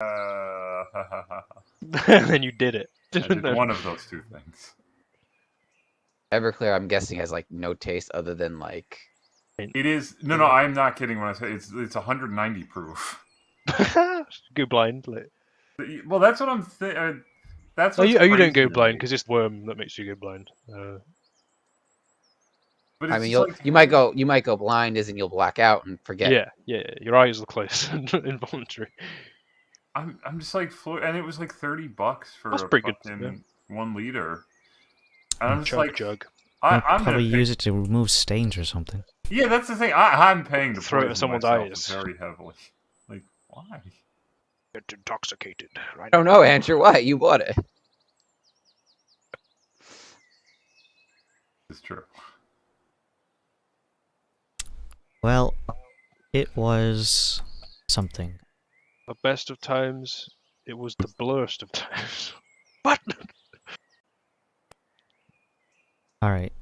And then you did it. I did one of those two things. Everclear, I'm guessing, has like no taste other than like. It is no. I'm not kidding when I say it's 190 proof. Go blind. Like. Well, that's what I'm thinking. That's Oh, what's you don't crazy go to blind me. because it's the worm that makes you go blind. But I it's mean, just you might go blind, as in you'll black out and forget. Yeah. Your eyes will close. Involuntary. I'm just like and it was like $30 for That's a pretty good. fucking 1 liter. And I'm just like, Jug. I'm probably gonna use it to remove stains or something. Yeah, that's the thing. I'm paying to Throw it at poison someone's myself eyes. very heavily. Like, why? Get intoxicated. Right. I don't know, Andrew. Why you bought it? It's true. Well, it was something. The best of times. It was the blurst of times. What? All right.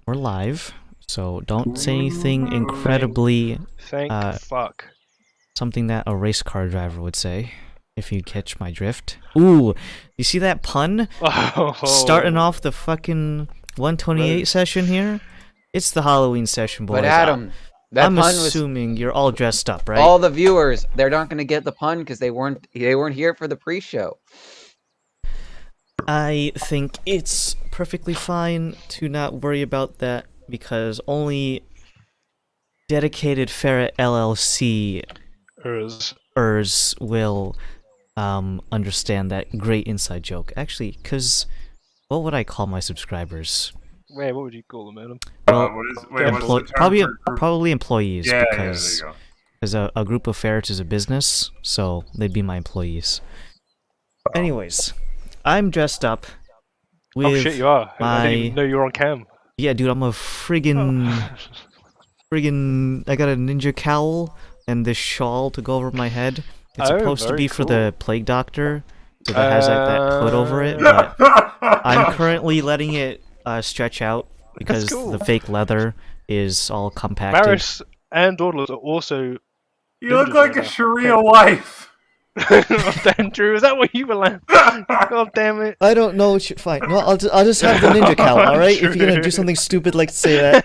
We're live, so don't say anything incredibly Thank fuck. something that a race car driver would say. If you catch my drift. Ooh, you see that pun? Oh. Starting off the fucking 128 session here. It's the Halloween session, boys. But Adam, that I'm pun was. assuming you're all dressed up, right? All the viewers, they're not going to get the pun because they weren't here for the pre-show. I think it's perfectly fine to not worry about that because only dedicated Ferret LLC ers will understand that great inside joke. Actually, because what would I call my subscribers? Wait, what would you call them, Adam? Well, what's the term probably employees, yeah, because there you go. Because a group of ferrets is a business, so they'd be my employees. Anyways, I'm dressed up with Oh shit, you are. I didn't even know you were on cam. Yeah, dude, I'm a friggin' I got a ninja cowl and this shawl to go over my head. It's supposed to be for the plague doctor, so that has like that hood over it, but I'm currently letting it stretch out because the fake leather is all compacted. Maris and Dawdlers are also... You look like a Sharia wife! Andrew, is that what you were laughing? God damn it. I don't know. Fine. No, I'll just have the ninja cowl, alright? If you're gonna do something stupid like say that.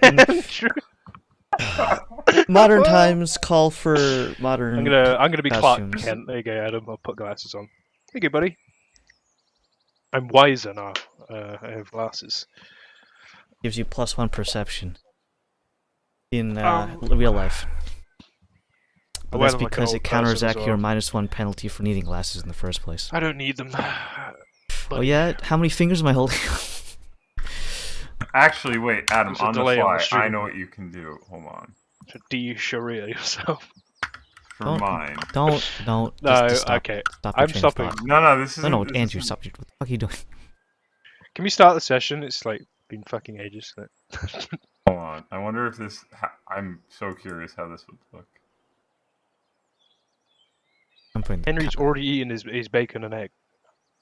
Modern times call for modern I'm gonna be costumes. Clark Kent. There you go, Adam. I'll put glasses on. There you go, buddy. I'm wiser now. I have glasses. Gives you +1 perception in real life. But that's because it counters your -1 penalty for needing glasses in the first place. I don't need them. Oh yeah? How many fingers am I holding? Actually, wait, Adam, on the fly, on I know what you can do. Hold on. To de-Sharia yourself. For mine. Don't. No, stop, okay. Stop I'm stopping. No, this is No, Andrew, stop. What the fuck are you doing? Can we start the session? It's like been fucking ages. Hold on. I wonder if this... I'm so curious how this would look. Henry's already eaten his bacon and egg.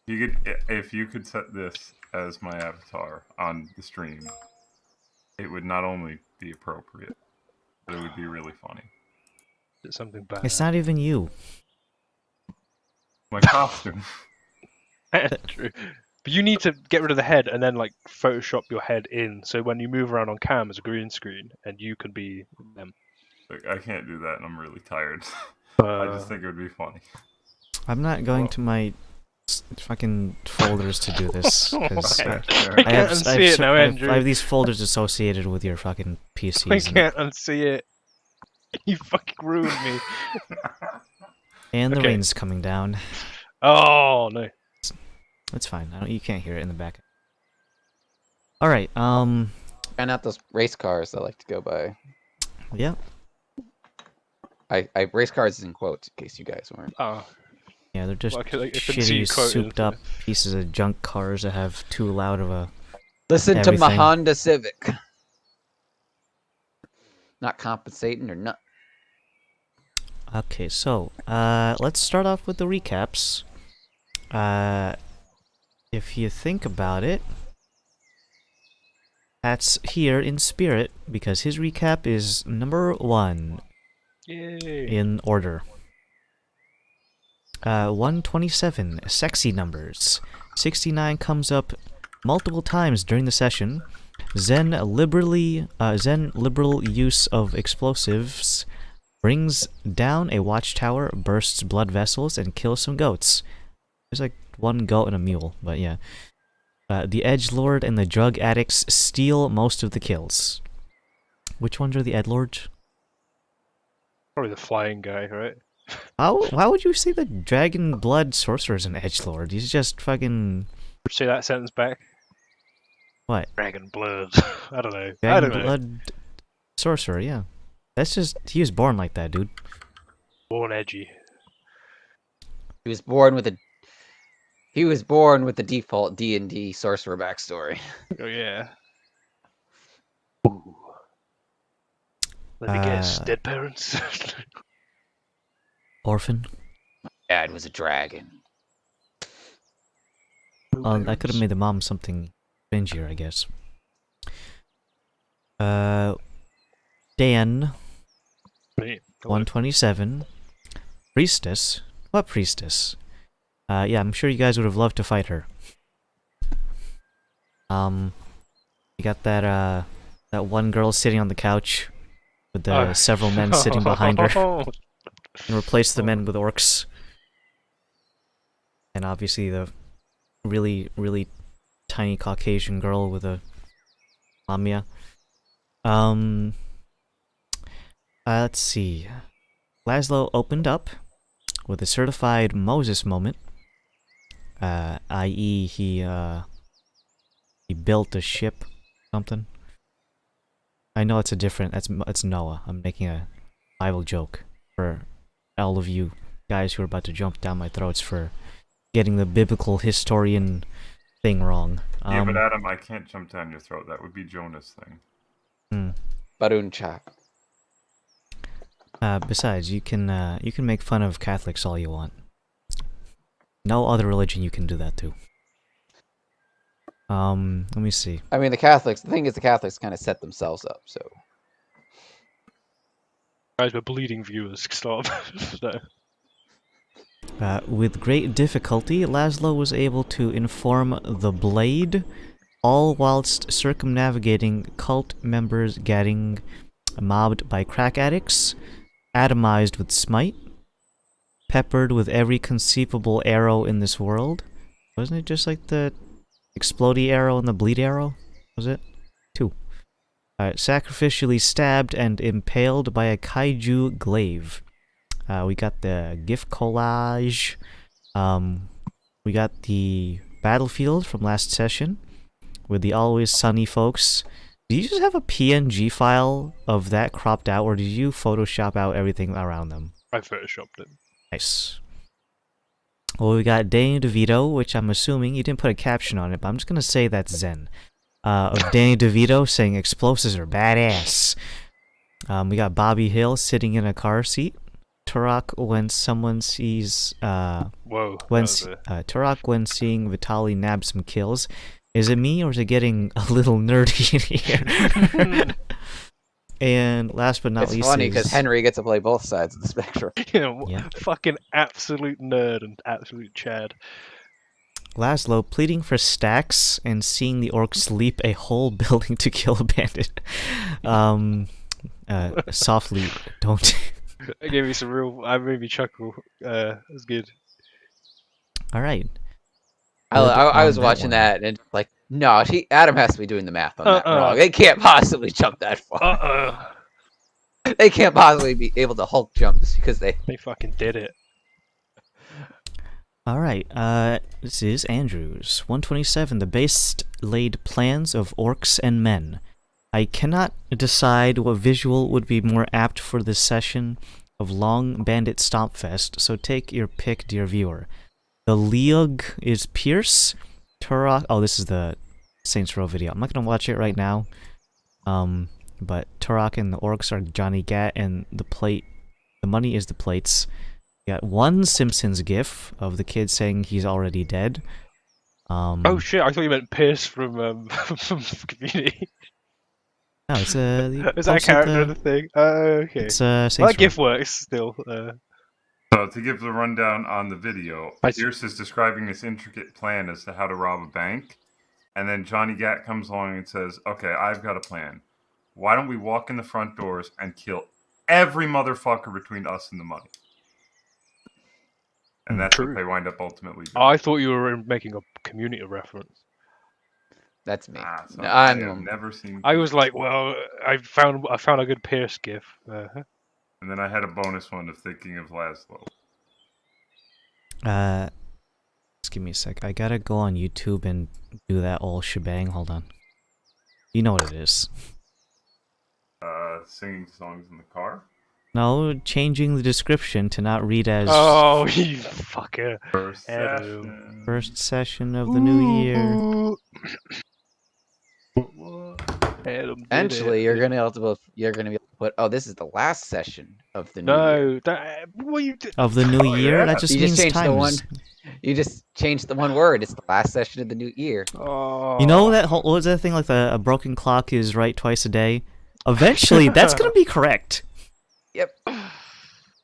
If you could set this as my avatar on the stream, it would not only be appropriate, but it would be really funny. It's something bad. It's not even you. My costume. True. But you need to get rid of the head and then like Photoshop your head in, so when you move around on cam as a green screen, and you can be them. I can't do that, and I'm really tired. I just think it would be funny. I'm not going to my fucking folders to do this because I can't unsee it now, Andrew. I have these folders associated with your fucking PCs. I can't unsee it. You fucking ruined me. And the rain's coming down. Oh no. It's fine. You can't hear it in the back. All right. And not those race cars I like to go by. Yeah. I race cars in quotes in case you guys weren't. Oh. Yeah, they're just shitty, souped-up pieces of junk cars that have too loud of a. Listen to my Honda Civic. Not compensating or nothing. Okay, so let's start off with the recaps. If you think about it, that's here in spirit because his recap is number 1. Yay. In order. 127, sexy numbers. 69 comes up multiple times during the session. Zen liberal use of explosives brings down a watchtower, bursts blood vessels, and kills some goats. There's like one goat and a mule, but yeah. The edgelord and the drug addicts steal most of the kills. Which ones are the edgelords? Probably the flying guy, right? Why would you say the dragon blood sorcerer is an edgelord? He's just fucking... Say that sentence back. What? Dragon blood. I don't know. Dragon blood sorcerer, yeah. That's just... He was born like that, dude. Born edgy. He was born with the default D&D sorcerer backstory. Oh yeah. Ooh. Let me guess. Dead parents. Orphan. Dad was a dragon. I could have made the mom something cringier, I guess. Dan. 127. Priestess. What priestess? Yeah, I'm sure you guys would have loved to fight her. You got that one girl sitting on the couch with the several men sitting behind her. And replace the men with orcs. And obviously the really, really tiny Caucasian girl with a lamia. Let's see. Laszlo opened up with a certified Moses moment. I.e. he built a ship, something. I know it's it's Noah. I'm making a Bible joke for all of you guys who are about to jump down my throats for getting the biblical historian thing wrong. Yeah, but Adam, I can't jump down your throat. That would be Jonah's thing. Baruncha. Besides, you can make fun of Catholics all you want. No other religion you can do that to. Let me see. I mean, the Catholics kind of set themselves up, so. Guys, we're bleeding viewers. Stop. So. With great difficulty, Laszlo was able to inform the Blade, all whilst circumnavigating cult members getting mobbed by crack addicts, atomized with smite, peppered with every conceivable arrow in this world. Wasn't it just like the explodey arrow and the bleed arrow? Was it? 2. Sacrificially stabbed and impaled by a kaiju glaive. We got the GIF collage. We got the battlefield from last session with the Always Sunny folks. Do you just have a PNG file of that cropped out, or did you Photoshop out everything around them? I photoshopped it. Nice. Well, we got Danny DeVito, which I'm assuming you didn't put a caption on it, but I'm just gonna say that's Zen. Of Danny DeVito saying explosives are badass. We got Bobby Hill sitting in a car seat. Turok when someone sees Turok when seeing Vitaly nab some kills. Is it me or is it getting a little nerdy in here? And last but not least, it's funny because Henry gets to play both sides of the spectrum. Yeah. Fucking absolute nerd and absolute Chad. Laszlo pleading for stacks and seeing the orcs leap a whole building to kill a bandit. Softly, don't. It gave me some real. I made me chuckle. It was good. All right. I was watching that and like, no, Adam has to be doing the math on that wrong. They can't possibly jump that far. They can't possibly be able to Hulk jump just because they fucking did it. All right. This is Andrews 127. The base laid plans of orcs and men. I cannot decide what visual would be more apt for this session of Long Bandit Stompfest, so take your pick, dear viewer. The Leog is Pierce, Turok... Oh, this is the Saints Row video. I'm not going to watch it right now. But Turok and the orcs are Johnny Gat, and the money is the plates. You got one Simpsons gif of the kid saying he's already dead. Oh shit, I thought you meant Pierce from Community. No, it's is that a character in the thing? Okay. It's that GIF works still. So to give the rundown on the video, Pierce is describing this intricate plan as to how to rob a bank, and then Johnny Gat comes along and says, "Okay, I've got a plan. Why don't we walk in the front doors and kill every motherfucker between us and the money?" And that's what they wind up ultimately doing. I thought you were making a Community reference. That's me. So I have never seen. I was like, well, I found a good Pierce gif. And then I had a bonus one of thinking of Laszlo. Just give me a sec. I gotta go on YouTube and do that whole shebang. Hold on. You know what it is. Singing songs in the car? No, changing the description to not read as... Oh, you fucker. First session of the new year. Eventually, you're gonna be able to put. Oh, this is the last session of the new year. Of the new year? Yeah. That just You means just changed the one. times. You just changed the one word. It's the last session of the new year. Oh. You know that whole, what was that thing like a broken clock is right twice a day? Eventually, that's gonna be correct. Yep.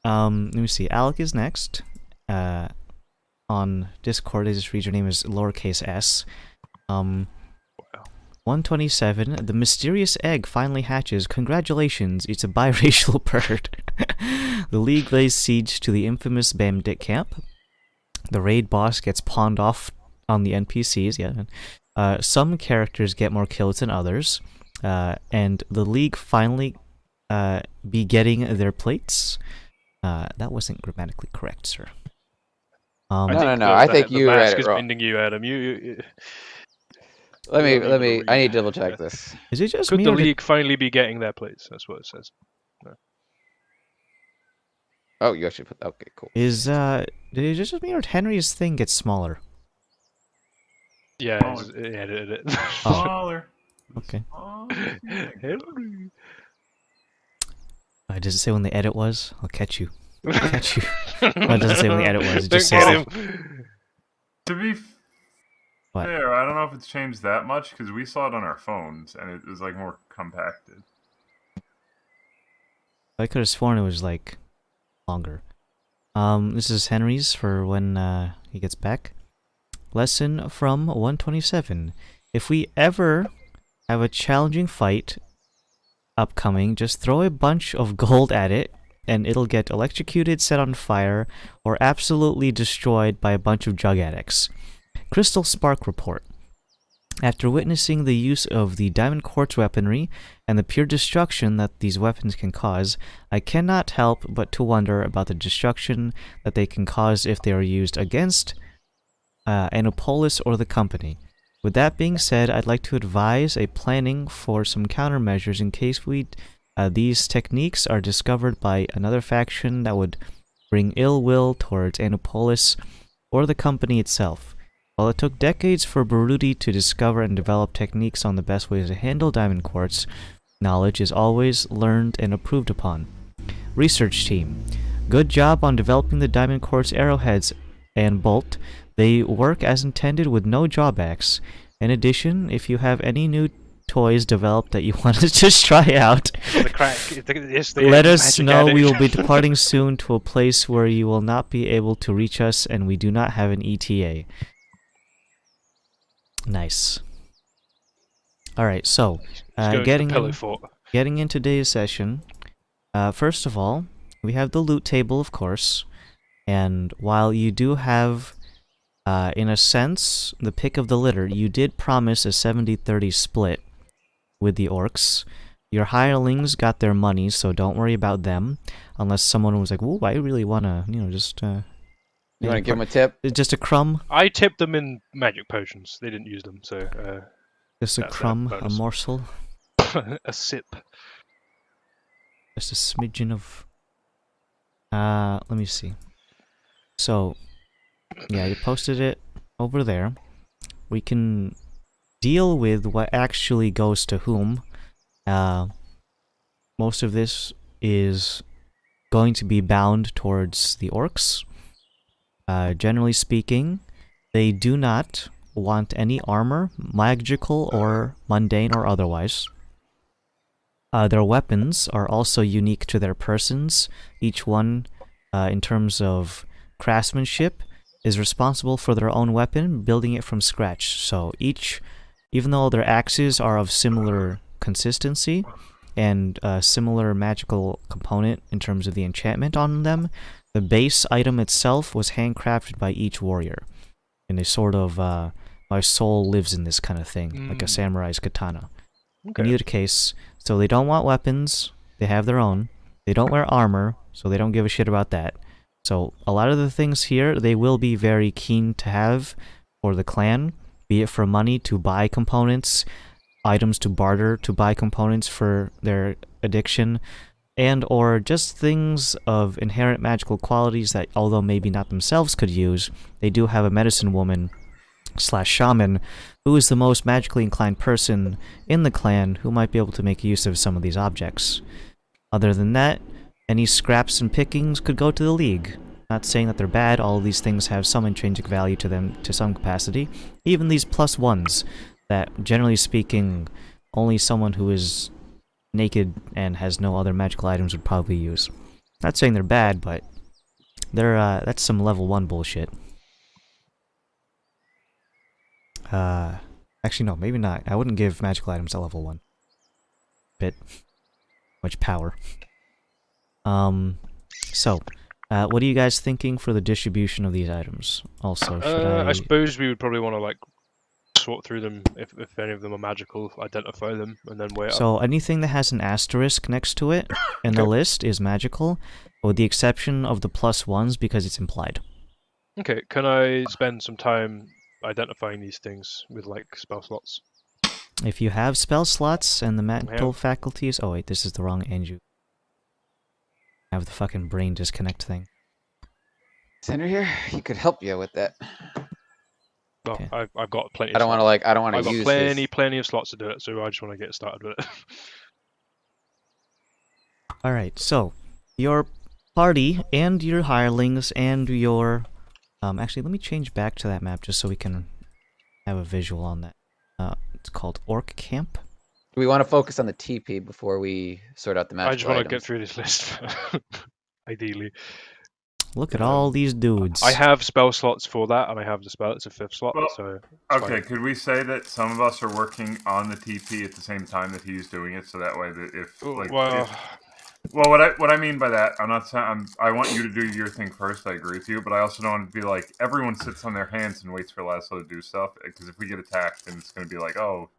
Let me see. Alec is next. On Discord, his username is lowercase s. 127. The mysterious egg finally hatches. Congratulations, it's a biracial bird. The League lays siege to the infamous Bandit camp. The raid boss gets pawned off on the NPCs. Yeah. Some characters get more kills than others. And the League finally be getting their plates. That wasn't grammatically correct, sir. No. I think you read it wrong. Bending you, Adam. You. Let me. I need to double check this. Is it just Could me? the League finally be getting their plates? That's what it says. No. Oh, you actually put. Okay, cool. Did it just me or did Henry's thing get smaller? Yeah, it edited it. Smaller. Okay. Henry. Does it say when the edit was? I'll catch you. I'll catch you. No, it doesn't say when the edit was. It just Don't says get him. To be What? fair, I don't know if it's changed that much because we saw it on our phones and it was like more compacted. I could have sworn it was like longer. This is Henry's for when he gets back. Lesson from 127. If we ever have a challenging fight upcoming, just throw a bunch of gold at it and it'll get electrocuted, set on fire, or absolutely destroyed by a bunch of drug addicts. Crystal Spark Report. After witnessing the use of the diamond quartz weaponry and the pure destruction that these weapons can cause, I cannot help but to wonder about the destruction that they can cause if they are used against Anopolis or the company. With that being said, I'd like to advise a planning for some countermeasures in case these techniques are discovered by another faction that would bring ill will towards Anopolis or the company itself. While it took decades for Baruti to discover and develop techniques on the best ways to handle diamond quartz, knowledge is always learned and improved upon. Research team. Good job on developing the diamond quartz arrowheads and bolt. They work as intended with no drawbacks. In addition, if you have any new toys developed that you want to just try out, let us know. We will be departing soon to a place where you will not be able to reach us and we do not have an ETA. Nice. Alright, so, getting in today's session, first of all, we have the loot table, of course, and while you do have, in a sense, the pick of the litter, you did promise a 70-30 split with the orcs. Your hirelings got their money, so don't worry about them, unless someone was like, "Ooh, I really wanna, just, You want to give them a tip? just a crumb." I tipped them in magic potions. They didn't use them, so Just a crumb, a morsel. a sip. Just a smidgen of... let me see. So, yeah, you posted it over there. We can deal with what actually goes to whom. Most of this is going to be bound towards the orcs. Generally speaking, they do not want any armor, magical or mundane or otherwise. Their weapons are also unique to their persons. Each one in terms of craftsmanship, is responsible for their own weapon, building it from scratch. So even though their axes are of similar consistency and a similar magical component in terms of the enchantment on them, the base item itself was handcrafted by each warrior. In a sort of, my soul lives in this kind of thing, like a samurai's katana. Okay. In either case, so they don't want weapons, they have their own. They don't wear armor, so they don't give a shit about that. So a lot of the things here, they will be very keen to have for the clan, be it for money to buy components, items to barter to buy components for their addiction, and or just things of inherent magical qualities that, although maybe not themselves could use, they do have a medicine woman / shaman who is the most magically inclined person in the clan who might be able to make use of some of these objects. Other than that, any scraps and pickings could go to the League. Not saying that they're bad, all of these things have some intrinsic value to them to some capacity. Even these +1s, that generally speaking, only someone who is naked and has no other magical items would probably use. Not saying they're bad, but they're that's some level 1 bullshit. Actually no, maybe not. I wouldn't give magical items a level 1. Bit much power. So, what are you guys thinking for the distribution of these items? Also, should I suppose we would probably want to like sort through them if any of them are magical, identify them, and then weigh up. So anything that has an asterisk next to it in the list is magical, with the exception of the +1s because it's implied. Okay, can I spend some time identifying these things with like spell slots? If you have spell slots and the mental faculties... Oh wait, this is the wrong Anju. I have the fucking brain disconnect thing. Senator here, he could help you with that. Well, Okay. I've got plenty. I don't want to like. I don't want to I've use got plenty of slots to do it, so I just want to get started with it. Alright, so your party and your hirelings and your... actually, let me change back to that map just so we can have a visual on that. It's called Orc Camp. We want to focus on the TP before we sort out the magical I just want to items. get through this list, ideally. Look at all these dudes. I have spell slots for that, and I have the spell. It's a 5th slot, Well, so... Okay, could we say that some of us are working on the TP at the same time that he's doing it, so that way that if like what I mean by that, I'm not saying I want you to do your thing first. I agree with you, but I also don't want to be like everyone sits on their hands and waits for Laszlo to do stuff. Because if we get attacked, then it's going to be like, oh,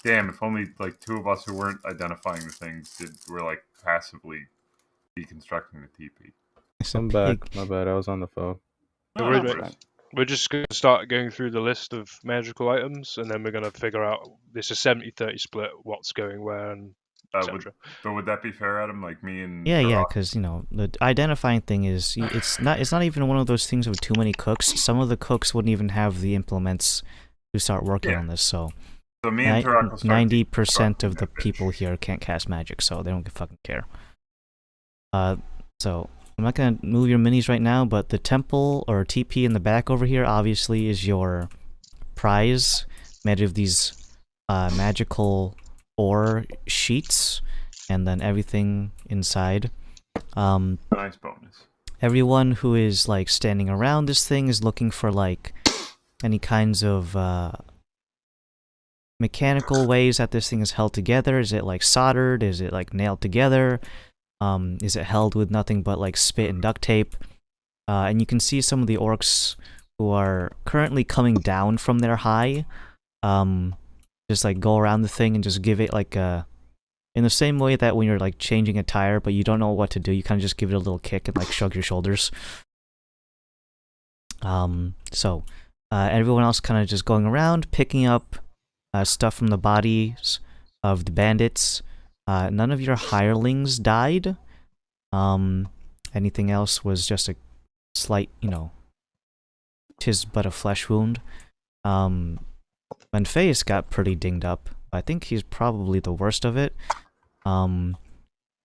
damn! If only like 2 of us who weren't identifying the things were like passively deconstructing the TP. I'm back. My bad. I was on the phone. We're just going to start going through the list of magical items, and then we're going to figure out this is 70-30 split, what's going where, and etc. But would that be fair, Adam? Like me and yeah, because you know the identifying thing is it's not even one of those things with too many cooks. Some of the cooks wouldn't even have the implements to start working on this. So me and 90% of the people here can't cast magic, so they don't fucking care. So I'm not gonna move your minis right now, but the temple or TP in the back over here obviously is your prize made of these magical ore sheets, and then everything inside. Nice bonus. Everyone who is like standing around this thing is looking for like any kinds of mechanical ways that this thing is held together. Is it like soldered? Is it like nailed together? Is it held with nothing but like spit and duct tape? And you can see some of the orcs who are currently coming down from their high. Just like go around the thing and just give it like a... In the same way that when you're like changing a tire but you don't know what to do, you kind of just give it a little kick and like shrug your shoulders. So everyone else kind of just going around, picking up stuff from the bodies of the bandits. None of your hirelings died. Anything else was just a slight, you know, 'tis but a flesh wound. Menpheus got pretty dinged up. I think he's probably the worst of it. In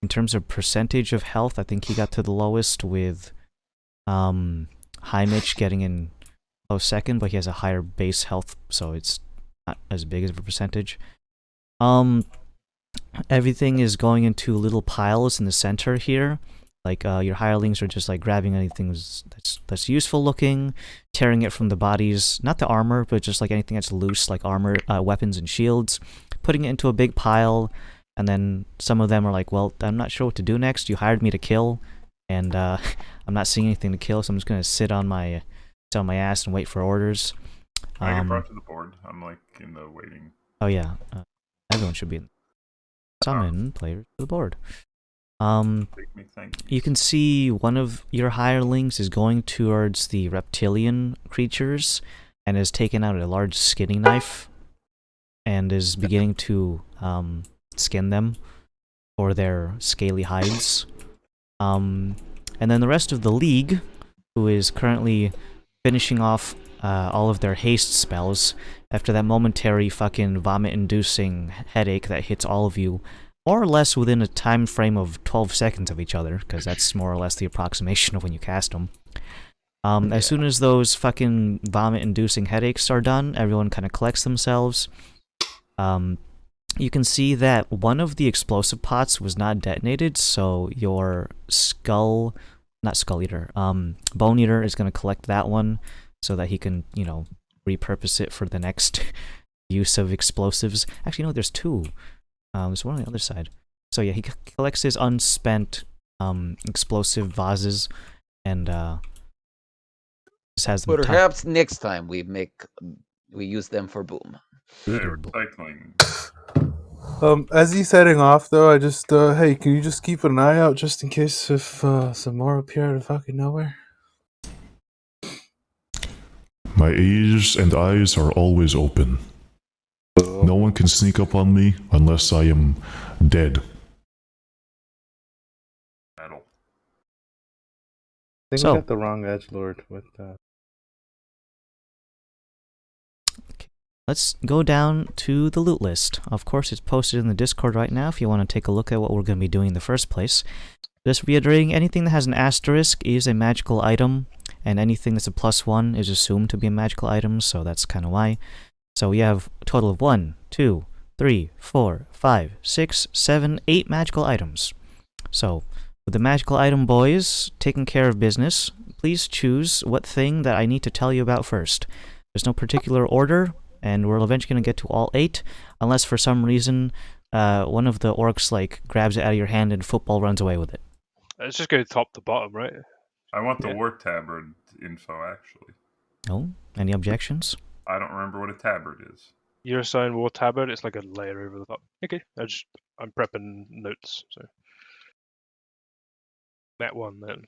terms of percentage of health, I think he got to the lowest with High Mitch getting in close second, but he has a higher base health, so it's not as big of a percentage. Everything is going into little piles in the center here, Like your hirelings are just like grabbing anything that's useful looking, tearing it from the bodies, not the armor, but just like anything that's loose, like armor, weapons, and shields, putting it into a big pile. And then some of them are like, well, I'm not sure what to do next. You hired me to kill, and I'm not seeing anything to kill, so I'm just gonna sit on my ass and wait for orders. I get brought to the board. I'm like in the waiting. Oh yeah, everyone should be in. Summon players to the board. You can see one of your hirelings is going towards the reptilian creatures and has taken out a large skinning knife and is beginning to skin them for their scaly hides. And then the rest of the league, who is currently finishing off all of their haste spells after that momentary fucking vomit-inducing headache that hits all of you more or less within a time frame of 12 seconds of each other, because that's more or less the approximation of when you cast them. As soon as those fucking vomit-inducing headaches are done, everyone kind of collects themselves. You can see that one of the explosive pots was not detonated, so your Bone Eater is going to collect that one so that he can, you know, repurpose it for the next use of explosives. Actually, no, there's two. There's one on the other side. So yeah, he collects his unspent explosive vases and just has them. Perhaps next time we use them for boom. Recycling. As he's heading off, though, I just hey, can you just keep an eye out just in case if some more appear out of fucking nowhere? My ears and eyes are always open. No one can sneak up on me unless I am dead. Metal. I think we got the wrong edgelord with that. Let's go down to the loot list. Of course, it's posted in the Discord right now if you want to take a look at what we're going to be doing in the first place. Just reiterating, anything that has an asterisk is a magical item, and anything that's a +1 is assumed to be a magical item, so that's kind of why. So we have a total of 1, 2, 3, 4, 5, 6, 7, 8 magical items. So, with the magical item boys taking care of business, please choose what thing that I need to tell you about first. There's no particular order, and we're eventually going to get to all 8, unless for some reason one of the orcs like grabs it out of your hand and football runs away with it. Let's just go top to bottom, right? I want the war tabard info, actually. Oh, any objections? I don't remember what a tabard is. You're assigned war tabard. It's like a layer over the top. Okay, I'm prepping notes. So that one then.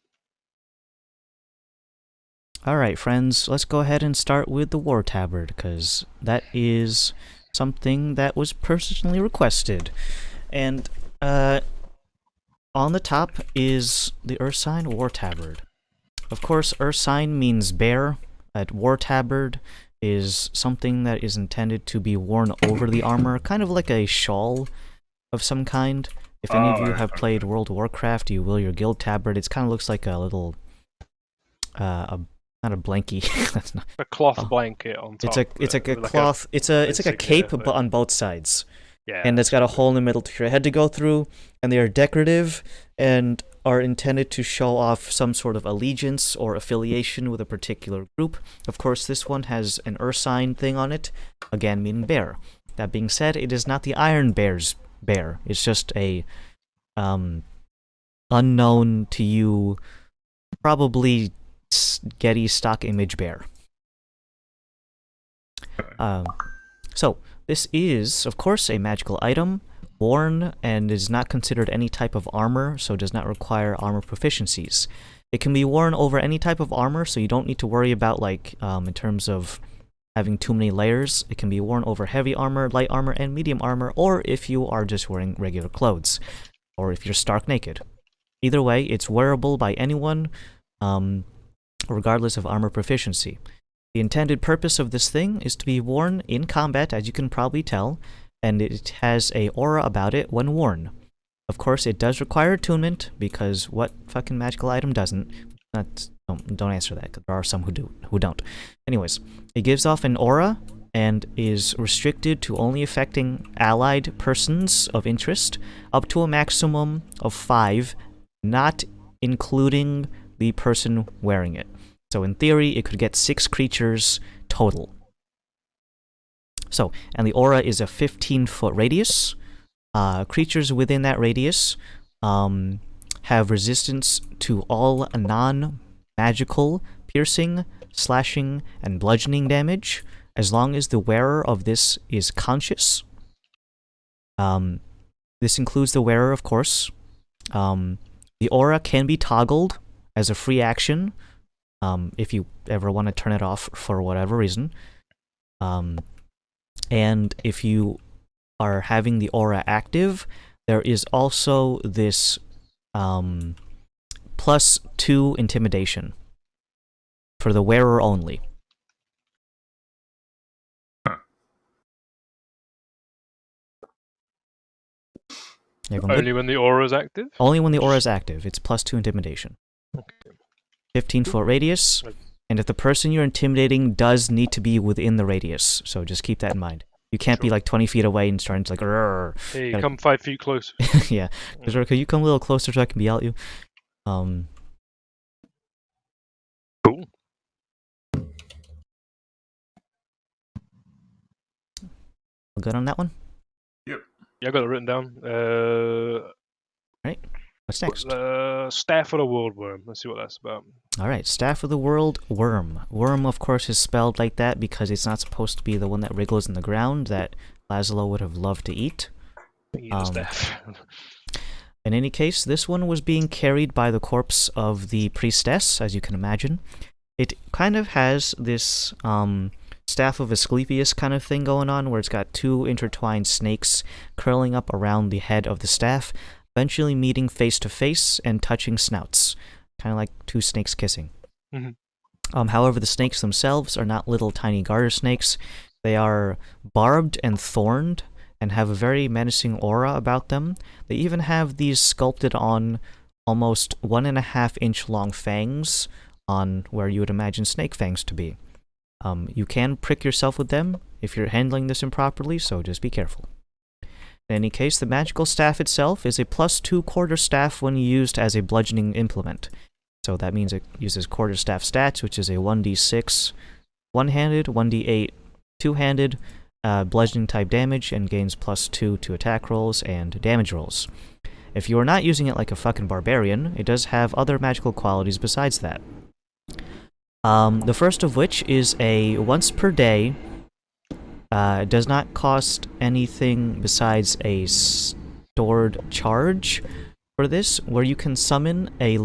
Alright, friends, let's go ahead and start with the war tabard, because that is something that was personally requested. And on the top is the Ursine war tabard. Of course, Ursine means bear. At war tabard is something that is intended to be worn over the armor, kind of like a shawl of some kind. If any of you have played World of Warcraft, you will your guild tabard. It kind of looks like a little, not a blankie. That's not a cloth blanket on top. It's like a cloth. It's like a cape, but on both sides. Yeah. And it's got a hole in the middle for your head to go through, and they are decorative and are intended to show off some sort of allegiance or affiliation with a particular group. Of course, this one has an Ursine thing on it, again meaning bear. That being said, it is not the Iron Bear's bear. It's just a unknown to you, probably Getty stock image bear. So, this is, of course, a magical item, worn, and is not considered any type of armor, so does not require armor proficiencies. It can be worn over any type of armor, so you don't need to worry about, like, in terms of having too many layers. It can be worn over heavy armor, light armor, and medium armor, or if you are just wearing regular clothes, or if you're stark naked. Either way, it's wearable by anyone, regardless of armor proficiency. The intended purpose of this thing is to be worn in combat, as you can probably tell, and it has a aura about it when worn. Of course, it does require attunement, because what fucking magical item doesn't? Don't answer that, because there are some who don't. Anyways, it gives off an aura, and is restricted to only affecting allied persons of interest, up to a maximum of 5, not including the person wearing it. So in theory, it could get 6 creatures total. So, and the aura is a 15-foot radius. Creatures within that radius have resistance to all non-magical piercing, slashing, and bludgeoning damage, as long as the wearer of this is conscious. This includes the wearer, of course. The aura can be toggled as a free action, if you ever want to turn it off for whatever reason. And if you are having the aura active, there is also this +2 intimidation for the wearer only. Only when the aura is active? Only when the aura is active. It's +2 intimidation. Okay. 15-foot radius, and if the person you're intimidating does need to be within the radius, so just keep that in mind. You can't be like 20 feet away and starting to like, "Rrr." Hey, come 5 feet closer. Yeah. Could you come a little closer so I can be out you? Cool. Good on that one? Yep. Yeah, I got it written down. Right. What's next? Staff of the World Worm. Let's see what that's about. Alright, Staff of the World Worm. Worm, of course, is spelled like that because it's not supposed to be the one that wriggles in the ground that Laszlo would have loved to eat. Staff. In any case, this one was being carried by the corpse of the priestess, as you can imagine. It kind of has this Staff of Asclepius kind of thing going on, where it's got 2 intertwined snakes curling up around the head of the staff, eventually meeting face to face and touching snouts. Kind of like 2 snakes kissing. Mm-hmm. However, the snakes themselves are not little tiny garter snakes. They are barbed and thorned and have a very menacing aura about them. They even have these sculpted on almost 1.5-inch long fangs on where you would imagine snake fangs to be. You can prick yourself with them if you're handling this improperly, so just be careful. In any case, the magical staff itself is a +2 quarterstaff when used as a bludgeoning implement. So that means it uses quarterstaff stats, which is a 1d6 one-handed, 1d8 two-handed, bludgeoning type damage, and gains +2 to attack rolls and damage rolls. If you are not using it like a fucking barbarian, it does have other magical qualities besides that. The first of which is a once per day. It does not cost anything besides a stored charge for this, where you can summon a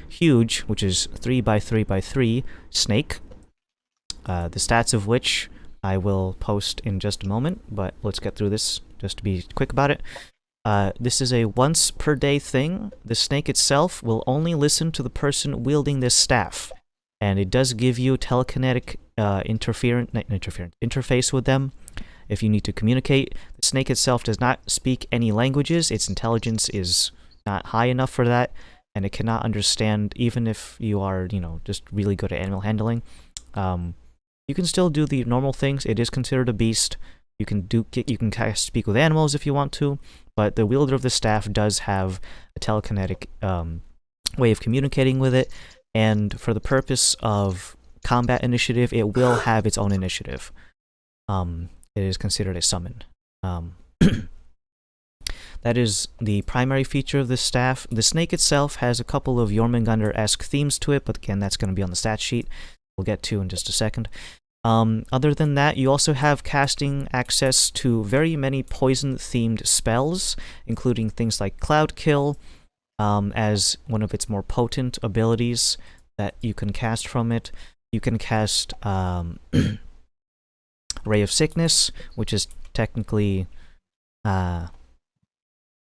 huge, which is 3x3x3 snake. The stats of which I will post in just a moment, but let's get through this just to be quick about it. This is a once per day thing. The snake itself will only listen to the person wielding this staff, and it does give you telekinetic interface with them if you need to communicate. The snake itself does not speak any languages. Its intelligence is not high enough for that, and it cannot understand, even if you are, just really good at animal handling. You can still do the normal things. It is considered a beast. You can speak with animals if you want to, but the wielder of the staff does have a telekinetic way of communicating with it, and for the purpose of combat initiative, it will have its own initiative. It is considered a summon. That is the primary feature of this staff. The snake itself has a couple of Jormungandr-esque themes to it, but again, that's going to be on the stat sheet. We'll get to in just a second. Other than that, you also have casting access to very many poison-themed spells, including things like Cloud Kill, as one of its more potent abilities that you can cast from it. You can cast Ray of Sickness, which is technically...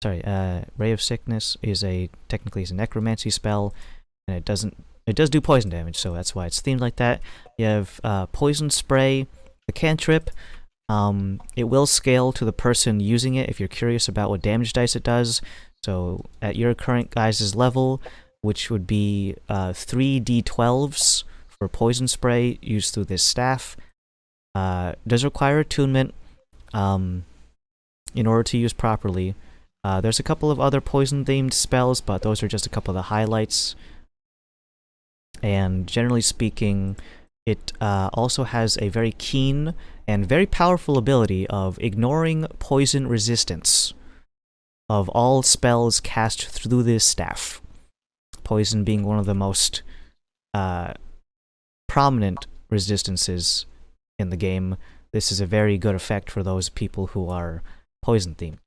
Ray of Sickness is technically a necromancy spell, and it does do poison damage, so that's why it's themed like that. You have Poison Spray, the cantrip. It will scale to the person using it if you're curious about what damage dice it does. So at your current guys' level, which would be 3d12s for Poison Spray used through this staff, does require attunement in order to use properly. There's a couple of other poison-themed spells, but those are just a couple of the highlights. And generally speaking, it also has a very keen and very powerful ability of ignoring poison resistance of all spells cast through this staff. Poison being one of the most prominent resistances in the game. This is a very good effect for those people who are poison-themed.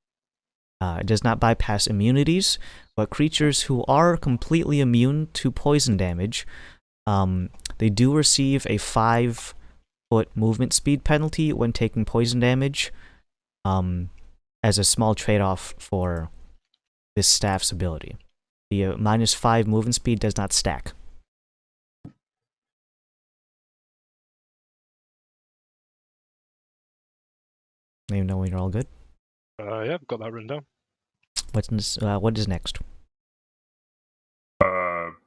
It does not bypass immunities, but creatures who are completely immune to poison damage, they do receive a 5-foot movement speed penalty when taking poison damage, as a small trade-off for this staff's ability. The -5 movement speed does not stack. You know when you're all good? Yeah, I've got that written down. What is next?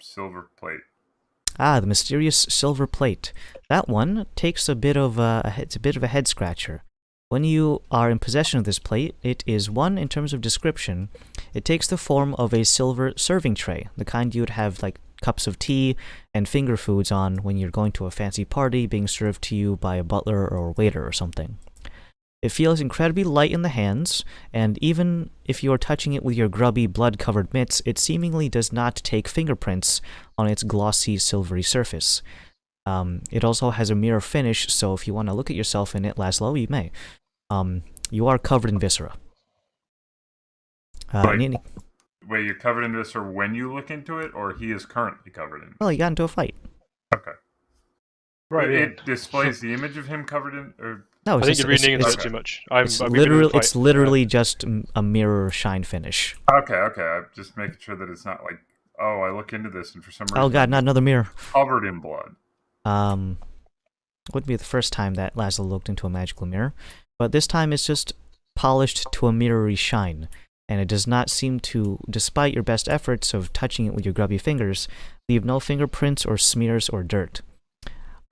Silver plate. The mysterious silver plate. That one takes a bit of it's a bit of a head scratcher. When you are in possession of this plate, it is one in terms of description. It takes the form of a silver serving tray, the kind you would have like cups of tea and finger foods on when you're going to a fancy party being served to you by a butler or waiter or something. It feels incredibly light in the hands, and even if you are touching it with your grubby, blood-covered mitts, it seemingly does not take fingerprints on its glossy, silvery surface. It also has a mirror finish, so if you want to look at yourself in it, Laszlo, you may. You are covered in viscera. Wait, you're covered in viscera when you look into it, or he is currently covered in? Well, you got into a fight. Okay. Right. It displays the image of him covered in, or no, I think you're reading into it too much. It's literally just a mirror shine finish. Okay. I'm just making sure that it's not like, oh, I look into this and for some reason, oh god, not another mirror. Covered in blood. Wouldn't be the first time that Laszlo looked into a magical mirror, but this time it's just polished to a mirrory shine, and it does not seem to, despite your best efforts of touching it with your grubby fingers, leave no fingerprints or smears or dirt.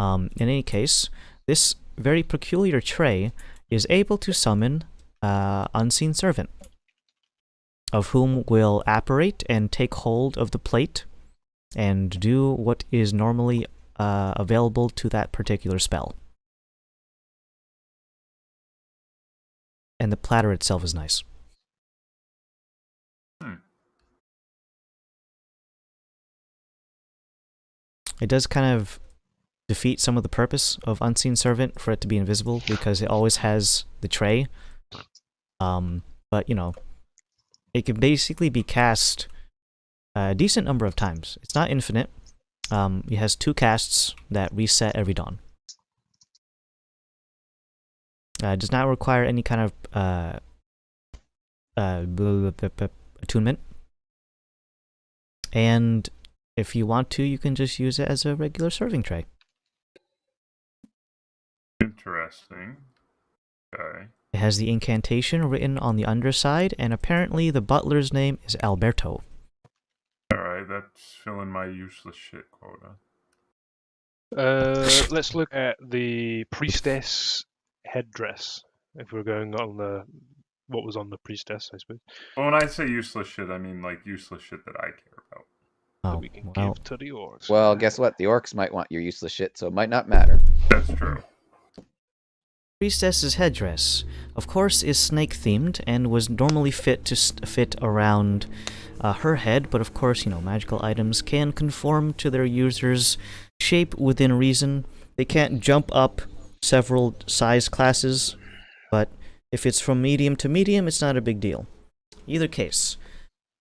In any case, this very peculiar tray is able to summon Unseen Servant, of whom will apparate and take hold of the plate and do what is normally available to that particular spell. And the platter itself is nice. It does kind of defeat some of the purpose of Unseen Servant for it to be invisible, because it always has the tray. But, you know, it can basically be cast a decent number of times. It's not infinite. It has 2 casts that reset every dawn. It does not require any kind of attunement. And if you want to, you can just use it as a regular serving tray. Interesting. Okay. It has the incantation written on the underside, and apparently the butler's name is Alberto. Alright, that's filling my useless shit quota. Let's look at the priestess headdress. If we're going on what was on the priestess, I suppose. Well, when I say useless shit, I mean like useless shit that I care about. That we can give to the orcs. Well, guess what? The orcs might want your useless shit, so it might not matter. That's true. Priestess's headdress, of course, is snake-themed and was normally fit to fit around her head, but of course, you know, magical items can conform to their user's shape within reason. They can't jump up several size classes, but if it's from medium to medium, it's not a big deal. Either case,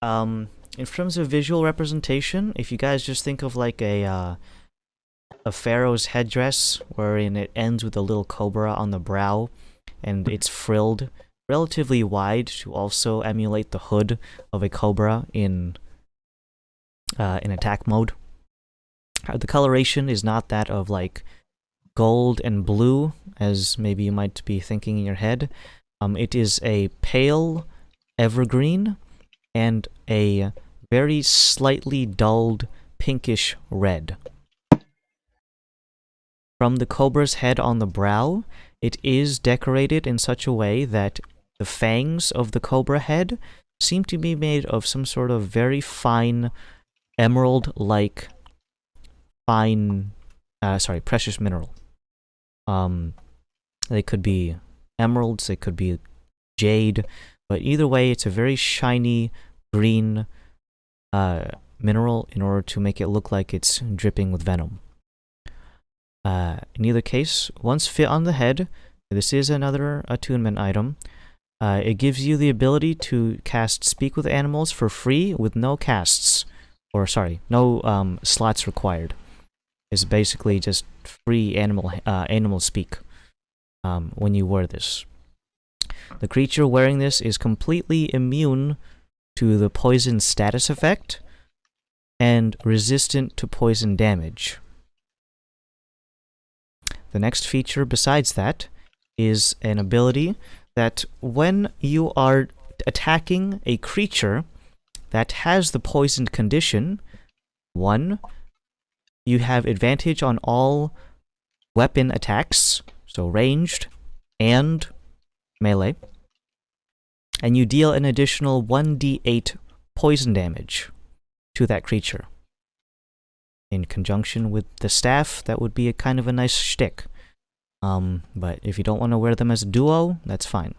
in terms of visual representation, if you guys just think of like a pharaoh's headdress, wherein it ends with a little cobra on the brow, and it's frilled relatively wide to also emulate the hood of a cobra in attack mode. The coloration is not that of like gold and blue, as maybe you might be thinking in your head. It is a pale evergreen and a very slightly dulled pinkish red. From the cobra's head on the brow, it is decorated in such a way that the fangs of the cobra head seem to be made of some sort of very fine emerald-like precious mineral. They could be emeralds, they could be jade, but either way, it's a very shiny green mineral in order to make it look like it's dripping with venom. In either case, once fit on the head, this is another attunement item. It gives you the ability to cast Speak with Animals for free with no casts. No slots required. It's basically just free animal speak when you wear this. The creature wearing this is completely immune to the poison status effect and resistant to poison damage. The next feature besides that is an ability that when you are attacking a creature that has the poisoned condition, 1, you have advantage on all weapon attacks, so ranged and melee, and you deal an additional 1d8 poison damage to that creature. In conjunction with the staff, that would be a kind of a nice shtick. But if you don't want to wear them as a duo, that's fine.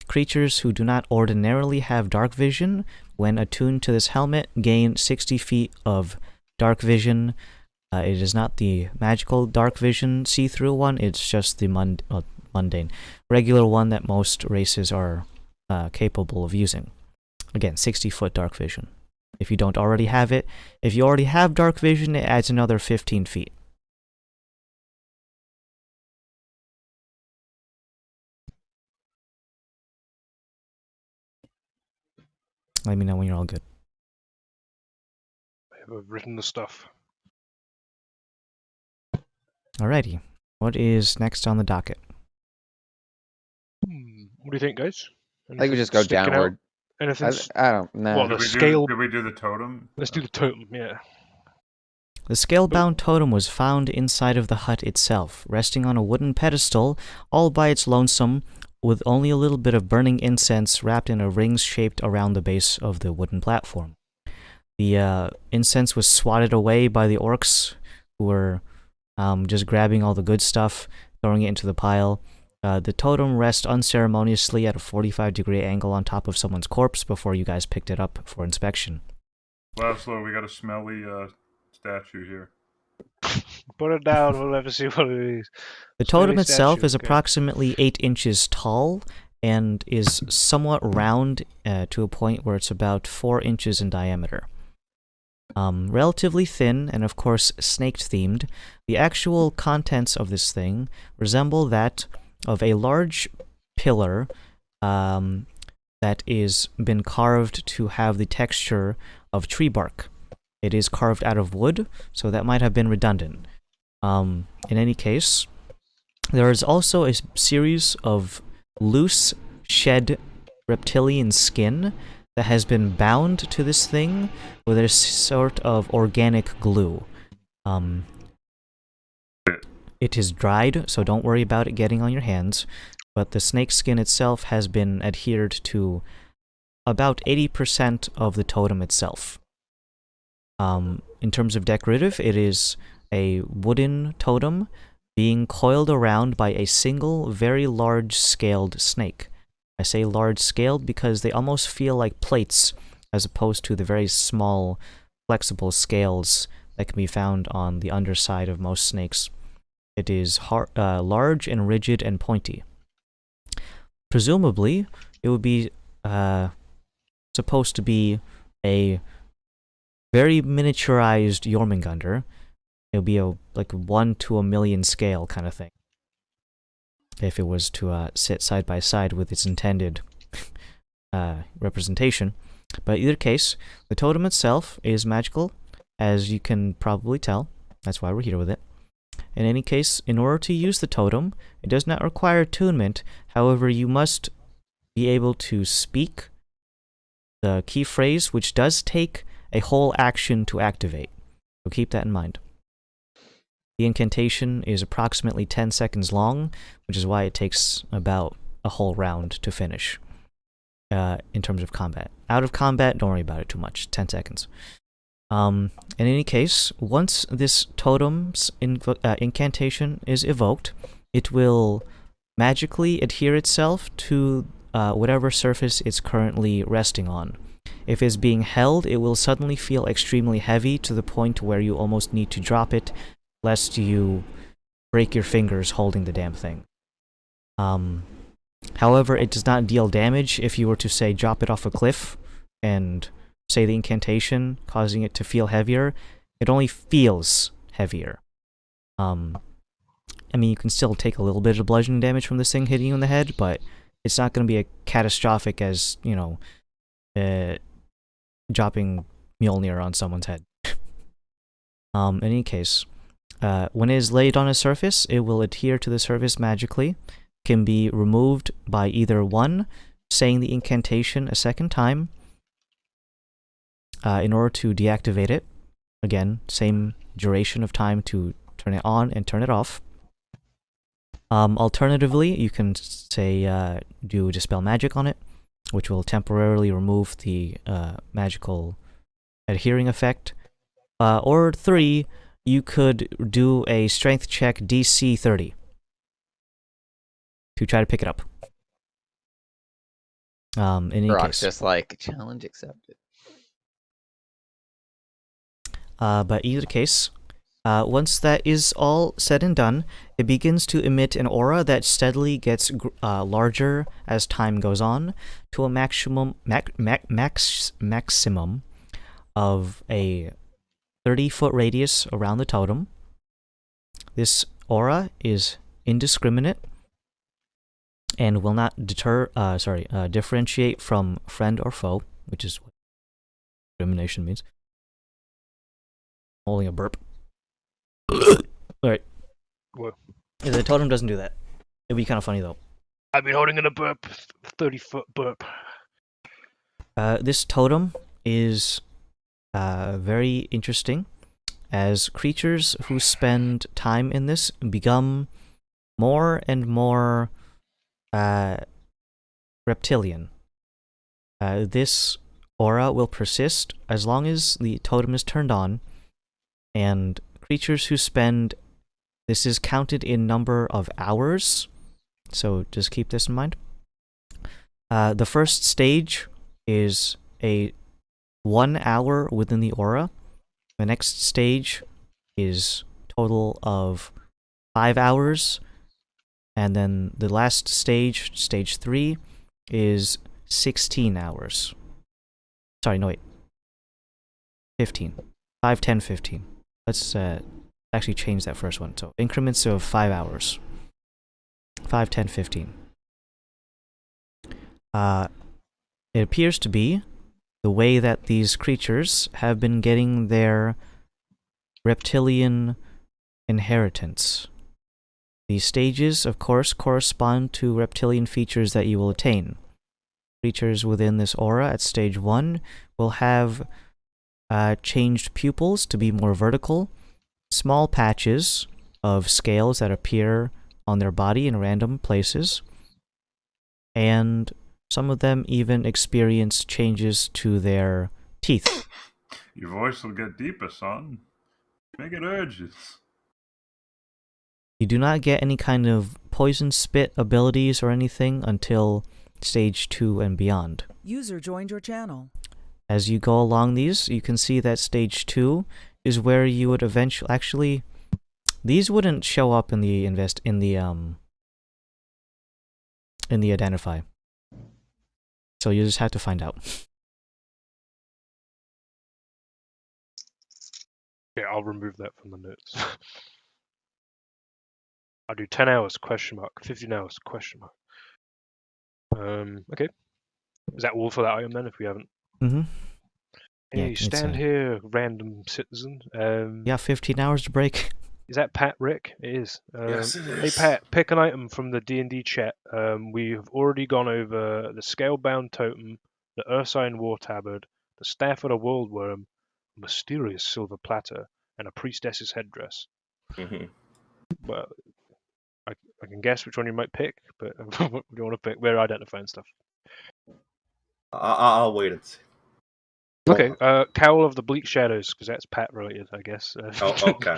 Creatures who do not ordinarily have dark vision, when attuned to this helmet, gain 60 feet of dark vision. It is not the magical dark vision see-through one, it's just the mundane, regular one that most races are capable of using. Again, 60-foot dark vision. If you don't already have it, if you already have dark vision, it adds another 15 feet. Let me know when you're all good. I have written the stuff. Alrighty. What is next on the docket? What do you think, guys? I think we just go downward. Anything? I don't know. Well, the scale. Did we do the totem? Let's do the totem, yeah. The scale-bound totem was found inside of the hut itself, resting on a wooden pedestal, all by its lonesome, with only a little bit of burning incense wrapped in a ring shaped around the base of the wooden platform. The incense was swatted away by the orcs, who were just grabbing all the good stuff, throwing it into the pile. The totem rests unceremoniously at a 45-degree angle on top of someone's corpse before you guys picked it up for inspection. Laszlo, we got a smelly statue here. Put it down, we'll never see what it is. The totem itself is approximately 8 inches tall and is somewhat round to a point where it's about 4 inches in diameter. Relatively thin and of course snake-themed, the actual contents of this thing resemble that of a large pillar that is been carved to have the texture of tree bark. It is carved out of wood, so that might have been redundant. In any case, there is also a series of loose shed reptilian skin that has been bound to this thing with a sort of organic glue. It is dried, so don't worry about it getting on your hands, but the snake skin itself has been adhered to about 80% of the totem itself. In terms of decorative, it is a wooden totem being coiled around by a single, very large-scaled snake. I say large-scaled because they almost feel like plates, as opposed to the very small, flexible scales that can be found on the underside of most snakes. It is large and rigid and pointy. Presumably, it would be supposed to be a very miniaturized Jormungandr. It would be like 1 to 1,000,000 scale kind of thing, if it was to sit side by side with its intended representation. But in either case, the totem itself is magical, as you can probably tell. That's why we're here with it. In any case, in order to use the totem, it does not require attunement. However, you must be able to speak the key phrase, which does take a whole action to activate. So keep that in mind. The incantation is approximately 10 seconds long, which is why it takes about a whole round to finish in terms of combat. Out of combat, don't worry about it too much. 10 seconds. In any case, once this totem's incantation is evoked, it will magically adhere itself to whatever surface it's currently resting on. If it's being held, it will suddenly feel extremely heavy to the point where you almost need to drop it, lest you break your fingers holding the damn thing. However, it does not deal damage if you were to, say, drop it off a cliff and say the incantation, causing it to feel heavier. It only feels heavier. I mean, you can still take a little bit of bludgeoning damage from this thing hitting you in the head, but it's not going to be as catastrophic as, you know, dropping Mjolnir on someone's head. In any case, when it is laid on a surface, it will adhere to the surface magically, can be removed by either one, saying the incantation a second time in order to deactivate it. Again, same duration of time to turn it on and turn it off. Alternatively, you can say do Dispel Magic on it, which will temporarily remove the magical adhering effect. Or 3, you could do a strength check DC 30 to try to pick it up. In any case, just like challenge accepted. But either case, once that is all said and done, it begins to emit an aura that steadily gets larger as time goes on, to a maximum of a 30-foot radius around the totem. This aura is indiscriminate and will not differentiate from friend or foe, which is what discrimination means. Holding a burp. Alright. Whoa. Yeah, the totem doesn't do that. It'd be kind of funny though. I've been holding in a burp, 30-foot burp. This totem is very interesting, as creatures who spend time in this become more and more reptilian. This aura will persist as long as the totem is turned on, and creatures who spend... This is counted in number of hours, so just keep this in mind. The first stage is a 1 hour within the aura. The next stage is total of 5 hours. And then the last stage, stage 3, is 16 hours. Sorry, no wait. 15. 5, 10, 15. Let's actually change that first one. So increments of 5 hours. 5, 10, 15. It appears to be the way that these creatures have been getting their reptilian inheritance. These stages, of course, correspond to reptilian features that you will attain. Creatures within this aura at stage 1 will have changed pupils to be more vertical, small patches of scales that appear on their body in random places, and some of them even experience changes to their teeth. Your voice will get deeper, son. Make it urges. You do not get any kind of poison spit abilities or anything until stage 2 and beyond. User joined your channel. As you go along these, you can see that stage 2 is where you would eventually... Actually, these wouldn't show up in the identify. So you just have to find out. Yeah, I'll remove that from the notes. I'll do 10 hours, question mark, 15 hours, question mark. Okay. Is that all for that item then, if we haven't? Mm-hmm. Hey, Yeah, stand here, random citizen. Yeah, 15 hours to break. Is that Pat Rick? It is. Yes, it Hey is. Pat, pick an item from the D&D chat. We've already gone over the Scalebound Totem, the Ursine War Tabard, the Staff of the Worldworm, a mysterious silver platter, and a priestess's headdress. Mm-hmm. Well, I can guess which one you might pick, but what do you want to pick? We're identifying stuff. I'll wait and see. Okay, Cowl of the Bleak Shadows, because that's Pat related, I guess. Oh, okay.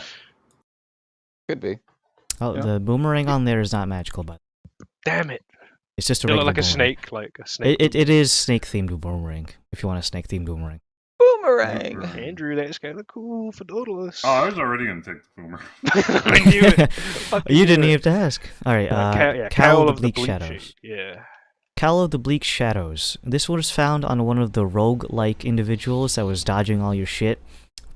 Could be. Oh, Yeah. the boomerang on there is not magical, but Damn it! it's just a It look regular like a boomerang. snake, like a snake. It is snake-themed boomerang, if you want a snake-themed boomerang. Boomerang! Andrew, that's kind of cool for Dauntless. Oh, I was already going to take the boomer. I knew it. You didn't even have to ask. Alright, Cowl of the Bleak Shadows. Yeah. Cowl of the Bleak Shadows. This was found on one of the rogue-like individuals that was dodging all your shit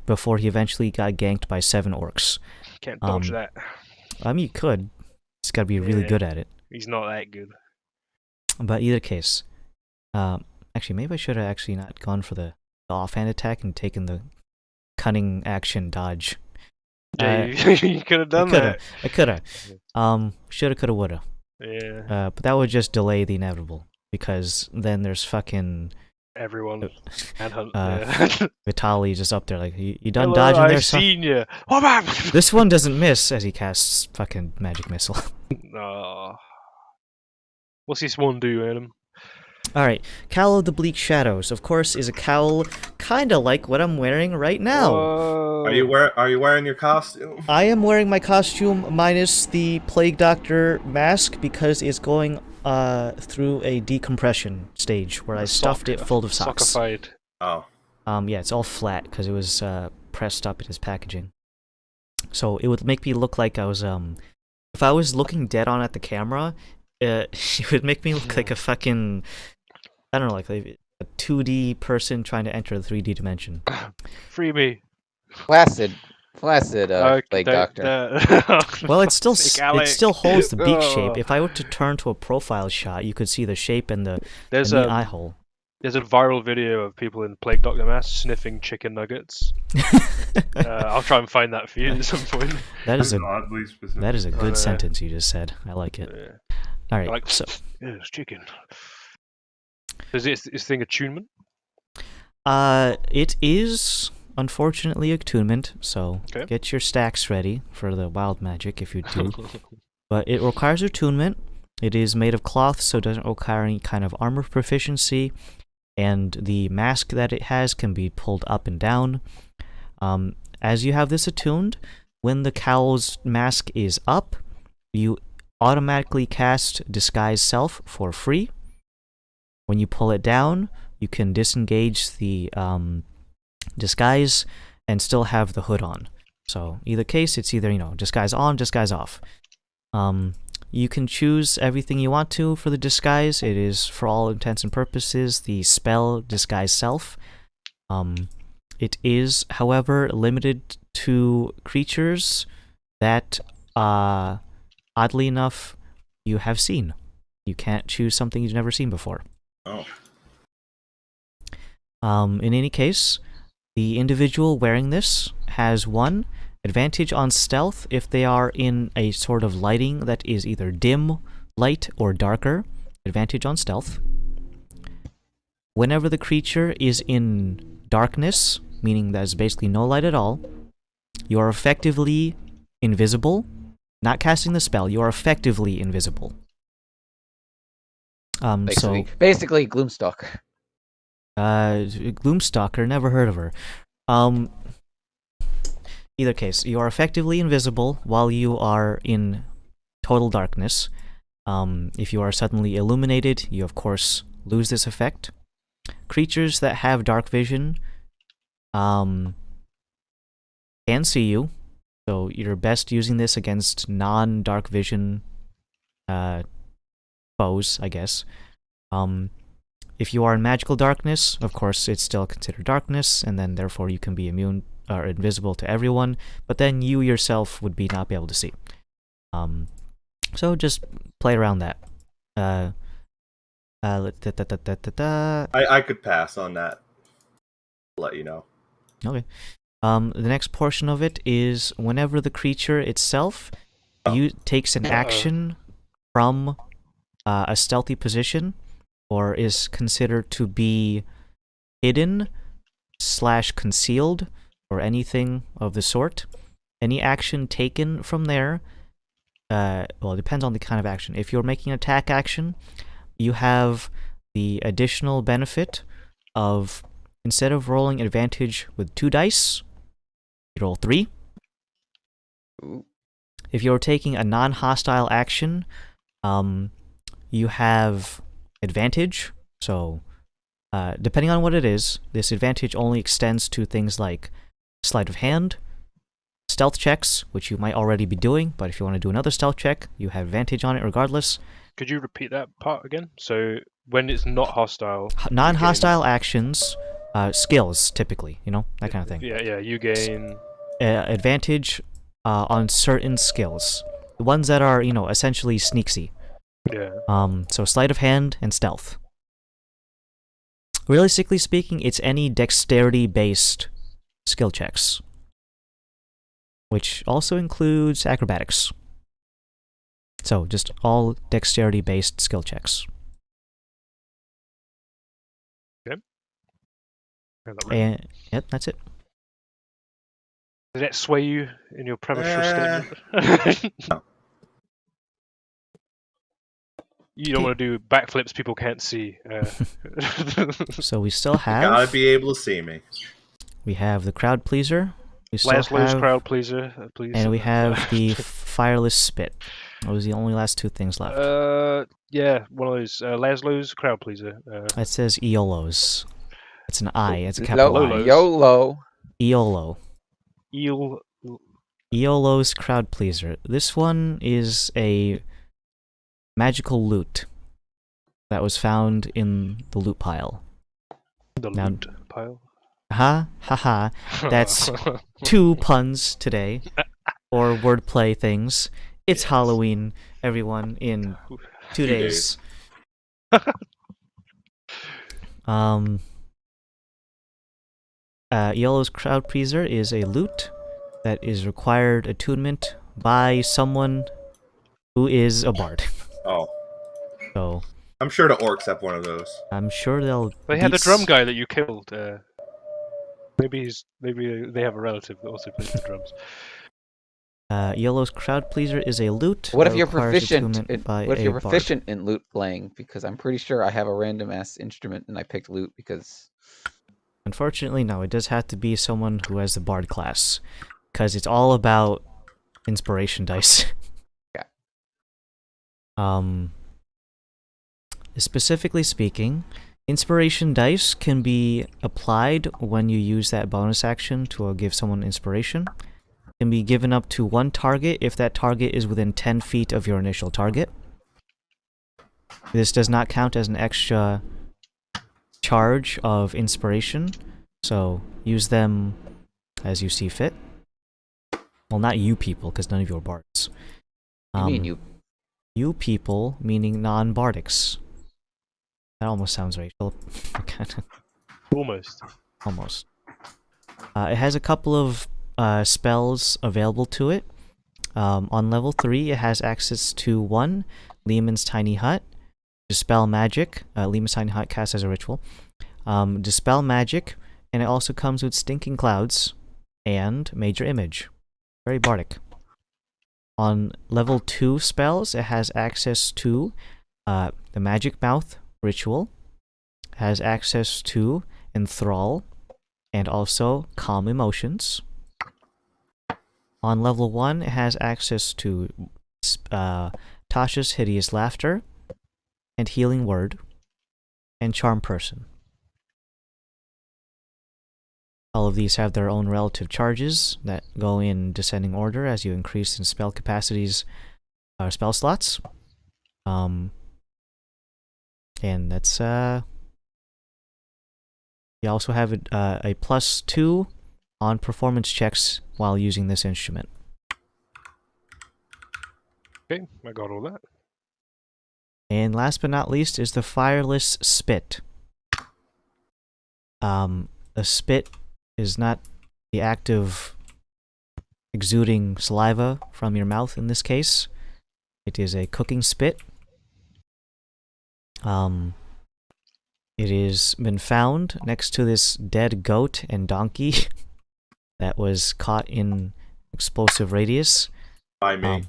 before he eventually got ganked by 7 orcs. Can't dodge that. I mean, you could. Just gotta be really good at it. He's not that good. But either case, actually, maybe I should have actually not gone for the offhand attack and taken the cunning action dodge. Yeah, you could have done that. I could have. Shoulda, coulda, woulda. Yeah. But that would just delay the inevitable, because then there's fucking Everyone. Manhunt. Vitaly just up there like, you done Hello, dodging there, I've son? seen you. This one doesn't miss as he casts fucking magic missile. Oh. What's this one do, Adam? Alright, Cowl of the Bleak Shadows, of course, is a cowl kinda like what I'm wearing right now. Whoa. Are you wearing your costume? I am wearing my costume minus the Plague Doctor mask because it's going through a decompression stage where I stuffed it full of socks. Sockified. Oh. Yeah, it's all flat because it was pressed up in his packaging. So it would make me look like I was if I was looking dead on at the camera, it would make me look like a fucking, I don't know, like a 2D person trying to enter the 3D dimension. Free me. Flaccid Plague Doctor. Well, it still holds the beak Oh. shape. If I were to turn to a profile shot, you could see the shape and the There's neat a eye hole. there's a viral video of people in Plague Doctor masks sniffing chicken nuggets. I'll try and find that for you at some point. That is oddly specific. that is a good sentence you just said. I like it. Yeah. All right, Like, so yeah, it's chicken. Is this thing attunement? it is unfortunately attunement. So Okay. get your stacks ready for the wild magic if you do. But it requires attunement. It is made of cloth, so it doesn't require any kind of armor proficiency. And the mask that it has can be pulled up and down. As you have this attuned, when the cowl's mask is up, you automatically cast Disguise Self for free. When you pull it down, you can disengage the disguise and still have the hood on. So either case, it's either, disguise on, disguise off. You can choose everything you want to for the disguise. It is, for all intents and purposes, the spell Disguise Self. It is, however, limited to creatures that, oddly enough, you have seen. You can't choose something you've never seen before. Oh. In any case, the individual wearing this has 1 advantage on stealth if they are in a sort of lighting that is either dim, light, or darker. Advantage on stealth. Whenever the creature is in darkness, meaning there's basically no light at all, you are effectively invisible. Not casting the spell, you are effectively invisible. Basically Gloomstalker. Gloomstalker, never heard of her. Either case, you are effectively invisible while you are in total darkness. If you are suddenly illuminated, you of course lose this effect. Creatures that have dark vision can see you, so you're best using this against non-dark vision foes, I guess. If you are in magical darkness, of course it's still considered darkness, and then therefore you can be immune or invisible to everyone, but then you yourself would not be able to see. So just play around that. I could pass on that. I'll let you know. Okay. The next portion of it is whenever the creature itself takes an action from a stealthy position, or is considered to be hidden / concealed, or anything of the sort. Any action taken from there well, it depends on the kind of action. If you're making an attack action, you have the additional benefit of, instead of rolling advantage with 2 dice, you roll 3. Ooh. If you're taking a non-hostile action, you have advantage. So, depending on what it is, this advantage only extends to things like sleight of hand, stealth checks, which you might already be doing, but if you want to do another stealth check, you have advantage on it regardless. Could you repeat that part again? So when it's not hostile, non-hostile actions, skills typically, that kind of thing. Yeah, you gain advantage on certain skills, the ones that are essentially sneaksy. Yeah. So sleight of hand and stealth. Realistically speaking, it's any dexterity-based skill checks, which also includes acrobatics. So just all dexterity-based skill checks. Okay. And yep, that's it. Did that sway you in your premature statement? You don't want to do backflips people can't see. So we still have... You gotta be able to see me. We have the crowd pleaser. We still Laszlo's have... crowd pleaser, please. And we have the fireless spit. Those are the only last 2 things left. Yeah, one of those. Laszlo's crowd pleaser. It says Eolo's. It's an I. It's a capital I. YOLO. Eolo. Eel. Eolo's crowd pleaser. This one is a magical loot that was found in the loot pile. Loot pile? Ha. That's 2 puns today. Or wordplay things. It's Halloween, everyone, in 2 days. Yellow's crowd pleaser is a loot that is required attunement by someone who is a bard. Oh. So I'm sure the orcs have one of those. I'm sure they'll. They had the drum guy that you killed. Maybe they have a relative that also plays the drums. Yellow's crowd pleaser is a loot. What if you're proficient? What if you're proficient in lute playing? Because I'm pretty sure I have a random ass instrument and I picked lute because. Unfortunately, no. It does have to be someone who has the bard class, because it's all about inspiration dice. Yeah. Specifically speaking, inspiration dice can be applied when you use that bonus action to give someone inspiration. Can be given up to 1 target if that target is within 10 feet of your initial target. This does not count as an extra charge of inspiration, so use them as you see fit. Well, not you people, because none of you are bards. You mean you? You people, meaning non-bardics. That almost sounds racial. Almost. Almost. It has a couple of spells available to it. On level 3, it has access to 1, Lehman's Tiny Hut. Dispel Magic. Lehman's Tiny Hut cast as a ritual. Dispel Magic, and it also comes with Stinking Clouds and Major Image. Very bardic. On level 2 spells, it has access to the Magic Mouth ritual, has access to Enthrall, and also Calm Emotions. On level 1, it has access to Tasha's Hideous Laughter, and Healing Word, and Charm Person. All of these have their own relative charges that go in descending order as you increase in spell capacities, spell slots. And that's you also have a +2 on performance checks while using this instrument. Okay, I got all that. And last but not least is the fireless spit. A spit is not the act of exuding saliva from your mouth in this case. It is a cooking spit. It has been found next to this dead goat and donkey that was caught in explosive radius. By me.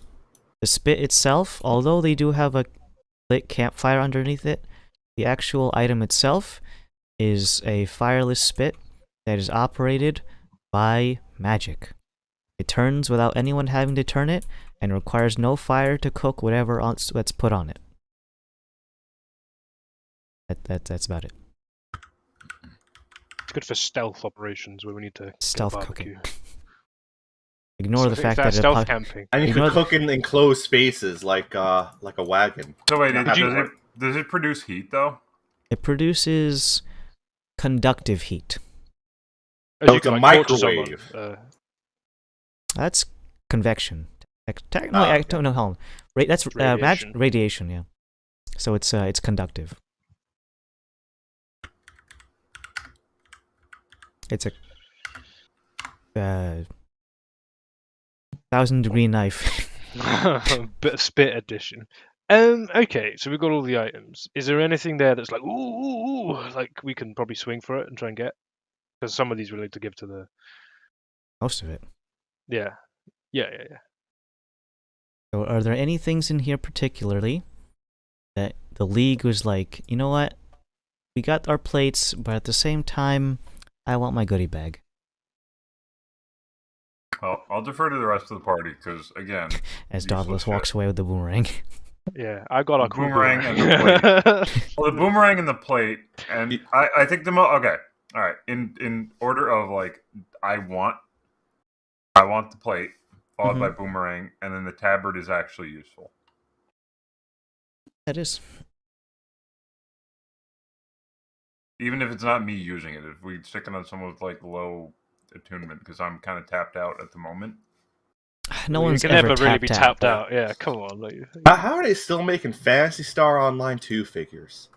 The spit itself, although they do have a lit campfire underneath it, the actual item itself is a fireless spit that is operated by magic. It turns without anyone having to turn it, and requires no fire to cook whatever else that's put on it. That's about it. It's good for stealth operations where we need to Stealth barbecue. cooking. Ignore the fact that stealth camping. And you can cook in enclosed spaces like a wagon. So wait, does it produce heat though? it produces conductive heat. So it's a microwave. That's convection. No, hold on. That's Radiation. radiation. Yeah. So it's conductive. It's a 1,000-degree knife. Bit of spit edition. Okay, so we've got all the items. Is there anything there that's like, ooh, like we can probably swing for it and try and get? Because some of these we need to give to the. Most of it. Yeah. So are there any things in here particularly that the League was like, you know what? We got our plates, but at the same time, I want my goodie bag. Well, I'll defer to the rest of the party because, again... As Dauntless walks away with the boomerang. Yeah, I got a cool boomerang and the plate. Well, the boomerang and the plate, and I think okay, all right. In order of like, I want the plate, followed by boomerang, and then the tabard is actually useful. That is. Even if it's not me using it, if we stick it on someone with like low attunement, because I'm kind of tapped out at the moment. No one's you can ever never really be tapped tapped out. Yeah, come on. Like, How are they still making Phantasy Star Online 2 figures?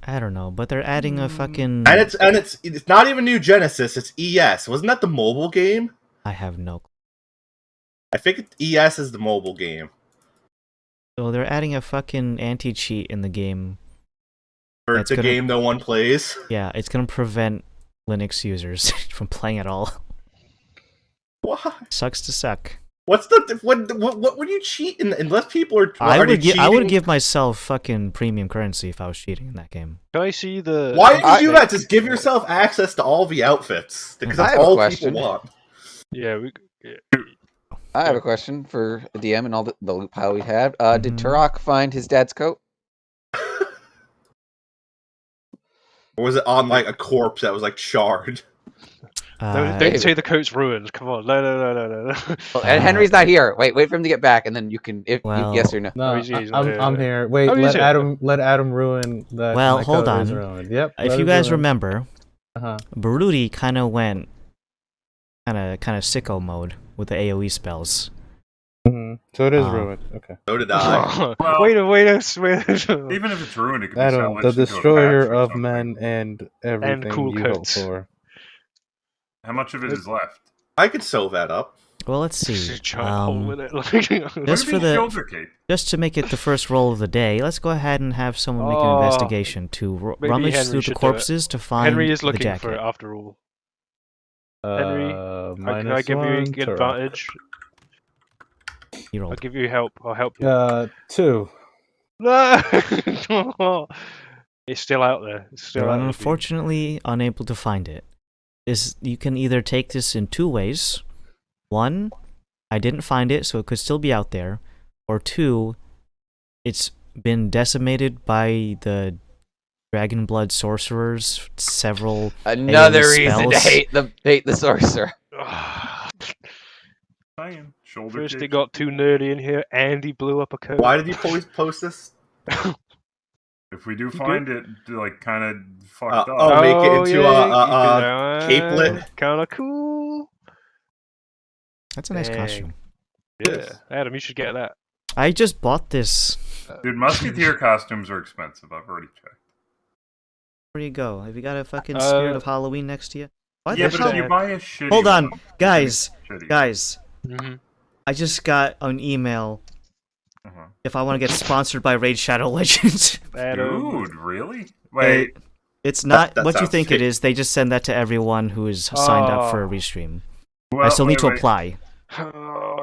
I don't know, but they're adding a fucking. And it's not even New Genesis. It's ES. Wasn't that the mobile game? I have no. I think ES is the mobile game. So they're adding a fucking anti-cheat in the game. For the game no one plays. Yeah, it's gonna prevent Linux users from playing at all. What? Sucks to suck. What's the what would you cheat unless people are already cheating? I would give myself fucking premium currency if I was cheating in that game. Can I see the? Why did you do that? Just give yourself access to all the outfits because that's all people want. Yeah, I have a question for the DM and all the loot pile we had. Did Turok find his dad's coat? Or was it on like a corpse that was like charred? Don't say the coat's ruined. Come on, no. Well, and Henry's not here. Wait for him to get back, and then you can yes or no. No, I'm here. Wait, let Adam ruin that. Well, hold on. Yep. If you guys remember, Baruti kind of went kind of sicko mode with the AOE spells. So it is ruined. Okay. So did I. Well, wait. Even if it's ruined, it can be Adam, the destroyer of men and everything and cool you coats. hope for. How much of it is left? I could sew that up. Well, let's see. Just to make it the first roll of the day, let's go ahead and have someone make an investigation to rummage through the corpses to find Henry is looking the jacket. for it after all. Henry, can I give you advantage? I'll give you help. I'll help you. 2. No! It's still out there. You're unfortunately unable to find it. You can either take this in 2 ways. 1, I didn't find it, so it could still be out there. Or 2, it's been decimated by the Dragon Blood sorcerers. Several another AOE reason spells. to hate the sorcerer. First it got too nerdy in here, and he blew up a coat. Why did you post this? If we do find it, like, kind of fucked up. Oh, make it into a capelet. Kind of cool. That's a nice costume. Yeah, Adam, you should get that. I just bought this. Dude, Musketeer costumes are expensive. I've already checked. Where do you go? Have you got a fucking Spirit of Halloween next to you? What yeah, but if you buy a shitty Hold on, one, guys. Mm-hmm. I just got an email. If I want to get sponsored by Raid Shadow Legends. Dude, really? Wait. It's not what you think it is. They just send that to everyone who is signed up for a restream. I still need to apply.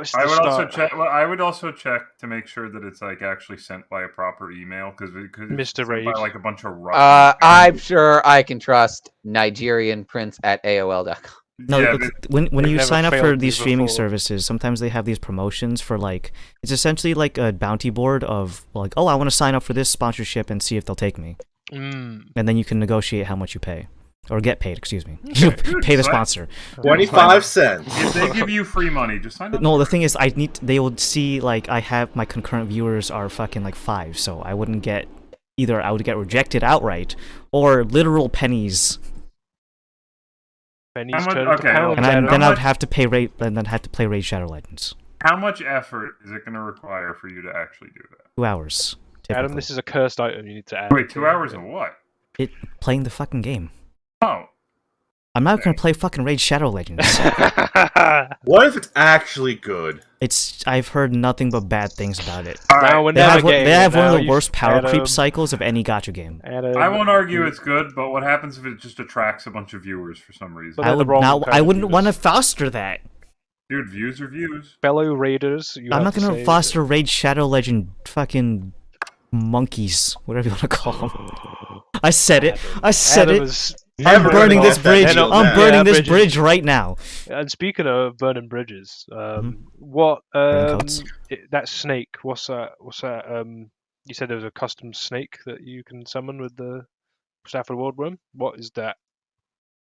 it's I the would also start. check. Well, I would also check to make sure that it's like actually sent by a proper email because Mr. it's sent by like a bunch of I'm sure I can trust Nigerian Prince at AOL.com. No, Yeah, when you never sign up for failed me these streaming before. services, sometimes they have these promotions for like it's essentially like a bounty board of like, oh, I want to sign up for this sponsorship and see if they'll take me, and then you can negotiate how much you pay or get paid. Excuse me, you pay the sponsor. 25 cents. If they give you free money, just sign up. No, the thing is, they would see like I have my concurrent viewers are fucking like 5, so I wouldn't get either. I would get rejected outright or literal pennies. Pennies much- turn into okay, pounds. And How then I'd much- have to pay play Raid Shadow Legends. How much effort is it going to require for you to actually do that? 2 hours. Adam, Typically. this is a cursed item you need to add. Wait, 2 hours of what? Playing the fucking game. Oh, I'm not gonna play fucking Raid Shadow Legends. What if it's actually good? I've heard nothing but bad things about it. all right. Now we're They never have, getting they it have one of now. the worst power Adam, creep cycles of any gacha game. Adam, I won't argue it's good, but what happens if it just attracts a bunch of viewers for some reason? But they're the wrong kind I of wouldn't viewers. want to foster that. Dude, views are views. fellow raiders. I'm not gonna foster Raid Shadow Legend fucking monkeys, whatever you want to call them. I said it. I said it. I'm burning this bridge. I'm burning this bridge right now. And speaking of burning bridges, what that snake? What's that? You said there was a custom snake that you can summon with the Stafford Wardworm. What is that?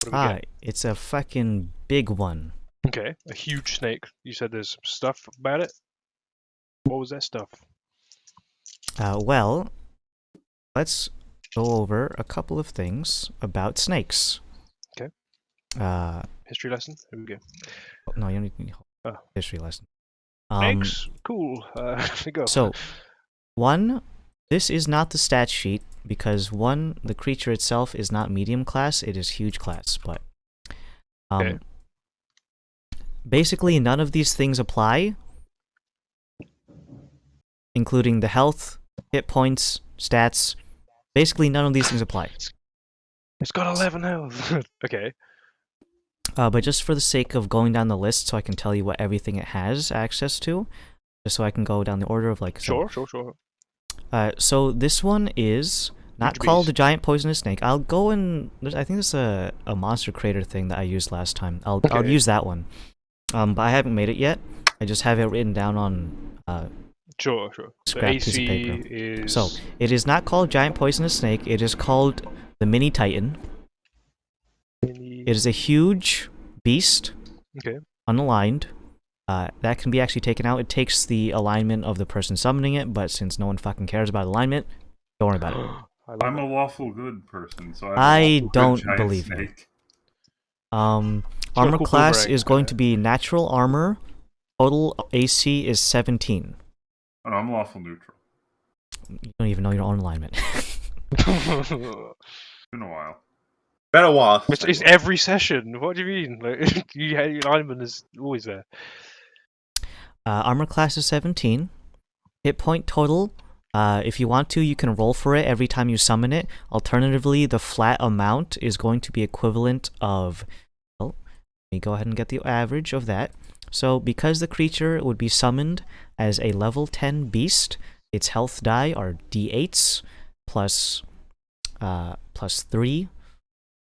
What do we get? It's a fucking big one. Okay, a huge snake. You said there's some stuff about it. What was that stuff? Well, let's go over a couple of things about snakes. Okay. History lesson. Here we go. No, you don't need history lesson. Snakes. Cool. Go. So, this is not the stat sheet because the creature itself is not medium class; it is huge class. But Okay. basically, none of these things apply, including the health, hit points, stats. Basically, none of these things apply. It's got 11 health. Okay. But just for the sake of going down the list, so I can tell you what everything it has access to, just so I can go down the order of like. Sure. So this one is not called the giant poisonous snake. I'll go and I think there's a monster creator thing that I used last time. I'll use that one. But I haven't made it yet. I just have it written down on Sure. scrap AC piece of paper. is. So it is not called giant poisonous snake. It is called the mini titan. It is a huge beast. Okay. Unaligned. That can be actually taken out. It takes the alignment of the person summoning it, but since no one fucking cares about alignment, don't worry about it. I'm a lawful good person, so I don't giant believe snake. you. Armor class is going to be natural armor. Total AC is 17. Oh, no, I'm lawful neutral. You don't even know your own alignment. It's been a while. Been a while. It's every session. What do you mean? Like, your alignment is always there. Armor class is 17. Hit point total. If you want to, you can roll for it every time you summon it. Alternatively, the flat amount is going to be equivalent of. Well, let me go ahead and get the average of that. So, because the creature would be summoned as a level 10 beast, its health die are d8s plus 3.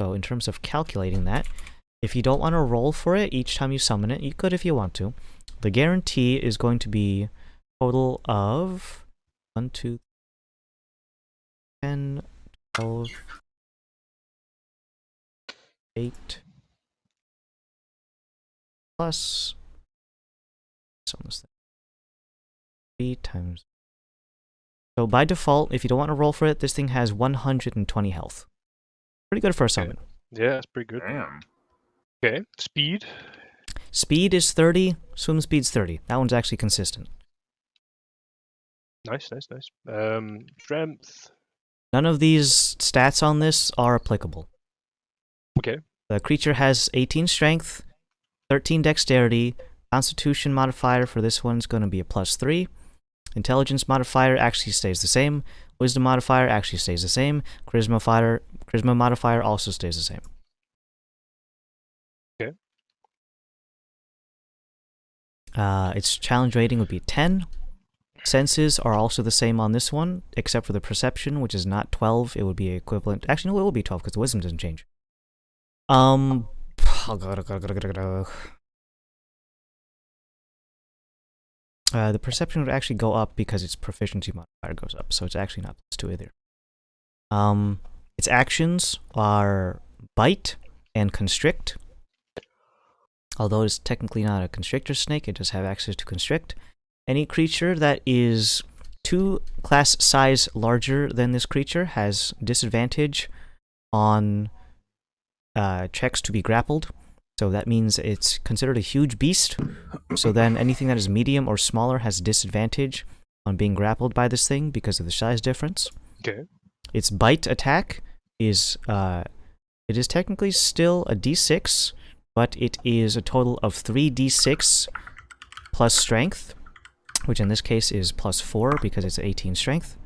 So, in terms of calculating that, if you don't want to roll for it each time you summon it, you could if you want to. The guarantee is going to be total of 1, 2, 10, 12, 8, plus it's almost there. 3 times. So by default, if you don't want to roll for it, this thing has 120 health. Pretty good for a summon. Yeah, that's pretty good. Damn. Okay, speed. Speed is 30, swim speed's 30. That one's actually consistent. Nice. Strength. None of these stats on this are applicable. Okay. The creature has 18 strength, 13 dexterity, constitution modifier for this one's going to be a +3. Intelligence modifier actually stays the same. Wisdom modifier actually stays the same. Charisma modifier also stays the same. Okay. Its challenge rating would be 10. Senses are also the same on this one, except for the perception, which is not 12. It would be equivalent. Actually, no, it will be 12 because the wisdom doesn't change. The perception would actually go up because its proficiency modifier goes up, so it's actually not +2 either. Its actions are bite and constrict. Although it's technically not a constrictor snake, it does have access to constrict. Any creature that is 2 class size larger than this creature has disadvantage on checks to be grappled. So that means it's considered a huge beast. So then anything that is medium or smaller has disadvantage on being grappled by this thing because of the size difference. Okay. Its bite attack is it is technically still a d6, but it is a total of 3d6 plus strength, which in this case is +4 because it's 18 strength.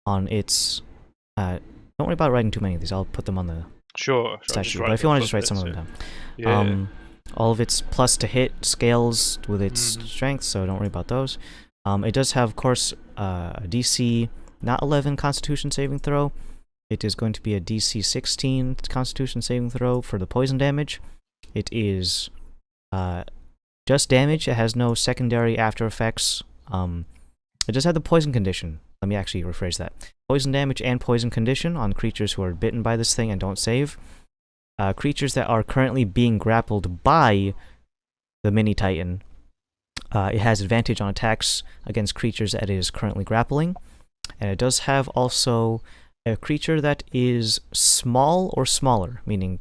On its don't worry about writing too many of these. I'll put them on the stat sheet. But if you want to just write some of them down. Yeah. All of its plus to hit scales with its strength, so don't worry about those. It does have, of course, a DC not 11 Constitution saving throw. It is going to be a DC 16 Constitution saving throw for the poison damage. It is just damage. It has no secondary after effects. It does have the poison condition. Let me actually rephrase that. Poison damage and poison condition on creatures who are bitten by this thing and don't save. Creatures that are currently being grappled by the mini titan. It has advantage on attacks against creatures that it is currently grappling. And it does have also a creature that is small or smaller, meaning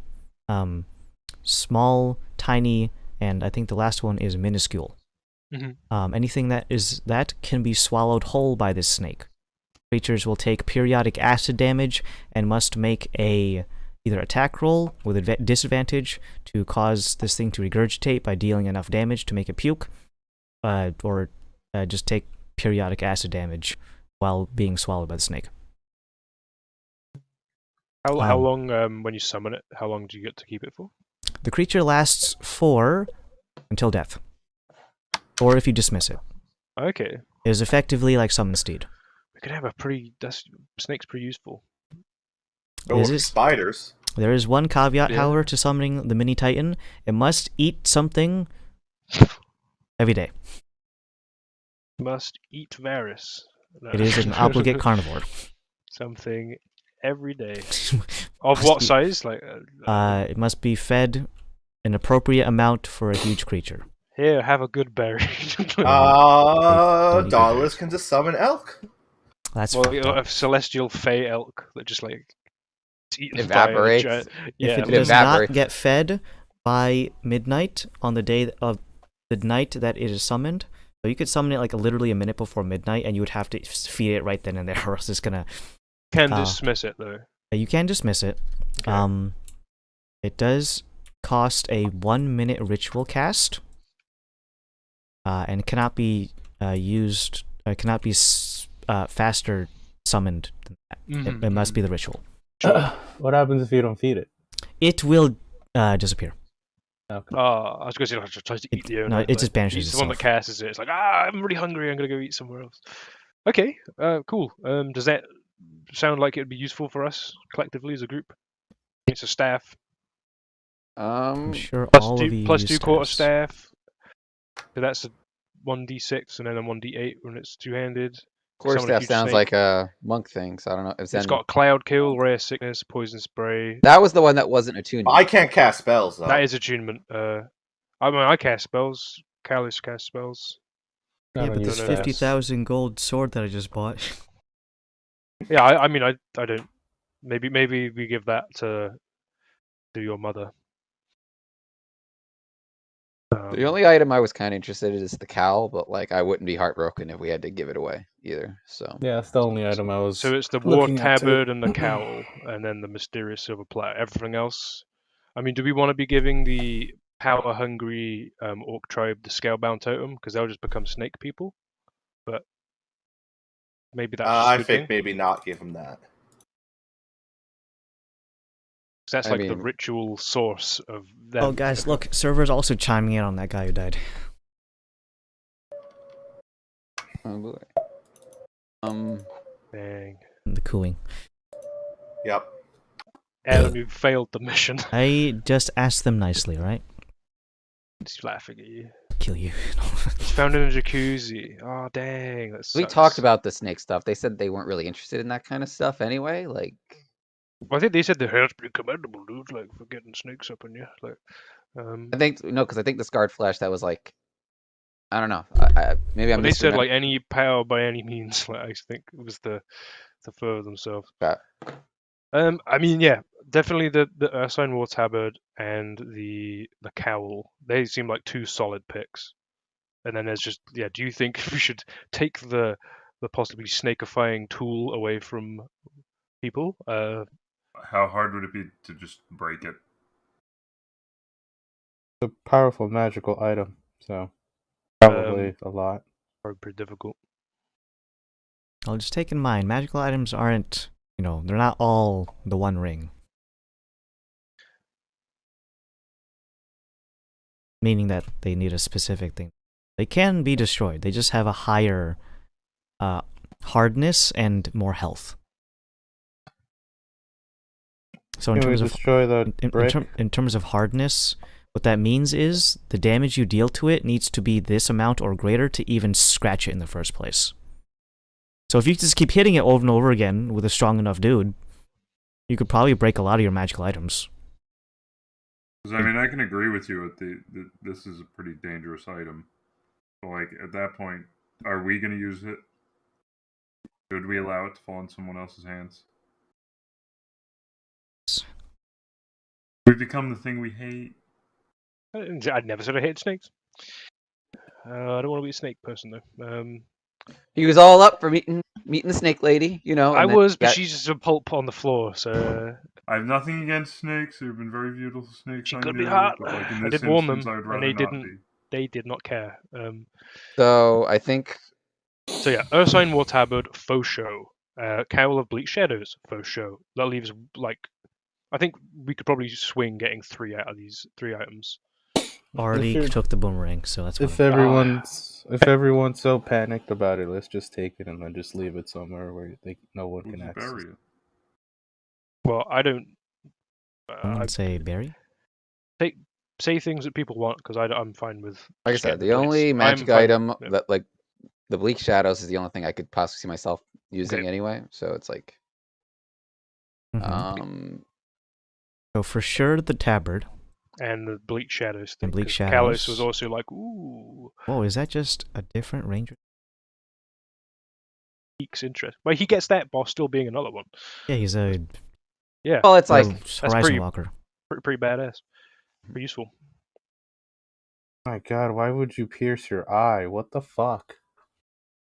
small, tiny, and I think the last one is minuscule. Anything that can be swallowed whole by this snake. Creatures will take periodic acid damage and must make either attack roll with a disadvantage to cause this thing to regurgitate by dealing enough damage to make it puke, or just take periodic acid damage while being swallowed by the snake. How long, when you summon it, how long do you get to keep it for? The creature lasts until death, or if you dismiss it. Okay. It is effectively like summon steed. We could have snake's pretty useful. Spiders. There is one caveat, however, to summoning the mini titan. It must eat something every day. Must eat Varys. No. It is an obligate carnivore. Something every day. Of what size? It must be fed an appropriate amount for a huge creature. Here, have a good berry. Dauntless can just summon elk. That's a celestial fey elk that just evaporates. If it does not get fed by midnight on the day of the night that it is summoned, so you could summon it literally a minute before midnight, and you would have to feed it right then and there, or else it's gonna. Can dismiss it though. You can dismiss it. Okay. It does cost a 1-minute ritual cast, and cannot be used. Cannot be faster summoned than that. It must be the ritual. What happens if you don't feed it? It will disappear. Okay. I was going to say, tries to eat the owner. No, it just banishes itself. The one that casts it. It's like, I'm really hungry. I'm going to go eat somewhere else. Okay, cool. Does that sound like it would be useful for us collectively as a group? It's a staff. I'm sure plus all two, of you plus use 2 quarter staff. So that's a 1d6 and then a 1d8 when it's two-handed. Quarterstaff sounds like a monk thing, so I don't know. It's got Cloud Kill, Rare Sickness, Poison Spray. That was the one that wasn't attuned. I can't cast spells, though. That is attunement. I cast spells. Callus cast spells. Yeah, but this 50,000 gold sword that I just bought. Yeah, I mean, I don't. Maybe we give that to your mother. The only item I was kind of interested in is the cowl, but I wouldn't be heartbroken if we had to give it away either. So yeah, that's the only item I was. So it's the war tabard and the cowl, and then the mysterious silver platter. Everything else. I mean, do we want to be giving the power-hungry orc tribe the scalebound totem because they'll just become snake people? But maybe that's. I think maybe not give them that. That's the ritual source of them. Oh, guys, look, server's also chiming in on that guy who died. Oh boy. Dang. The cooing. Yep. Adam, you failed the mission. I just asked them nicely, right? He's laughing at you. Kill you. He's found in a jacuzzi. Oh, dang. That We sucks. talked about the snake stuff. They said they weren't really interested in that kind of stuff anyway. Like, Well, I think they said the hair's pretty commendable, dude. Like, for getting snakes up on you. Like, I think no, because I think the scarred flesh that was like, I don't know. Maybe I'm. Well, they said like any power by any means. Like, I think it was the fur themselves. Yeah. I mean, yeah, definitely the Ursine War Tabard and the cowl. They seem like two solid picks. And then there's just, yeah. Do you think we should take the possibly snakeifying tool away from people? How hard would it be to just break it? It's a powerful magical item, so probably a lot. Probably pretty difficult. I'll just take in mind, magical items aren't, they're not all the One Ring. Meaning that they need a specific thing. They can be destroyed. They just have a higher hardness and more health. So in terms of destroy the in terms of hardness, what that means is the damage you deal to it needs to be this amount or greater to even scratch it in the first place. So if you just keep hitting it over and over again with a strong enough dude, you could probably break a lot of your magical items. Because I mean, I can agree with you that this is a pretty dangerous item. But like at that point, are we going to use it? Should we allow it to fall in someone else's hands? We've become the thing we hate. I'd never said I hate snakes. I don't want to be a snake person though. He was all up for meeting the snake lady, I was, but she's just a pulp on the floor, so. I have nothing against snakes. There have been very beautiful snakes. She could be hot. Like I did warn them, and they didn't. They did not care. So I think. So yeah, Ursine War Tabard, faux show. Cowl of Bleak Shadows, faux show. That leaves like, I think we could probably swing getting 3 out of these 3 items. Already took the boomerang, so that's if everyone's so panicked about it, let's just take it and then just leave it somewhere where no one can access it. Well, I don't. I'd say bury. Say things that people want because I'm fine with. Like I said, the only magic item that like the Bleak Shadows is the only thing I could possibly see myself using anyway. So it's like, So for sure the tabard. And the Bleak Shadows thing. And Bleak Shadows. Kalos was also like, ooh. Oh, is that just a different ranger? Piques interest. Well, he gets that while still being another one. Yeah, he's a. Yeah. Well, it's like Horizon Walker. Pretty badass. Pretty useful. My God, why would you pierce your eye? What the fuck?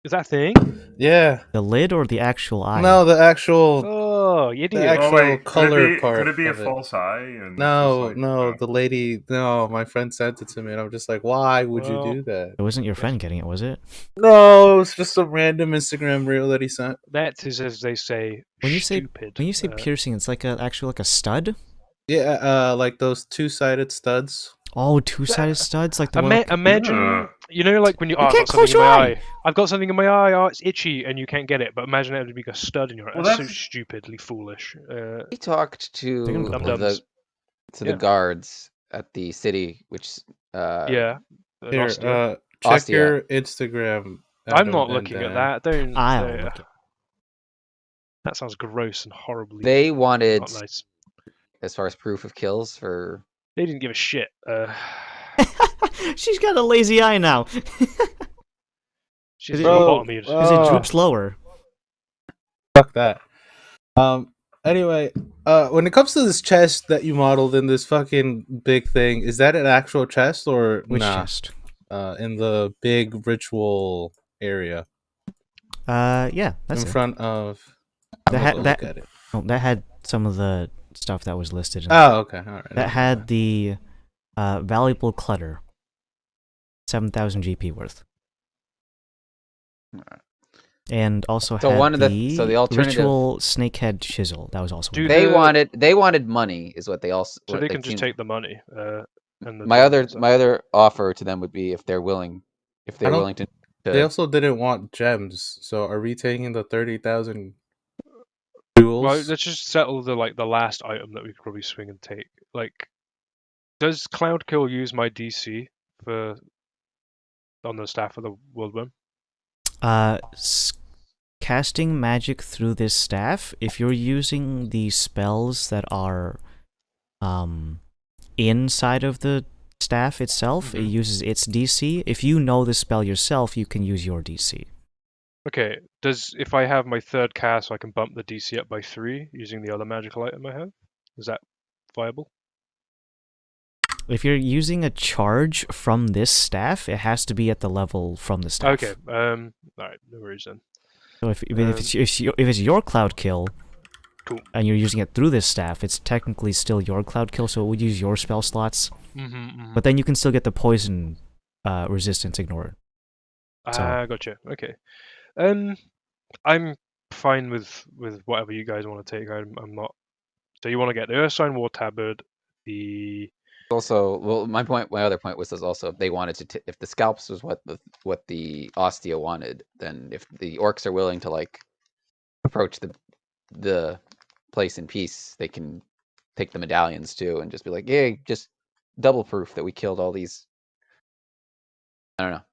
Is that a thing? Yeah. The lid or the actual eye? No, the actual. Oh, you the actual color part. Could it be a false eye? No, the lady. No, my friend sent it to me, and I'm just like, why would you do that? It wasn't your friend getting it, was it? No, it was just some random Instagram reel that he sent. That is, as they say, stupid. When you say piercing, it's like actually like a stud. Yeah, like those 2-sided studs. Oh, 2-sided studs, like the imagine, like when you can't close your eye. I've got something in my eye. Oh, it's itchy, and you can't get it. But imagine it would be a stud in your eye. Well, that's so stupidly foolish. He talked to the guards at the city, which yeah. Here, check your Instagram. I'm not looking at that. Don't. That sounds gross and horribly. They wanted, not nice. As far as proof of kills for. They didn't give a shit. She's got a lazy eye now. She's lobotomied. Because it droops lower. Fuck that. Anyway, when it comes to this chest that you modeled in this fucking big thing, is that an actual chest or which chest? In the big ritual area. Yeah, that's in front of. That had some of the stuff that was listed. Okay, all right. That had the valuable clutter, 7,000 GP worth, and also had the alternative ritual snakehead chisel. That was also. They wanted money, is what they also. So they can just take the money. My other offer to them would be if they're willing to. They also didn't want gems, so are we taking the 30,000 jewels? Well, let's just settle the last item that we could probably swing and take. Like, does Cloudkill use my DC on the staff of the Worldworm? Casting magic through this staff, if you're using the spells that are inside of the staff itself, it uses its DC. If you know the spell yourself, you can use your DC. Okay, if I have my third cast, I can bump the DC up by 3 using the other magical item I have? Is that viable? If you're using a charge from this staff, it has to be at the level from the staff. Okay, alright, no worries then. So if it's your Cloudkill, cool, and you're using it through this staff, it's technically still your Cloudkill, so it would use your spell slots. But then you can still get the poison resistance ignored. Gotcha. Okay. I'm fine with whatever you guys want to take. I'm not. So you want to get the Earthsign War Tabard, the. Also, well, my other point was also if they wanted to, if the scalps was what the Ostia wanted, then if the orcs are willing to approach the place in peace, they can take the medallions too and just be like, "Yay, just double proof that we killed all these." I don't know,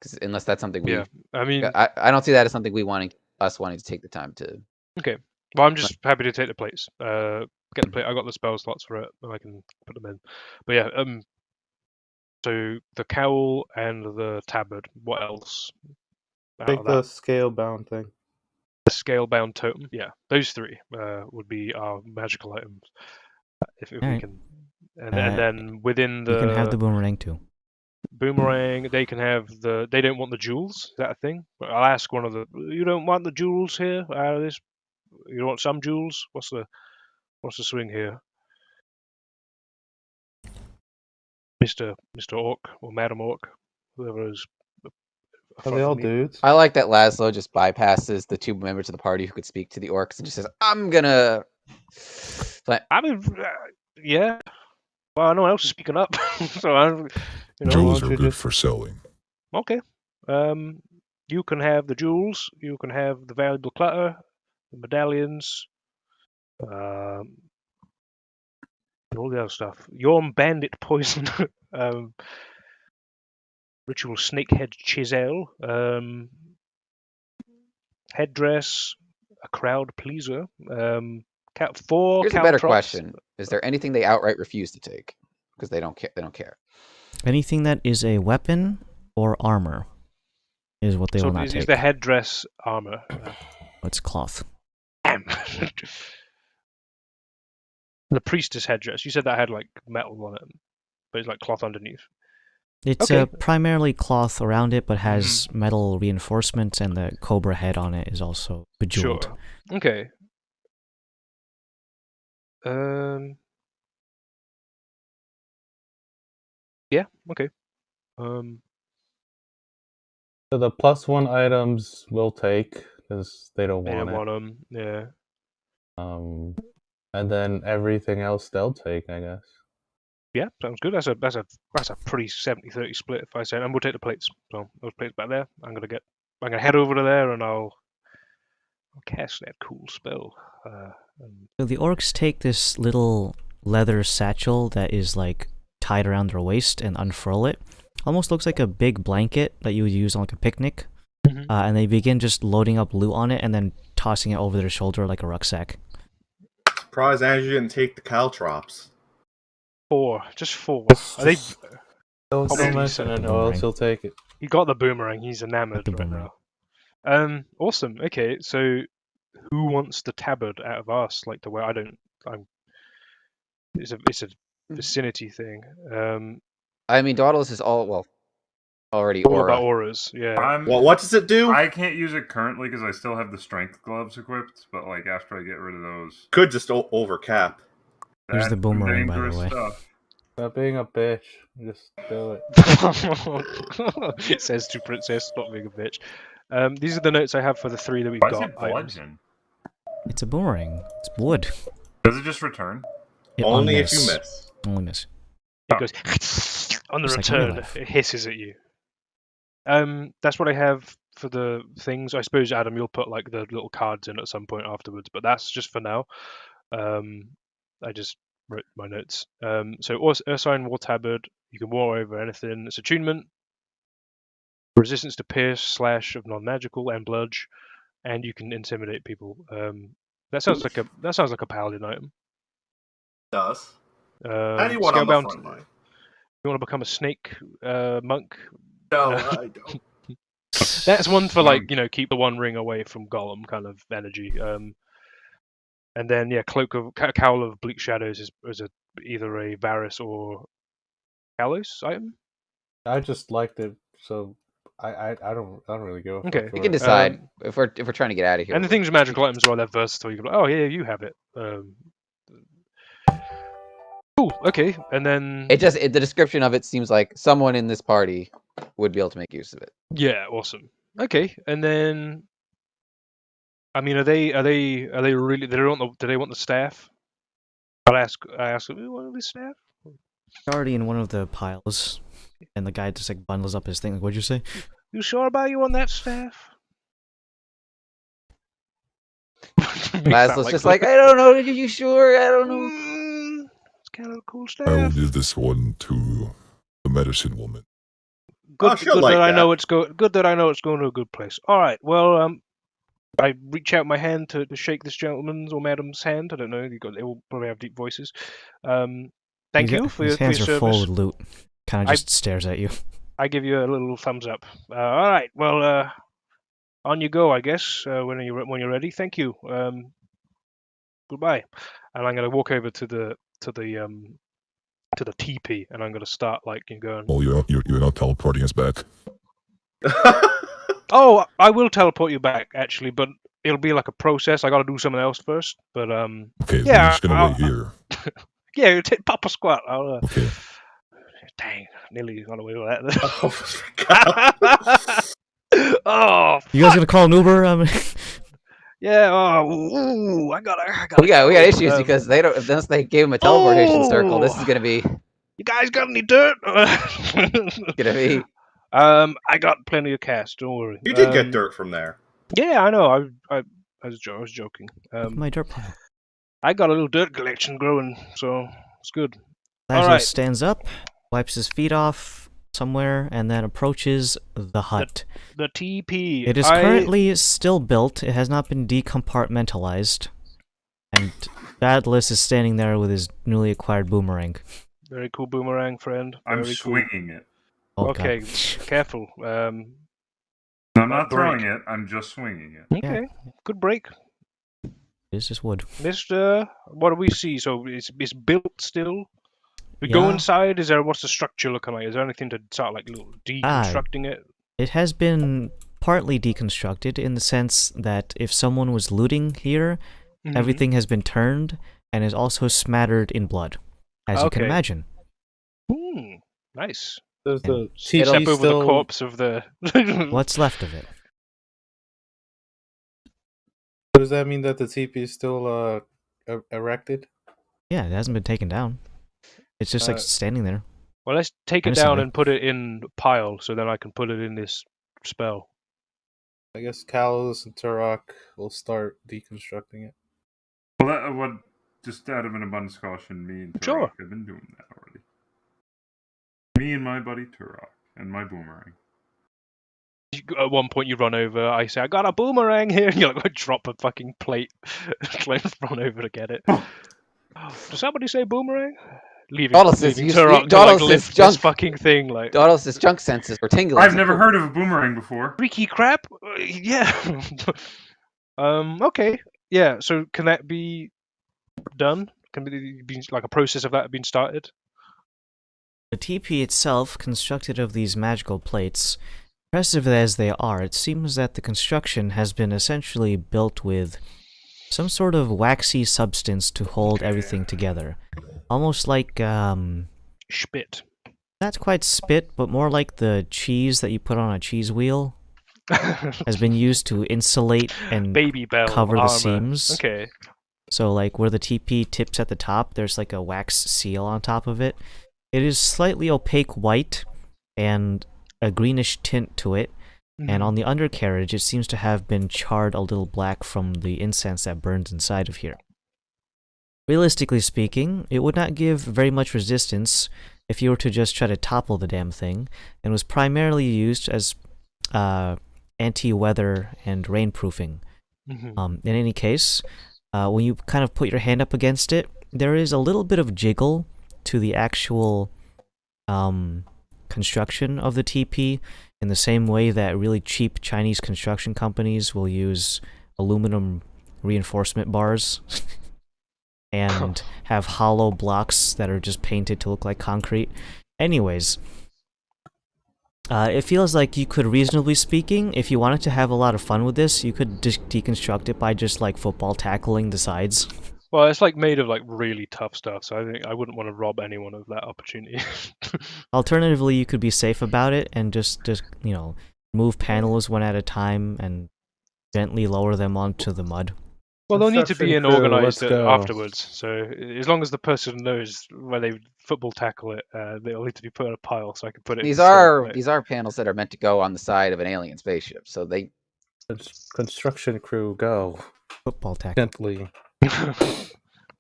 because unless that's something we, I mean, I don't see that as something we wanting to take the time to. Okay, well, I'm just happy to take the plates. Get the plate. I got the spell slots for it, and I can put them in. But yeah, so the cowl and the tabard. What else? Take the scale-bound thing. The scale-bound totem. Yeah, those 3 would be our magical items. If we can, and then within the. You can have the boomerang too. Boomerang. They can have the. They don't want the jewels. Is that a thing? I'll ask one of the. You don't want the jewels here out of this. You want some jewels? What's the swing here? Mr. Orc or Madam Orc, whoever is. Are they all dudes? I like that Laszlo just bypasses the 2 members of the party who could speak to the orcs and just says, "I'm gonna." I mean, yeah. Well, no one else is speaking up, so I'm. Jewels are good for selling. Okay. You can have the jewels. You can have the valuable clutter, the medallions, and all the other stuff. Yorm Bandit Poison, Ritual Snakehead Chisel, Headdress, a Crowd Pleaser, 4. Here's a better question: is there anything they outright refuse to take because they don't care? They don't care. Anything that is a weapon or armor is what they will not take. Is the headdress armor? It's cloth. Damn. The priestess headdress. You said that had metal on it, but it's cloth underneath. It's primarily cloth around it, but has metal reinforcements, and the cobra head on it is also bejeweled. Sure. Okay. Yeah. Okay. So the +1 items we'll take because they don't want it. They don't want them. Yeah. And then everything else they'll take, I guess. Yeah, sounds good. That's a pretty 70-30 split, if I say. And we'll take the plates. So those plates back there. I'm gonna head over to there and I'll cast that cool spell. So the orcs take this little leather satchel that is tied around their waist and unfurl it. Almost looks like a big blanket that you would use on a picnic. And they begin just loading up loot on it and then tossing it over their shoulder like a rucksack. Surprised Andrew didn't take the caltrops. 4, just 4. Are they? Don't mention it, or else he'll take it. He got the boomerang. He's enamored right now. Awesome. Okay, so who wants the tabard out of us? The way it's a vicinity thing. I mean, Dauntless is already all aura. about auras. Yeah. Well, what does it do? I can't use it currently because I still have the strength gloves equipped. But after I get rid of those, could just overcap. Here's the boomerang, by the way. Stop being a bitch. Just do it. It says to Princess, stop being a bitch. These are the notes I have for the 3 that we've got. Why is it bludgeon? It's a boomerang. It's wood. Does it just return? Only if you miss. Only miss. It goes on the return. It hisses at you. That's what I have for the things. I suppose Adam, you'll put like the little cards in at some point afterwards, but that's just for now. I just wrote my notes. So Ursine War Tabard, you can war over anything. It's attunement, resistance to pierce, slash of non-magical, and bludge, and you can intimidate people. That sounds like a paladin item. It does. How do you want on the front line? You want to become a snake monk? No, I don't. That's one for like keep the one ring away from Gollum kind of energy. And then Cowl of Bleak Shadows is either a Varus or Kalos item. I just liked it, so I don't really go. Okay, you can decide if we're trying to get out of here. And the things with magical items are they're versatile. You can be like, oh yeah, you have it. Cool. Okay, and then the description of it seems like someone in this party would be able to make use of it. Yeah, awesome. Okay, and then I mean, are they really? Do they want the staff? I ask them, what are the staff? Already in one of the piles, and the guy just like bundles up his thing. What'd you say? You sure about you on that staff? Laszlo's just like, I don't know. Are you sure? I don't know. It's kind of a cool staff. I will give this one to the medicine woman. Good that I know it's going to a good place. All right. Well, I reach out my hand to shake this gentleman's or madam's hand. I don't know. They all probably have deep voices. Thank you for your service. His hands are full with loot. Kind of just stares at you. I give you a little thumbs up. All right. Well, on you go, I guess. When you're ready. Thank you. Goodbye. And I'm going to walk over to the teepee, and I'm going to start going. Oh, you're not teleporting us back. Oh, I will teleport you back actually, but it'll be like a process. I got to do something else first. But okay, yeah, I'm just gonna wait here. Yeah, take Papa Squat. Okay. Dang, nearly got away with that. Oh, you guys gonna call an Uber? Yeah. Oh, I got. We got issues because they don't. Unless they gave him a teleportation circle, this is gonna be. You guys got any dirt? Gonna be. I got plenty of cash. Don't worry. You did get dirt from there. Yeah, I know. I was joking. My dirt pile. I got a little dirt collection growing, so it's good. Laszlo stands up, wipes his feet off somewhere, and then approaches the hut. The TP. It is currently still built. It has not been decompartmentalized. And Badless is standing there with his newly acquired boomerang. Very cool boomerang, friend. I'm swinging it. Oh, okay, careful. I'm not throwing it. I'm just swinging it. Okay, good break. It's just wood. Mister, what do we see? So it's built still. We go inside. What's the structure looking like? Is there anything to start deconstructing it? It has been partly deconstructed in the sense that if someone was looting here, everything has been turned and is also smattered in blood, as you can imagine. Nice. Does the step over the corpse of the... What's left of it? Does that mean that the teepee is still erected? Yeah, it hasn't been taken down. It's just standing there. Well, let's take it down and put it in a pile, so then I can put it in this spell. I guess Kalos and Turok will start deconstructing it. Well, just out of an abundance of caution, me and Turok have been doing that already. Me and my buddy Turok and my boomerang. At one point you run over, I say, I got a boomerang here, and you're like, I drop a fucking plate, run over to get it. Does somebody say boomerang? Leaving Turok to lift this fucking thing. Dawdle's junk senses were tingling. I've never heard of a boomerang before. Freaky crap? Yeah. Okay. Yeah, so can that be done? Can be like a process of that being started? The TP itself, constructed of these magical plates, impressive as they are, it seems that the construction has been essentially built with some sort of waxy substance to hold everything together. Almost like, spit. Not quite spit, but more like the cheese that you put on a cheese wheel has been used to insulate and cover the seams. Okay. So, like, where the TP tips at the top, there's like a wax seal on top of it. It is slightly opaque white, and a greenish tint to it, and on the undercarriage, it seems to have been charred a little black from the incense that burns inside of here. Realistically speaking, it would not give very much resistance if you were to just try to topple the damn thing, and was primarily used as anti-weather and rainproofing. In any case, when you kind of put your hand up against it, there is a little bit of jiggle to the actual construction of the TP, in the same way that really cheap Chinese construction companies will use aluminum reinforcement bars and have hollow blocks that are just painted to look like concrete. Anyways, it feels like you could, reasonably speaking, if you wanted to have a lot of fun with this, you could deconstruct it by just like football tackling the sides. Well, it's like made of like really tough stuff, so I think I wouldn't want to rob anyone of that opportunity. Alternatively, you could be safe about it and just you know, move panels one at a time and gently lower them onto the mud. Well, they'll need to be organized afterwards, so as long as the person knows where they football tackle it, they'll need to be put in a pile so I can put it. These are panels that are meant to go on the side of an alien spaceship, so they. Construction crew, go. Football tackle. Gently.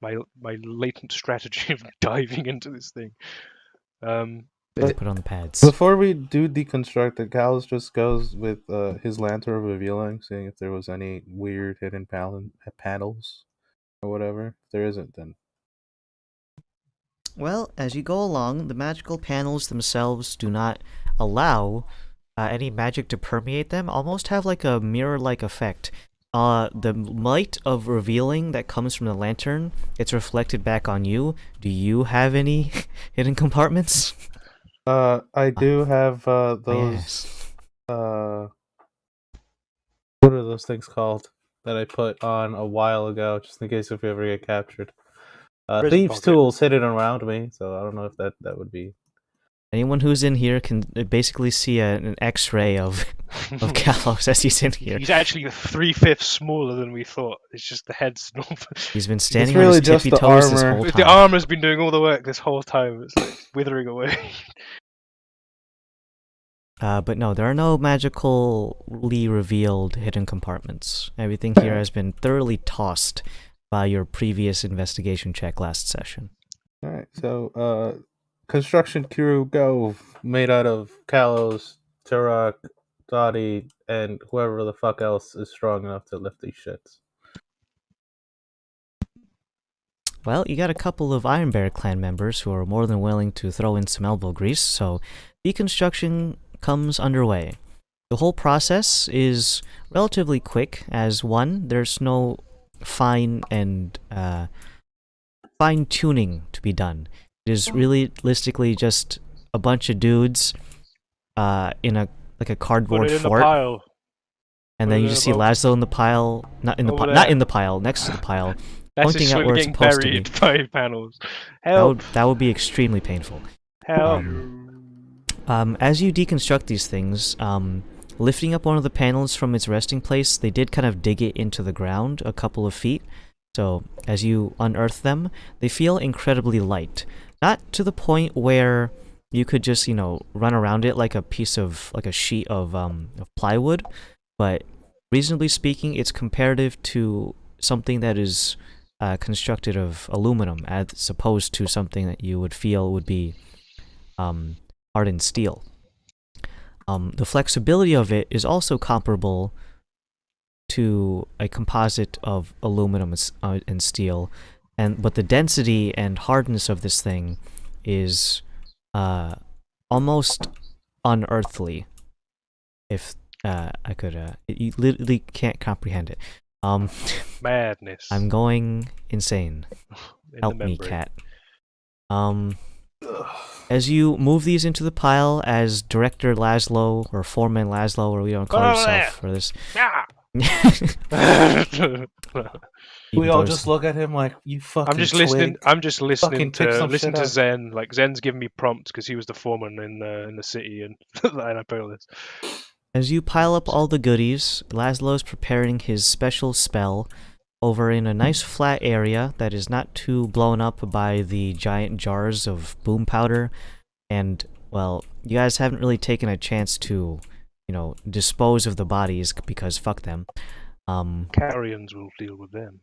my latent strategy of diving into this thing. Put on the pads. Before we do deconstruct it, Cal's just goes with his lantern of revealing, seeing if there was any weird hidden panels or whatever. If there isn't, then. Well, as you go along, the magical panels themselves do not allow any magic to permeate them, almost have like a mirror-like effect. The light of revealing that comes from the lantern, it's reflected back on you. Do you have any hidden compartments? I do have those. Yes. What are those things called that I put on a while ago, just in case if we ever get captured? Thieves' tools hidden around me, so I don't know if that would be. Anyone who's in here can basically see an X-ray of Kalos as he's in here. He's actually 3/5 smaller than we thought. It's just the head's not. He's been standing on his tippy toes this whole time. The armor's been doing all the work this whole time. It's like withering away. But no, there are no magically revealed hidden compartments. Everything here has been thoroughly tossed by your previous investigation check last session. Alright, so, construction crew, go! Made out of Kalos, Turok, Dottie, and whoever the fuck else is strong enough to lift these shits. Well, you got a couple of Iron Bear clan members who are more than willing to throw in some elbow grease, so deconstruction comes underway. The whole process is relatively quick, as one, there's no fine tuning to be done. It is realistically just a bunch of dudes in a cardboard fort. Pile. And then you just see Laszlo in the pile, not in the pile, next to the pile, pointing at where it's supposed to be. By panels. Help. That would be extremely painful. Help. As you deconstruct these things, lifting up one of the panels from its resting place, they did kind of dig it into the ground a couple of feet. So as you unearth them, they feel incredibly light. Not to the point where you could just, you know, run around it like a sheet of plywood, but reasonably speaking, it's comparative to something that is constructed of aluminum, as opposed to something that you would feel would be hardened steel. The flexibility of it is also comparable to a composite of aluminum and steel, but the density and hardness of this thing is almost unearthly. If I could, you literally can't comprehend it. Madness. I'm going insane. Help me, cat. As you move these into the pile, as Director Laszlo, or Foreman Laszlo, or we don't call yourself for this. We all just look at him like, you fucking I'm just listening to Zen. Like, Zen's giving me prompts because he was the foreman in the city, and I pay all this. As you pile up all the goodies, Laszlo's preparing his special spell over in a nice flat area that is not too blown up by the giant jars of boom powder and well, you guys haven't really taken a chance to, dispose of the bodies because fuck them. Carrions will deal with them.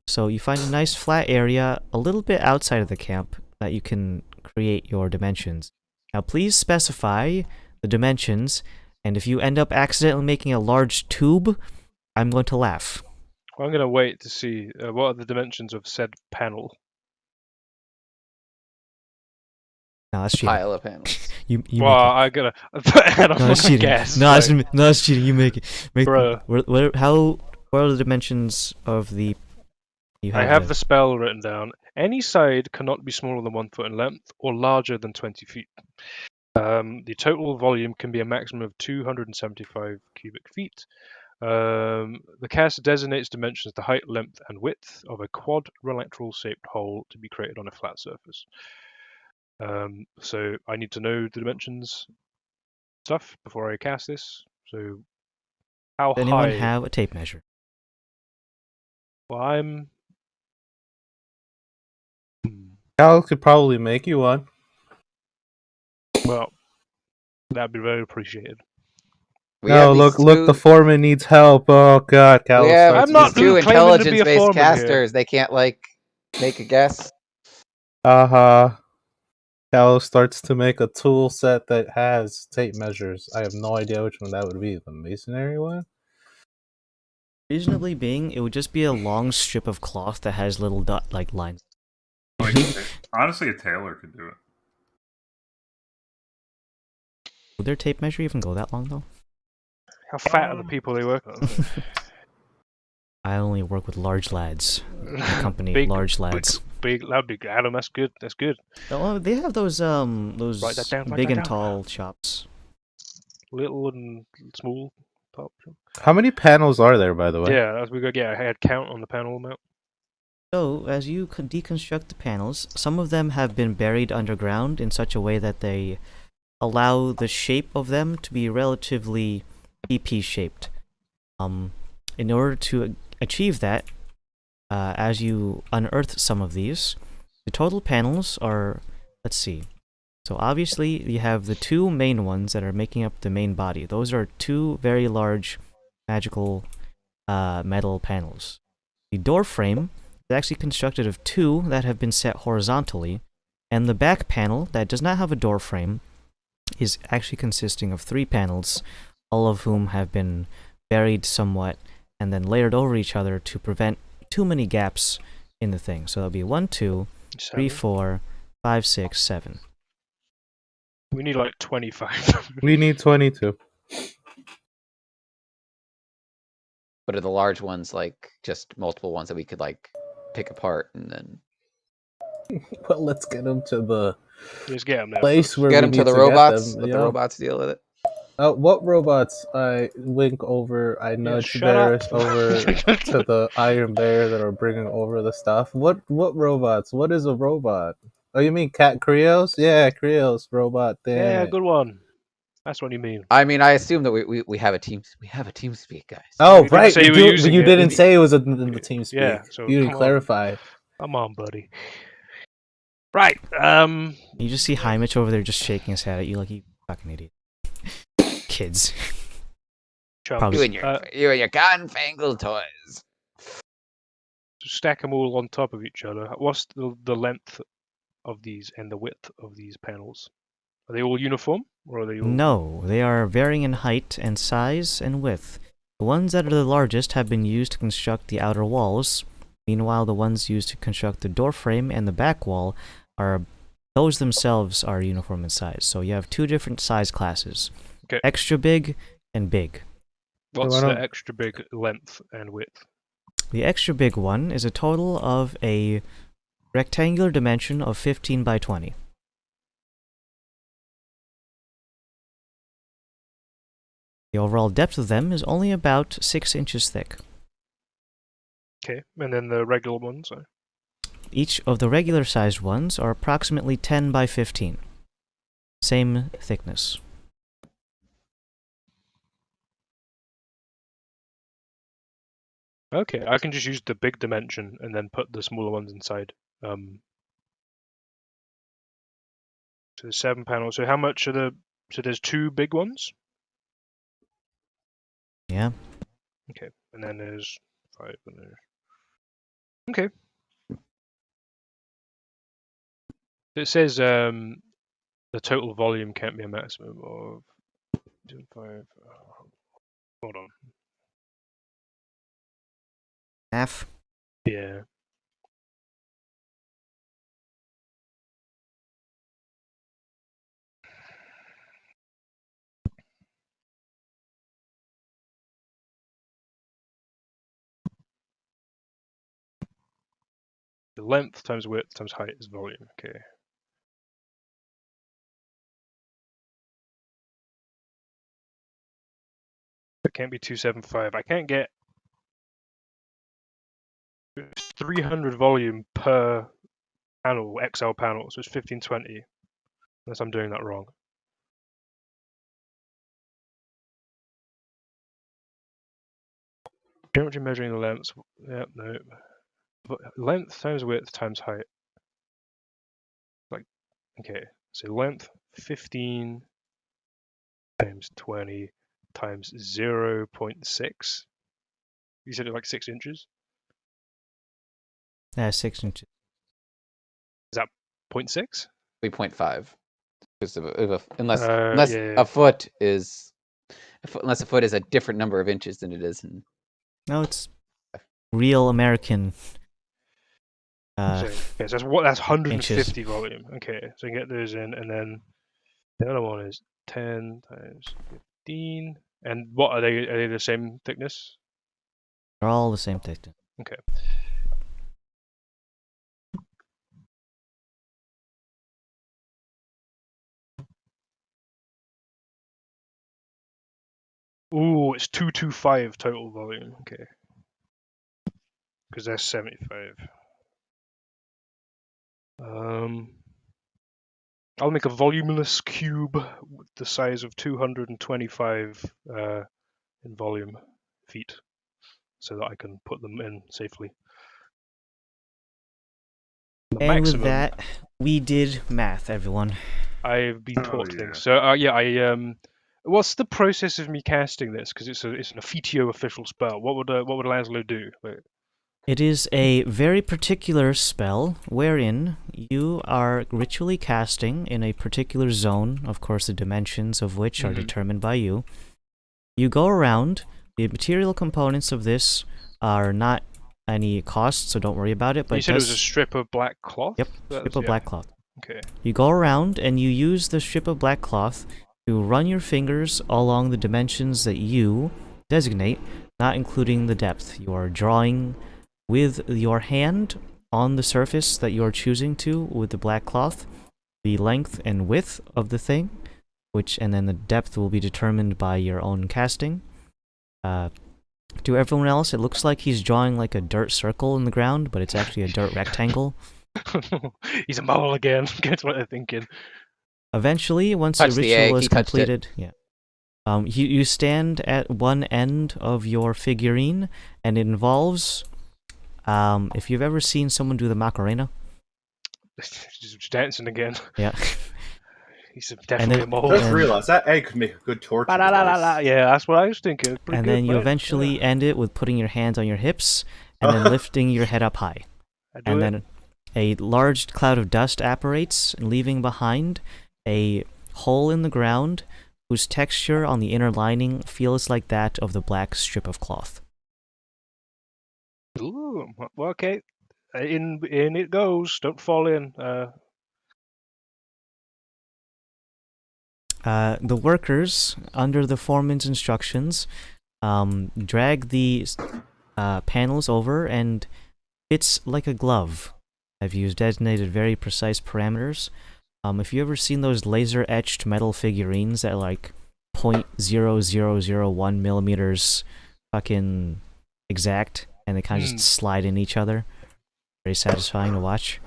So you find a nice flat area a little bit outside of the camp that you can create your dimensions. Now please specify the dimensions, and if you end up accidentally making a large tube, I'm going to laugh. Well, I'm going to wait to see what are the dimensions of said panel. No, that's cheating. Pile of panels. you well, I gotta add on that's cheating. guess. No, that's cheating. You make it. Bro. What are the dimensions of the... I have the spell written down. Any side cannot be smaller than 1 foot in length or larger than 20 feet. The total volume can be a maximum of 275 cubic feet. The cast designates dimensions the height, length, and width of a quadrilateral-shaped hole to be created on a flat surface. So I need to know the dimensions stuff before I cast this. So how Does anyone have a tape measure? Well, I'm... Cal could probably make you one. Well, that'd be very appreciated. Look, the foreman needs help. Oh god, Cal. I'm not two intelligence-based casters. Here. They can't, make a guess. Cal starts to make a tool set that has tape measures. I have no idea which one that would be. The masonry one? Reasonably being, it would just be a long strip of cloth that has little lines. Honestly, a tailor could do it. Would their tape measure even go that long, though? How fat are the people they work on? I only work with large lads. The company, large lads. Big, Adam, that's good. That's good. Oh, they have those big and tall shops. Little and small top. How many panels are there, by the way? Yeah, as we go, I had count on the panel amount. So, as you deconstruct the panels, some of them have been buried underground in such a way that they allow the shape of them to be relatively EP-shaped. In order to achieve that, as you unearth some of these, the total panels are, let's see. So obviously you have the two main ones that are making up the main body. Those are two very large magical metal panels. The door frame is actually constructed of two that have been set horizontally, and the back panel that does not have a door frame is actually consisting of three panels, all of whom have been buried somewhat and then layered over each other to prevent too many gaps in the thing. So that'll be 1, 2, 3, 4, 5, 6, 7. We need like 25. We need 22. But are the large ones just multiple ones that we could pick apart and then? Well, let's get them to the place where get we them need to the robots. Let the robots deal with it. What robots? I wink over. I nudge Varys over to the Iron Bear that are bringing over the stuff. What robots? What is a robot? Oh, you mean Cat Krios? Yeah, Krios robot. Damn good one. That's what you mean. I mean, I assume that we have a team. We have a team speak, guys. Oh, right. You didn't say it was in the team speak. Yeah, so you didn't clarify. Come on, buddy. Right. You just see Heimich over there just shaking his head at you like you fucking idiot. Kids. You and your gun-fangled toys. Stack them all on top of each other. What's the length of these and the width of these panels? Are they all uniform, or are they all... No, they are varying in height and size and width. The ones that are the largest have been used to construct the outer walls. Meanwhile, the ones used to construct the door frame and the back wall those themselves are uniform in size. So you have two different size classes. Okay. Extra big and big. What's the extra big length and width? The extra big one is a total of a rectangular dimension of 15 by 20. The overall depth of them is only about 6 inches thick. Okay, and then the regular ones? Each of the regular sized ones are approximately 10 by 15. Same thickness. Okay, I can just use the big dimension and then put the smaller ones inside. So there's 7 panels. So how much are the? So there's 2 big ones. Yeah. Okay, and then there's 5 in there. Okay. It says the total volume can't be a maximum of 5. Hold on. Half. Yeah. The length times width times height is volume. Okay. It can't be 275. I can't get 300 volume per panel, XL panel, so it's 1520. Unless I'm doing that wrong. Geometry measuring the lengths. Yep, no. Length times width times height. Like, okay, so length 15 times 20 times 0.6. You said it like 6 inches? 6 inches. Is that 0.6? 3.5. Unless yeah. a foot is a different number of inches than it is in. No, it's real American. So that's 150 inches. volume. Okay, so you get those in, and then the other one is 10 times 15. And what are they? Are they the same thickness? They're all the same thickness. Okay. Ooh, it's 225 total volume. Okay. Because that's 75. I'll make a voluminous cube with the size of 225 in volume feet, so that I can put them in safely. The and maximum, with that, we did math, everyone. I've been taught things. So yeah, what's the process of me casting this? Because it's an officio official spell. What would Laszlo do? Wait. It is a very particular spell wherein you are ritually casting in a particular zone, of course the dimensions of which are determined by you. You go around, the material components of this are not any cost, so don't worry about it. But you said it was a strip of black cloth? Yep, strip of black cloth. Okay. You go around and you use the strip of black cloth to run your fingers along the dimensions that you designate, not including the depth. You are drawing with your hand on the surface that you are choosing to with the black cloth, the length and width of the thing, and then the depth will be determined by your own casting. To everyone else, it looks like he's drawing like a dirt circle in the ground, but it's actually a dirt rectangle. He's a mole again. Guess what they're thinking. Eventually, once the ritual is completed, you stand at one end of your figurine, and it involves. If you've ever seen someone do the Macarena, just dancing again. Yeah. He's definitely a mole. I just realized that egg could make a good torch. Yeah, that's what I was thinking. And then you eventually end it with putting your hands on your hips and then lifting your head up high. And then a large cloud of dust apparates, leaving behind a hole in the ground whose texture on the inner lining feels like that of the black strip of cloth. Ooh, well, okay. In it goes. Don't fall in. The workers, under the foreman's instructions, drag the panels over, and it's like a glove. I've used designated very precise parameters. If you ever seen those laser-etched metal figurines that are like 0.0001 millimeters fucking exact, and they kind of just slide in each other. Very satisfying to watch.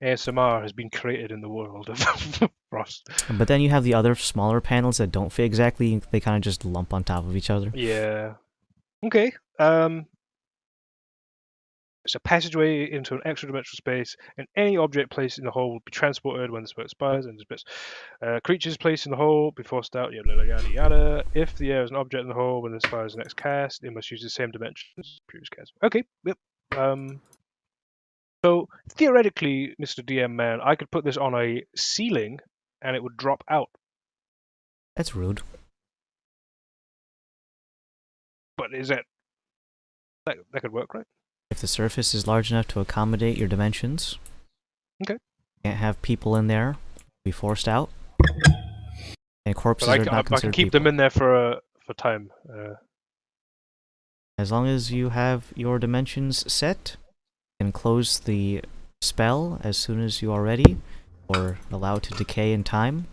ASMR has been created in the world of Frost. But then you have the other smaller panels that don't fit exactly. They kind of just lump on top of each other. Yeah. Okay. It's a passageway into an extra-dimensional space, and any object placed in the hole will be transported when the spell expires. And creatures placed in the hole be forced out. Yada yada yada. If the air is an object in the hole when it expires the next cast, it must use the same dimensions as previous cast. Okay. Yep. So theoretically, Mr. DM man, I could put this on a ceiling, and it would drop out. That's rude. But is that could work, right? If the surface is large enough to accommodate your dimensions. Okay. Can't have people in there. Be forced out. And corpses are not considered I can keep people. them in there for time. As long as you have your dimensions set, and close the spell as soon as you are ready, or allow it to decay in time.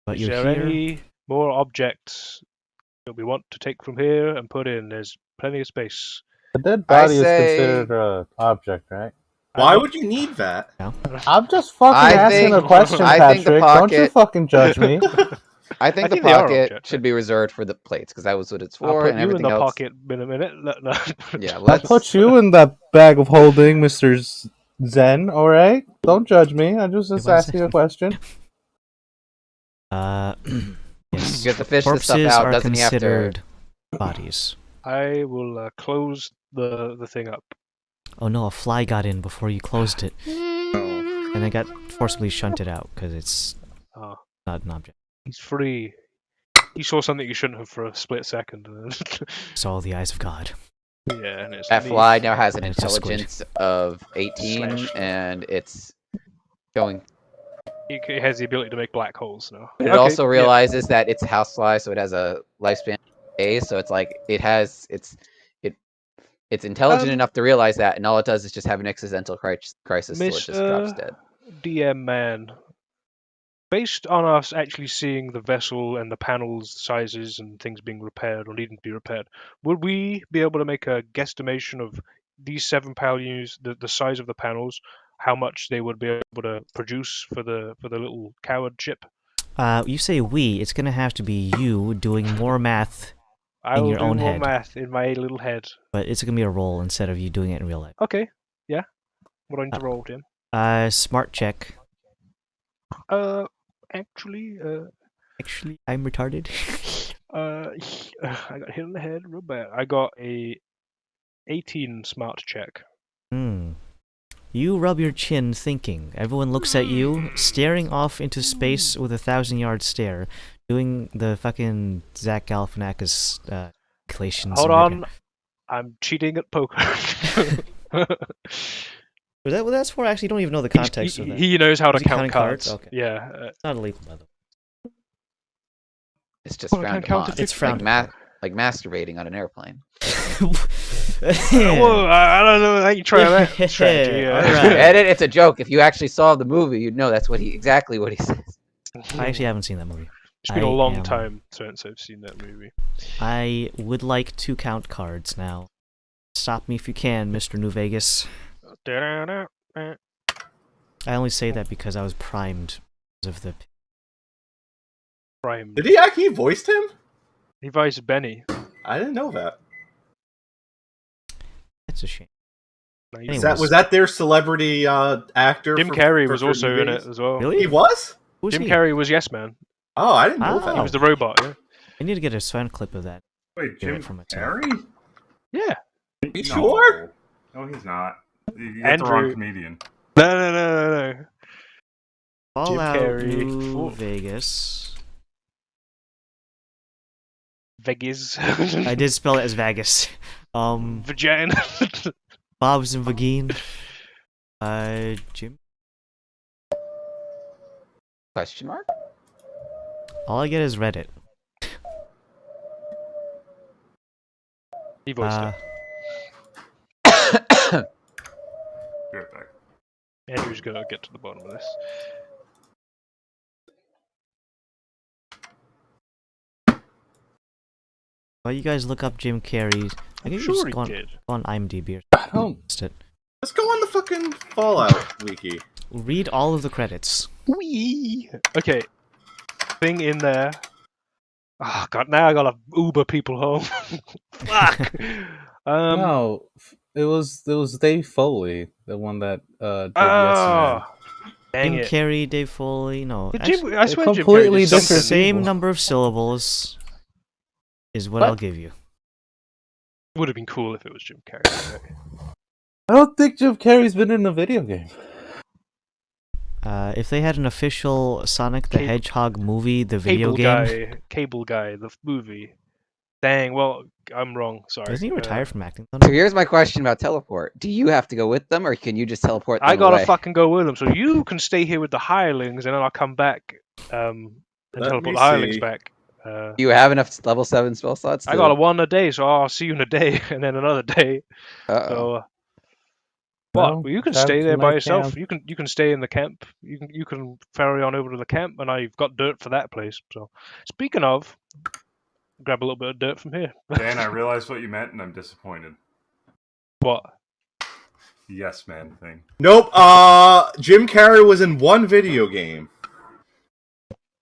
But Is there any more objects that we want to take from here and put in? There's plenty of space. The dead body is considered an object, right? Why would you need that? No. I'm just fucking asking a question, Patrick. Don't you fucking judge me. I think the pocket should be reserved for the plates, because that was what it's for. I'll put and you in everything the else... pocket in a minute. No. Yeah, I'll put you in that bag of holding, Mr. Zen, alright? Don't judge me. I'm just asking a question. Yes. Because the fish Corpses the stuff out are doesn't considered have to... bodies. I will close the thing up. Oh no, a fly got in before you closed it. And then got forcibly shunted out, because it's not an object. He's free. He saw something you shouldn't have for a split second. Saw the eyes of God. Yeah, and it's that fly now has an And it's a squid. intelligence of 18, and it's going... It has the ability to make black holes now. But it also realizes that it's a housefly, so it has a lifespan of days, so it's like, it's intelligent enough to realize that, and all it does is just have an existential crisis, so it just drops dead. DM man, based on us actually seeing the vessel and the panels sizes and things being repaired or needing to be repaired, would we be able to make a guesstimation of these 7 units, the size of the panels, how much they would be able to produce for the little coward ship? You say we, it's gonna have to be you doing more math in your own head. I will do more math in my little head. But it's gonna be a roll instead of you doing it in real life. Okay, yeah. What do I need to roll, Tim? Smart check. Actually, I'm retarded. I got hit in the head real bad. I got a 18 smart check. You rub your chin thinking. Everyone looks at you, staring off into space with a 1,000-yard stare, doing the fucking Zach Galifianakis calculations. Hold on, I'm cheating at poker. Well, that's for actually, you don't even know the context of that. He knows how to count cards. Okay. Yeah. It's not illegal, by the way. It's just frowned upon. It's frowned like masturbating on an airplane. Whoa, I don't know how you try that strategy. All right. Edit, it's a joke. If you actually saw the movie, you'd know that's exactly what he says. I actually haven't seen that movie. It's been a long time since I've seen that movie. I would like to count cards now. Stop me if you can, Mr. New Vegas. I only say that because I was primed because of the... Primed. Did he actually voiced him? He voiced Benny. I didn't know that. That's a shame. Was that their celebrity actor? Jim Carrey was also in it as well. Really? He was? Jim Carrey was Yes Man. Oh, I didn't know that. He was the robot, yeah. I need to get a sound clip of that. Wait, Jim Carrey? Yeah. You sure? No, he's not. You got the wrong comedian. No. Fallout Jim Carrey. New Vegas. Vegas. I did spell it as Vegas. Vagina. Bob's and Vagine. Jim? Question mark? All I get is Reddit. He voiced it. Be right back. Andrew's gonna get to the bottom of this. While you guys look up Jim Carrey, I guess Sure just he go did. on IMDb or I don't. something. Let's go on the fucking Fallout wiki. Read all of the credits. Wee. Okay. Thing in there. Oh god, now I gotta Uber people home. Fuck. No, It was Dave Foley, the one that did Yes Man. Dang Jim it. Carrey, Dave Foley. No, I swear Jim completely Carrey did different something. same people. number of syllables is what I'll give you. Would have been cool if it was Jim Carrey. I don't think Jim Carrey's been in a video game. If they had an official Sonic the Hedgehog movie, the video game... Cable Guy, the movie. Dang, well, I'm wrong, sorry. Doesn't he retire from acting? So here's my question about teleport. Do you have to go with them, or can you just teleport them I gotta away? fucking go with them, so you can stay here with the hirelings, and then I'll come back and teleport the hirelings back. You have enough level 7 spell slots? I got a 1 a day, so I'll see you in a day, and then another day. So, well, you can stay there by yourself. Camp. You can stay in the camp. You can ferry on over to the camp, and I've got dirt for that place. So, speaking of, grab a little bit of dirt from here. Dan, I realized what you meant, and I'm disappointed. What? Yes, man thing. Nope. Jim Carrey was in one video game.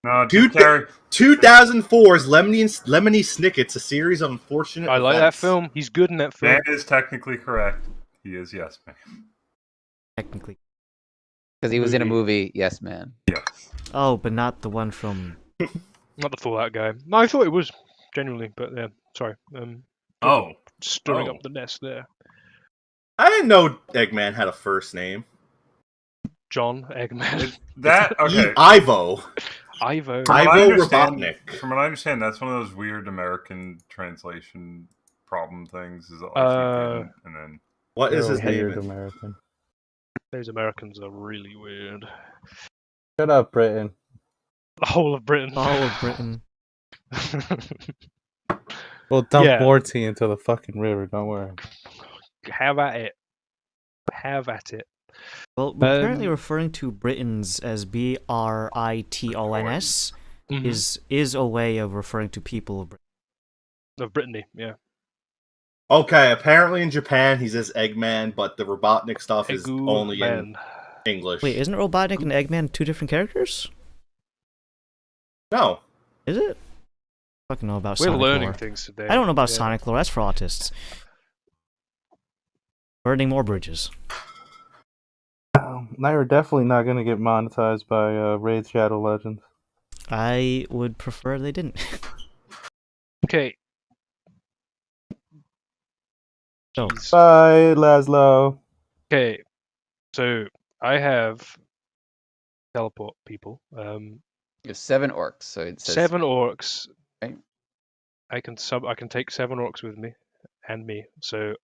No, Jim Carrey. 2004's Lemony Snicket's a series of unfortunate I like that film. He's good in that film. Dan is technically correct. He is Yes Man. Technically. Because he was in a movie, Yes Man. Yes. Oh, but not the one from... Not the Fallout guy. No, I thought it was, genuinely, but yeah, sorry. Stirring up the nest there. I didn't know Eggman had a first name. John Eggman. Okay. Ivo. Ivo Robotnik. From what I understand, that's one of those weird American translation problem things. And then what is his name? Weird American. Those Americans are really weird. Shut up, Britain. The whole of Britain. The whole of Britain. We'll dump more tea into the fucking river, don't worry. Have at it. Have at it. Well, we're currently referring to Britons as Britons, is a way of referring to people of Britain. Of Brittany, yeah. Okay, apparently in Japan he says Eggman, but the Robotnik stuff is only in English. Wait, isn't Robotnik and Eggman two different characters? No. Is it? I fucking know about We're Sonic learning lore. things today. I don't know about Sonic lore. That's for autists. Burning more bridges. Now you're definitely not going to get monetized by Raid Shadow Legends. I would prefer they didn't. Okay. So. Bye, Laszlo. Okay. So, I have teleport people. You have 7 orcs, so it says 7 orcs. Okay. I can take 7 orcs with me, and me. So,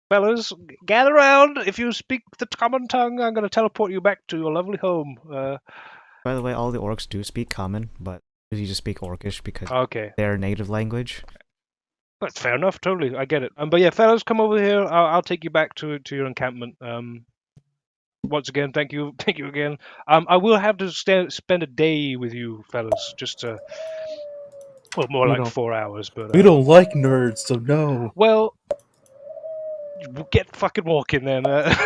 fellas, gather round. If you speak the common tongue, I'm going to teleport you back to your lovely home. By the way, all the orcs do speak common, but you just speak Orcish because their native language. That's fair enough. Totally, I get it. But yeah, fellas, come over here. I'll take you back to your encampment. Once again, thank you again. I will have to spend a day with you, fellas, just to, well, more like 4 hours. But we don't like nerds, so no. Well, get fucking walking then. Alright,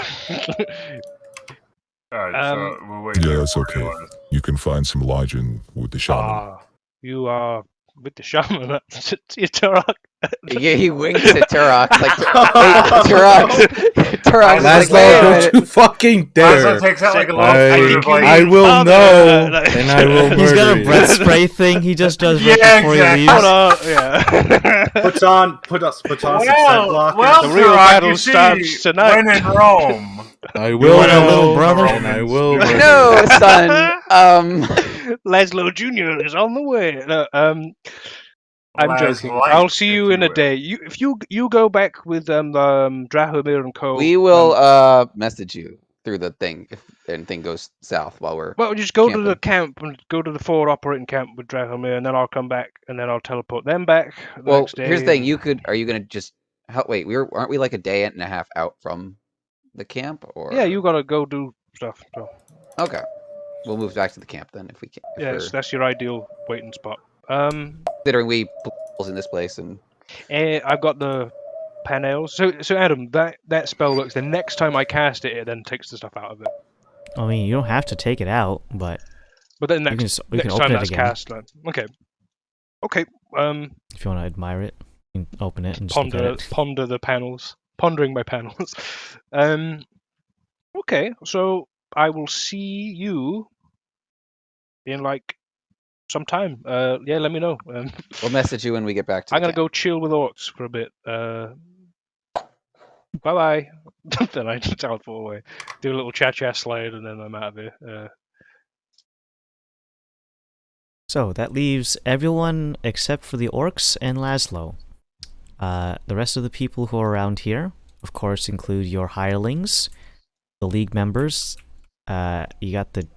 so we'll wait. Yeah, that's okay. You can find some lodging with the shaman. You are with the shaman. Turok. Yeah, he winks at Turok. Like, Turok. That's like, don't you fucking dare. Takes out like a I will know, and I will murder. He's got a breath spray thing he just does right before he leaves. Puts on some sunblock. The real battle starts tonight. When in Rome. I will know, little brother, and I will murder. No, son. Laszlo Jr. is on the way. No, I'm joking. I'll see you in a day. If you go back with Drahomir and Co. We will message you through the thing if anything goes south while we're. Well, just go to the camp and go to the forward operating camp with Drahomir, and then I'll come back and then I'll teleport them back. Well, here's the thing. Are you gonna just? Wait, aren't we like a day and a half out from the camp? Or yeah, you gotta go do stuff. So. Okay, we'll move back to the camp then if we can. Yes, that's your ideal waiting spot. Considering we put in this place and I've got the panels. So Adam, that spell works. The next time I cast it, it then takes the stuff out of it. I mean, you don't have to take it out, but then next time that's cast, then. Okay. If you want to admire it, you can open it and just ponder the panels. pondering my panels. Okay, so I will see you in like some time. Yeah, let me know. We'll message you when we get back to. I'm gonna go chill with orcs for a bit. Bye bye. Then I teleport away, do a little cha-cha slide, and then I'm out of here. So that leaves everyone except for the orcs and Laszlo. The rest of the people who are around here, of course, include your hirelings, the league members. You got the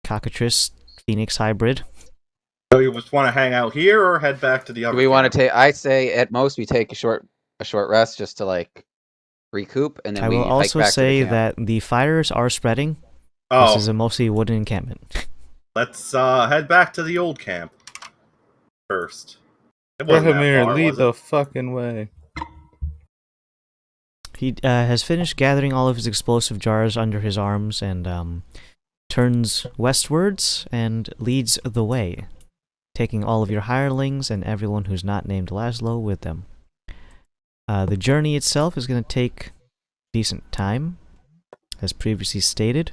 cockatrice Phoenix hybrid. So you just want to hang out here or head back to the other? Do we want to take? I say at most we take a short rest just to like recoup, and then I will also say that the fires are spreading. Oh. This is a mostly wooden encampment. Let's head back to the old camp first. Brahimir, lead the fucking way. He has finished gathering all of his explosive jars under his arms and turns westwards and leads the way, taking all of your hirelings and everyone who's not named Laszlo with them. The journey itself is going to take decent time, as previously stated,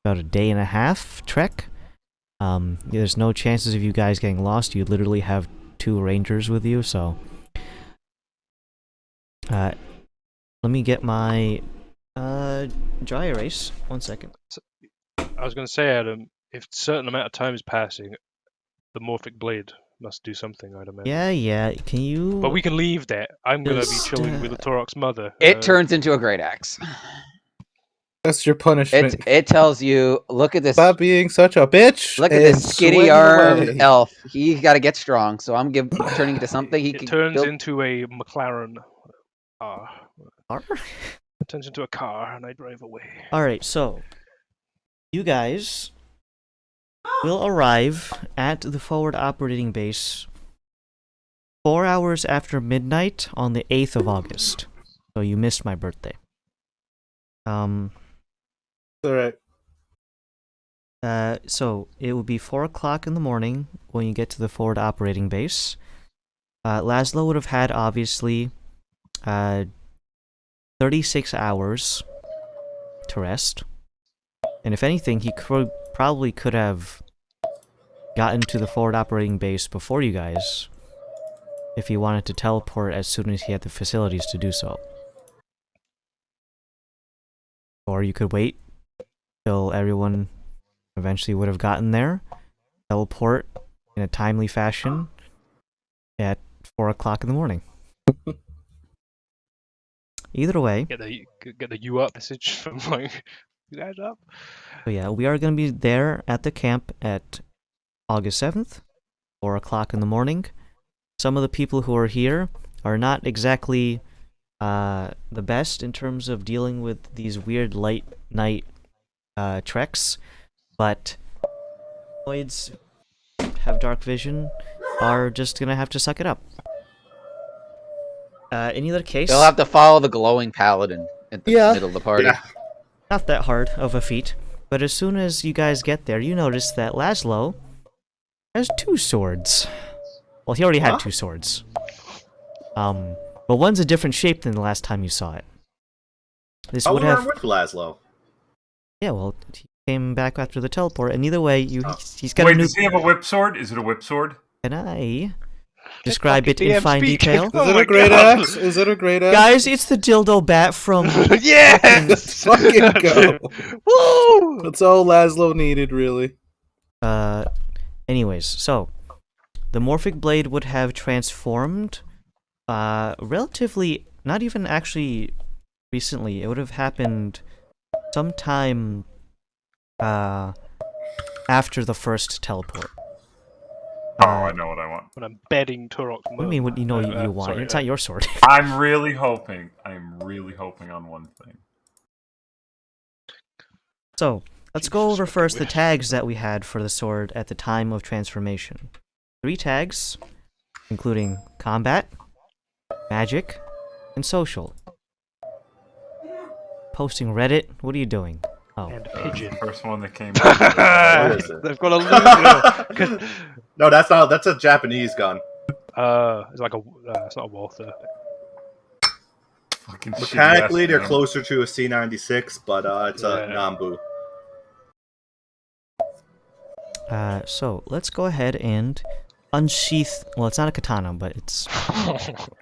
about a day and a half trek. There's no chances of you guys getting lost. You literally have 2 rangers with you, so let me get my dry erase. 1 second. I was going to say, Adam, if a certain amount of time is passing, the Morphic Blade must do something, I'd imagine. Yeah. Can you... But we can leave that. I'm going to be chilling with the Torok's mother. It turns into a great axe. That's your punishment. It tells you, look at this. Stop being such a bitch. Look at this skinny-armed elf. He's got to get strong, so I'm turning into something he can... It turns into a McLaren car. Car? It turns into a car, and I drive away. Alright, so... You guys will arrive at the forward operating base 4 hours after midnight on the 8th of August. So you missed my birthday. Alright. So it will be 4 o'clock in the morning when you get to the forward operating base. Laszlo would have had, obviously, 36 hours to rest. And if anything, he probably could have gotten to the forward operating base before you guys if he wanted to teleport as soon as he had the facilities to do so. Or you could wait till everyone eventually would have gotten there, teleport in a timely fashion at 4 o'clock in the morning. Either way... Get the you up message from like... You guys up? So yeah, we are going to be there at the camp at August 7th, 4 o'clock in the morning. Some of the people who are here are not exactly the best in terms of dealing with these weird light night treks, but droids have dark vision are just going to have to suck it up. Any other case... They'll have to follow the glowing paladin at the middle of the party. Yeah. Not that hard of a feat, but as soon as you guys get there, you notice that Laszlo has 2 swords. Well, he already had 2 swords. But one's a different shape than the last time you saw it. This would have... with Laszlo. Yeah, well, he came back after the teleport, and either way, he's got Wait, a new... does he have a whip sword? Is it a whip sword? Can I describe it in fine detail? Is it a great axe? Is it a great axe? Guys, it's the dildo bat from... Yes! Let's fucking go. Woo! That's all Laszlo needed, really. Anyways, so... The Morphic Blade would have transformed relatively... Not even actually recently. It would have happened sometime after the first teleport. Oh, I know what I want. When I'm betting Turok. What do you mean? What you know you want? Sorry, it's not your sword. I'm really hoping on one thing. So let's go over first the tags that we had for the sword at the time of transformation. 3 tags, including combat, magic, and social. Posting Reddit. What are you doing? Oh. And pigeon. First one that came out. They've got a loot. No, that's a Japanese gun. It's like it's not a Walther. Fucking Mechanically, they're man. closer to a C96, but it's a Nambu. So let's go ahead and unsheath. Well, it's not a katana, but it's.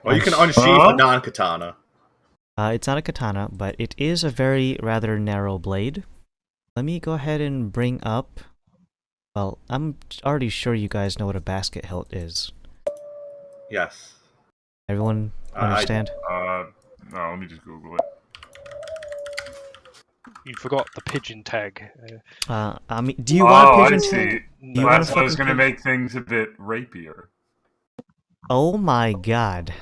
Well, you can unsheath a non-katana. It's not a katana, but it is a very rather narrow blade. Let me go ahead and bring up. Well, I'm already sure you guys know what a basket hilt is. Yes. Everyone understand? No, let me just Google it. You forgot the pigeon tag. I mean, do you want a pigeon see. tag? No, I was going to make things a bit rapier. Oh my god.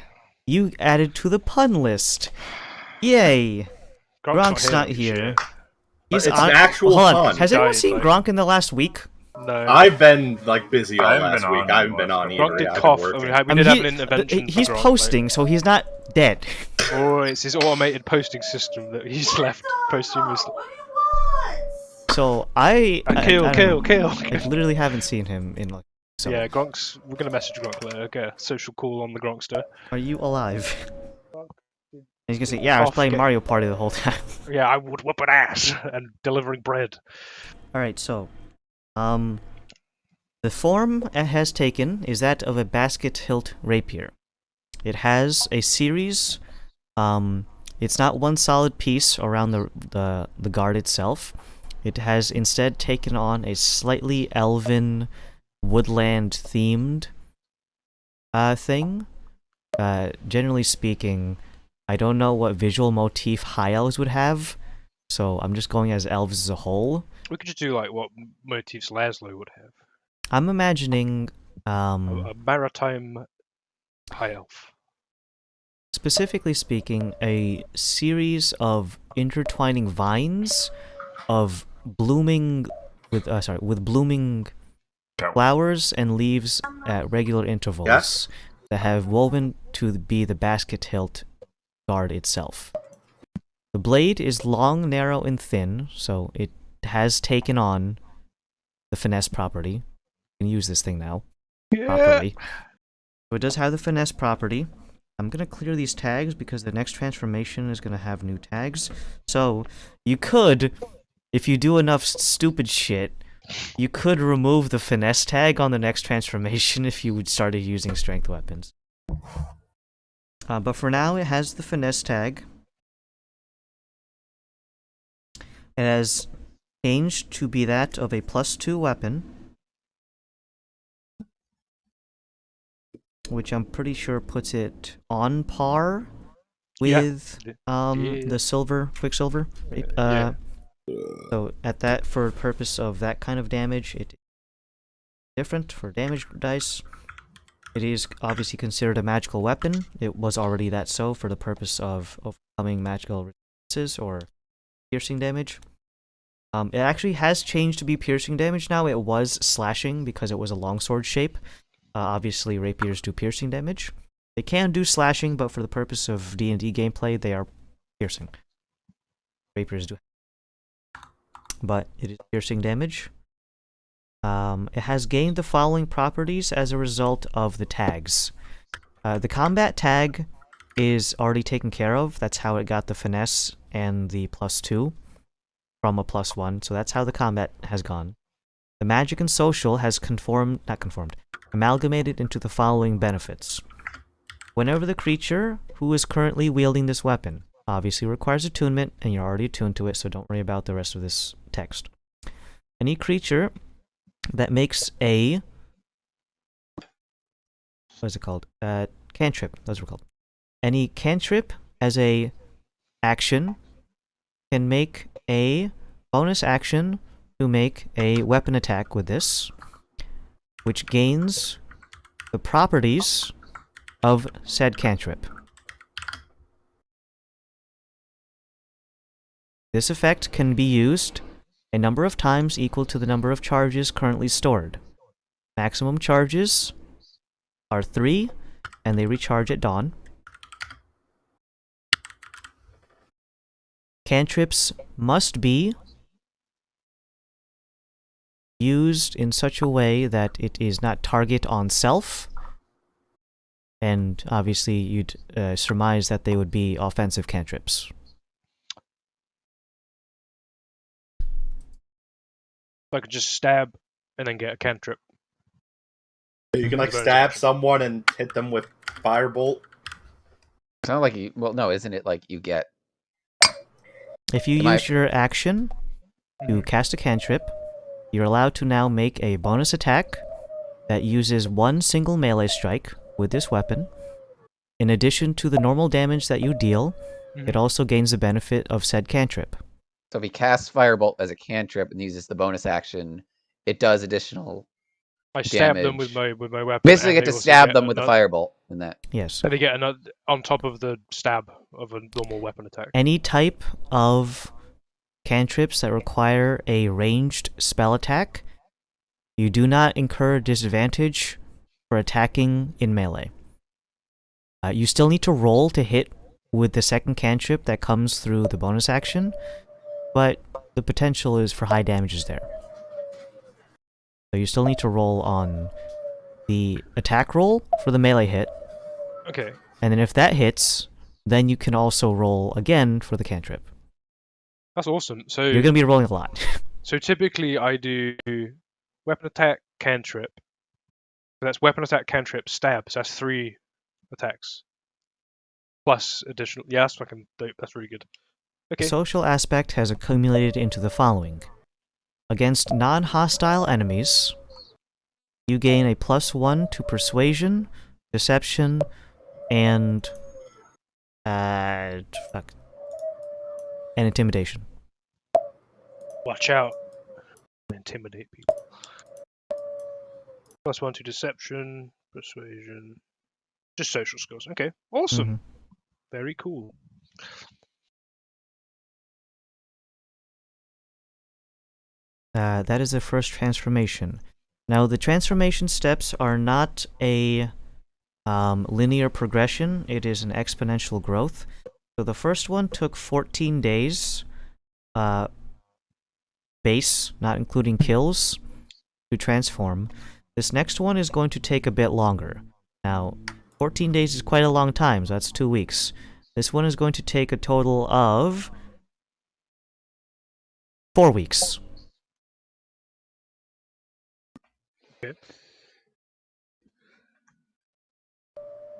You added to the pun list. Yay. Gronk's not here. It's an actual pun. Has anyone seen Gronk in the last week? No. I've been busy all last week. I haven't been on either. Gronk did cough. We did have an intervention. He's posting, so he's not dead. Oh, it's his automated posting system that he's left posthumously. So I kill. I literally haven't seen him in like. So. Yeah, Gronk's. We're gonna message Gronk later. Okay, social call on the Gronkster. Are you alive? And he's gonna say, "Yeah, I was playing Mario Party the whole time." Yeah, I would whip an ass and delivering bread. All right, so, the form it has taken is that of a basket hilt rapier. It has a series. It's not one solid piece around the guard itself. It has instead taken on a slightly elven, woodland-themed thing. Generally speaking, I don't know what visual motif high elves would have, so I'm just going as elves as a whole. We could just do like what motifs Laszlo would have. I'm imagining a maritime high elf. Specifically speaking, a series of intertwining vines of blooming with blooming flowers and leaves at regular intervals that have woven to be the basket hilt guard itself. The blade is long, narrow, and thin, so it has taken on the finesse property. You can use this thing now properly. So it does have the finesse property. I'm going to clear these tags because the next transformation is going to have new tags. So you could, if you do enough stupid shit, you could remove the finesse tag on the next transformation if you started using strength weapons. But for now, it has the finesse tag. It has changed to be that of a +2 weapon, which I'm pretty sure puts it on par with the silver Quicksilver. So at that, for purpose of that kind of damage, it is different for damage dice. It is obviously considered a magical weapon. It was already that so for the purpose of overcoming magical resistances or piercing damage. It actually has changed to be piercing damage now. It was slashing because it was a longsword shape. Obviously, rapiers do piercing damage. They can do slashing, but for the purpose of D&D gameplay, they are piercing. Rapiers do. But it is piercing damage. It has gained the following properties as a result of the tags. The combat tag is already taken care of. That's how it got the finesse and the +2 from a +1. So that's how the combat has gone. The magic and social has amalgamated into the following benefits. Whenever the creature who is currently wielding this weapon obviously requires attunement, and you're already attuned to it, so don't worry about the rest of this text. Any creature that makes a... what is it called? Cantrip. Those were called. Any cantrip as a action can make a bonus action to make a weapon attack with this, which gains the properties of said cantrip. This effect can be used a number of times equal to the number of charges currently stored. Maximum charges are 3, and they recharge at dawn. Cantrips must be used in such a way that it is not target on self, and obviously you'd surmise that they would be offensive cantrips. I could just stab and then get a cantrip. You can like stab someone and hit them with firebolt. It's not like you. Well, no, isn't it like you get? If you use your action to cast a cantrip, you're allowed to now make a bonus attack that uses one single melee strike with this weapon. In addition to the normal damage that you deal, it also gains the benefit of said cantrip. So if he casts Firebolt as a cantrip and uses the bonus action, it does additional I stab them with my weapon. Basically, get to stab them with a Firebolt in that. Yes. And they get another on top of the stab of a normal weapon attack. Any type of cantrips that require a ranged spell attack, you do not incur disadvantage for attacking in melee. You still need to roll to hit with the second cantrip that comes through the bonus action, but the potential is for high damages there. So you still need to roll on the attack roll for the melee hit. Okay. And then if that hits, then you can also roll again for the cantrip. That's awesome. So you're going to be rolling a lot. So typically I do weapon attack, cantrip. So that's weapon attack, cantrip, stab. So that's 3 attacks. Plus additional. Yeah, that's fucking dope. That's really good. Okay. The social aspect has accumulated into the following. Against non-hostile enemies, you gain a +1 to persuasion, deception, and and intimidation. Watch out. Intimidate people. +1 to deception, persuasion, just social skills. Okay, awesome. Very cool. That is the first transformation. Now, the transformation steps are not a linear progression. It is an exponential growth. So the first one took 14 days, base, not including kills, to transform. This next one is going to take a bit longer. Now, 14 days is quite a long time, so that's 2 weeks. This one is going to take a total of 4 weeks. Okay.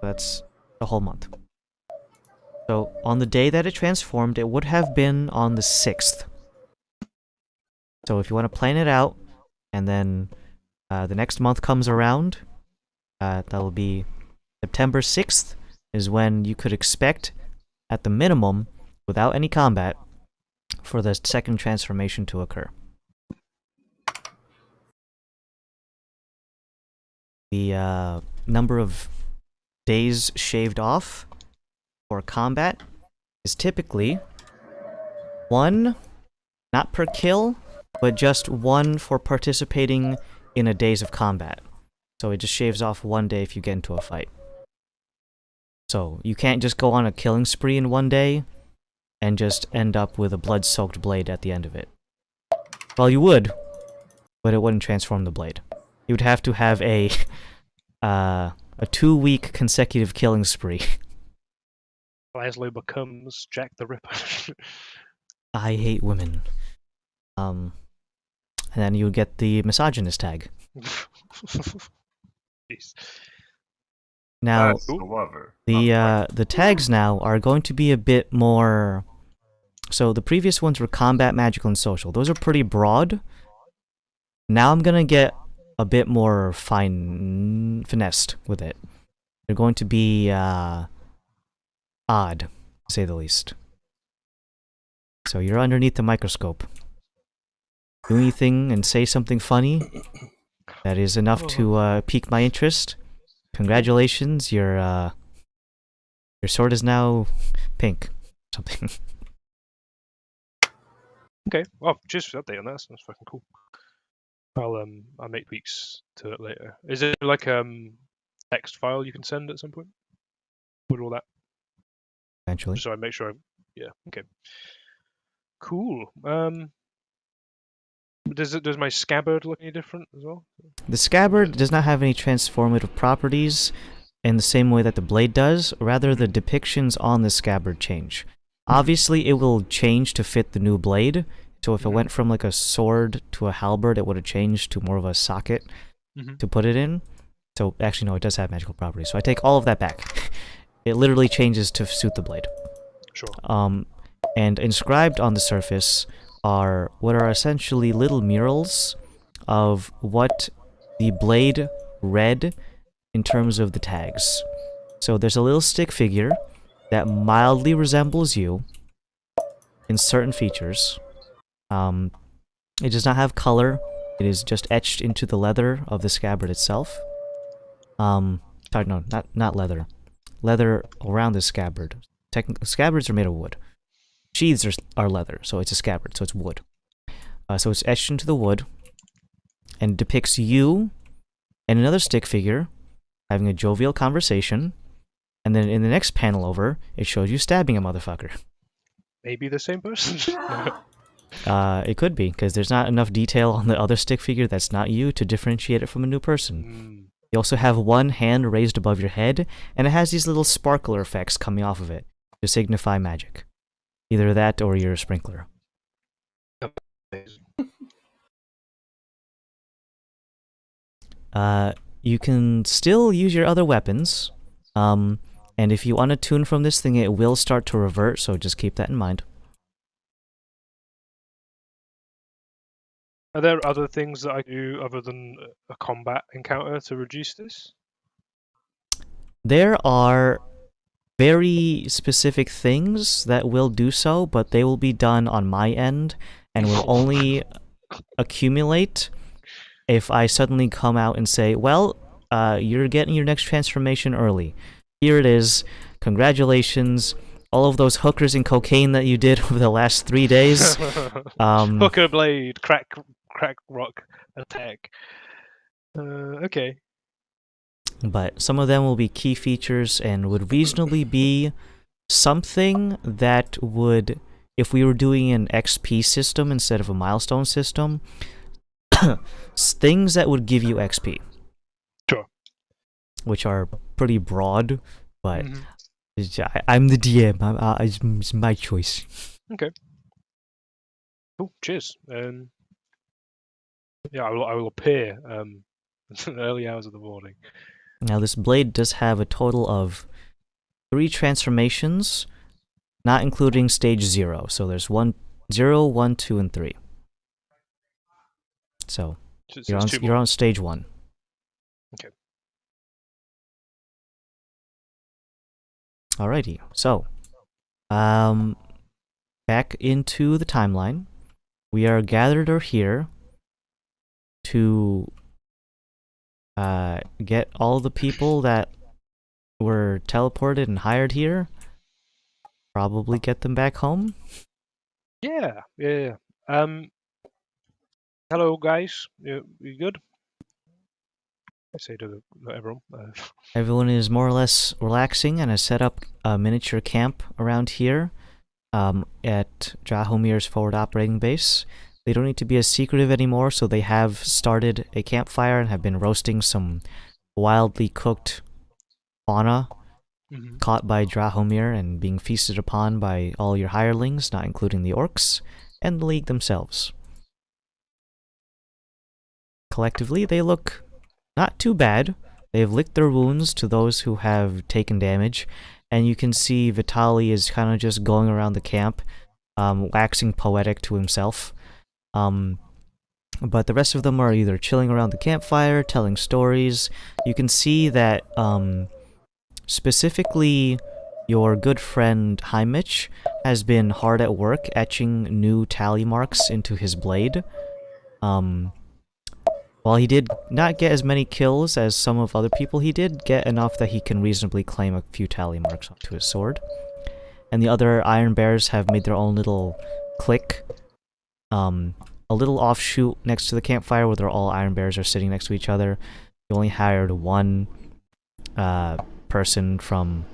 That's a whole month. So, on the day that it transformed, it would have been on the 6th. So if you want to plan it out, and then the next month comes around, that'll be September 6th, is when you could expect, at the minimum, without any combat, for the second transformation to occur. The number of days shaved off for combat is typically 1, not per kill, but just 1 for participating in a days of combat. So it just shaves off 1 day if you get into a fight. So you can't just go on a killing spree in 1 day and just end up with a blood-soaked blade at the end of it. Well, you would, but it wouldn't transform the blade. You would have to have a 2-week consecutive killing spree. Laszlo becomes Jack the Ripper. I hate women. And then you would get the misogynist tag. Jeez. Now, the tags now are going to be a bit more... So the previous ones were combat, magical, and social. Those are pretty broad. Now I'm gonna get a bit more finessed with it. They're going to be odd, to say the least. So you're underneath the microscope. Do anything and say something funny that is enough to pique my interest. Congratulations, your sword is now pink. Something. Okay, well, cheers for the update on that. That's fucking cool. I'll make tweaks to it later. Is it like text file you can send at some point? With all that? Eventually. So I make sure yeah, okay. Cool. Does my scabbard look any different as well? The scabbard does not have any transformative properties. in the same way that the blade does, rather the depictions on the scabbard change. Obviously, it will change to fit the new blade, so if it went from like a sword to a halberd, it would have changed to more of a socket to put it in. So, actually, no, it does have magical properties, so I take all of that back. It literally changes to suit the blade. Sure. And inscribed on the surface are what are essentially little murals of what the blade read in terms of the tags. So there's a little stick figure that mildly resembles you in certain features. It does not have color. It is just etched into the leather of the scabbard itself. Sorry, no, not leather. Leather around the scabbard. Scabbards are made of wood. Sheaths are leather, so it's a scabbard, so it's wood. So it's etched into the wood, and depicts you and another stick figure having a jovial conversation, and then in the next panel over, it shows you stabbing a motherfucker. Maybe the same person? It could be, because there's not enough detail on the other stick figure that's not you to differentiate it from a new person. You also have one hand raised above your head, and it has these little sparkler effects coming off of it to signify magic. Either that or your sprinkler. You can still use your other weapons, and if you unattune from this thing, it will start to revert, so just keep that in mind. Are there other things that I do other than a combat encounter to reduce this? There are very specific things that will do so, but they will be done on my end, and will only accumulate if I suddenly come out and say, well, you're getting your next transformation early. Here it is. Congratulations. All of those hookers and cocaine that you did over the last 3 days. Hooker blade, crack rock attack. Okay. But some of them will be key features and would reasonably be something that would, if we were doing an XP system instead of a milestone system, things that would give you XP. Sure. Which are pretty broad, but I'm the DM. It's my choice. Okay. Cool. Cheers. Yeah, I will appear in the early hours of the morning. Now, this blade does have a total of 3 transformations, not including stage 0. So there's 0, 1, 2, and 3. So you're on stage 1. Okay. Alrighty. So, back into the timeline. We are gathered here to get all the people that were teleported and hired here. Probably get them back home. Yeah. Hello, guys. You good? I say to everyone. Everyone is more or less relaxing and has set up a miniature camp around here at Drahomir's forward operating base. They don't need to be as secretive anymore, so they have started a campfire and have been roasting some wildly cooked fauna caught by Drahomir and being feasted upon by all your hirelings, not including the orcs, and the League themselves. Collectively, they look not too bad. They have licked their wounds to those who have taken damage, and you can see Vitali is kind of just going around the camp, waxing poetic to himself. But the rest of them are either chilling around the campfire, telling stories. You can see that, specifically, your good friend Heimich has been hard at work etching new tally marks into his blade. While he did not get as many kills as some of other people, he did get enough that he can reasonably claim a few tally marks onto his sword. And the other Iron Bears have made their own little clique. A little offshoot next to the campfire where they're all Iron Bears are sitting next to each other. You only hired one person from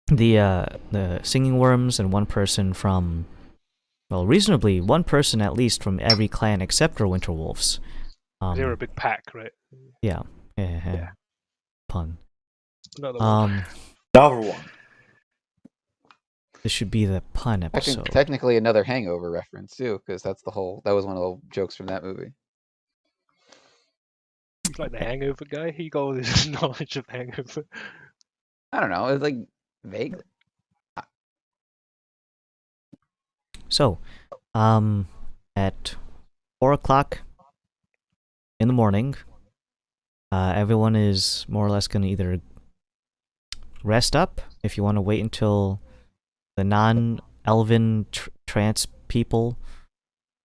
the Singing Worms and one person from, well, reasonably one person at least from every clan except for Winter Wolves. They're a big pack, right? Yeah. Pun. Another one. Another one. This should be the pun episode. Technically, another Hangover reference too, because that was one of the jokes from that movie. He's like the Hangover guy. He got all this knowledge of Hangover. I don't know. It's like vague. So, at 4 o'clock in the morning, everyone is more or less going to either rest up if you want to wait until the non-elven trance people,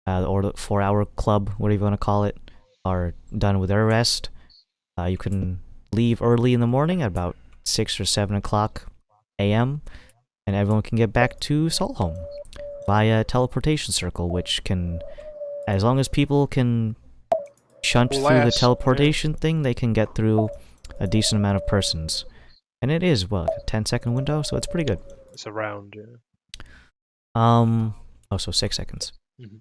or the 4-hour club, whatever you want to call it, are done with their rest. You can leave early in the morning at about 6 or 7 o'clock a.m., and everyone can get back to Solholm via teleportation circle, which can, as long as people can shunt through the teleportation thing, they can get through a decent amount of persons. And it is, what, a 10-second window, so it's pretty good. It's around, yeah. Oh, so 6 seconds.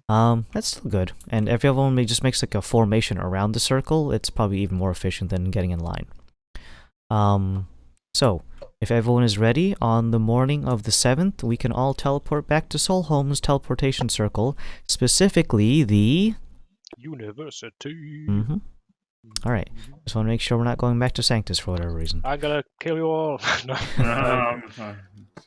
That's still good. And if everyone just makes like a formation around the circle, it's probably even more efficient than getting in line. So, if everyone is ready, on the morning of the 7th, we can all teleport back to Solholm's teleportation circle, specifically the... University. Alright, just want to make sure we're not going back to Sanctus for whatever reason. I'm gonna kill you all.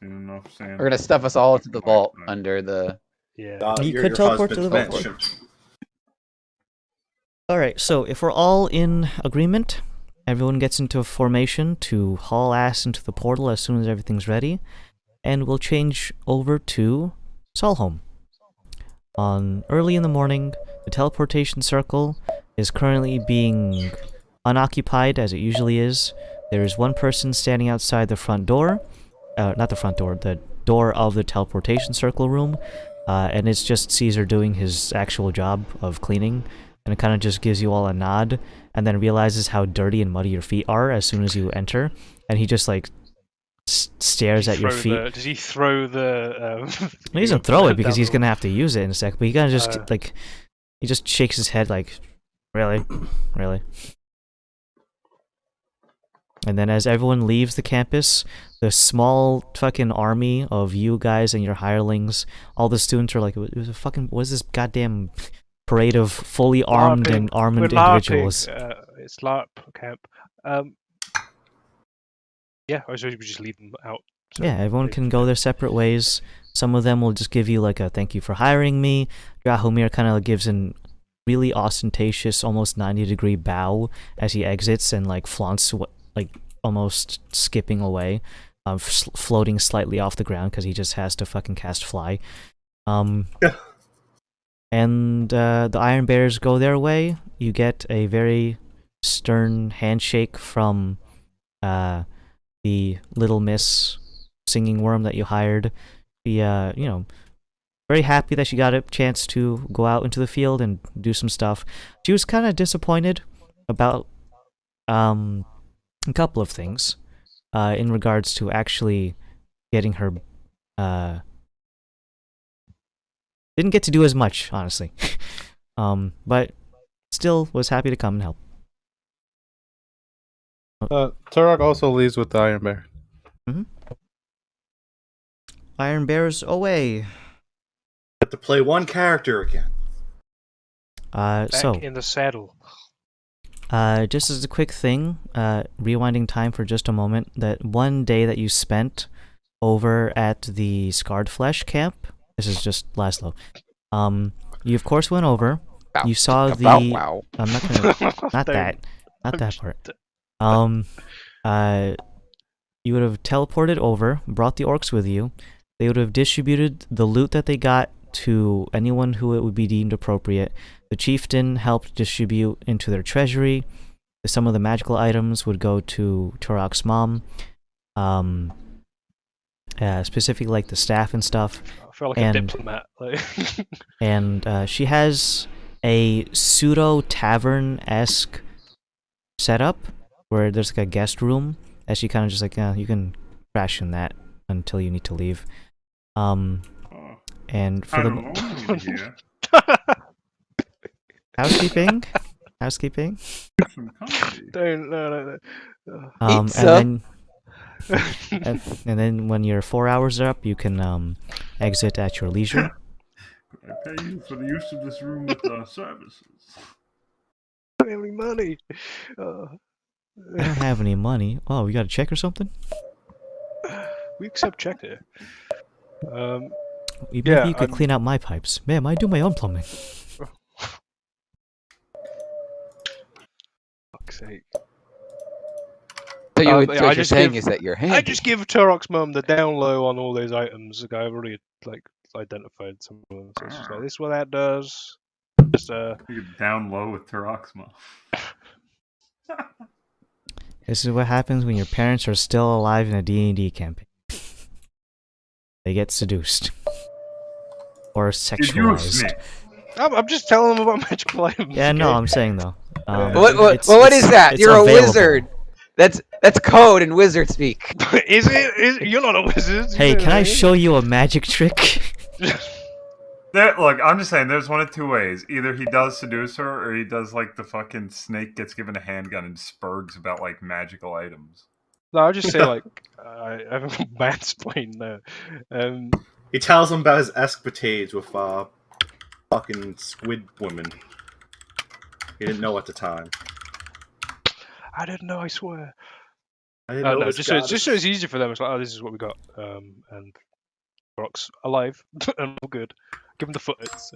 We're gonna stuff us all into the vault under the... Yeah. You could teleport to the vault. Alright, so if we're all in agreement, everyone gets into a formation to haul ass into the portal as soon as everything's ready, and we'll change over to Solholm. Early in the morning, the teleportation circle is currently being unoccupied, as it usually is. There is one person standing outside the front door, not the front door, the door of the teleportation circle room, and it's just Caesar doing his actual job of cleaning, and it kind of just gives you all a nod, and then realizes how dirty and muddy your feet are as soon as you enter, and he just like stares at your feet. Does he throw the... He doesn't throw it because he's gonna have to use it in a sec, but he kind of just he just shakes his head like, really? Really? And then as everyone leaves the campus, the small fucking army of you guys and your hirelings, all the students are like, it was a fucking, what is this goddamn parade of fully armed and armed individuals? It's LARP camp. Yeah, I suppose we just leave them out. So yeah, everyone can go their separate ways. Some of them will just give you like a thank you for hiring me. Drahomir kind of gives an really ostentatious, almost 90-degree bow as he exits and like flaunts, like almost skipping away, floating slightly off the ground because he just has to fucking cast fly. And the Iron Bears go their way. You get a very stern handshake from the little miss singing worm that you hired. Very happy that she got a chance to go out into the field and do some stuff. She was kind of disappointed about a couple of things in regards to actually getting her... didn't get to do as much, honestly. But still was happy to come and help. Turok also leaves with the Iron Bear. Iron Bears away. Have to play one character again. Back in the saddle. Just as a quick thing, rewinding time for just a moment, that one day that you spent over at the Scarred Flesh camp, this is just Laszlo, you of course went over, you saw the... I'm not gonna... not that part. You would have teleported over, brought the orcs with you, they would have distributed the loot that they got to anyone who it would be deemed appropriate. The chieftain helped distribute into their treasury. Some of the magical items would go to Turok's mom. Specifically like the staff and stuff. I feel like a diplomat. And she has a pseudo-tavern-esque setup where there's like a guest room that she kind of just like, you can crash in that until you need to leave. And for the... Housekeeping? Some comedy. Don't, no. And then and then when your 4 hours are up, you can exit at your leisure. I pay you for the use of this room with services. I don't have any money. I don't have any money. Oh, we got a check or something? We accept check here. Maybe you could clean out my pipes. Ma'am, I do my own plumbing. Fuck's sake. So what you're saying is that you're handy. I just give Turok's mum the down low on all those items. Like, I've already identified some of them. So it's just like, this is what that does. Just you down low with Turok's mum. This is what happens when your parents are still alive in a D&D campaign. They get seduced. Or sexualized. I'm just telling them about magical items. Yeah, no, I'm saying though. What is that? You're available. A wizard. That's code in wizard speak. Is it? You're not a wizard. Hey, can I show you a magic trick? Look, I'm just saying, there's one of two ways. Either he does seduce her, or he does like the fucking snake gets given a handgun and spurgs about like magical items. No, I'll just say like I haven't mansplained there. He tells him about his escapades with fucking squid women. He didn't know at the time. I didn't know, I swear. I didn't know. Just so it's easier for them. It's like, oh, this is what we got. And Rock's alive and all good. Give him the foot. It's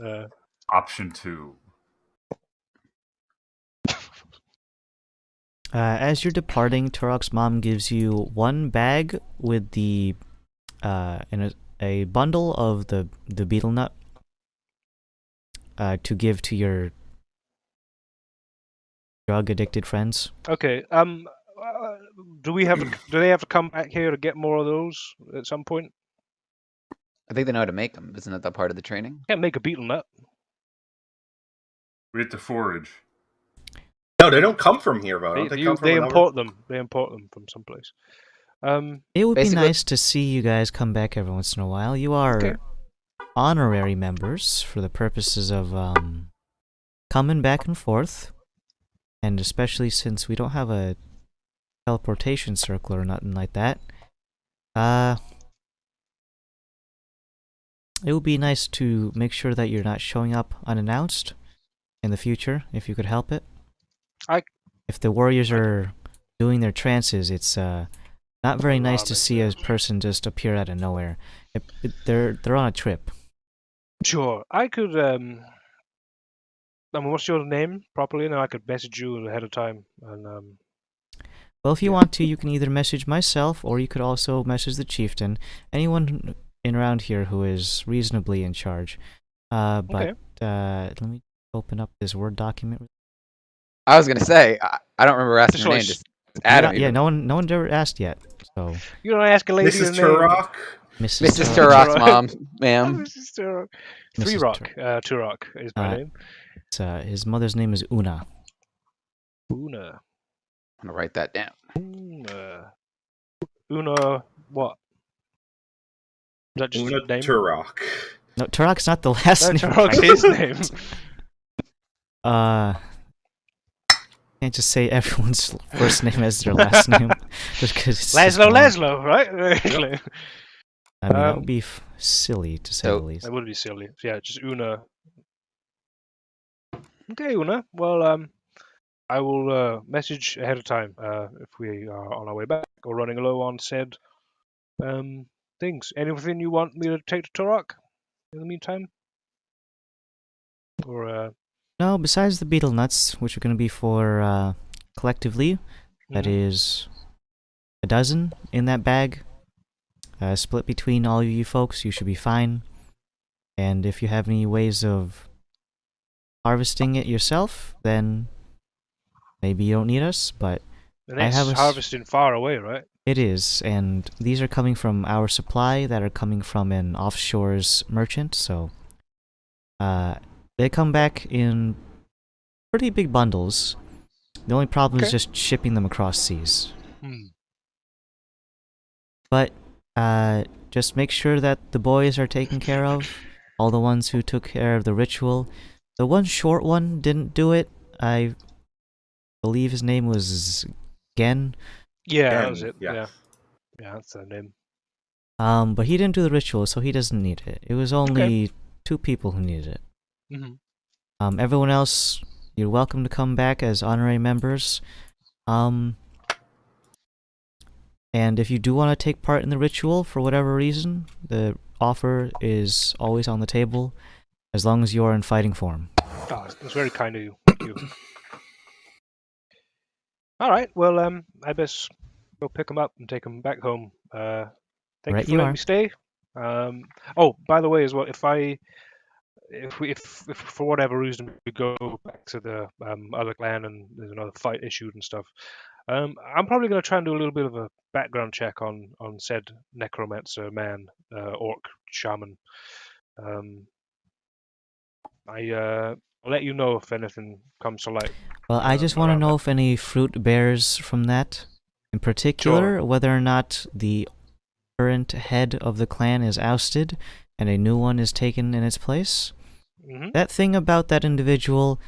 option 2. As you're departing, Turok's mom gives you one bag with the in a bundle of the beetle nut to give to your drug addicted friends. Okay. Do they have to come back here to get more of those at some point? I think they know how to make them. Isn't that part of the training? Can't make a beetle nut. We have to forage. No, they don't come from here, though. They import them. They import them from someplace. It would be nice to see you guys come back every once in a while. You are honorary members for the purposes of coming back and forth, and especially since we don't have a teleportation circle or nothing like that. It would be nice to make sure that you're not showing up unannounced in the future, if you could help it. If the warriors are doing their trances, it's not very nice to see a person just appear out of nowhere. They're on a trip. Sure, I could. I mean, what's your name properly? And I could message you ahead of time. And well, if you want to, you can either message myself, or you could also message the chieftain. Anyone in around here who is reasonably in charge. But let me open up this Word document. I was gonna say I don't remember asking your name. Just Adam. Yeah, no one ever asked yet. So you don't ask a lady. Mrs. Turok. Mrs. Turok's mom, ma'am. Mrs. Turok. Turok is my name. His mother's name is Una. Una. I'm gonna write that down. Una what? Is that just Una name? Turok. No, Turok's not the last name. Turok's his name. Can't just say everyone's first name as their last name. Just because it's Laszlo, right? I mean, that would be silly to say the least. That would be silly. Yeah, just Una. Okay, Una. Well, I will message ahead of time if we are on our way back or running low on said things. Anything you want me to take to Turok in the meantime? Or No, besides the beetle nuts, which are going to be for collectively, that is a dozen in that bag. Split between all of you folks, you should be fine. And if you have any ways of harvesting it yourself, then maybe you don't need us, but the next harvesting far away, right? It is, and these are coming from our supply that are coming from an offshore's merchant, so they come back in pretty big bundles. The only problem is just shipping them across seas. But just make sure that the boys are taken care of. All the ones who took care of the ritual. The one short one didn't do it. I believe his name was Gen. Yeah, that was it. Yeah. Yeah, that's the name. But he didn't do the ritual, so he doesn't need it. It was only 2 people who needed it. Mm-hmm. Everyone else, you're welcome to come back as honorary members. And if you do want to take part in the ritual for whatever reason, the offer is always on the table, as long as you are in fighting form. Oh, that's very kind of you. Thank you. All right. Well, I best go pick them up and take them back home. Thank you for letting me stay. Oh, by the way, as well, if for whatever reason we go back to the other clan and there's another fight issued and stuff, I'm probably going to try and do a little bit of a background check on said necromancer man, orc shaman. I'll let you know if anything comes to light. Well, I just want to know if any fruit bears from that. In particular, whether or not the current head of the clan is ousted and a new one is taken in its place. That thing about that individual,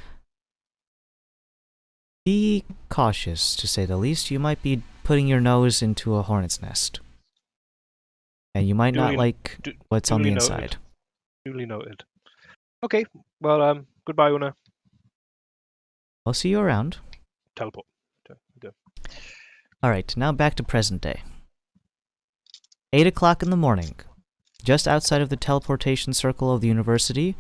be cautious, to say the least. You might be putting your nose into a hornet's nest. And you might not like what's on the inside. Duly noted. Okay, well, goodbye, Una. I'll see you around. Teleport. Alright, now back to present day. 8 o'clock in the morning. Just outside of the teleportation circle of the university,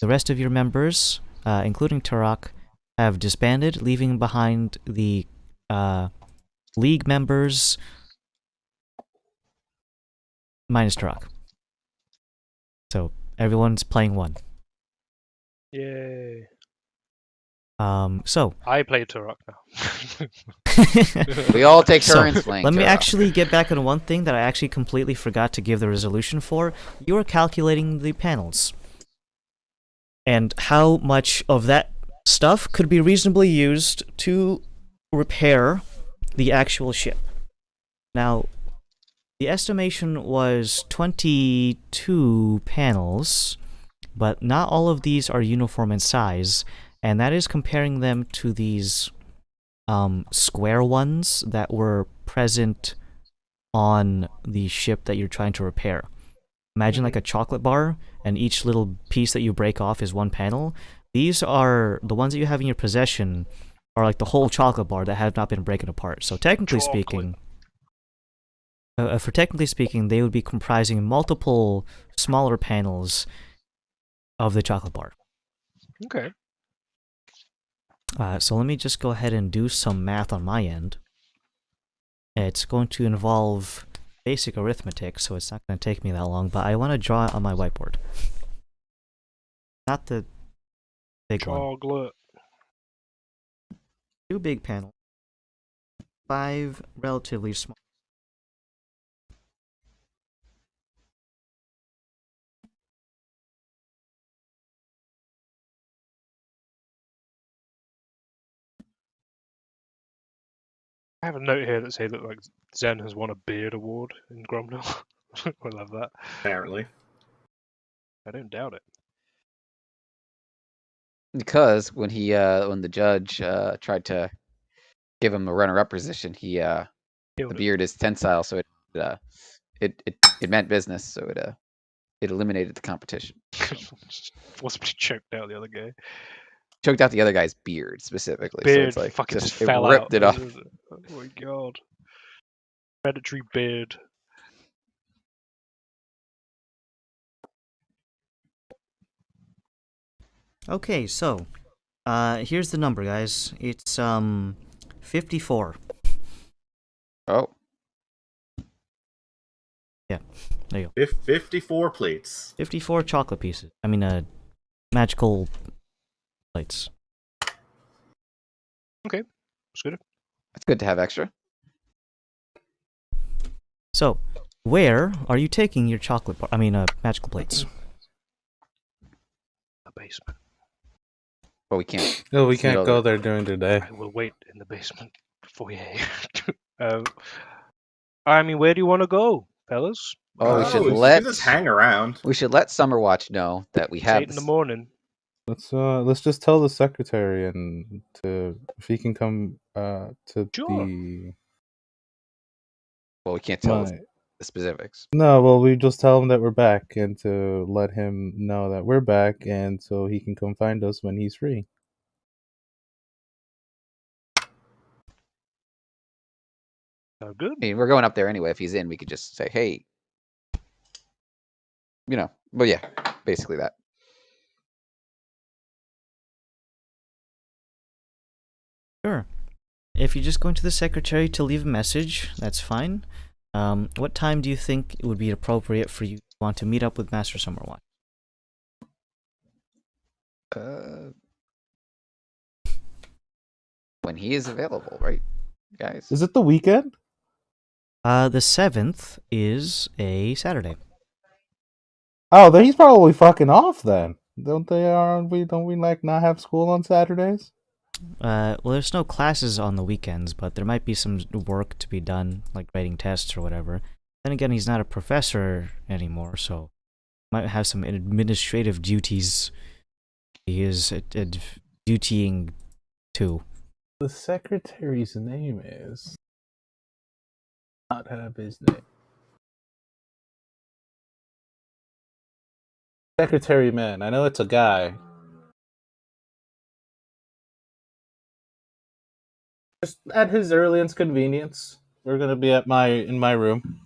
the rest of your members, including Turok, have disbanded, leaving behind the League members minus Turok. So, everyone's playing 1. Yay. So I play Turok now. We all take turns playing let me Turok. actually get back on one thing that I actually completely forgot to give the resolution for. You are calculating the panels. And how much of that stuff could be reasonably used to repair the actual ship. Now, the estimation was 22 panels, but not all of these are uniform in size, and that is comparing them to these square ones that were present on the ship that you're trying to repair. Imagine like a chocolate bar, and each little piece that you break off is 1 panel. These are the ones that you have in your possession are like the whole chocolate bar that have not been broken apart. So technically speaking, they would be comprising multiple smaller panels of the chocolate bar. Okay. So let me just go ahead and do some math on my end. It's going to involve basic arithmetic, so it's not going to take me that long, but I want to draw it on my whiteboard. Not the big one. 2 big panels. 5 relatively small. I have a note here that says that like Zen has won a beard award in Gromnell. I love that. Apparently. I don't doubt it. Because when the judge tried to give him a runner-up position, the beard is tensile, so it meant business, so it eliminated the competition. Forcibly choked out the other guy. Choked out the other guy's beard specifically. Beard so it's like fucking just it fell ripped out. it off. Oh my god. Predatory beard. Okay, so here's the number, guys. It's 54. Oh. Yeah, there you go. 54 plates. 54 chocolate pieces. I mean, magical plates. Okay, that's good. It's good to have extra. So, where are you taking your chocolate bar? I mean, magical plates? The basement. But we can't. No, we can't go there during the day. I will wait in the basement foyer. I mean, where do you want to go, fellas? Oh, we should just hang around. We should let Summerwatch know that we have. It's 8 in the morning. Let's just tell the secretary and if he can come to Sure. Well, we can't tell the specifics. No, well, we just tell him that we're back and to let him know that we're back, and so he can come find us when he's free. Oh, good. I mean, we're going up there anyway. If he's in, we could just say, hey. You know, but yeah, basically that. Sure. If you're just going to the secretary to leave a message, that's fine. What time do you think it would be appropriate for you to want to meet up with Master Summerwatch? When he is available, right, guys? Is it the weekend? The 7th is a Saturday. Oh, then he's probably fucking off then. Don't we like not have school on Saturdays? Well, there's no classes on the weekends, but there might be some work to be done, like writing tests or whatever. Then again, he's not a professor anymore, so might have some administrative duties he is dutying to. The secretary's name is... not have his name. Secretary man. I know it's a guy. Just at his earliest convenience. We're gonna be in my room.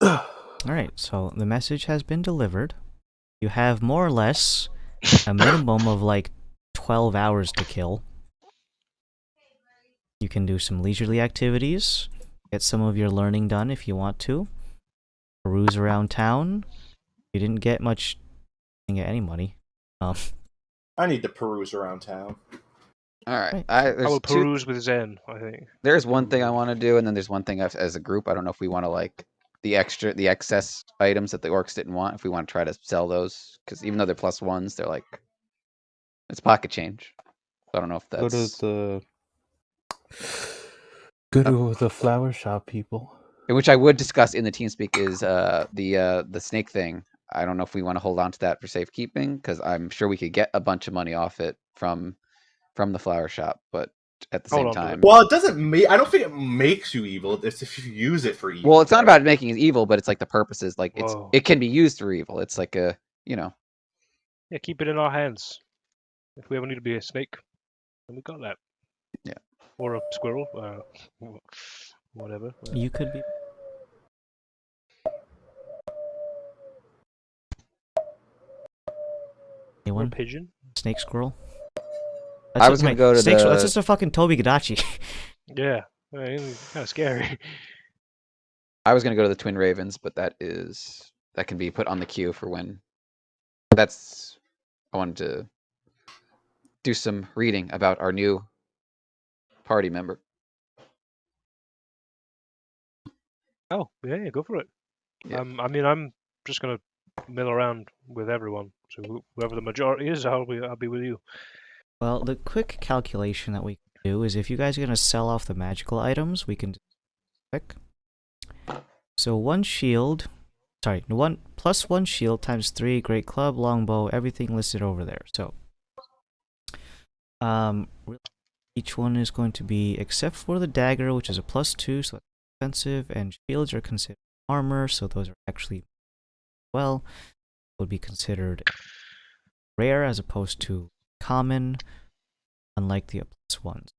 Alright, so the message has been delivered. You have more or less a minimum of like 12 hours to kill. You can do some leisurely activities, get some of your learning done if you want to, peruse around town. You didn't get much, you didn't get any money. I need to peruse around town. All right. I will peruse with Zen, I think. There's one thing I want to do, and then there's one thing as a group. I don't know if we want to like the excess items that the orcs didn't want. If we want to try to sell those, because even though they're +1s, they're like it's pocket change. I don't know if that's go to the flower shop, people. Which I would discuss in the TeamSpeak is the snake thing. I don't know if we want to hold on to that for safekeeping, because I'm sure we could get a bunch of money off it from the flower shop, but at the same time, well, it doesn't make. I don't think it makes you evil. It's if you use it for evil. Well, it's not about making it evil, but it's like the purposes. Like it can be used for evil. It's like a Yeah, keep it in our hands. If we ever need to be a snake, then we got that. Yeah. Or a squirrel, whatever. You could be. Anyone? Or a pigeon. Snake squirrel. I was gonna go to snake squirrel. That's just a fucking Toby Gadachi. Yeah, it's kind of scary. I was gonna go to the Twin Ravens, but that can be put on the queue for when. I wanted to do some reading about our new party member. Oh, yeah, go for it. Yeah. I mean, I'm just gonna mill around with everyone. So whoever the majority is, I'll be with you. Well, the quick calculation that we can do is if you guys are gonna sell off the magical items, we can quick. So one shield, sorry, +1 shield times 3 great club, longbow, everything listed over there. So, each one is going to be, except for the dagger, which is a +2, so that's expensive, and shields are considered armor, so those are actually, well, would be considered rare as opposed to common, unlike the +1s.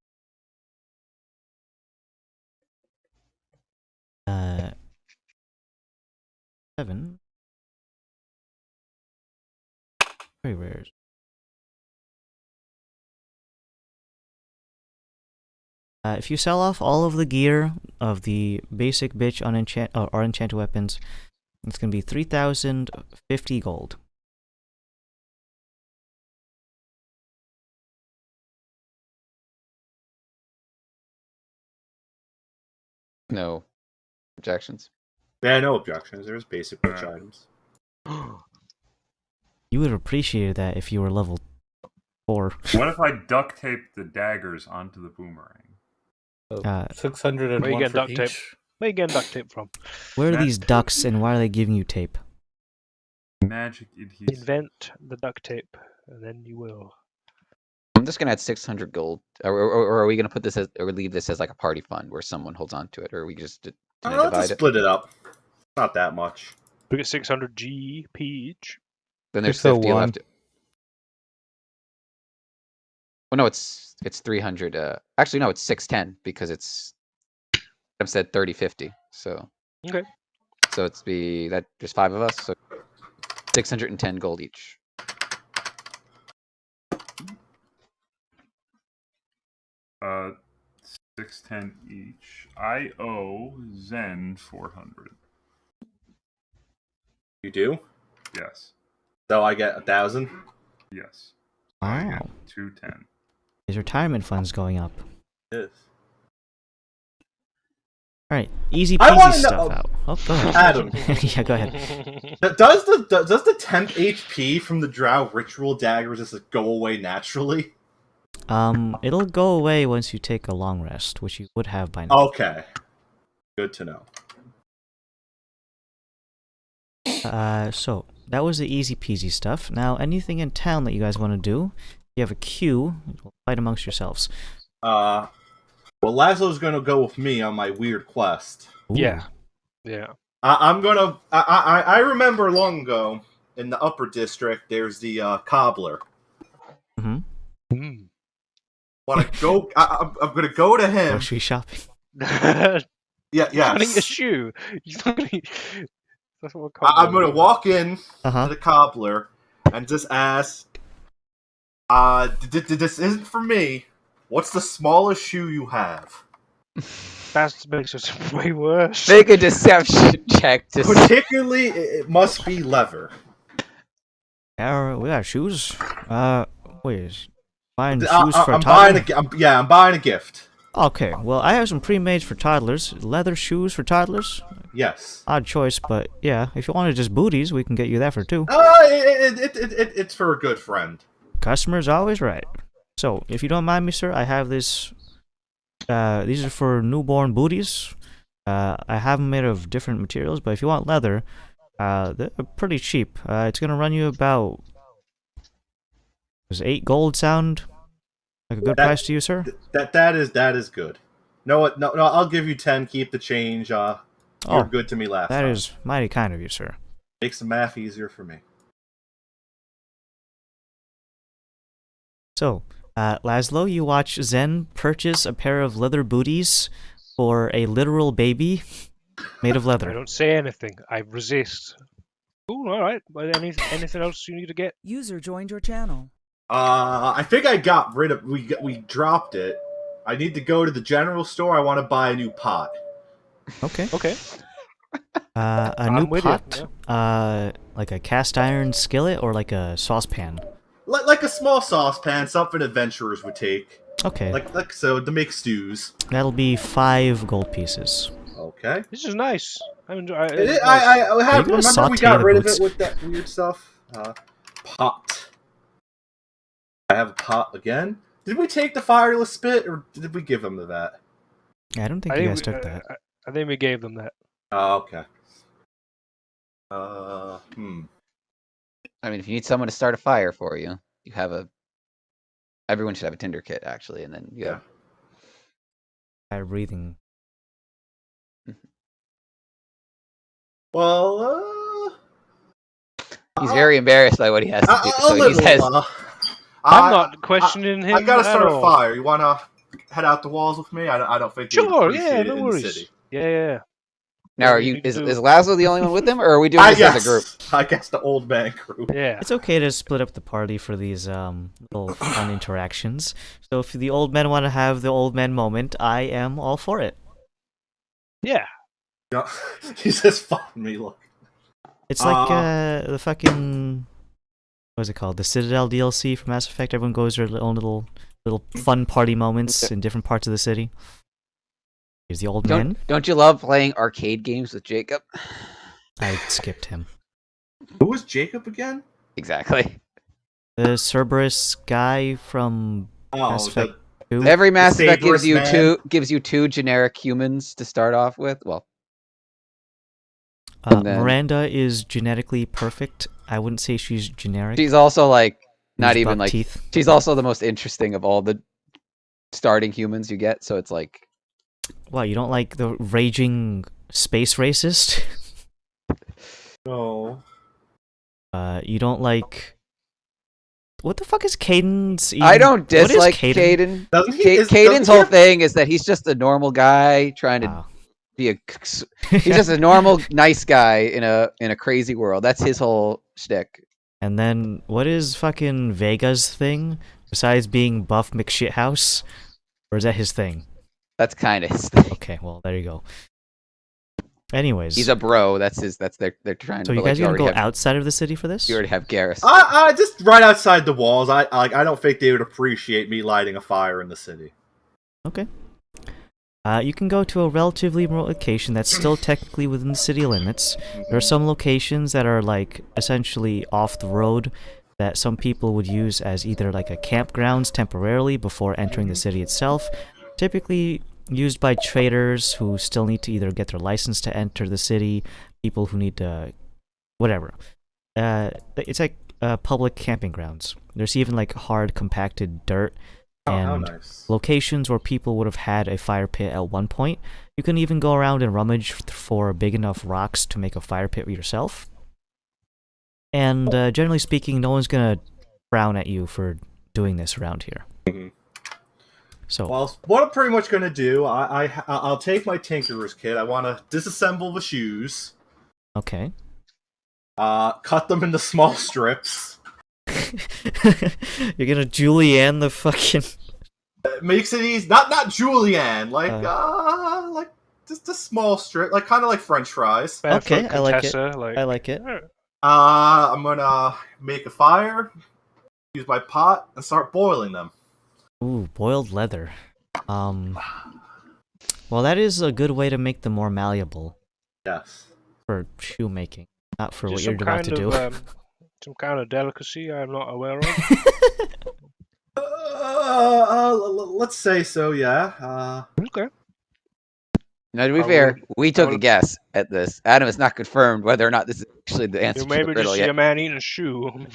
Seven. Very rare. If you sell off all of the gear of the basic bitch or enchanted weapons, it's gonna be 3,050 gold. No objections. Yeah, no objections. There's basic bitch items. You would have appreciated that if you were level 4. What if I duct tape the daggers onto the boomerang? 601 Where you getting for duct each. tape? Where you getting duct tape from? Where are these ducks and why are they giving you tape? Magic adhesive. Invent the duct tape, and then you will. I'm just gonna add 600 gold, or are we gonna put this as, or leave this as like a party fund where someone holds on to it, or are we just Let's divide split it up. Not that much. We get 600 GP each. Then there's 50 left. Well, no, it's 300. Actually, no, it's 610 because it's. I've said 30-50. So. Okay. So it's that there's 5 of us, so 610 gold each. Uh, 610 each. I owe Zen 400. You do? Yes. So I get 1,000? Yes. I get 210. His retirement fund's going up. Yes. Alright, easy peasy stuff out. Oh, go ahead. Adam. Yeah, go ahead. Does the temp HP from the Drow ritual daggers just go away naturally? It'll go away once you take a long rest, which you would have by now. Okay. Good to know. So, that was the easy peasy stuff. Now, anything in town that you guys want to do, you have a queue, fight amongst yourselves. Well, Laszlo's gonna go with me on my weird quest. Ooh. Yeah. I'm gonna. I remember long ago in the Upper District. There's the cobbler. Mm-hmm. Wanna go? I'm gonna go to him. Grocery shopping. Yeah. I need a shoe. That's what I'm gonna walk in to the cobbler and just ask. This isn't for me. What's the smallest shoe you have? That makes it way worse. Make a deception check to Particularly, it must be leather. Yeah, we got shoes. Wait, buying shoes for a I'm toddler? I'm buying a gift. Okay, well, I have some pre-mades for toddlers. Leather shoes for toddlers? Yes. Odd choice, but yeah, if you wanted just booties, we can get you that for 2. It's for a good friend. Customer's always right. So, if you don't mind me, sir, I have this. These are for newborn booties. I have them made of different materials, but if you want leather, they're pretty cheap. It's gonna run you about. Does 8 gold sound like a good price to you, sir? That is good. No, I'll give you 10. Keep the change. You're good to me last time. That is mighty kind of you, sir. Makes the math easier for me. So, Laszlo, you watch Zen purchase a pair of leather booties for a literal baby made of leather. I don't say anything. I resist. Ooh, all right. Anything else you need to get? User joined your channel. I think I got rid of. We dropped it. I need to go to the general store. I want to buy a new pot. Okay. Okay. A new pot? Yeah. Like a cast iron skillet or like a saucepan? Like a small saucepan, something adventurers would take. Okay. Like so to make stews. That'll be 5 gold pieces. Okay. This is nice. I enjoy. I have. Remember we got rid of it with that weird stuff. Pot. I have a pot again. Did we take the fireless spit, or did we give them that? I don't think you guys took that. I think we gave them that. Oh, okay. I mean, if you need someone to start a fire for you, you have a. Everyone should have a tinder kit, actually, and then you have. By breathing. Well, he's very embarrassed by what he has to do. So he says, I'm not questioning him. I gotta start a fire. You wanna head out the walls with me? I don't think. Sure. Yeah. No worries. Yeah. Now, is Laszlo the only one with them, or are we doing this as a group? I guess the old man group. Yeah. It's okay to split up the party for these little fun interactions. So if the old men want to have the old men moment, I am all for it. Yeah. No, he's just fucking me. Look. It's like the fucking what is it called? The Citadel DLC for Mass Effect. Everyone goes their own little fun party moments in different parts of the city. Here's the old man. Don't you love playing arcade games with Jacob? I skipped him. Who was Jacob again? Exactly. The Cerberus guy from Mass Effect 2. Every Mass Effect gives you two generic humans to start off with. Well, Miranda is genetically perfect. I wouldn't say she's generic. She's also like Not even like teeth. She's also the most interesting of all the starting humans you get. So it's like, wow, you don't like the raging space racist? No. You don't like. What the fuck is Caden's? I don't dislike Caden. Caden's whole thing is that he's just a normal guy trying to be a. He's just a normal, nice guy in a crazy world. That's his whole shtick. And then what is fucking Vega's thing besides being Buff McShithouse? Or is that his thing? That's kind of his thing. Okay, well there you go. Anyways, he's a bro. They're trying. So you guys are gonna go outside of the city for this? You already have Garrus. Just right outside the walls. I don't think they would appreciate me lighting a fire in the city. Okay. You can go to a relatively remote location that's still technically within the city limits. There are some locations that are like essentially off the road that some people would use as either like a campgrounds temporarily before entering the city itself. Typically used by traders who still need to either get their license to enter the city, people who need to whatever. It's like public camping grounds. There's even like hard compacted dirt and nice. Locations where people would have had a fire pit at one point. You can even go around and rummage for big enough rocks to make a fire pit yourself. And generally speaking, no one's gonna frown at you for doing this around here. Mm-hmm. So, well, what I'm pretty much gonna do, I'll take my Tinkerer's kit. I want to disassemble the shoes. Okay. Cut them into small strips. You're gonna julienne the fucking. It makes it easy. Not julienne, like just a small strip, like kind of like French fries. Okay, I like it. I like it. I'm gonna make a fire, use my pot, and start boiling them. Ooh, boiled leather. Well, that is a good way to make them more malleable. Yes. For shoemaking, not for what you're about to do. Some kind of delicacy I'm not aware of. Let's say so. Yeah. Okay. Now, to be fair, we took a guess at this. Adam has not confirmed whether or not this is actually the answer to the riddle yet. Maybe just see a man eating a shoe.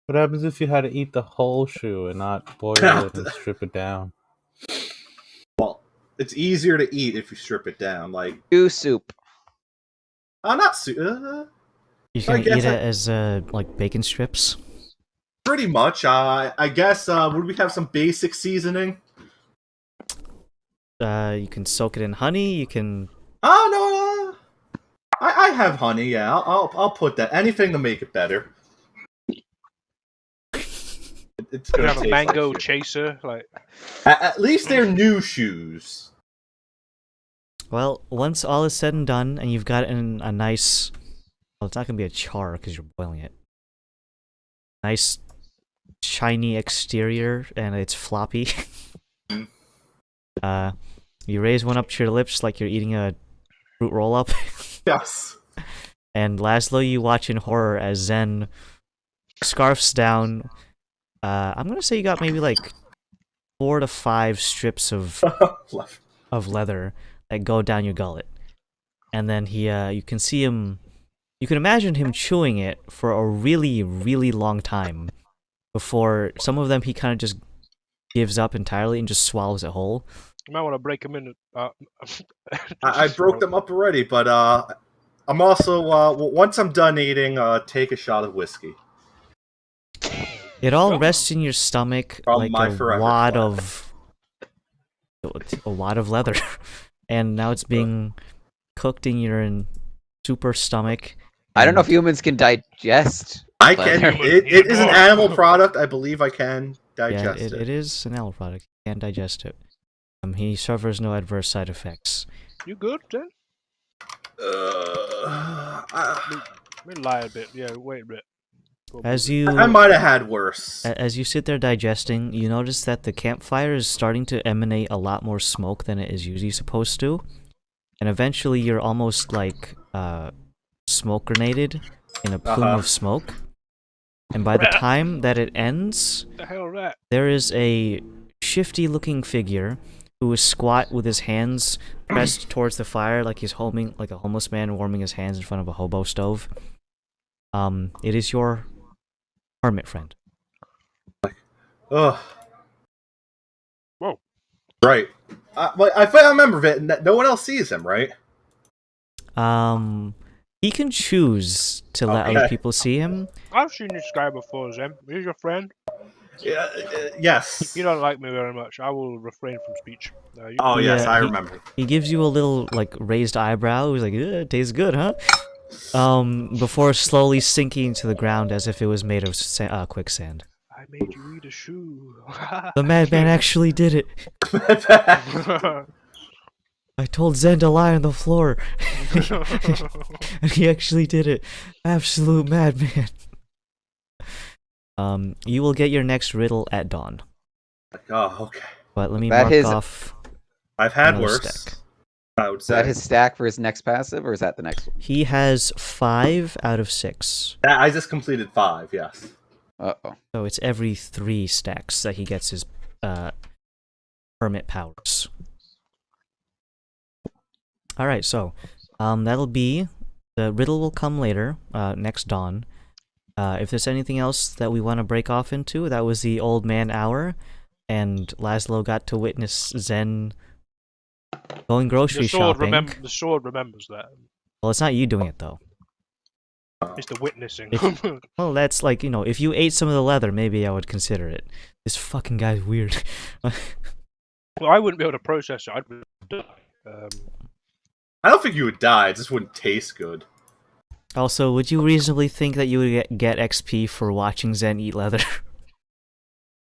What happens if you had to eat the whole shoe and not boil it and strip it down? Well, it's easier to eat if you strip it down. Like shoe soup. Not soup. You can eat it as like bacon strips. Pretty much. I guess. Would we have some basic seasoning? You can soak it in honey. You can. Oh no. I have honey. Yeah, I'll put that. Anything to make it better. It's gonna have a mango chaser. Like. At least they're new shoes. Well, once all is said and done, and you've got a nice. Well, it's not gonna be a char because you're boiling it. Nice, shiny exterior, and it's floppy. You raise one up to your lips like you're eating a fruit roll-up. Yes. And Laszlo, you watch in horror as Zen scarfs down. I'm gonna say you got maybe like 4 to 5 strips of leather that go down your gullet, and then you can see him. You can imagine him chewing it for a really, really long time before some of them he kind of just gives up entirely and just swallows it whole. You might want to break them into. I broke them up already, but I'm also once I'm done eating, take a shot of whiskey. It all rests in your stomach like a lot of leather, and now it's being cooked in your super stomach. I don't know if humans can digest. I can. It is an animal product. I believe I can digest it. It is an animal product. You can digest it. He suffers no adverse side effects. You good, then? Let me lie a bit. Yeah, wait a bit. I might have had worse. As you sit there digesting, you notice that the campfire is starting to emanate a lot more smoke than it is usually supposed to. And eventually you're almost like smoke grenaded in a plume of smoke. And by the time that it ends, there is a shifty looking figure who is squat with his hands pressed towards the fire like he's like a homeless man warming his hands in front of a hobo stove. It is your hermit friend. Ugh. Whoa. Right. I remember it. No one else sees him, right? He can choose to let other people see him. I've seen this guy before, Zem. He's your friend. Yeah. Yes. You don't like me very much. I will refrain from speech. Yes, I remember. He gives you a little like raised eyebrow. He's like, "It tastes good, huh?" Before slowly sinking to the ground as if it was made of quicksand. I made you eat a shoe. The madman actually did it. I told Zen to lie on the floor. And he actually did it. Absolute madman. You will get your next riddle at dawn. Oh, okay. But let me mark off. I've had worse. Stack. I would say. Is that his stack for his next passive, or is that the next one? He has 5 out of 6. I just completed 5, yes. Uh-oh. So it's every 3 stacks that he gets his hermit powers. Alright, so that'll be... The riddle will come later, next dawn. If there's anything else that we want to break off into, that was the old man hour, and Laszlo got to witness Zen going grocery shopping. The sword remembers that. Well, it's not you doing it, though. It's the witnessing. Well, that's like, you know, if you ate some of the leather, maybe I would consider it. This fucking guy's weird. Well, I wouldn't be able to process it. I'd die. I don't think you would die. It just wouldn't taste good. Also, would you reasonably think that you would get XP for watching Zen eat leather?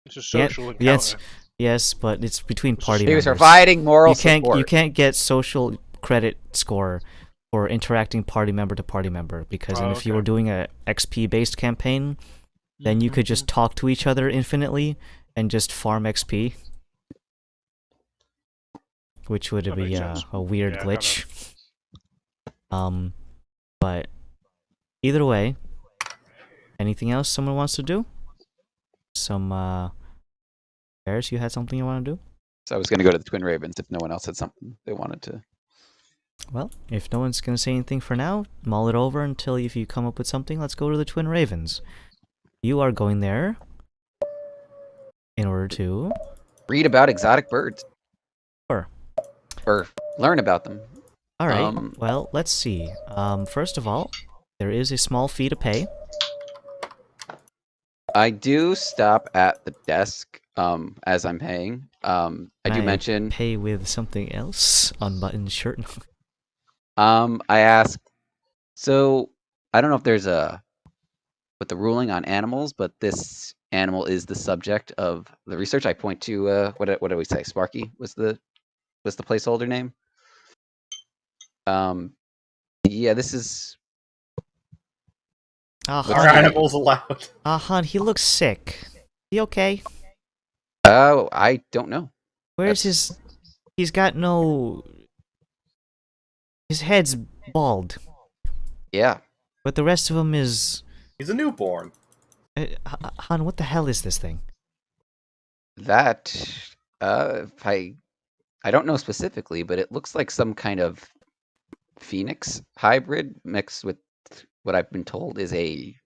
It's a social encounter. Yes, but it's between party members. He was providing moral support. You can't get social credit score for interacting party member to party member, because if you were doing a XP-based campaign, then you could just talk to each other infinitely and just farm XP. Which would be a weird glitch. But either way, anything else someone wants to do? Paris, you had something you want to do? So I was going to go to the Twin Ravens if no one else had something they wanted to. Well, if no one's going to say anything for now, mull it over until if you come up with something, let's go to the Twin Ravens. You are going there in order to... read about exotic birds. Sure. Or learn about them. Alright, well, let's see. First of all, there is a small fee to pay. I do stop at the desk as I'm paying. I do mention... pay with something else? Unbuttoned shirt? I ask... So, I don't know if there's with the ruling on animals, but this animal is the subject of the research. I point to, what do we say? Sparky was the placeholder name? Yeah, this is... Are animals allowed? Han, he looks sick. He okay? Oh, I don't know. Where's his... He's got no... His head's bald. Yeah. But the rest of him is... He's a newborn. Han, what the hell is this thing? That... I don't know specifically, but it looks like some kind of phoenix hybrid mixed with what I've been told is a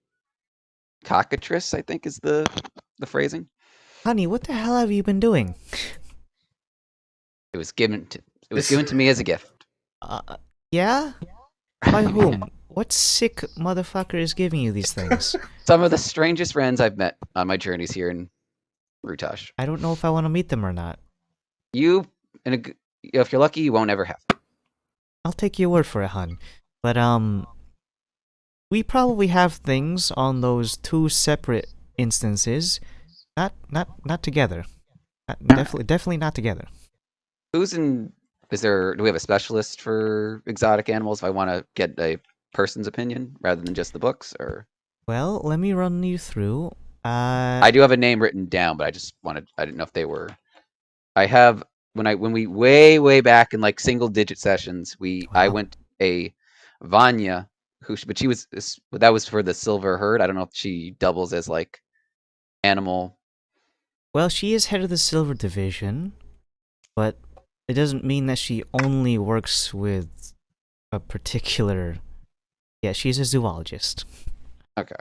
cockatrice, I think is the phrasing. Honey, what the hell have you been doing? It was given to me as a gift. Yeah? By whom? What sick motherfucker is giving you these things? Some of the strangest friends I've met on my journeys here in Rutash. I don't know if I want to meet them or not. If you're lucky, you won't ever have to. I'll take your word for it, hun. But, we probably have things on those 2 separate instances. Not together. Definitely not together. Do we have a specialist for exotic animals if I want to get a person's opinion rather than just the books, or? Well, let me run you through. I do have a name written down, but I didn't know if they were. I have when we way back in like single digit sessions, I went a Vanya but that was for the silver herd. I don't know if she doubles as like animal. Well, she is head of the silver division, but it doesn't mean that she only works with a particular... Yeah, she's a zoologist. Okay.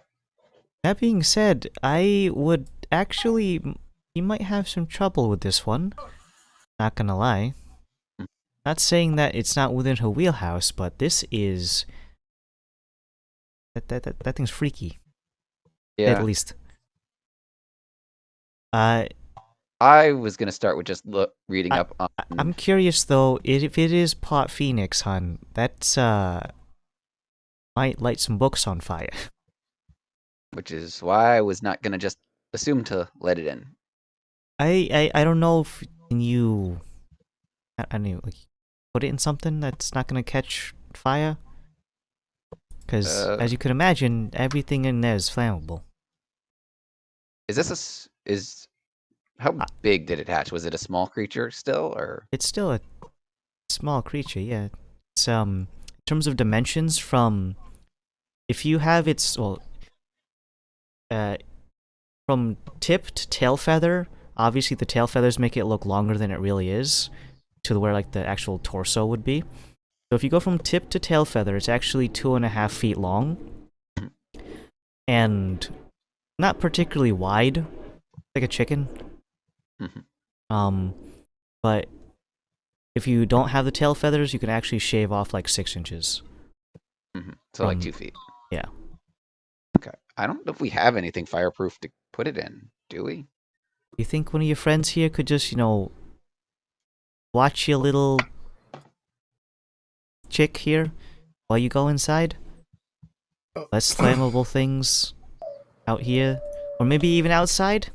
That being said, I would actually... You might have some trouble with this one. Not gonna lie. Not saying that it's not within her wheelhouse, but this is... That thing's freaky. Yeah. At least. I was gonna start with just reading up on... I'm curious though, if it is Plot Phoenix, hon, that's might light some books on fire. Which is why I was not gonna just assume to let it in. I don't know if you... I mean, like, put it in something that's not gonna catch fire? Because, as you can imagine, everything in there is flammable. Is this how big did it hatch? Was it a small creature still, or...? It's still a small creature, yeah. It's, in terms of dimensions, from... If you have its... Well... from tip to tail feather, obviously the tail feathers make it look longer than it really is, to where, like, the actual torso would be. So if you go from tip to tail feather, it's actually 2.5 feet long. And not particularly wide, like a chicken. But if you don't have the tail feathers, you can actually shave off like 6 inches. So like 2 feet. Yeah. Okay. I don't know if we have anything fireproof to put it in, do we? You think one of your friends here could just, you know, watch your little chick here while you go inside? Less flammable things out here, or maybe even outside?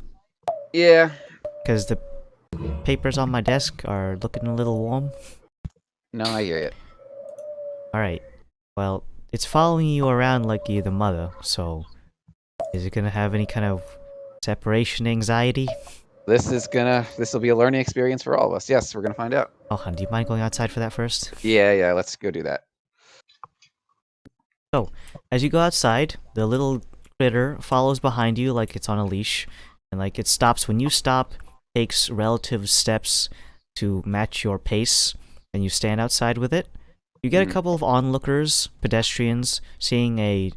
Yeah. Because the papers on my desk are looking a little warm. No, I hear it. Alright. Well, it's following you around like you're the mother, so... Is it gonna have any kind of separation anxiety? This will be a learning experience for all of us. Yes, we're gonna find out. Oh, hon, do you mind going outside for that first? Yeah, let's go do that. So, as you go outside, the little critter follows behind you like it's on a leash, and like it stops when you stop, takes relative steps to match your pace, and you stand outside with it. You get a couple of onlookers, pedestrians, seeing a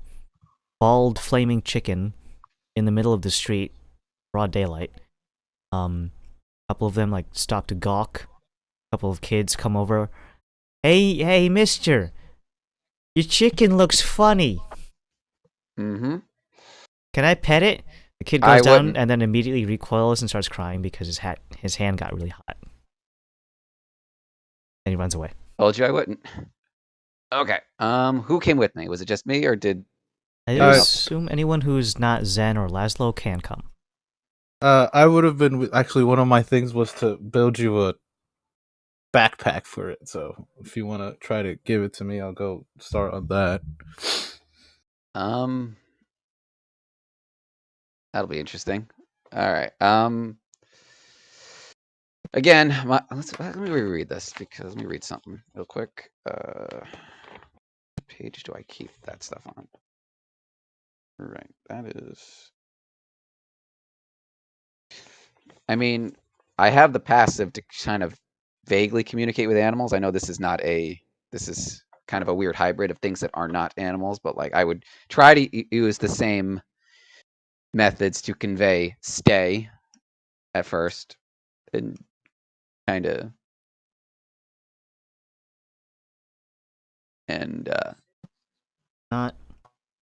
bald flaming chicken in the middle of the street, broad daylight. A couple of them like stop to gawk. A couple of kids come over. Hey, mister! Your chicken looks funny. Can I pet it? The kid goes down and then immediately recoils and starts crying because his hand got really hot. And he runs away. Told you I wouldn't. Okay. Who came with me? Was it just me, or did... I assume anyone who's not Zen or Laszlo can come. I would have been... Actually, one of my things was to build you a backpack for it. So if you want to try to give it to me, I'll go start on that. That'll be interesting. All right. Again, let me reread this, because let me read something real quick. What page do I keep that stuff on? Right, that is... I mean, I have the passive to kind of vaguely communicate with animals. I know this is kind of a weird hybrid of things that are not animals, but like I would try to use the same methods to convey stay at first, and kind of not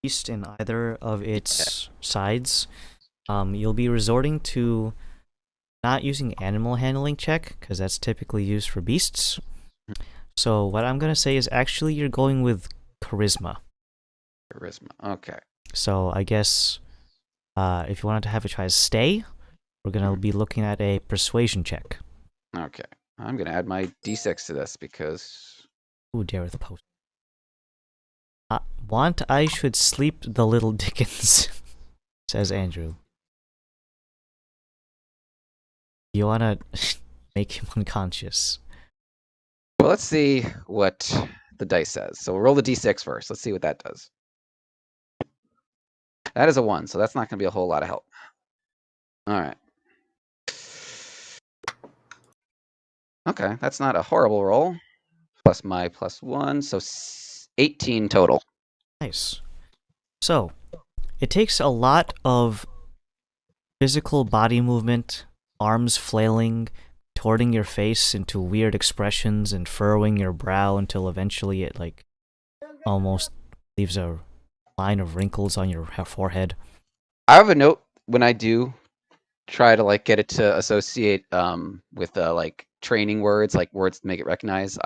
east in either of its sides. You'll be resorting to not using animal handling check, because that's typically used for beasts. So what I'm gonna say is actually you're going with charisma. Charisma, okay. So I guess if you wanted to have it try to stay, we're gonna be looking at a persuasion check. Okay, I'm gonna add my d6 to this because... Ooh, dare with the post. Want I should sleep the little Dickens, says Andrew. You wanna make him unconscious. Well, let's see what the dice says. So we'll roll the d6 first. Let's see what that does. That is a 1, so that's not going to be a whole lot of help. All right. Okay, that's not a horrible roll. Plus my +1, so 18 total. Nice. So, it takes a lot of physical body movement, arms flailing, contorting your face into weird expressions and furrowing your brow until eventually it like almost leaves a line of wrinkles on your forehead. I have a note when I do try to like get it to associate with like training words, like words to make it recognize.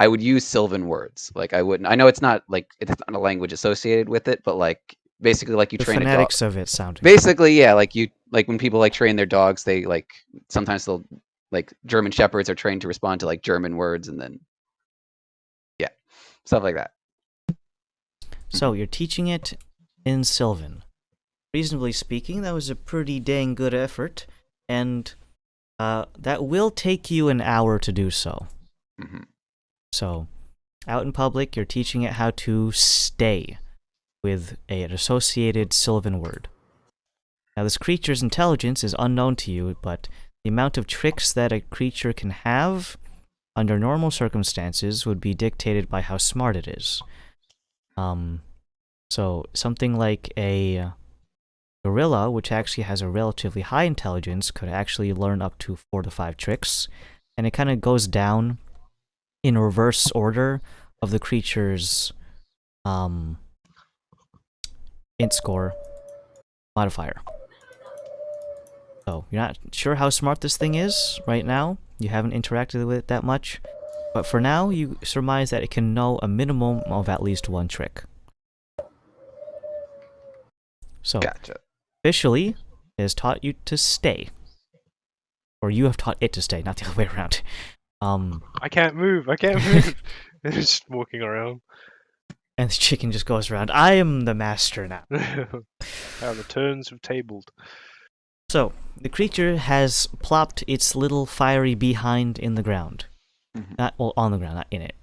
I would use Sylvan words. Like I wouldn't. I know it's not like it's not a language associated with it, but like basically like you The train a dog. phonetics of it sound. Basically, yeah, like when people like train their dogs, they like sometimes they'll like German shepherds are trained to respond to like German words, and then yeah, stuff like that. So you're teaching it in Sylvan. Reasonably speaking, that was a pretty dang good effort, and that will take you an hour to do so. Mm-hmm. So, out in public, you're teaching it how to stay with an associated Sylvan word. Now, this creature's intelligence is unknown to you, but the amount of tricks that a creature can have under normal circumstances would be dictated by how smart it is. So, something like a gorilla, which actually has a relatively high intelligence, could actually learn up to 4 to 5 tricks, and it kind of goes down in reverse order of the creature's int score modifier. So you're not sure how smart this thing is right now. You haven't interacted with it that much, but for now you surmise that it can know a minimum of at least 1 trick. So Gotcha. officially, it has taught you to stay, or you have taught it to stay, not the other way around. I can't move. It's just walking around. And the chicken just goes around. I am the master now. How the turns have tabled. So, the creature has plopped its little fiery behind in the ground. Mm-hmm. On the ground, not in it.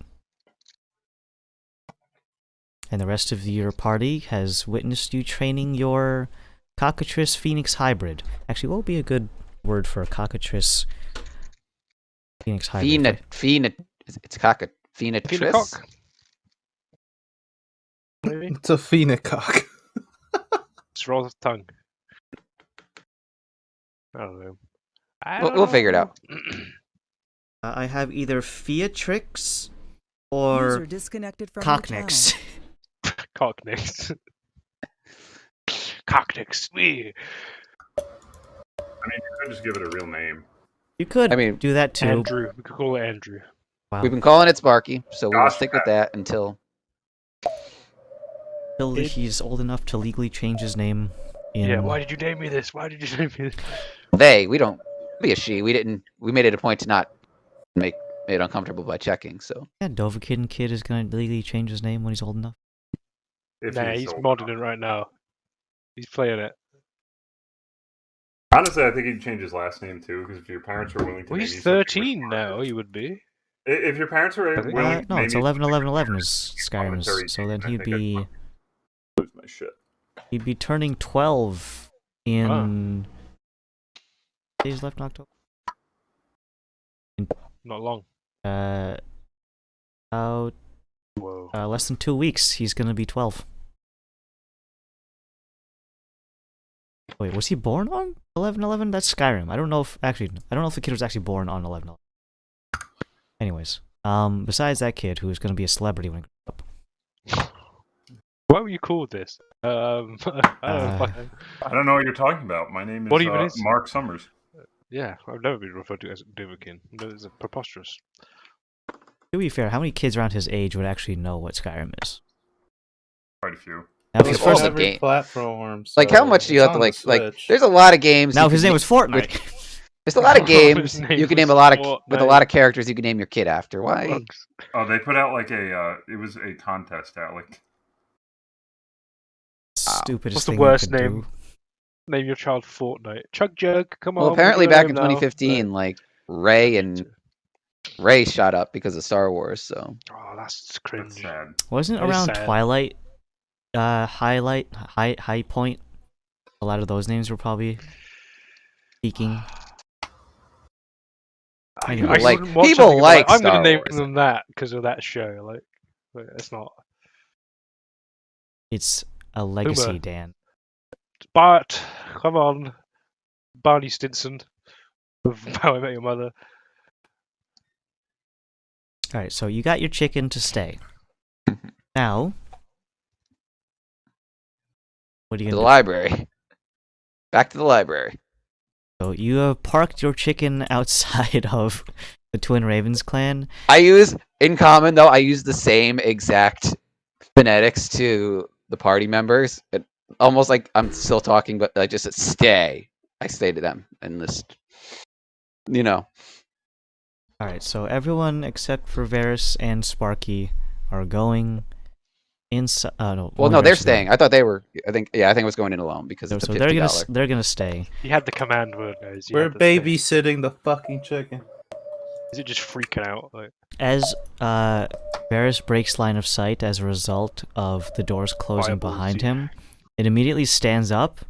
And the rest of your party has witnessed you training your cockatrice phoenix hybrid. Actually, what would be a good word for a cockatrice phoenix hybrid? It's cockatrice. Pheanocock? Maybe? It's a pheanocock. Just roll the tongue. I don't know. We'll figure it out. I have either Featrix or User disconnected from Cocknix. Cocknix. Cocknix. I mean, you could just give it a real name. You could do that too. Andrew. We could call it Andrew. Wow. We've been calling it Sparky, so we'll stick with that until he's old enough to legally change his name. Yeah, why did you name me this? Why did you name me this? We don't be a she. We made it a point to not make it uncomfortable by checking, so. Yeah, Dovahkiin kid is gonna legally change his name when he's old enough. Nah, he's modding it right now. He's playing it. Honestly, I think he'd change his last name too, because if your parents are willing to. Well, he's 13 now. He would be. If your parents are willing, no, it's 11/11/11 is Skyrim's. So then he'd be. Lose my shit. He'd be turning 12 in. Days left in October. Not long. About less than 2 weeks, he's gonna be 12. Wait, was he born on 11/11? That's Skyrim. I don't know if the kid was actually born on 11/11. Anyways, besides that kid who's gonna be a celebrity when he grows up. What were you called this? I don't know what you're talking about. My name is Mark Summers. Yeah, I've never been referred to as Dovahkiin. It's preposterous. To be fair, how many kids around his age would actually know what Skyrim is? Quite a few. Now, if his first game platform. So like, how much do you have to like? There's a lot of games. Now, if his name was Fortnite. There's a lot of games you can name a lot of with a lot of characters you can name your kid after. Why? Oh, they put out like it was a contest out like. Stupidest What's thing the worst you could name? do. Name your child Fortnite. Chug Jug, come on. Well, apparently back in 2015, like Ray shot up because of Star Wars. So. Oh, that's cringe. That's sad. Wasn't That is around sad. Twilight, High Point? A lot of those names were probably peaking. People I like wouldn't watch people anything like I'm Star gonna name Wars. them that because of that show. Like, it's not. It's a legacy, Boomer. Dan. Bart, come on. Barney Stinson of How I Met Your Mother. Alright, so you got your chicken to stay. Now, what are you To gonna the do? library. Back to the library. So you have parked your chicken outside of the Twin Ravens clan. In common though, I use the same exact phonetics to the party members. Almost like I'm still talking, but I just stay. I say to them and list. Alright, so everyone except for Varys and Sparky are going inside. No, well, no, they're staying. I thought they were. I think I was going in alone because it's a $50. They're gonna stay. You had the command word, guys. We're babysitting the fucking chicken. Is it just freaking out? Like... As Varys breaks line of sight as a result of the doors closing behind him, it immediately stands up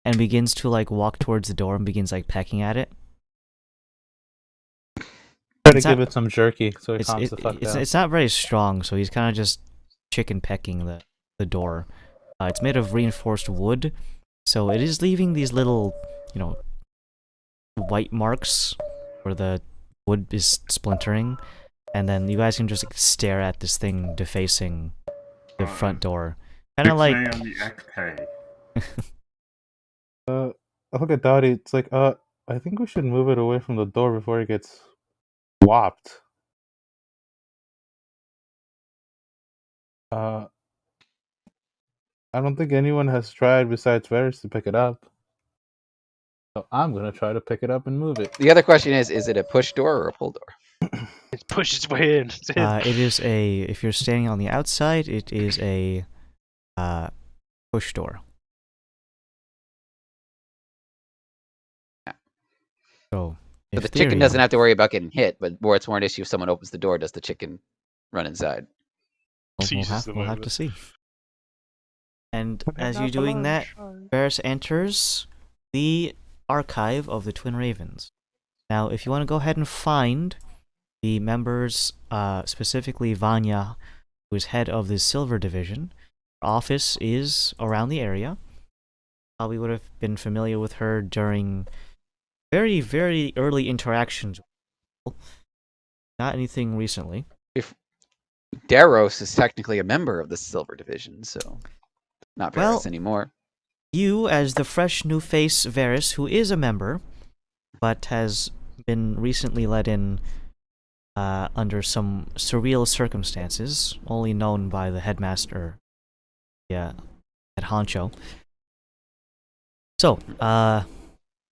and begins to walk towards the door and begins pecking at it. Try to give it some jerky so it calms the fuck down. It's not very strong, so he's kind of just chicken pecking the door. It's made of reinforced wood, so it is leaving these little, white marks where the wood is splintering, and then you guys can just stare at this thing defacing the front door. Kind of like... on the I look at Dottie, it's like, I think we should move it away from the door before it gets whopped. I don't think anyone has tried besides Varys to pick it up. So I'm gonna try to pick it up and move it. The other question is it a push door or a pull door? It pushes its way in. It is if you're standing on the outside, it is a push door. So the chicken doesn't have to worry about getting hit, but it's more an issue if someone opens the door, does the chicken run inside? We'll have to see. And as you're doing that, Varys enters the archive of the Twin Ravens. Now, if you want to go ahead and find the members, specifically Vanya, who is head of the Silver Division, her office is around the area. We would have been familiar with her during very, very early interactions. Not anything recently. Daros is technically a member of the Silver Division, so not Varys anymore. You, as the fresh new face Varys, who is a member, but has been recently let in under some surreal circumstances, only known by the headmaster, head honcho. So,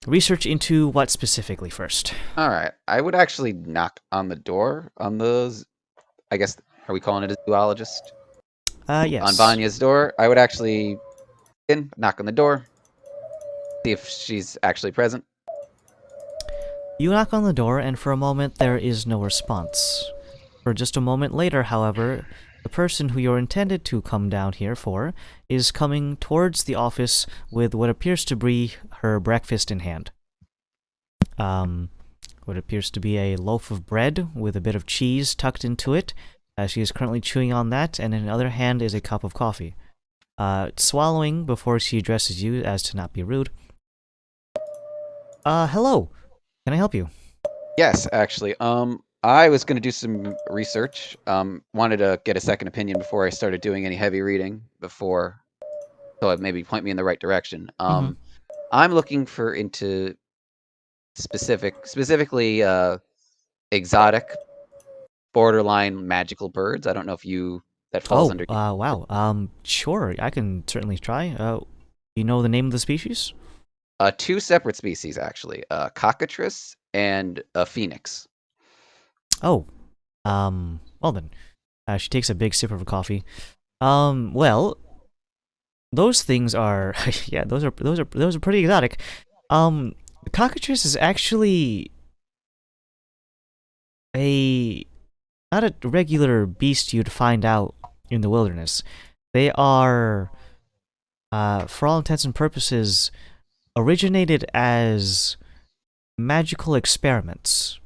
research into what specifically first? Alright, I would actually knock on the door on those, I guess, are we calling it a zoologist? Yes. On Vanya's door, I would actually knock on the door, see if she's actually present. You knock on the door, and for a moment there is no response. For just a moment later, however, the person who you're intended to come down here for is coming towards the office with what appears to be her breakfast in hand. What appears to be a loaf of bread with a bit of cheese tucked into it. She is currently chewing on that, and in the other hand is a cup of coffee. Swallowing before she addresses you as to not be rude. Hello. Can I help you? Yes, actually. I was going to do some research. Wanted to get a second opinion before I started doing any heavy reading so it maybe point me in the right direction. I'm looking into specifically exotic, borderline magical birds. I don't know if that falls under. Wow. Sure, I can certainly try. You know the name of the species? Two separate species, actually. A cockatrice and a phoenix. Oh. Well then. She takes a big sip of her coffee. Well, those things are yeah, those are pretty exotic. The cockatrice is actually not a regular beast you'd find out in the wilderness. They are, for all intents and purposes, originated as magical experiments.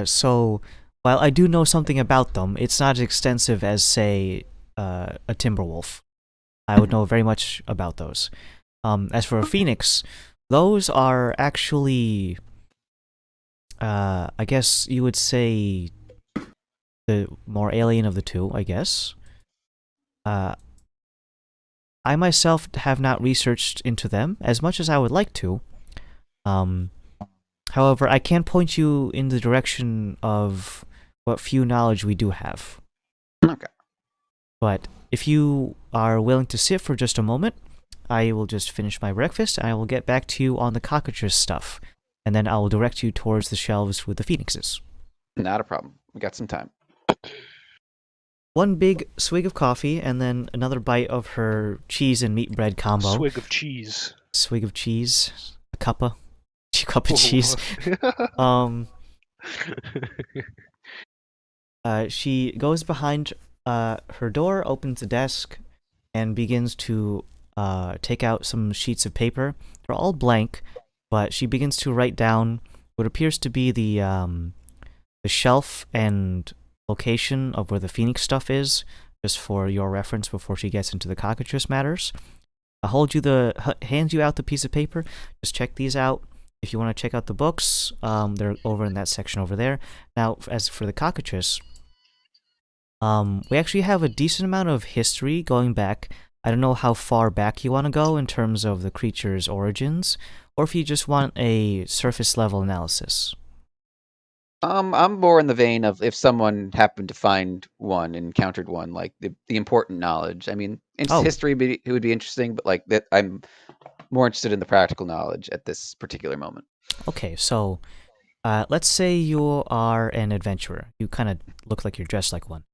So, while I do know something about them, it's not as extensive as, say, a timber wolf. I would know very much about those. As for a phoenix, those are actually, I guess you would say, the more alien of the two, I guess. I myself have not researched into them as much as I would like to. However, I can point you in the direction of what few knowledge we do have. Okay. But if you are willing to sit for just a moment, I will just finish my breakfast, and I will get back to you on the cockatrice stuff. And then I will direct you towards the shelves with the phoenixes. Not a problem. We got some time. One big swig of coffee, and then another bite of her cheese and meat bread combo. Swig of cheese. Swig of cheese. A cuppa. Cup of cheese. She goes behind her door, opens the desk, and begins to take out some sheets of paper. They're all blank, but she begins to write down what appears to be the shelf and location of where the phoenix stuff is, just for your reference before she gets into the cockatrice matters. Hands you out the piece of paper. Just check these out. If you want to check out the books, they're over in that section over there. Now, as for the cockatrice, we actually have a decent amount of history going back. I don't know how far back you want to go in terms of the creature's origins, or if you just want a surface level analysis. I'm more in the vein of if someone happened to find one, encountered one, like the important knowledge. I mean, history it would be interesting, but like that, I'm more interested in the practical knowledge at this particular moment. Okay, so let's say you are an adventurer. You kind of look like you're dressed like one.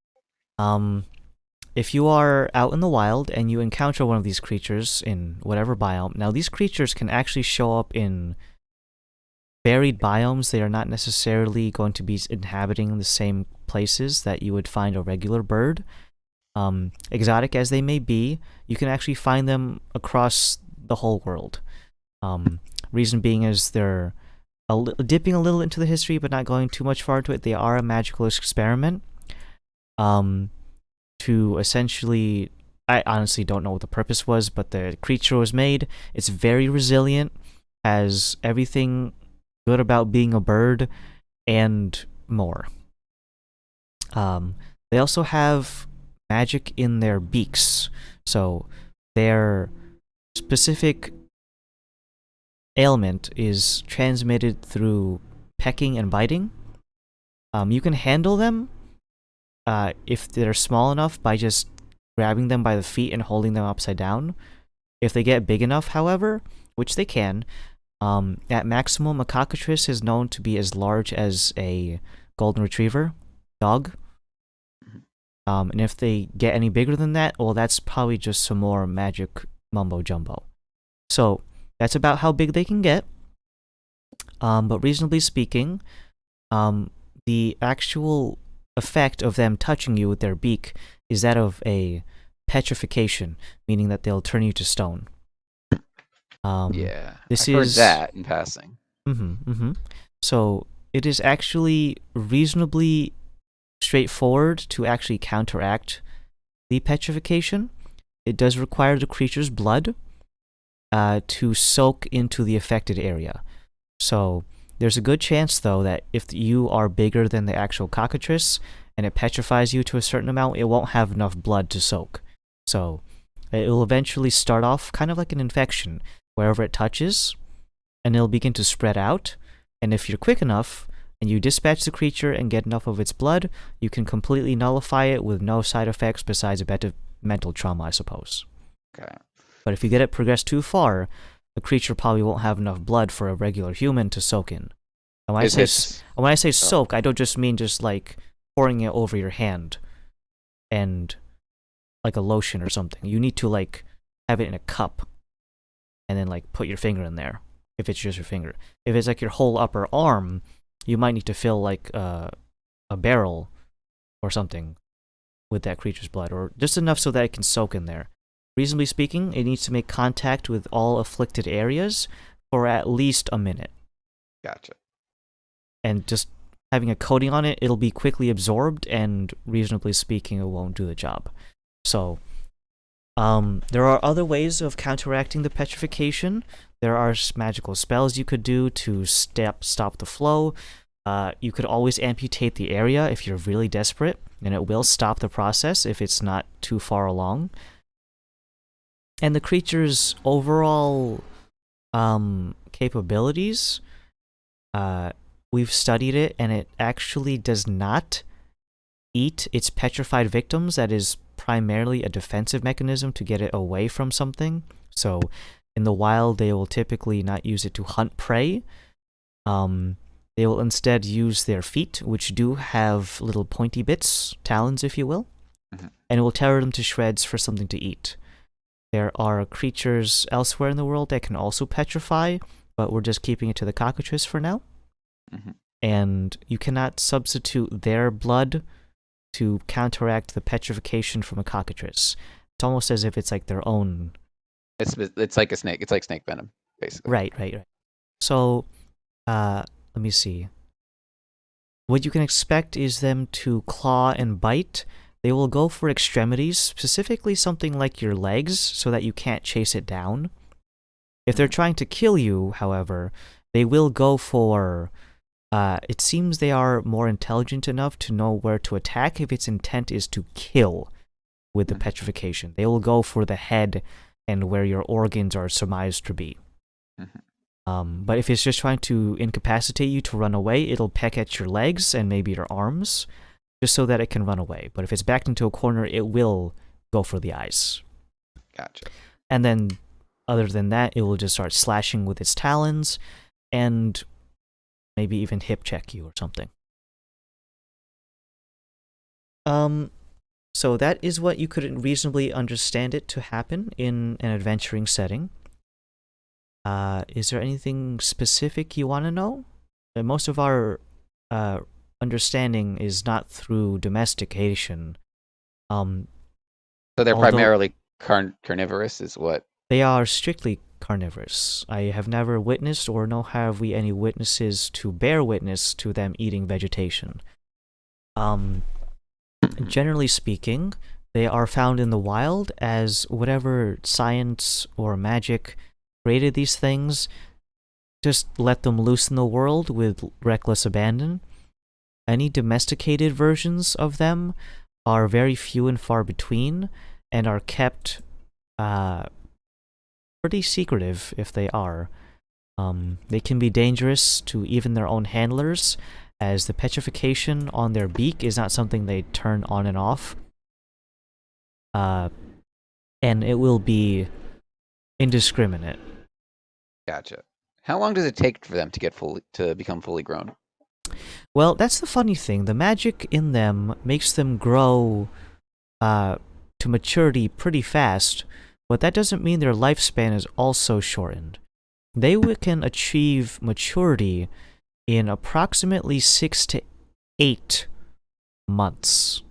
If you are out in the wild and you encounter one of these creatures in whatever biome, now these creatures can actually show up in buried biomes. They are not necessarily going to be inhabiting the same places that you would find a regular bird. Exotic as they may be, you can actually find them across the whole world. Reason being is they're dipping a little into the history, but not going too much far into it. They are a magical experiment. To essentially, I honestly don't know what the purpose was, but the creature was made. It's very resilient, has everything good about being a bird, and more. They also have magic in their beaks, so their specific ailment is transmitted through pecking and biting. You can handle them if they're small enough by just grabbing them by the feet and holding them upside down. If they get big enough, however, which they can, at maximum, a cockatrice is known to be as large as a golden retriever dog. And if they get any bigger than that, well, that's probably just some more magic mumbo-jumbo. So, that's about how big they can get. But reasonably speaking, the actual effect of them touching you with their beak is that of a petrification, meaning that they'll turn you to stone. Yeah, I've heard that in passing. So it is actually reasonably straightforward to actually counteract the petrification. It does require the creature's blood to soak into the affected area. So there's a good chance, though, that if you are bigger than the actual cockatrice and it petrifies you to a certain amount, it won't have enough blood to soak. So it will eventually start off kind of like an infection wherever it touches, and it'll begin to spread out. And if you're quick enough and you dispatch the creature and get enough of its blood, you can completely nullify it with no side effects besides a bit of mental trauma, I suppose. Okay. But if you get it progressed too far, the creature probably won't have enough blood for a regular human to soak in. And when I say soak, I don't just mean just like pouring it over your hand and like a lotion or something. You need to like have it in a cup and then like put your finger in there if it's just your finger. If it's like your whole upper arm, you might need to fill like a barrel or something with that creature's blood, or just enough so that it can soak in there. Reasonably speaking, it needs to make contact with all afflicted areas for at least a minute. Gotcha. And just having a coating on it, it'll be quickly absorbed, and reasonably speaking, it won't do the job. So, There are other ways of counteracting the petrification. There are magical spells you could do to stop the flow. You could always amputate the area if you're really desperate, and it will stop the process if it's not too far along. And the creature's overall capabilities, we've studied it, and it actually does not eat its petrified victims. That is primarily a defensive mechanism to get it away from something. So in the wild, they will typically not use it to hunt prey. They will instead use their feet, which do have little pointy bits, talons if you will, and it will tear them to shreds for something to eat. There are creatures elsewhere in the world that can also petrify, but we're just keeping it to the cockatrice for now. And you cannot substitute their blood to counteract the petrification from a cockatrice. It's almost as if it's like their own. It's like a snake. It's like snake venom, basically. Right. So, let me see. What you can expect is them to claw and bite. They will go for extremities, specifically something like your legs, so that you can't chase it down. If they're trying to kill you, however, they will go for... it seems they are more intelligent enough to know where to attack if its intent is to kill with the petrification. They will go for the head and where your organs are surmised to be. But if it's just trying to incapacitate you to run away, it'll peck at your legs and maybe your arms, just so that it can run away. But if it's backed into a corner, it will go for the eyes. Gotcha. And then, other than that, it will just start slashing with its talons, and maybe even hip check you or something. So that is what you could reasonably understand it to happen in an adventuring setting. Is there anything specific you want to know? Most of our understanding is not through domestication. So they're primarily carnivorous, is what? They are strictly carnivorous. I have never witnessed, or nor have we any witnesses to bear witness to them eating vegetation. Generally speaking, they are found in the wild, as whatever science or magic created these things just let them loose in the world with reckless abandon. Any domesticated versions of them are very few and far between, and are kept pretty secretive if they are. They can be dangerous to even their own handlers, as the petrification on their beak is not something they turn on and off. And it will be indiscriminate. Gotcha. How long does it take for them to become fully grown? Well, that's the funny thing. The magic in them makes them grow to maturity pretty fast, but that doesn't mean their lifespan is also shortened. They can achieve maturity in approximately 6 to 8 months.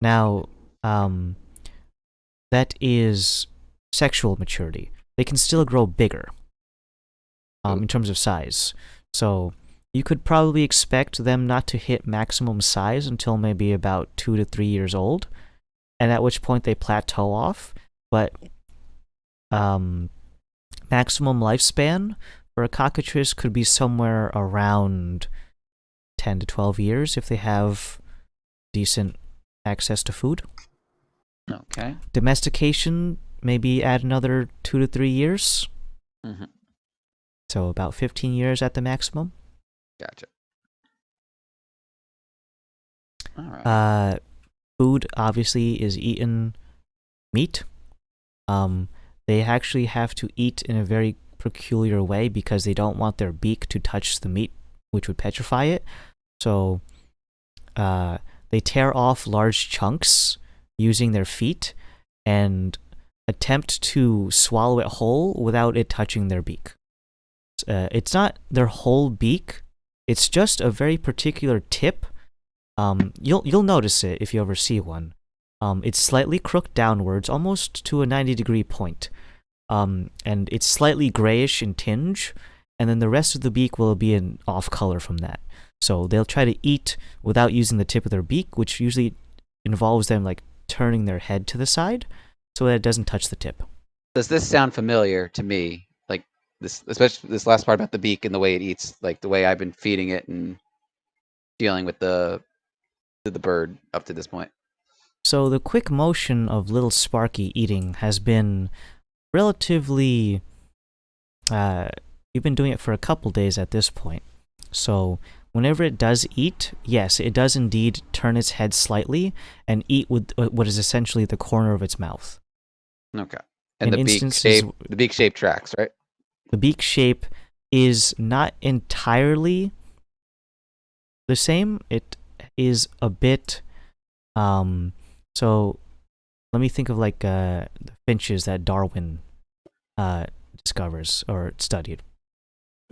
Now, that is sexual maturity. They can still grow bigger in terms of size. So you could probably expect them not to hit maximum size until maybe about 2 to 3 years old, and at which point they plateau off. But maximum lifespan for a cockatrice could be somewhere around 10 to 12 years if they have decent access to food. Okay. Domestication, maybe add another 2 to 3 years. So about 15 years at the maximum. Gotcha. All right. Food obviously is eaten meat. They actually have to eat in a very peculiar way because they don't want their beak to touch the meat, which would petrify it. So they tear off large chunks using their feet and attempt to swallow it whole without it touching their beak. It's not their whole beak, it's just a very particular tip. You'll notice it if you ever see one. It's slightly crooked downwards, almost to a 90-degree point. And it's slightly grayish in tinge, and then the rest of the beak will be an off color from that. So they'll try to eat without using the tip of their beak, which usually involves them like turning their head to the side so that it doesn't touch the tip. Does this sound familiar to me? Like this, especially this last part about the beak and the way it eats, like the way I've been feeding it and dealing with the bird up to this point. So the quick motion of little Sparky eating has been relatively... you've been doing it for a couple days at this point. So whenever it does eat, yes, it does indeed turn its head slightly and eat with what is essentially the corner of its mouth. Okay. And In the beak shape tracks, right? The beak shape is not entirely the same. It is a bit... so let me think of like the finches that Darwin discovers or studied.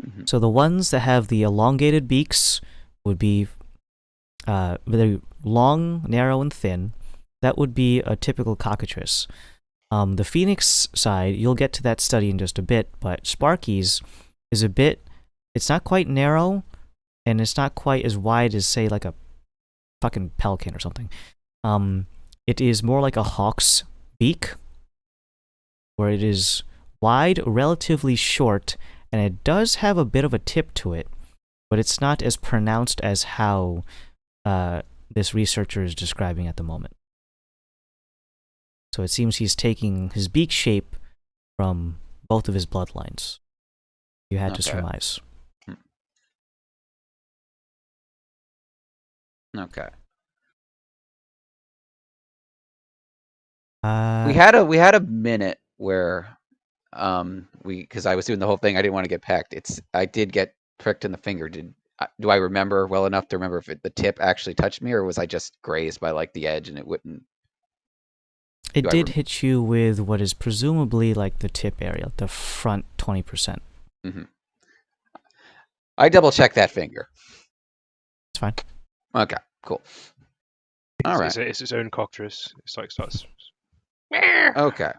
Mm-hmm. So the ones that have the elongated beaks would be very long, narrow, and thin. That would be a typical cockatrice. The phoenix side, you'll get to that study in just a bit, but Sparky's is a bit... It's not quite narrow, and it's not quite as wide as, say, like a fucking pelican or something. It is more like a hawk's beak, where it is wide, relatively short, and it does have a bit of a tip to it, but it's not as pronounced as how this researcher is describing at the moment. So it seems he's taking his beak shape from both of his bloodlines. You had to surmise. Okay. We had a minute where because I was doing the whole thing, I didn't want to get pecked. I did get pricked in the finger. Do I remember well enough to remember if the tip actually touched me, or was I just grazed by like the edge and it wouldn't? It did hit you with what is presumably like the tip area, the front 20%. Mm-hmm. I double checked that finger. It's fine. Okay, cool. All right. It's its own cockatrice. It's like starts. Okay.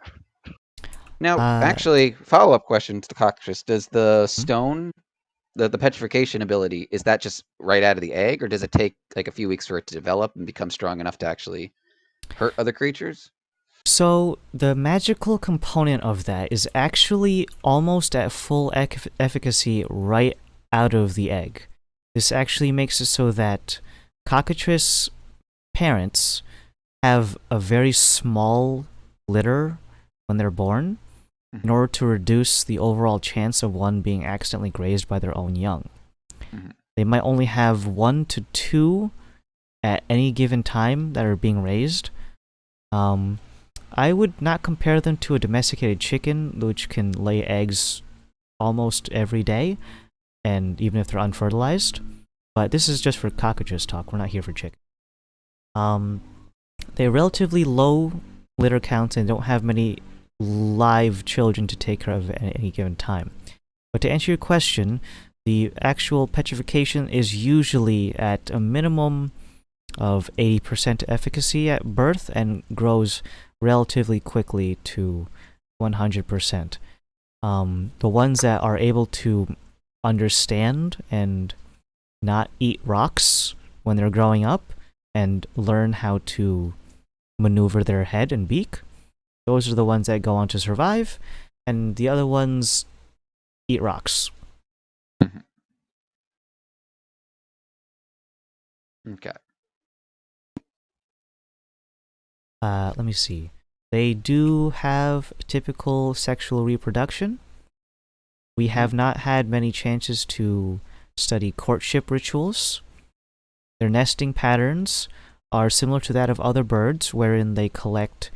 Now, actually, follow-up question to the cockatrice: does the stone, the petrification ability, is that just right out of the egg, or does it take like a few weeks for it to develop and become strong enough to actually hurt other creatures? So the magical component of that is actually almost at full efficacy right out of the egg. This actually makes it so that cockatrice parents have a very small litter when they're born in order to reduce the overall chance of one being accidentally grazed by their own young. They might only have 1 to 2 at any given time that are being raised. I would not compare them to a domesticated chicken, which can lay eggs almost every day, and even if they're unfertilized. But this is just for cockatrice talk. We're not here for chicken. They have relatively low litter counts and don't have many live children to take care of at any given time. But to answer your question, the actual petrification is usually at a minimum of 80% efficacy at birth and grows relatively quickly to 100%. The ones that are able to understand and not eat rocks when they're growing up and learn how to maneuver their head and beak, those are the ones that go on to survive, and the other ones eat rocks. Okay. Let me see. They do have typical sexual reproduction. We have not had many chances to study courtship rituals. Their nesting patterns are similar to that of other birds, wherein they collect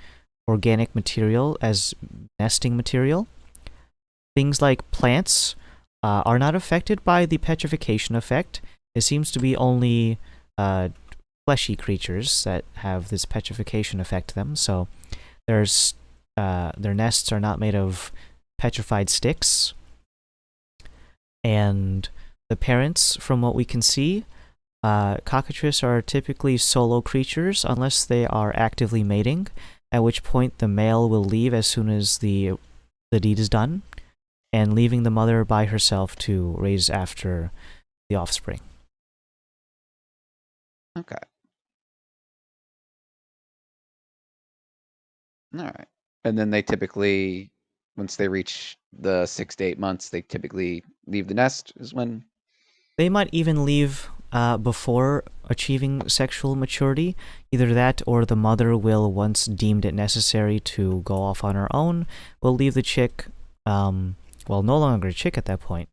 organic material as nesting material. Things like plants are not affected by the petrification effect. It seems to be only fleshy creatures that have this petrification affect them. So their nests are not made of petrified sticks. And the parents, from what we can see, cockatrice are typically solo creatures unless they are actively mating, at which point the male will leave as soon as the deed is done, and leaving the mother by herself to raise after the offspring. Okay. All right. And then they typically, once they reach the 6 to 8 months, they typically leave the nest. Is when they might even leave before achieving sexual maturity. Either that, or the mother will, once deemed it necessary to go off on her own, will leave the chick. Well, no longer a chick at that point.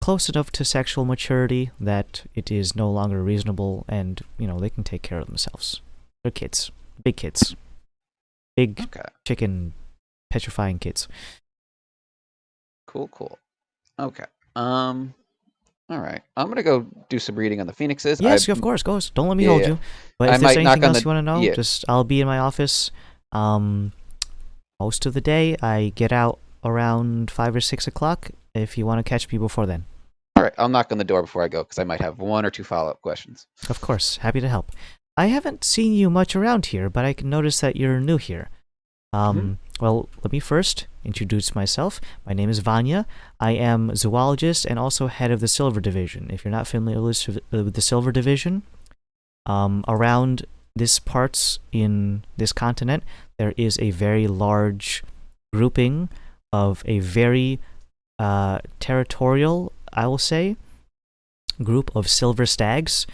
Close enough to sexual maturity that it is no longer reasonable, and they can take care of themselves. They're kids, big kids, big chicken, petrifying kids. Cool. Okay. All right. I'm gonna go do some reading on the phoenixes. Yes, of course. Go. Don't let me hold you. But if there's anything else you want to know, I'll be in my office. Most of the day, I get out around 5 or 6 o'clock. If you want to catch me before then. All right. I'll knock on the door before I go because I might have 1 or 2 follow-up questions. Of course. Happy to help. I haven't seen you much around here, but I can notice that you're new here. Well, let me first introduce myself. My name is Vanya. I am zoologist and also head of the Silver Division. If you're not familiar with the Silver Division, around this parts in this continent, there is a very large grouping of a very territorial, I will say, group of silver stags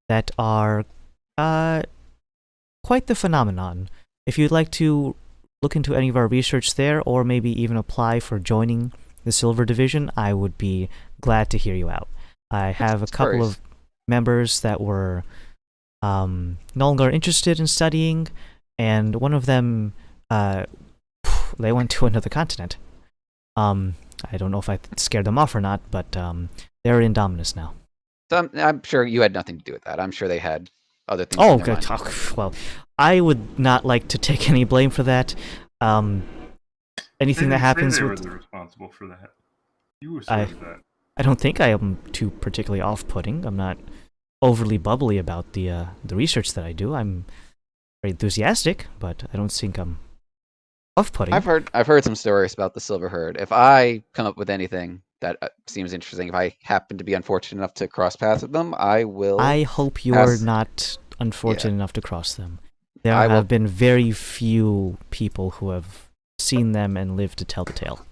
that are quite the phenomenon. If you'd like to look into any of our research there, or maybe even apply for joining the Silver Division, I would be glad to hear you out. I have a couple of members that were no longer interested in studying, and one of them, they went to another continent. I don't know if I scared them off or not, but they're in Dominus now. So I'm sure you had nothing to do with that. I'm sure they had other things. Oh, good. Well, I would not like to take any blame for that. Anything that happens they with... were responsible for that. You were that. I don't think I am too particularly off-putting. I'm not overly bubbly about the research that I do. I'm very enthusiastic, but I don't think I'm off-putting. I've heard some stories about the Silver Herd. If I come up with anything that seems interesting, if I happen to be unfortunate enough to cross paths with them, I will. I hope you're not unfortunate enough to cross them. There have been very few people who have seen them and lived to tell the tale.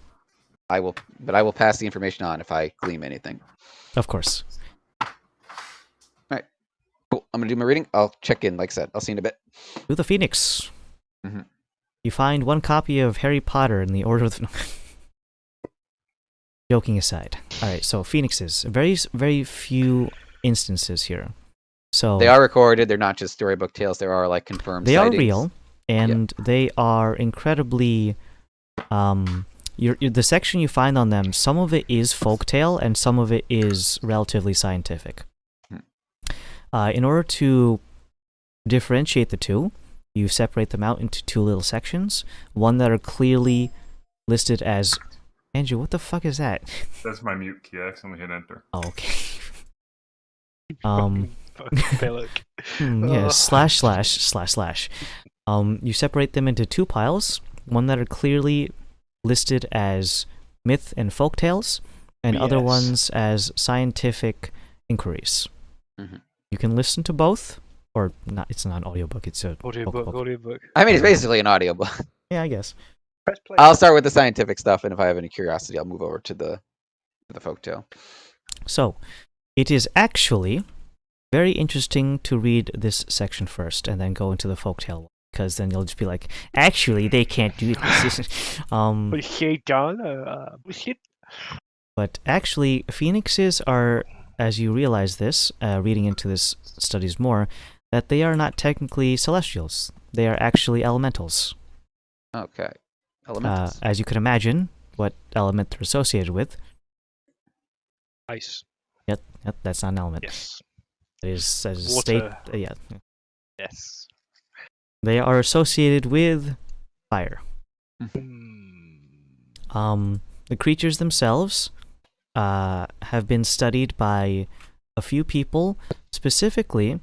I will pass the information on if I glean anything. Of course. All right. Cool. I'm gonna do my reading. I'll check in. Like I said, I'll see you in a bit. To the Phoenix. Mm-hmm. You find one copy of Harry Potter in the Order of the... Joking aside. Alright, so Phoenixes. Very, very few instances here. So they are recorded. They're not just storybook tales. There are like confirmed sightings. Are real, and they are incredibly... the section you find on them, some of it is folktale, and some of it is relatively scientific. In order to differentiate the two, you separate them out into 2 little sections. One that are clearly listed as... Andrew, what the fuck is that? That's my mute key. I accidentally hit enter. Oh, okay. / You separate them into 2 piles. One that are clearly listed as myth and folk tales, and other ones as scientific inquiries. Mm-hmm. You can listen to both, or not. It's not an audiobook. It's a audiobook. I mean, it's basically an audiobook. Yeah, I guess. I'll start with the scientific stuff, and if I have any curiosity, I'll move over to the folktale. So, it is actually very interesting to read this section first, and then go into the folktale, because then you'll just be like, actually, they can't do this. But actually, phoenixes are, as you realize this, reading into this studies more, that they are not technically celestials. They are actually elementals. Okay. Elementals. As you can imagine, what element they're associated with. Ice. Yep, that's not an element. Yes. It is as a Water. state. Yeah. Yes. They are associated with fire. The creatures themselves have been studied by a few people. Specifically,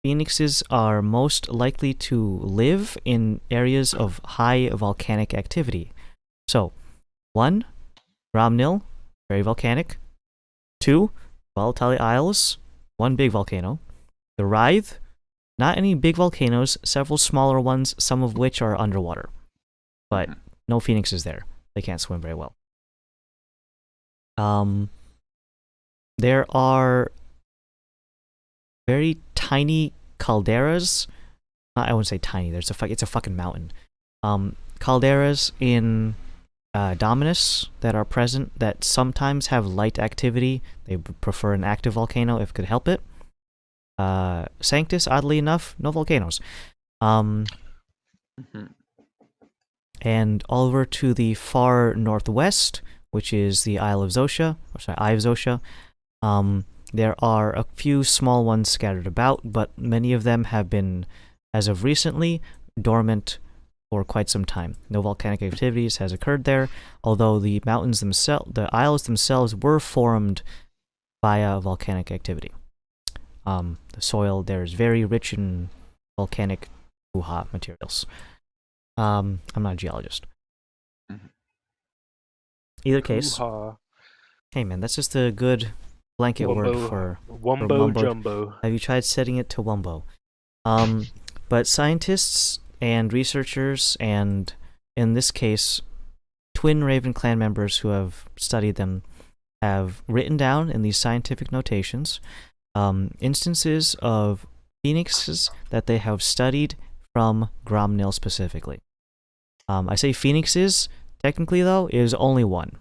phoenixes are most likely to live in areas of high volcanic activity. So, 1, Romnil, very volcanic. 2, Volatile Isles, 1 big volcano. The Writhe, Not any big volcanoes, several smaller ones, some of which are underwater. But no phoenixes there. They can't swim very well. There are very tiny calderas. I wouldn't say tiny. It's a fucking mountain. Calderas in Dominus that are present that sometimes have light activity. They prefer an active volcano if it could help it. Sanctus, oddly enough, no volcanoes. And over to the far northwest, which is the Eye of Zotia, there are a few small ones scattered about, but many of them have been, as of recently, dormant for quite some time. No volcanic activities has occurred there, although the mountains themselves, the isles themselves, were formed via volcanic activity. The soil there is very rich in volcanic materials. I'm not a geologist. Either case, hey man, that's just a good blanket word for Wumbo Jumbo. Have you tried setting it to Wumbo? But scientists and researchers, and in this case, twin Raven clan members who have studied them, have written down in these scientific notations instances of phoenixes that they have studied from Gromnil specifically. I say phoenixes, technically though, is only one.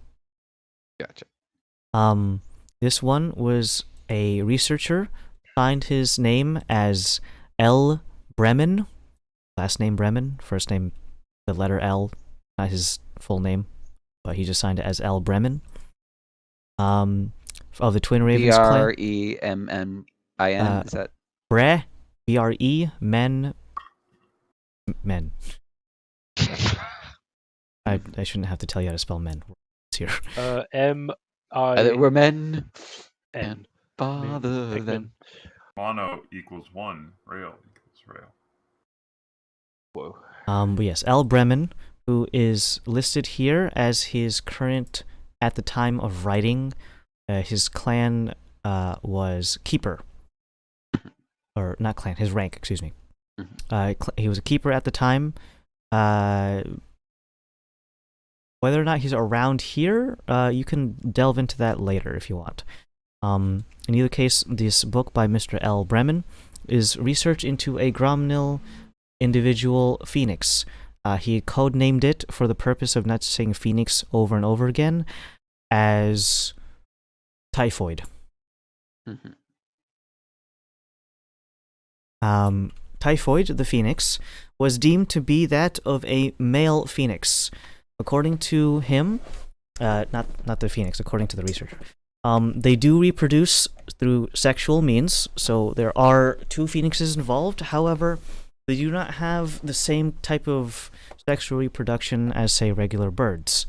Gotcha. This one was a researcher, signed his name as L. Bremen, last name Bremen, first name the letter L, not his full name, but he just signed it as L. Bremen. Of the Twin Ravens clan. Bremin, is that? Men. I shouldn't have to tell you how to spell men. It's here. We're men. N. Bother them. Mono equals 1. Rail equals rail. Whoa. But yes, L. Bremen, who is listed here as his current, at the time of writing, his clan was Keeper. Or not clan, his rank, excuse me. He was a Keeper at the time. Whether or not he's around here, you can delve into that later if you want. In either case, this book by Mr. L. Bremen is research into a Gromnil individual phoenix. He codenamed it, for the purpose of not saying phoenix over and over again, as Typhoid. Typhoid, the phoenix, was deemed to be that of a male phoenix. According to him, not the phoenix, according to the researcher. They do reproduce through sexual means, so there are 2 phoenixes involved. However, they do not have the same type of sexual reproduction as, say, regular birds.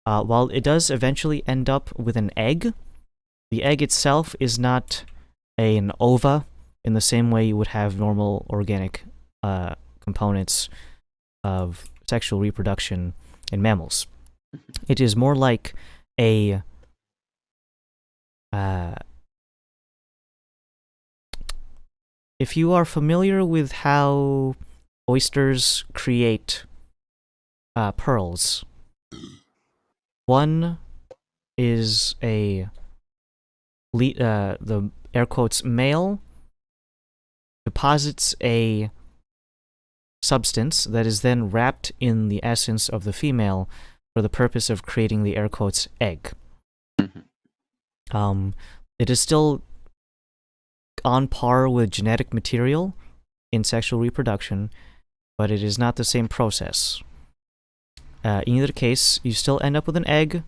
While it does eventually end up with an egg, the egg itself is not an ova in the same way you would have normal organic components of sexual reproduction in mammals. It is more like a if you are familiar with how oysters create pearls, one is the air quotes male deposits a substance that is then wrapped in the essence of the female for the purpose of creating the air quotes egg. It is still on par with genetic material in sexual reproduction, but it is not the same process. In either case, you still end up with an egg,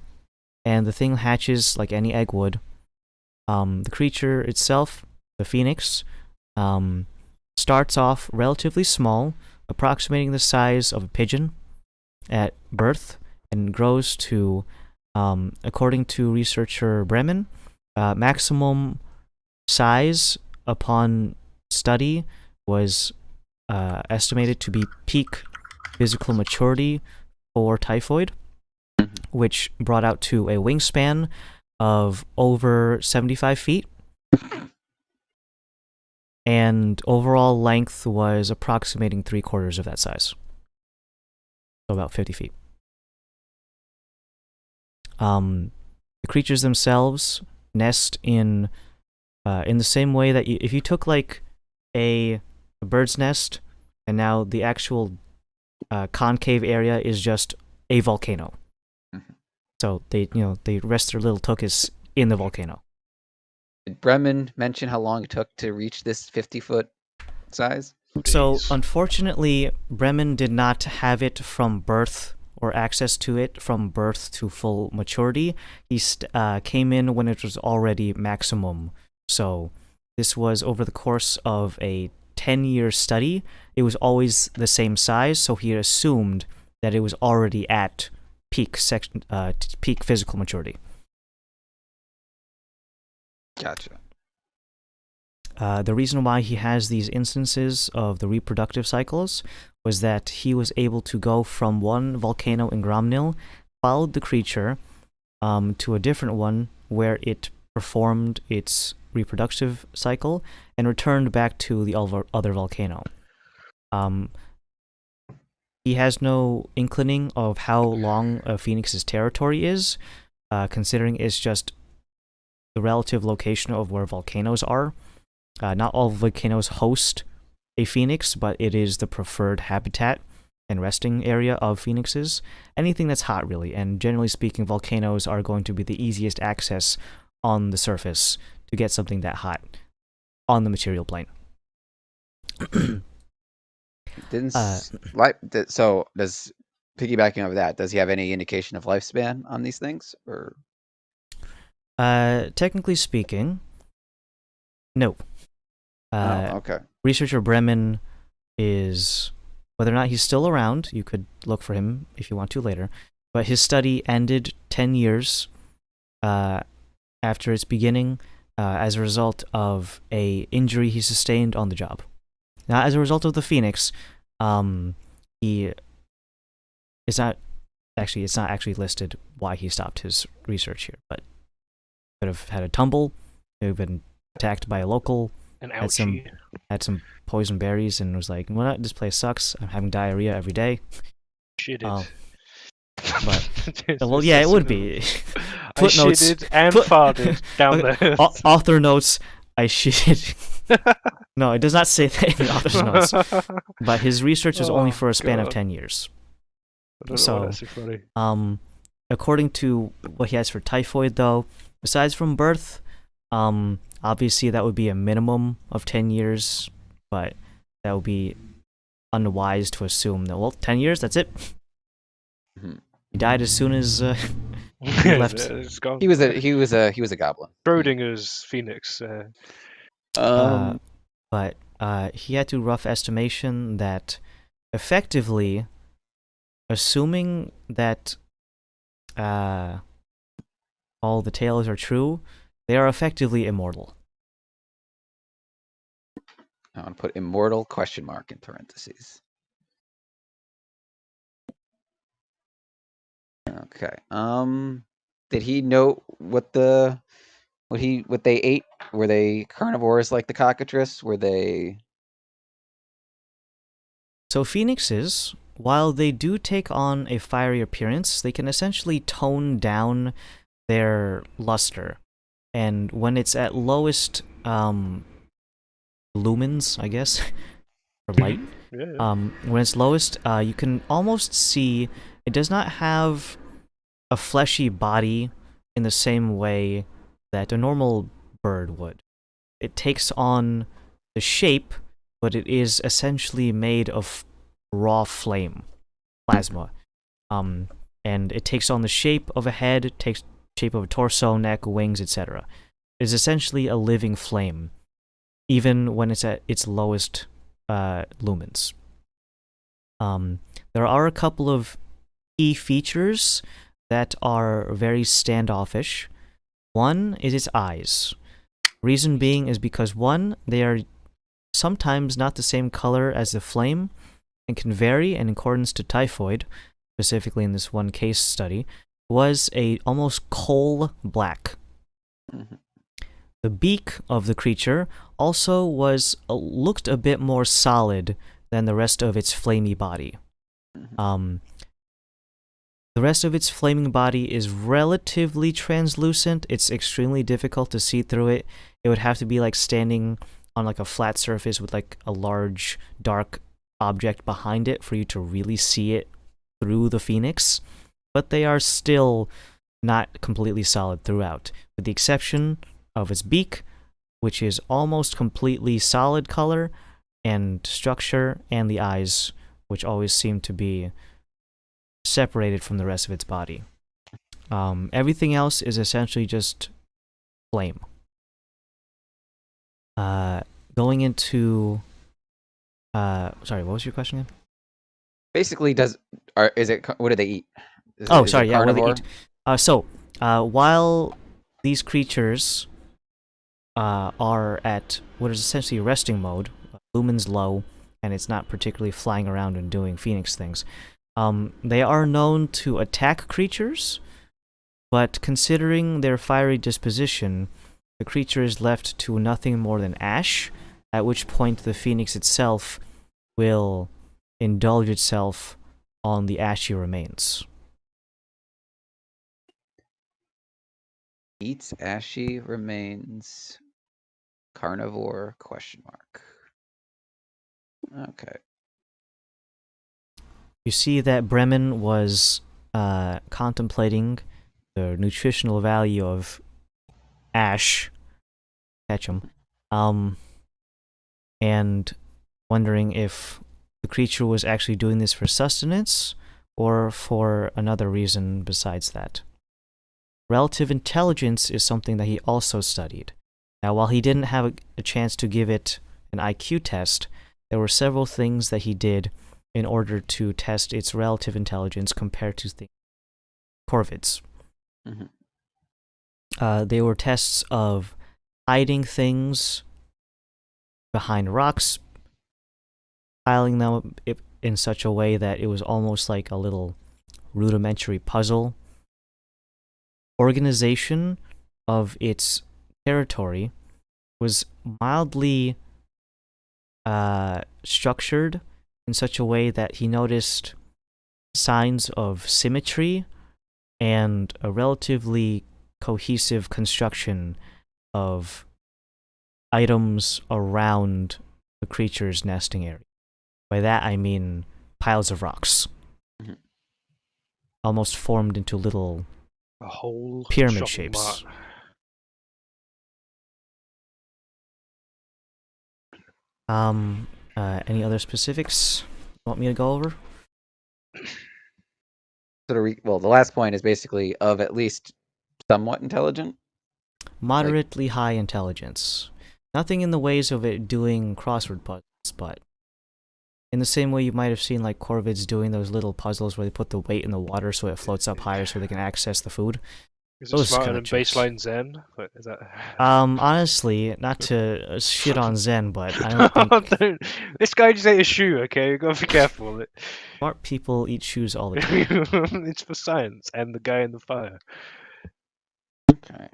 and the thing hatches like any egg would. The creature itself, the phoenix, starts off relatively small, approximating the size of a pigeon at birth, and grows to, according to researcher Bremen, maximum size upon study was estimated to be peak physical maturity for Typhoid, which brought out to a wingspan of over 75 feet and overall length was approximating 3/4 of that size. So about 50 feet. The creatures themselves nest in the same way that if you took like a bird's nest, and now the actual concave area is just a volcano. So they rest their little tuchus in the volcano. Did Bremen mention how long it took to reach this 50-foot size? So unfortunately, Bremen did not have it from birth or access to it from birth to full maturity. He came in when it was already maximum. So this was over the course of a 10-year study. It was always the same size, so he assumed that it was already at peak physical maturity. Gotcha. The reason why he has these instances of the reproductive cycles was that he was able to go from one volcano in Gromnil, followed the creature to a different one where it performed its reproductive cycle, and returned back to the other volcano. He has no inkling of how long a phoenix's territory is, considering it's just the relative location of where volcanoes are. Not all volcanoes host a phoenix, but it is the preferred habitat and resting area of phoenixes. Anything that's hot, really, and generally speaking, volcanoes are going to be the easiest access on the surface to get something that hot on the material plane. So does piggybacking off that, does he have any indication of lifespan on these things, or? Technically speaking, no. Okay. Researcher Bremen is, whether or not he's still around, you could look for him if you want to later, but his study ended 10 years after its beginning as a result of a injury he sustained on the job. Now, as a result of the phoenix, it's not actually listed why he stopped his research here, but could have had a tumble, could have been attacked by a local, had some poison berries, and was like, well, this place sucks, I'm having diarrhea every day. Shitted. But well, yeah, it would be. I shitted and farted down there. Author notes, I shitted. No, it does not say that in the author's notes. But his research was only for a span of 10 years. So, according to what he has for typhoid, though, besides from birth, obviously that would be a minimum of 10 years, but that would be unwise to assume that, well, 10 years, that's it. He died as soon as he left. He was a goblin. Schrodinger's phoenix. But he had to rough estimation that effectively, assuming that all the tales are true, they are effectively immortal. I want to put immortal question mark in parentheses. Okay. Did he know what they ate? Were they carnivores like the cockatrice? Were they? So phoenixes, while they do take on a fiery appearance, they can essentially tone down their luster. And when it's at lowest lumens, I guess, or light, when it's lowest, you can almost see it does not have a fleshy body in the same way that a normal bird would. It takes on the shape, but it is essentially made of raw flame, plasma. And it takes on the shape of a head, it takes shape of a torso, neck, wings, etc. It is essentially a living flame, even when it's at its lowest lumens. There are a couple of key features that are very standoffish. One is its eyes. Reason being is because, one, they are sometimes not the same color as the flame and can vary, in accordance to typhoid, specifically in this one case study, was a almost coal black. The beak of the creature also looked a bit more solid than the rest of its flamey body. The rest of its flaming body is relatively translucent. It's extremely difficult to see through it. It would have to be like standing on like a flat surface with like a large dark object behind it for you to really see it through the phoenix. But they are still not completely solid throughout, with the exception of its beak, which is almost completely solid color and structure, and the eyes, which always seem to be separated from the rest of its body. Everything else is essentially just flame. Going into... sorry, what was your question again? Basically, what do they eat? What do they eat? While these creatures are at what is essentially resting mode, lumen's low, and it's not particularly flying around and doing phoenix things, they are known to attack creatures, but considering their fiery disposition, the creature is left to nothing more than ash, at which point the phoenix itself will indulge itself on the ashy remains. Eats ashy remains. Carnivore ? Okay. You see that Bremen was contemplating the nutritional value of ash, Ketchum, and wondering if the creature was actually doing this for sustenance or for another reason besides that. Relative intelligence is something that he also studied. Now, while he didn't have a chance to give it an IQ test, there were several things that he did in order to test its relative intelligence compared to corvids. They were tests of hiding things behind rocks, piling them in such a way that it was almost like a little rudimentary puzzle. Organization of its territory was mildly structured in such a way that he noticed signs of symmetry and a relatively cohesive construction of items around the creature's nesting area. By that I mean piles of rocks, almost formed into little pyramid shapes. Any other specifics you want me to go over? The last point is basically of at least somewhat intelligent? Moderately high intelligence. Nothing in the ways of it doing crossword puzzles, but in the same way you might have seen like corvids doing those little puzzles where they put the weight in the water so it floats up higher so they can access the food. Is it smarter than baseline Zen? Is that... honestly, not to shit on Zen, but I don't think... This guy just ate a shoe, okay? You've got to be careful with it. Smart people eat shoes all the time. It's for science and the guy in the fire. Okay.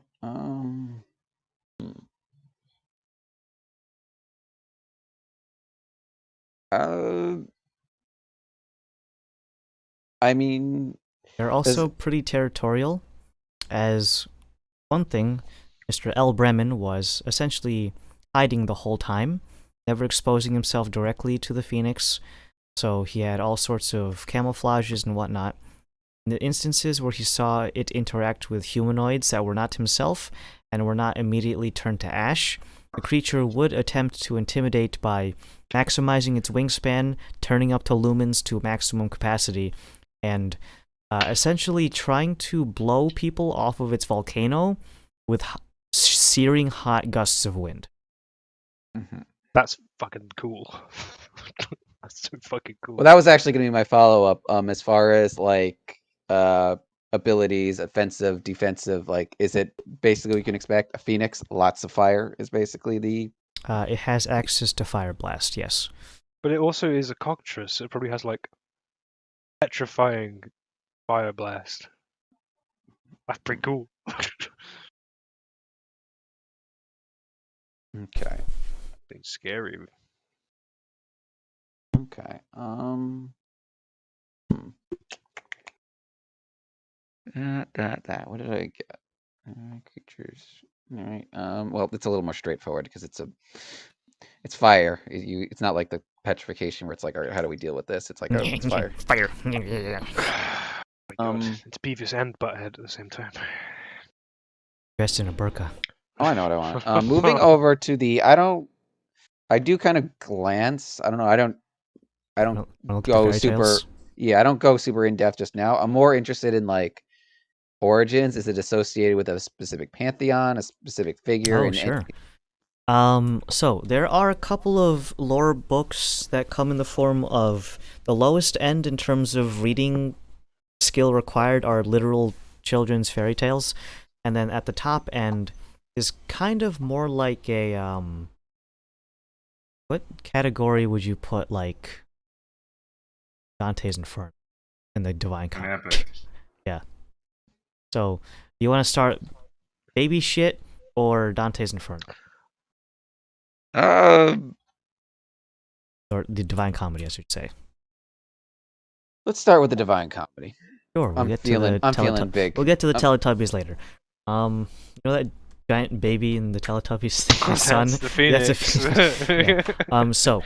I mean... They're also pretty territorial. As one thing, Mr. L. Bremen was essentially hiding the whole time, never exposing himself directly to the phoenix, so he had all sorts of camouflages and whatnot. In the instances where he saw it interact with humanoids that were not himself and were not immediately turned to ash, the creature would attempt to intimidate by maximizing its wingspan, turning up to lumens to maximum capacity, and essentially trying to blow people off of its volcano with searing hot gusts of wind. That's fucking cool. That's so fucking cool. Well, that was actually going to be my follow-up. As far as like abilities, offensive, defensive, like is it basically we can expect a phoenix, lots of fire is basically the... It has access to fire blast, yes. But it also is a cockatrice. It probably has like petrifying fire blast. That's pretty cool. It's scary. Okay. That. What did I get? Creatures. All right. Well, it's a little more straightforward because it's fire. It's not like the petrification where it's like, all right, how do we deal with this? It's like, oh, it's fire. Fire. Oh my God. It's Beavis and Butthead at the same time. Dressed in a burqa. Oh, I know what I want. Moving over to the, I do kind of glance. I don't know. I don't go super. Tales. Yeah, I don't go super in depth just now. I'm more interested in like origins. Is it associated with a specific pantheon, a specific figure? Oh, sure. So there are a couple of lore books that come in the form of the lowest end in terms of reading skill required are literal children's fairy tales, and then at the top end is kind of more like a what category would you put like Dante's Inferno and the Divine Comedy? Yeah. So you want to start baby shit or Dante's Inferno? Or the Divine Comedy, I should say. Let's start with the Divine Comedy. Sure, I'm feeling big. We'll get to the Teletubbies later. You know that giant baby in the Teletubbies son? That's the Phoenix. Yeah. So,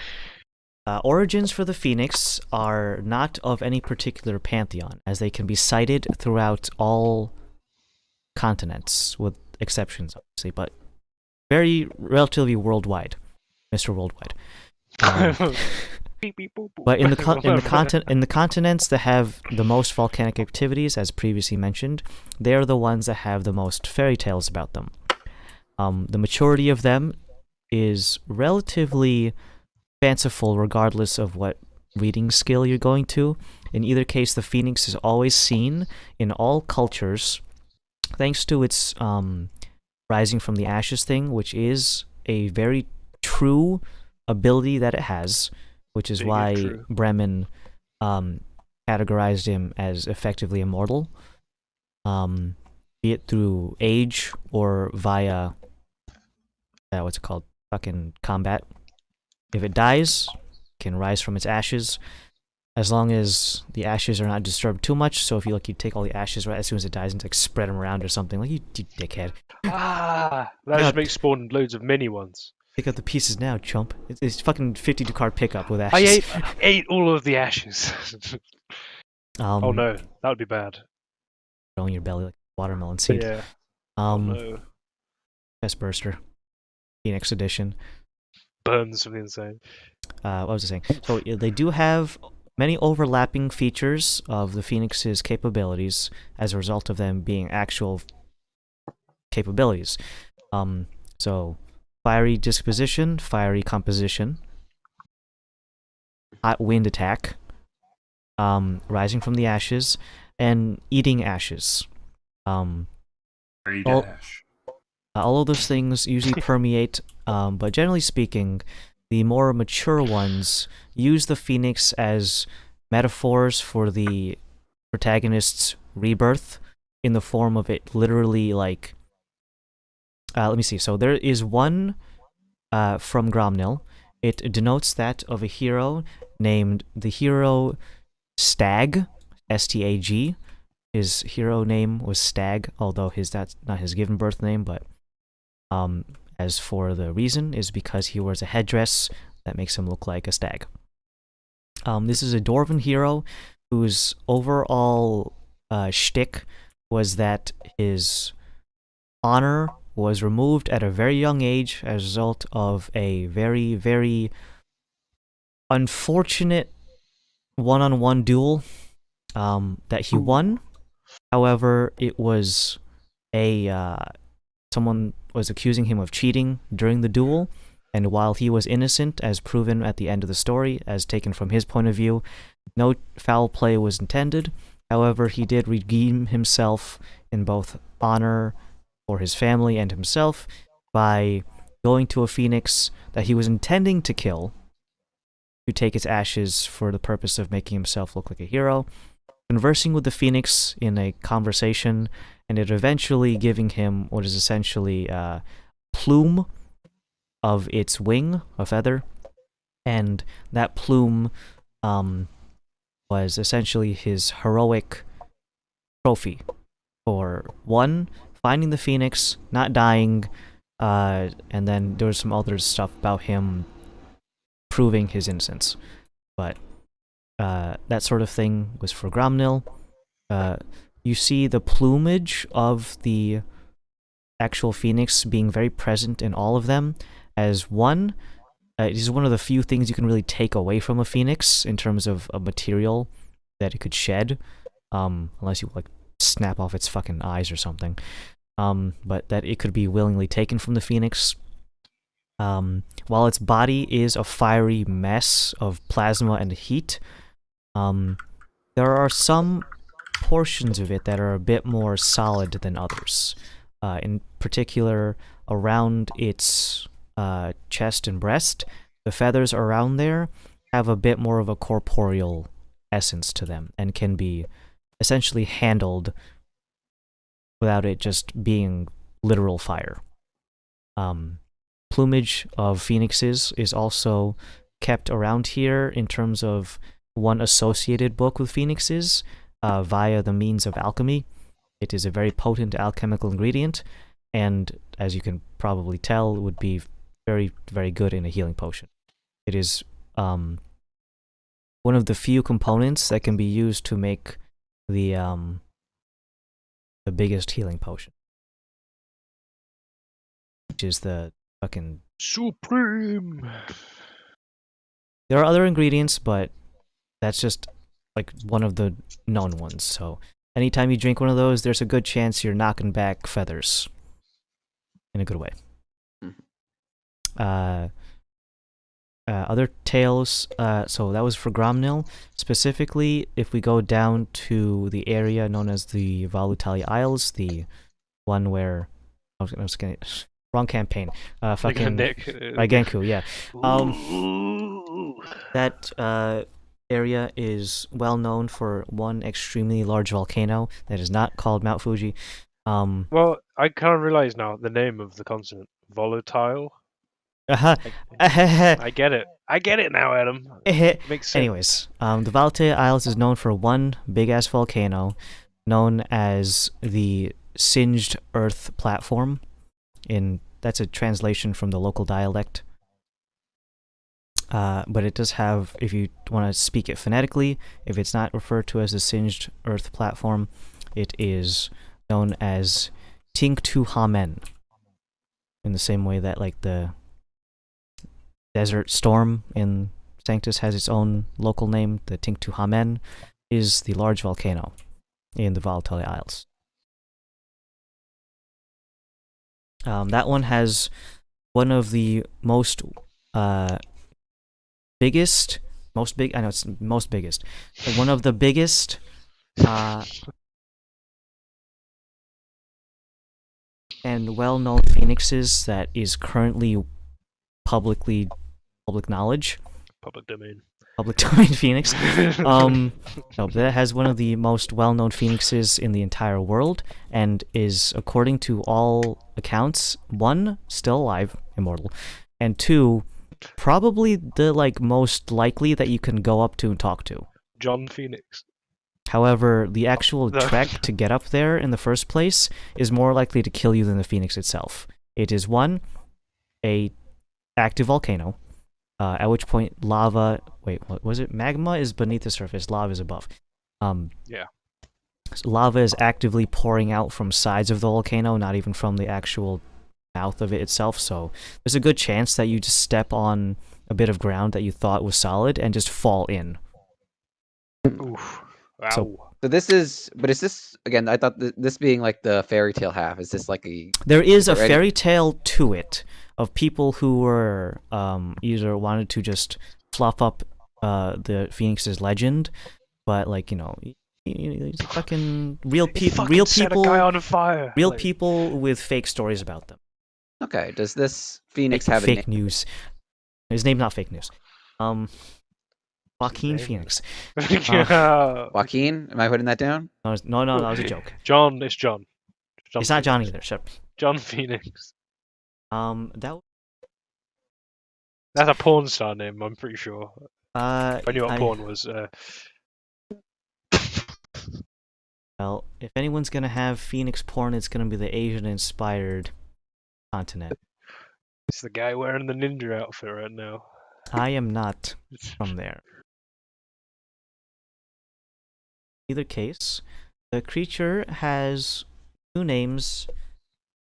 origins for the Phoenix are not of any particular pantheon, as they can be cited throughout all continents, with exceptions, obviously, but very relatively worldwide, Mr. Worldwide. But in the continents that have the most volcanic activities, as previously mentioned, they are the ones that have the most fairy tales about them. The maturity of them is relatively fanciful, regardless of what reading skill you're going to. In either case, the Phoenix is always seen in all cultures, thanks to its rising from the ashes thing, which is a very true ability that it has, which is why Bremen categorized him as effectively immortal, be it through age or via what's it called, fucking combat. If it dies, it can rise from its ashes, as long as the ashes are not disturbed too much. So if you take all the ashes right as soon as it dies and like spread them around or something, like you dickhead. That just makes spawn loads of mini ones. Pick up the pieces now, chump. It's fucking 52 card pickup with ashes. I ate all of the ashes. Oh no, that would be bad. Throwing your belly like a watermelon seed. Yeah. No. Chest burster. Phoenix edition. Burns from the inside. What was I saying? So they do have many overlapping features of the Phoenix's capabilities as a result of them being actual capabilities. So fiery disposition, fiery composition, hot wind attack, rising from the ashes, and eating ashes. All of those things usually permeate, but generally speaking, the more mature ones use the Phoenix as metaphors for the protagonist's rebirth in the form of it literally like... let me see. So there is one from Gromnil. It denotes that of a hero named the hero Stag, S-T-A-G. His hero name was Stag, although that's not his given birth name, but as for the reason is because he wears a headdress that makes him look like a stag. This is a Dwarven hero whose overall shtick was that his honor was removed at a very young age as a result of a very, very unfortunate one-on-one duel that he won. However, it was someone was accusing him of cheating during the duel, and while he was innocent, as proven at the end of the story, as taken from his point of view, no foul play was intended. However, he did redeem himself in both honor for his family and himself by going to a phoenix that he was intending to kill to take its ashes for the purpose of making himself look like a hero, conversing with the phoenix in a conversation, and it eventually giving him what is essentially plume of its wing, a feather, and that plume was essentially his heroic trophy for, one, finding the phoenix, not dying, and then there was some other stuff about him proving his innocence. But that sort of thing was for Gromnil. You see the plumage of the actual phoenix being very present in all of them, as one, it is one of the few things you can really take away from a phoenix in terms of a material that it could shed, unless you like snap off its fucking eyes or something. But that it could be willingly taken from the phoenix. While its body is a fiery mess of plasma and heat, there are some portions of it that are a bit more solid than others. In particular, around its chest and breast, the feathers around there have a bit more of a corporeal essence to them and can be essentially handled without it just being literal fire. Plumage of phoenixes is also kept around here in terms of one associated book with phoenixes via the means of alchemy. It is a very potent alchemical ingredient, and as you can probably tell, would be very, very good in a healing potion. It is one of the few components that can be used to make the biggest healing potion, which is the fucking Supreme. There are other ingredients, but that's just like one of the known ones. So anytime you drink one of those, there's a good chance you're knocking back feathers in a good way. Other tales, so that was for Gromnil. Specifically, if we go down to the area known as the Valutali Isles, the one where I was gonna wrong campaign. Fucking Genku, yeah. That area is well known for one extremely large volcano that is not called Mount Fuji. Well, I kind of realize now the name of the continent, volatile. I get it. I get it now, Adam. It makes sense. Anyways, the Valutali Isles is known for one big-ass volcano known as the Singed Earth Platform. That's a translation from the local dialect. But it does have, if you want to speak it phonetically, if it's not referred to as the Singed Earth Platform, it is known as Tinktu Hamen. In the same way that like the Desert Storm in Sanctus has its own local name, the Tinktu Hamen is the large volcano in the Valutali Isles. That one has one of the most biggest, I know it's most biggest, but one of the biggest and well-known phoenixes that is currently public knowledge. Public domain phoenix. That has one of the most well-known phoenixes in the entire world, and is, according to all accounts, one, still alive, immortal, and two, probably the most likely that you can go up to and talk to. John Phoenix. However, the actual trek to get up there in the first place is more likely to kill you than the phoenix itself. It is one, a active volcano, at which point lava, what was it? Magma is beneath the surface, lava is above. Yeah. So lava is actively pouring out from sides of the volcano, not even from the actual mouth of it itself, so there's a good chance that you just step on a bit of ground that you thought was solid and just fall in. Oof. Wow. So this is, but is this, again, I thought this being like the fairy tale half, is this like a... There is a fairy tale to it, of people who were either wanted to just fluff up the Phoenix's legend, but fucking real people, set a guy on fire. People with fake stories about them. Okay, does this Phoenix have fake a name? news? His name's not fake news. Joaquin Phoenix. Joaquin? Am I putting that down? No, that was a joke. John, it's John. It's not John either. Shut up. John Phoenix. That That's a porn star name, I'm pretty sure. I knew what porn was. Well, if anyone's gonna have Phoenix porn, it's gonna be the Asian-inspired continent. It's the guy wearing the ninja outfit right now. I am not from there. Either case, the creature has two names,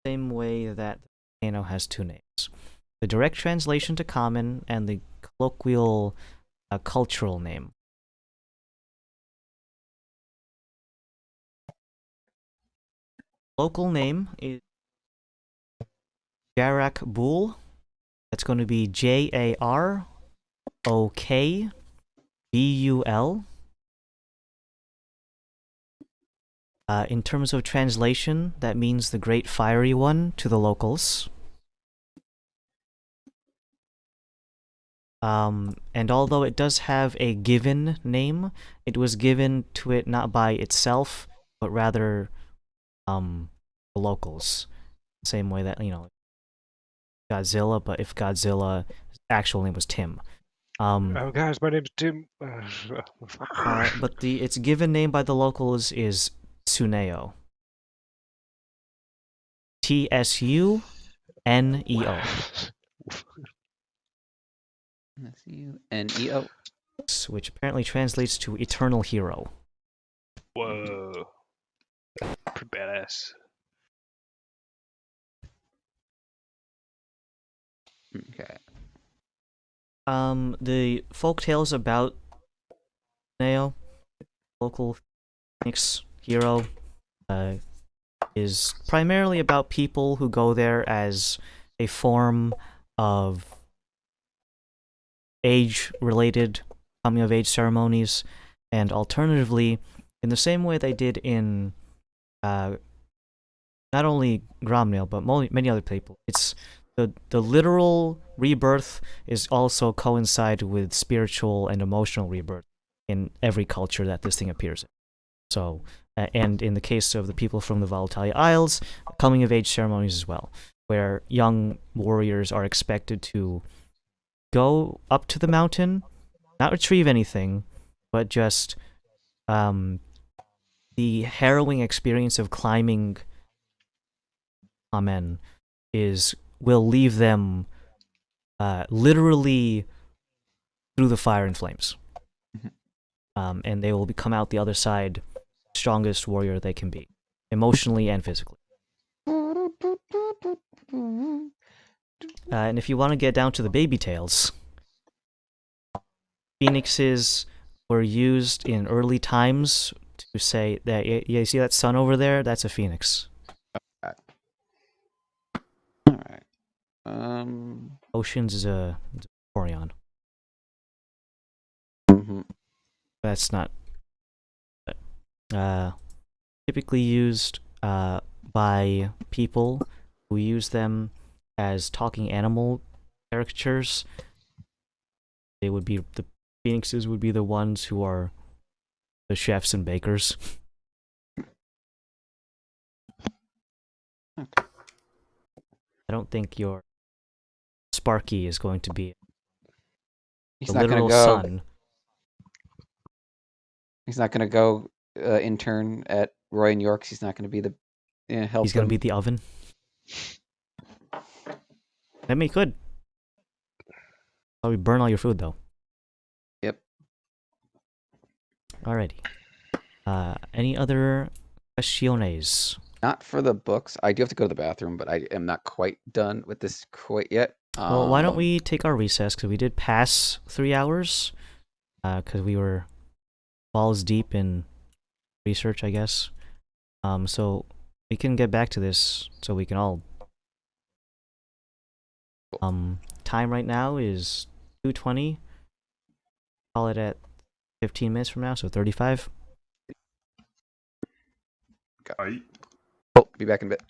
same way that the volcano has two names. The direct translation to common and the colloquial cultural name. Local name is Jarak Bul. That's going to be Jarokbul. In terms of translation, that means the Great Fiery One to the locals. And although it does have a given name, it was given to it not by itself, but rather the locals. Same way that, Godzilla, but if Godzilla's actual name was Tim. Oh guys, my name's Tim. But its given name by the locals is Tsuneo. Tsuneo. Suneo. Which apparently translates to Eternal Hero. Whoa. Pretty badass. Okay. The folktales about Neo, local Phoenix hero, is primarily about people who go there as a form of age-related coming-of-age ceremonies, and alternatively, in the same way they did in not only Gromnail, but many other people. It's the literal rebirth is also coincide with spiritual and emotional rebirth in every culture that this thing appears in. So, and in the case of the people from the Volatalia Isles, coming-of-age ceremonies as well, where young warriors are expected to go up to the mountain, not retrieve anything, but just the harrowing experience of climbing will leave them literally through the fire and flames. And they will come out the other side strongest warrior they can be, emotionally and physically. And if you want to get down to the baby tales, phoenixes were used in early times to say that, yeah, you see that sun over there? That's a phoenix. Alright. Oceans is a Orion. That's not typically used by people who use them as talking animal caricatures. The phoenixes would be the ones who are the chefs and bakers. I don't think your Sparky is going to be He's the not literal gonna go, sun. He's not going to go intern at Roy and York's. He's not going to be the help. He's going to be the oven. That may could. Probably burn all your food though. Yep. Alrighty. Any other questiones? Not for the books. I do have to go to the bathroom, but I am not quite done with this quite yet. Well, why don't we take our recess, because we did pass 3 hours, because we were balls deep in research, I guess. So we can get back to this, so we can all... time right now is 2:20. Call it at 15 minutes from now, so 35. Okay. Oh, be back in a bit.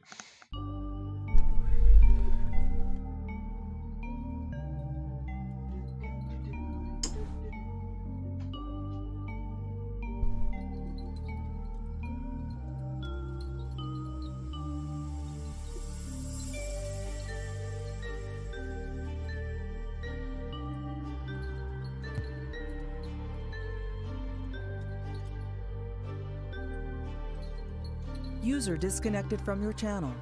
User disconnected from your channel.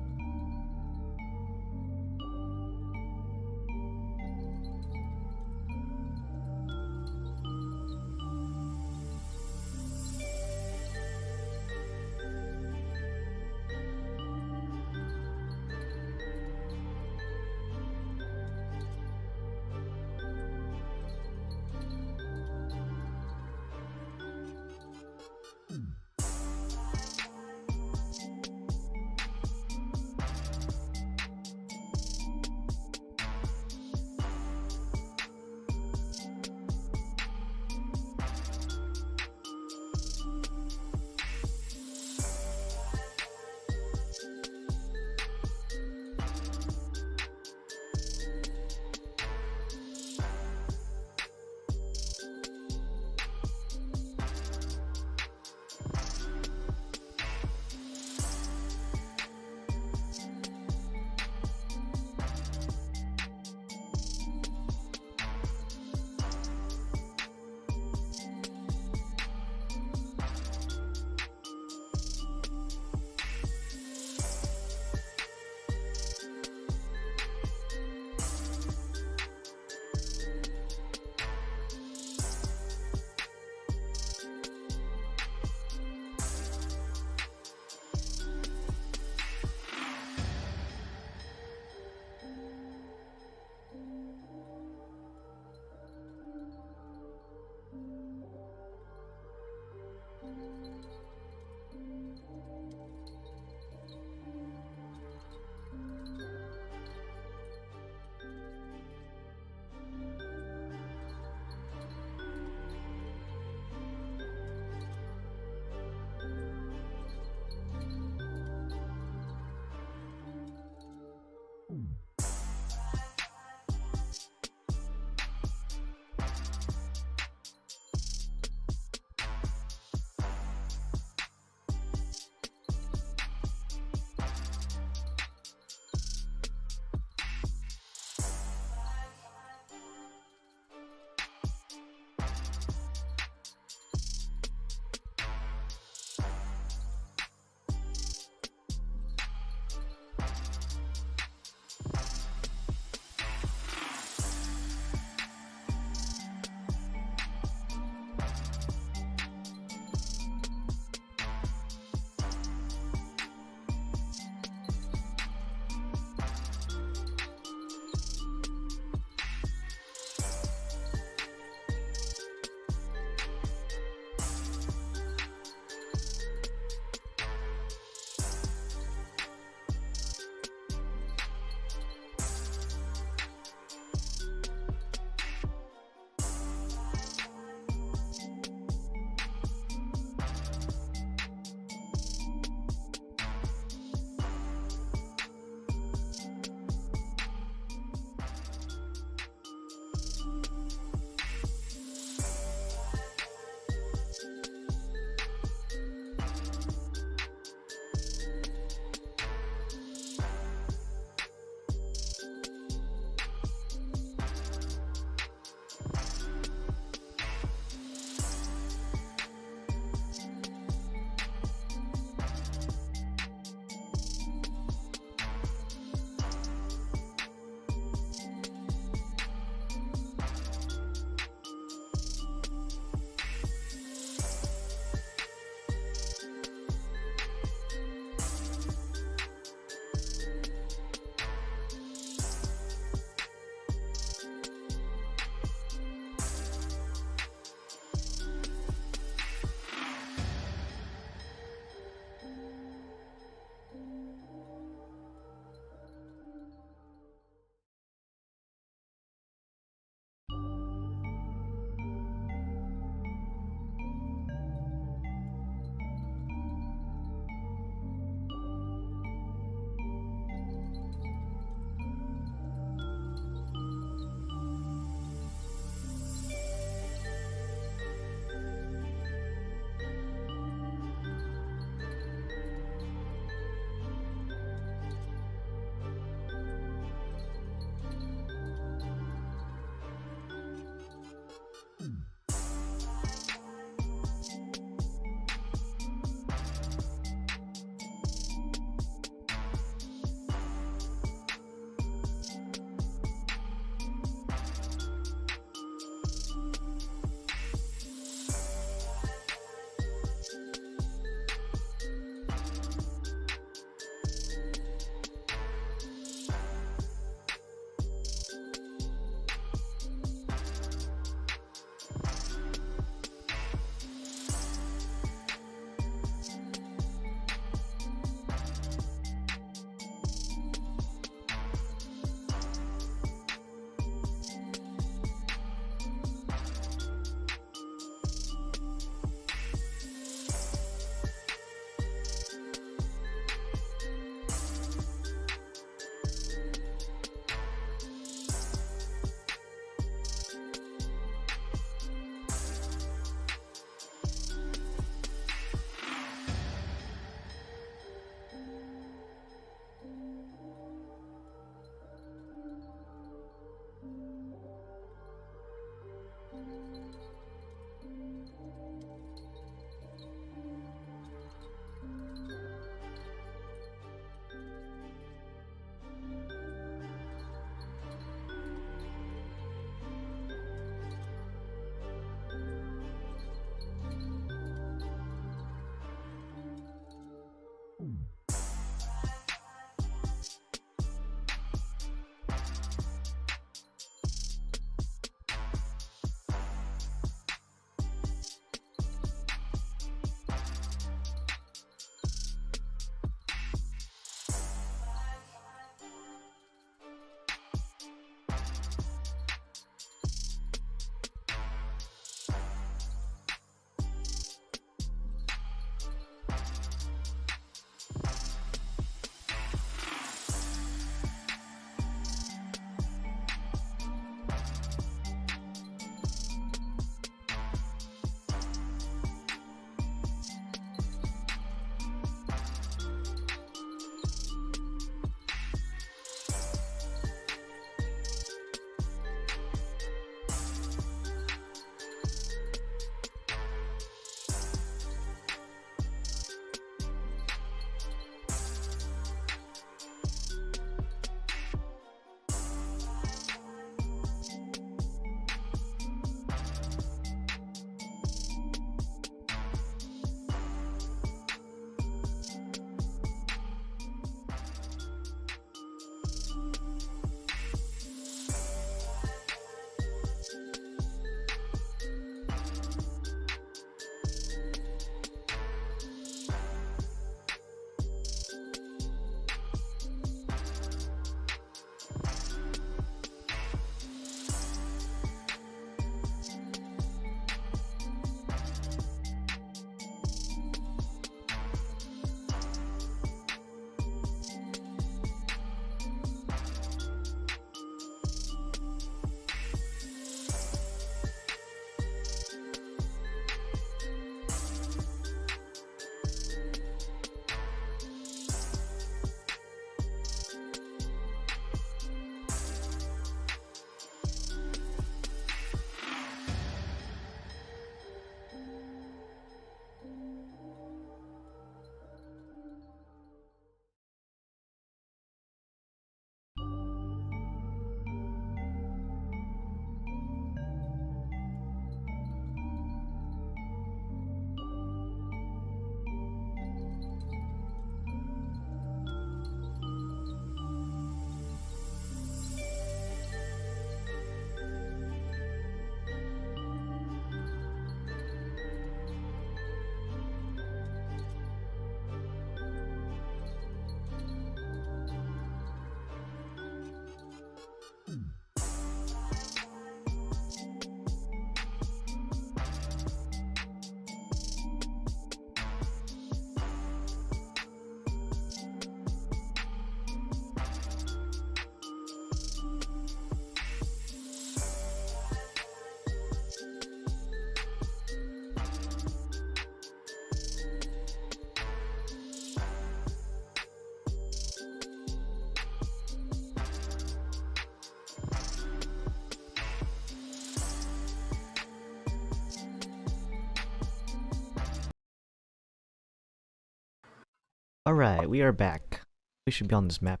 Alright, we are back. We should be on this map.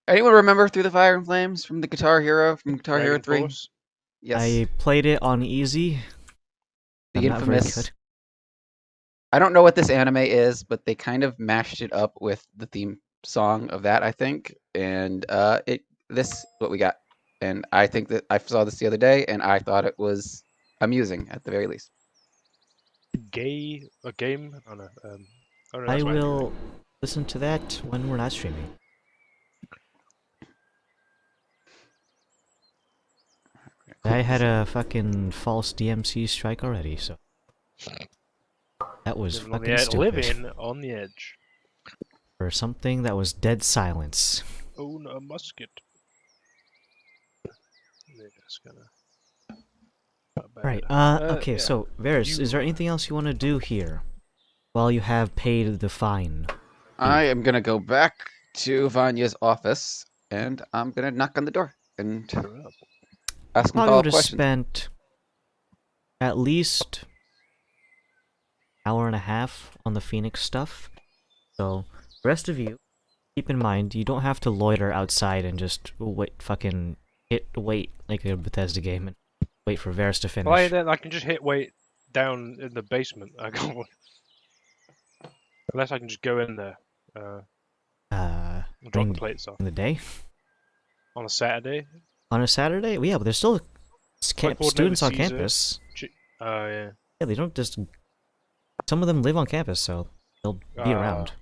Anyone remember Through the Fire and Flames from the Guitar Hero, from Guitar Hero 3? Force? Yes. I played it on easy. The infamous. I don't know what this anime is, but they kind of mashed it up with the theme song of that, I think. And this is what we got. And I think that I saw this the other day, and I thought it was amusing at the very least. A game? Oh no. I will listen to that when we're not streaming. I had a fucking false DMC strike already, so that was fucking stupid. Living on the edge. For something that was dead silence. Own a musket. It's gonna... Right. Okay. Yeah. So Varys, is there anything else you want to do here, while you have paid the fine? I am gonna go back to Vanya's office, and I'm gonna knock on the door and ask him follow-up questions. Spent at least hour and a half on the Phoenix stuff. So the rest of you, keep in mind you don't have to loiter outside and just wait like a Bethesda game and wait for Varys to finish. Why then I can just hit wait down in the basement. Unless I can just go in there. Drop the plates off. In the day? On a Saturday? On a Saturday? Well, yeah, but there's still students on campus. Oh, yeah. Yeah, they don't just... Some of them live on campus, so they'll be around.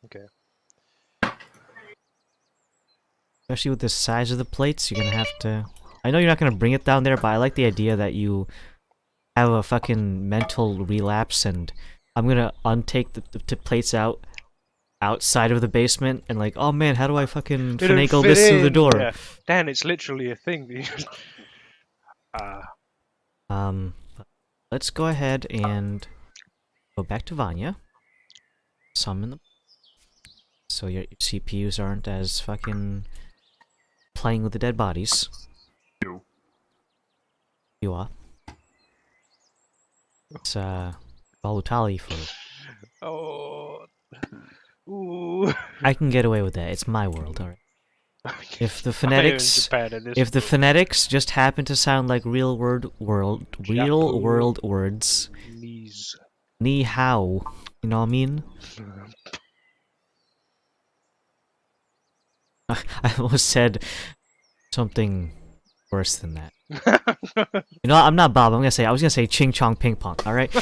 Okay. Especially with the size of the plates, you're gonna have to... I know you're not gonna bring it down there, but I like the idea that you have a fucking mental relapse and I'm gonna untake the plates outside of the basement and like, oh man, how do I fucking finagle this through the door? Yeah. Dan, it's literally a thing. Let's go ahead and go back to Vanya. Summon them. So your CPUs aren't as fucking playing with the dead bodies. You are. It's Balutali for... Oh... Ooh. I can get away with that. It's my world, alright. If the phonetics just happen to sound like real world words. Ni hao. You know what I mean? I almost said something worse than that. You know, I'm not Bob. I was gonna say ching chong ping pong. All right.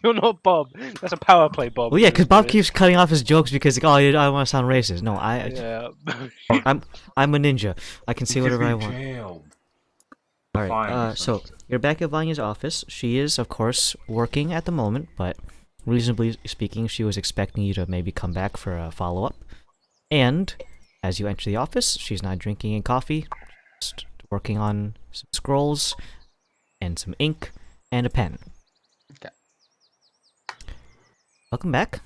You're not Bob. That's a power play, Bob. Well, yeah, because Bob keeps cutting off his jokes because like, oh, I want to sound racist. No, yeah. I'm a ninja. I can say whatever I want. All right. So you're back at Vanya's office. She is, of course, working at the moment, but reasonably speaking, she was expecting you to maybe come back for a follow-up. And as you enter the office, she's not drinking any coffee, just working on some scrolls and some ink and a pen. Okay. Welcome back.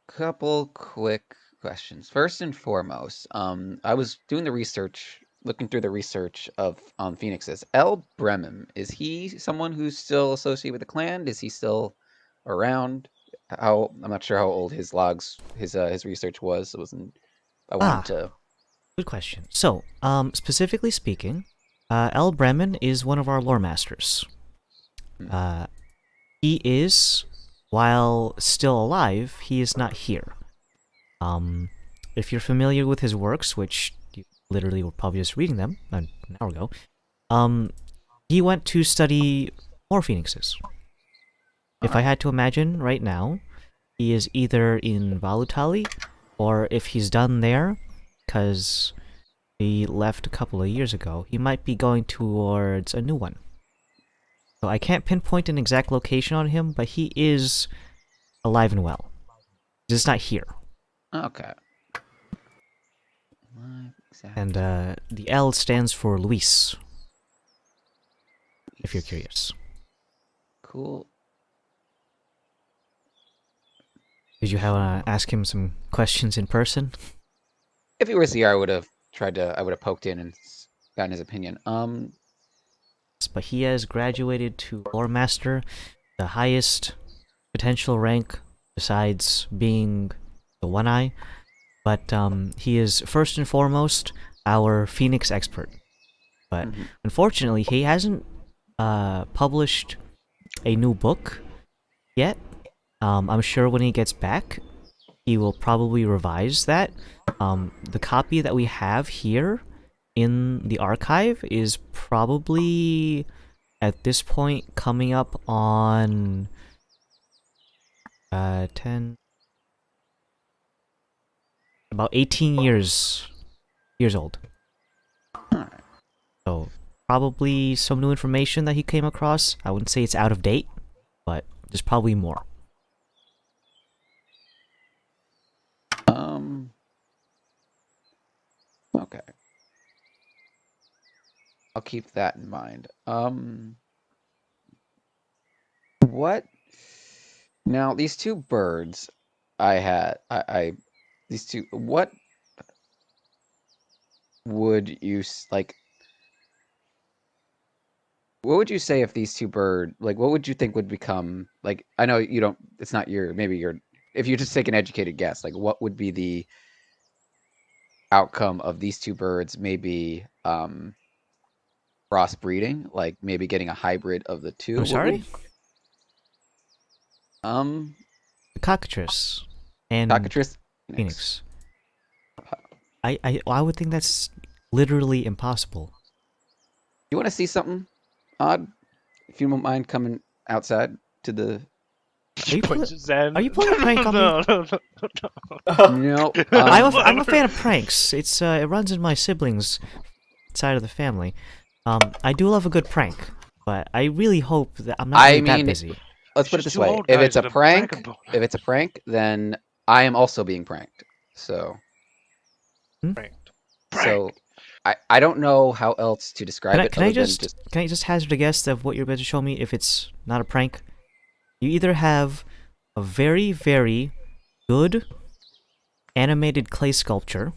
Couple quick questions. First and foremost, I was doing the research, looking through the research on Phoenixes. L. Bremen, is he someone who's still associated with the clan? Is he still around? I'm not sure how old his logs, his research was. I wanted to. Good question. So, specifically speaking, L. Bremen is one of our lore masters. He is, while still alive, he is not here. If you're familiar with his works, which you literally were probably just reading them an hour ago, he went to study more phoenixes. If I had to imagine right now, he is either in Valutali, or if he's done there, because he left a couple of years ago, he might be going towards a new one. So I can't pinpoint an exact location on him, but he is alive and well. He's just not here. Okay. Exactly. And the L stands for Luis, if you're curious. Cool. Did you have ask him some questions in person? If he was here, I would have poked in and gotten his opinion. But he has graduated to Lore Master, the highest potential rank besides being the one eye, but he is first and foremost our Phoenix expert. But unfortunately, he hasn't published a new book yet. I'm sure when he gets back, he will probably revise that. The copy that we have here in the archive is probably, at this point, coming up on 10... about 18 years old. So, probably some new information that he came across. I wouldn't say it's out of date, but there's probably more. Okay. I'll keep that in mind. What? Now, these two birds I had, these two, what would you, like, what would you say if these two what would you think would become, like, I know you don't, it's not your, maybe your, if you just take an educated guess, like, what would be the outcome of these two birds maybe crossbreeding, like maybe getting a hybrid of the two? I'm sorry? The cockatrice and Phoenix. I would think that's literally impossible. You want to see something odd? If you don't mind coming outside to the... Are you pulling a prank on me? No. I'm a fan of pranks. It runs in my siblings' side of the family. I do love a good prank, but I really hope that I'm not really that busy. Let's put it this way: if it's a prank, then I am also being pranked. So, I don't know how else to describe it. Can I just hazard a guess of what you're about to show me? If it's not a prank, you either have a very, very good animated clay sculpture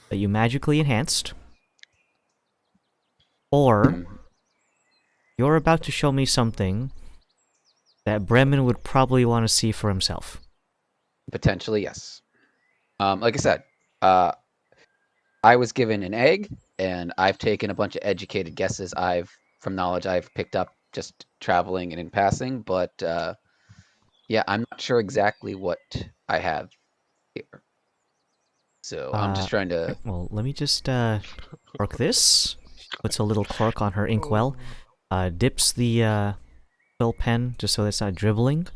that you magically enhanced, or you're about to show me something that Bremen would probably want to see for himself. Potentially, yes. Like I said, I was given an egg, and I've taken a bunch of educated guesses from knowledge I've picked up just traveling and in passing, but yeah, I'm not sure exactly what I have here. So I'm just trying to... Well, let me just cork this. Puts a little cork on her inkwell. Dips the quill pen just so it's not dribbling.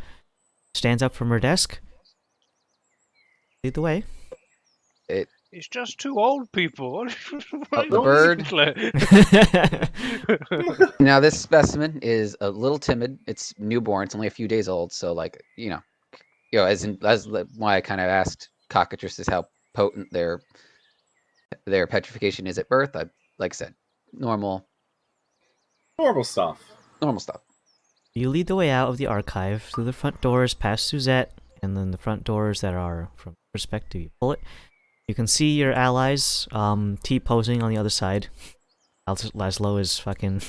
Stands up from her desk. Lead the way. It's just two old people. The bird. Now, this specimen is a little timid. It's newborn. It's only a few days old. So, like, as why I kind of asked cockatrices how potent their petrification is at birth. Like I said, normal stuff. Normal stuff. You lead the way out of the archive through the front doors, past Suzette, and then the front doors that are from perspective. You pull it. You can see your allies T-posing on the other side. Laszlo is fucking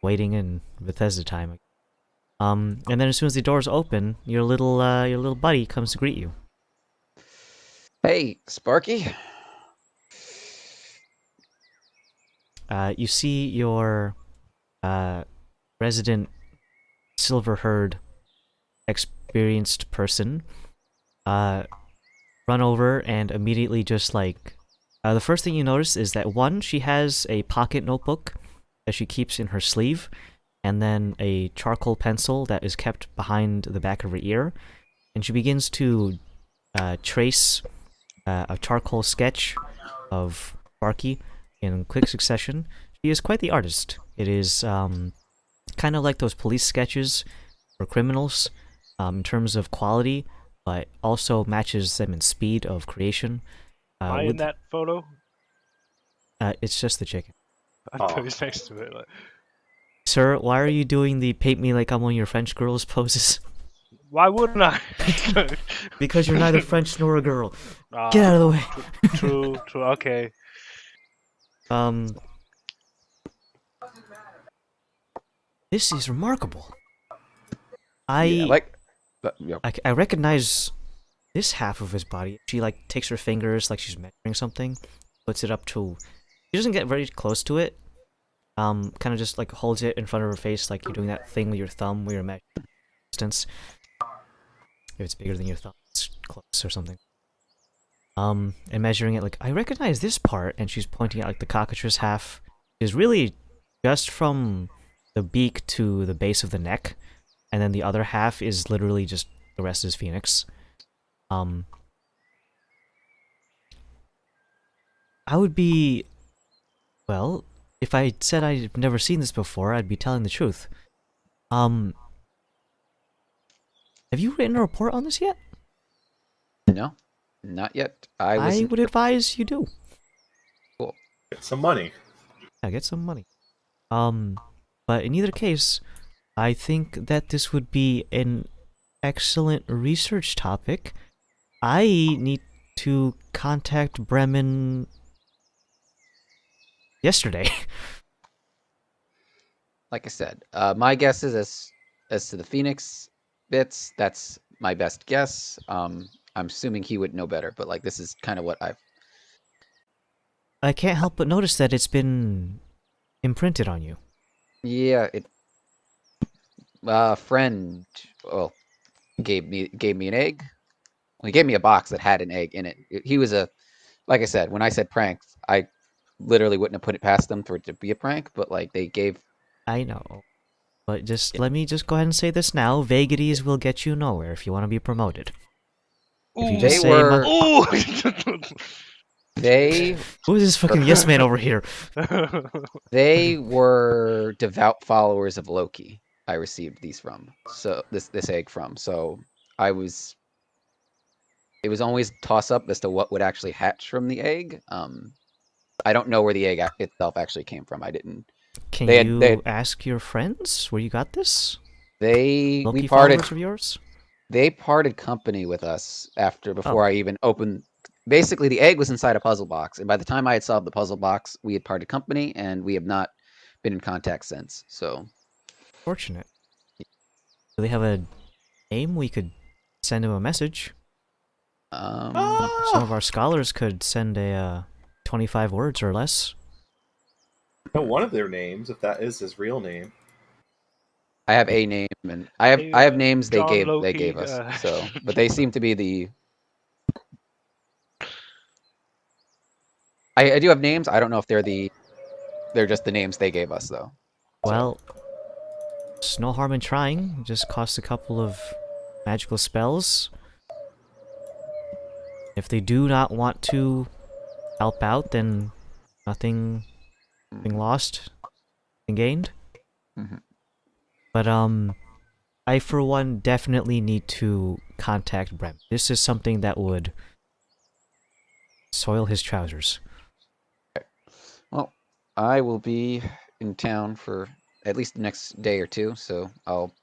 waiting in Bethesda time. And then as soon as the doors open, your little buddy comes to greet you. Hey, Sparky. You see your resident silver herd experienced person run over and immediately just like... the first thing you notice is that, one, she has a pocket notebook that she keeps in her sleeve, and then a charcoal pencil that is kept behind the back of her ear, and she begins to trace a charcoal sketch of Sparky in quick succession. She is quite the artist. It is kind of like those police sketches for criminals in terms of quality, but also matches them in speed of creation. Am I in that photo? It's just the chicken. I thought he was next to it. Like... Sir, why are you doing the paint me like I'm one of your French girls poses? Why wouldn't I? Because you're neither French nor a girl. Get out of the way. True, okay. This is remarkable. I recognize this half of his body. She like takes her fingers like she's measuring something, puts it up to. She doesn't get very close to it. Kind of just like holds it in front of her face, like you're doing that thing with your thumb where you're measuring distance. If it's bigger than your thumb, it's close or something. And measuring it like, I recognize this part, and she's pointing at like the cockatrice half is really just from the beak to the base of the neck, and then the other half is literally just the rest is phoenix. I would be, well, if I said I've never seen this before, I'd be telling the truth. Have you written a report on this yet? No, not yet. I would advise you do. Cool. Get some money. Yeah, get some money. But in either case, I think that this would be an excellent research topic. I need to contact Bremen yesterday. Like I said, my guess is as to the Phoenix bits, that's my best guess. I'm assuming he would know better, but like this is kind of what I can't help but notice that it's been imprinted on you. Yeah, a friend, well, gave me an egg. Well, he gave me a box that had an egg in it. He was like I said, when I said prank, I literally wouldn't have put it past them for it to be a prank, but like they gave. I know. But let me just go ahead and say this now. Vagaries will get you nowhere if you want to be promoted. If you just Who is this fucking yes man over here? They were devout followers of Loki. I received these from. So this egg from. So it was always toss up as to what would actually hatch from the egg. I don't know where the egg itself actually came from. I didn't. Can you ask your friends where you got this? We parted. Of yours? They parted company with us before I even opened. Basically, the egg was inside a puzzle box, and by the time I had solved the puzzle box, we had parted company, and we have not been in contact since. So, fortunate. Do they have a name? We could send him a message. Some of our scholars could send a 25 words or less. Know one of their names, if that is his real name. I have a name, and I have names they gave us. So, but they seem to be the. I do have names. I don't know if they're just the names they gave us though. Well, there's no harm in trying. It just costs a couple of magical spells. If they do not want to help out, then nothing lost, nothing gained. Mm-hmm. But I for one definitely need to contact Brem. This is something that would soil his trousers. Well, I will be in town for at least the next day or two, so I'll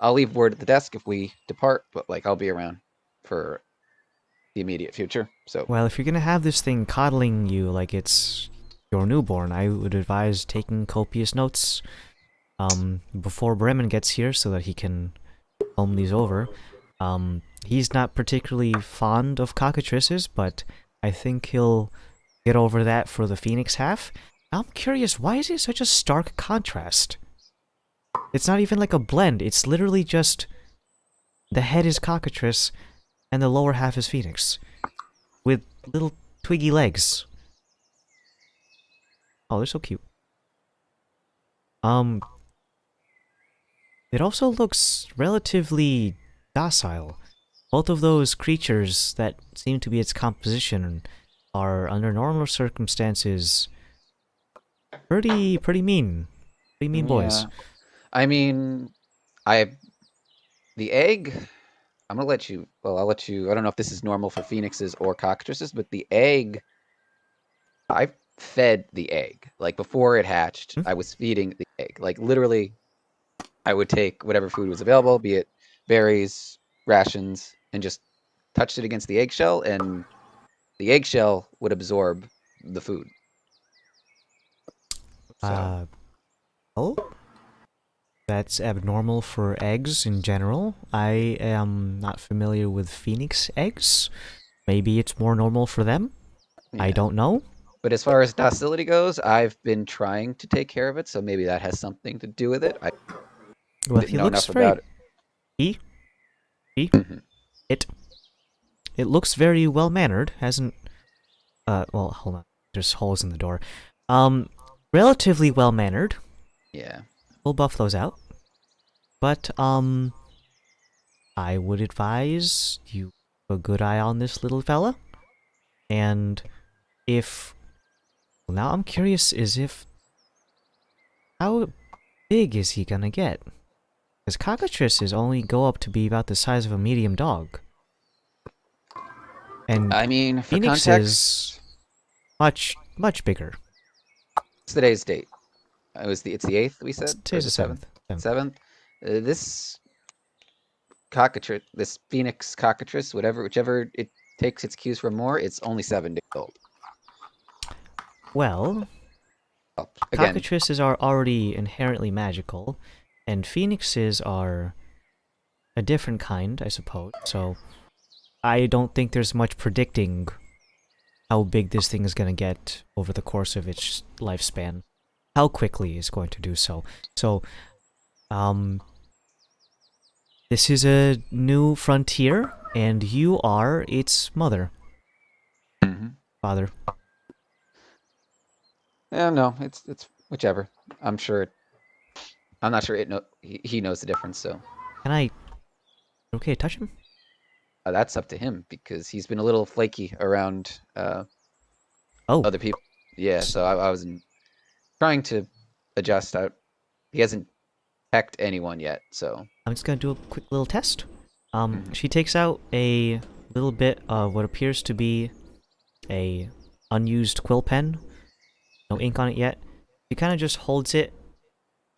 leave word at the desk if we depart, but like I'll be around for the immediate future. So well, if you're gonna have this thing coddling you like it's your newborn, I would advise taking copious notes before Bremen gets here so that he can comb these over. He's not particularly fond of cockatrices, but I think he'll get over that for the Phoenix half. I'm curious, why is it such a stark contrast? It's not even like a blend, it's literally just the head is cockatrice and the lower half is Phoenix. With little twiggy legs. Oh, they're so cute. It also looks relatively docile. Both of those creatures that seem to be its composition are, under normal circumstances, pretty mean. Pretty mean boys. I mean, the egg, I'm gonna let you, well, I'll let you, I don't know if this is normal for phoenixes or cockatrices, but the egg, I fed the egg. Like, before it hatched, I was feeding the egg. Like, literally, I would take whatever food was available, be it berries, rations, and just touched it against the eggshell, and the eggshell would absorb the food. So. Oh? That that's abnormal for eggs in general. I am not familiar with phoenix eggs. Maybe it's more normal for them. Yeah. I don't know. But as far as docility goes, I've been trying to take care of it, so maybe that has something to do with it. I didn't know enough about it. It looks very well-mannered. Hasn't... well, hold on. There's holes in the door. Relatively well-mannered. Yeah. We'll buff those out. But, I would advise you keep a good eye on this little fella. And if... Well, now I'm curious how big is he gonna get? Because cockatrices only go up to be about the size of a medium dog. And I mean, for Phoenix context, is much bigger. What's today's date? It's the 8th, we said? Today's the 7th. 7th? This cockatrice, this Phoenix cockatrice, whichever it takes its cues from more, it's only 7 days old. Well, again, cockatrices are already inherently magical, and phoenixes are a different kind, I suppose, so I don't think there's much predicting how big this thing is going to get over the course of its lifespan. How quickly it's going to do so. So, this is a new frontier, and you are its mother. Father. Yeah, no, it's whichever. I'm not sure he knows the difference, so. Can I... Okay, touch him? That's up to him, because he's been a little flaky around other people. Yeah, so I was trying to adjust. He hasn't pecked anyone yet, so. I'm just going to do a quick little test. She takes out a little bit of what appears to be a unused quill pen. No ink on it yet. She kind of just holds it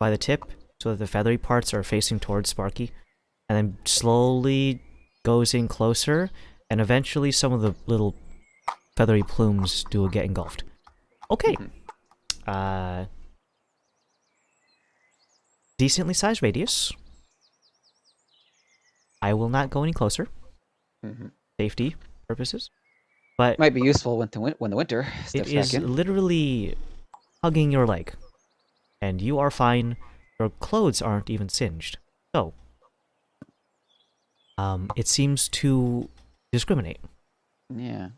by the tip so that the feathery parts are facing towards Sparky, and then slowly goes in closer, and eventually some of the little feathery plumes do get engulfed. Okay. Decently sized radius. I will not go any closer. Safety purposes. But might be useful when the winter steps back in. It is literally hugging your leg. And you are fine. Your clothes aren't even singed. So, it seems to discriminate. Yeah.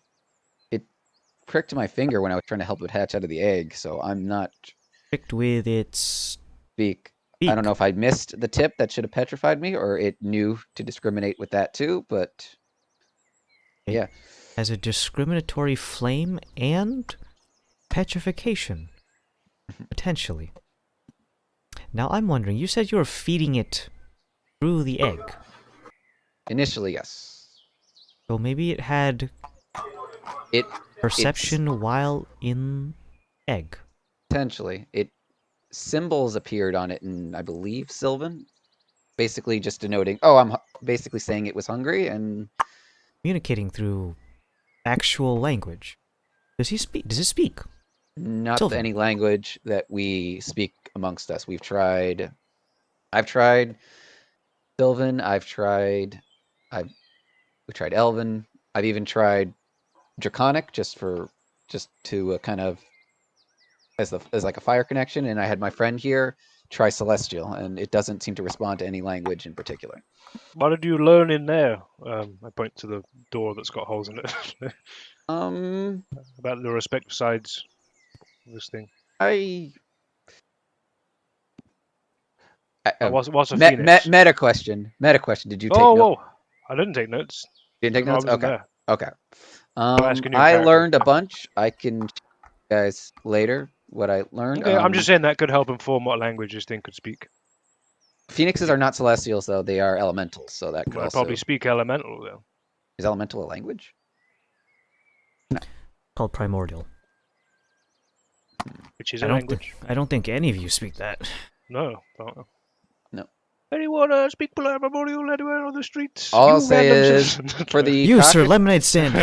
It pricked my finger when I was trying to help it hatch out of the egg, so I'm not... Pricked with its... beak. I don't know if I missed the tip that should have petrified me, or it knew to discriminate with that too, but... yeah. As a discriminatory flame and petrification. Potentially. Now I'm wondering, you said you were feeding it through the egg. Initially, yes. So maybe it had perception while in egg. Potentially. Symbols appeared on it in, I believe, Sylvan. Basically just denoting, I'm basically saying it was hungry and... Communicating through actual language. Does it speak? Not Sylvan. Any language that we speak amongst us. I've tried Sylvan, we tried Elven, I've even tried Draconic just to kind of as like a fire connection, and I had my friend here try Celestial, and it doesn't seem to respond to any language in particular. What did you learn in there? I point to the door that's got holes in it. About the respective sides of this thing. What's a phoenix? Meta question. Did you take notes? Whoa! I didn't take notes. You didn't take notes? Okay. I learned a bunch. I can show you guys later what I learned. Okay, I'm just saying that could help inform what language this thing could speak. Phoenixes are not celestials, though. They are elementals, so that could also... probably speak elemental, though. Is elemental a language? No. Called primordial. Which is a language. I don't think any of you speak that. No. No. Anyone speak primordial anywhere on the streets? All I'll say is, for the sir, lemonade stand.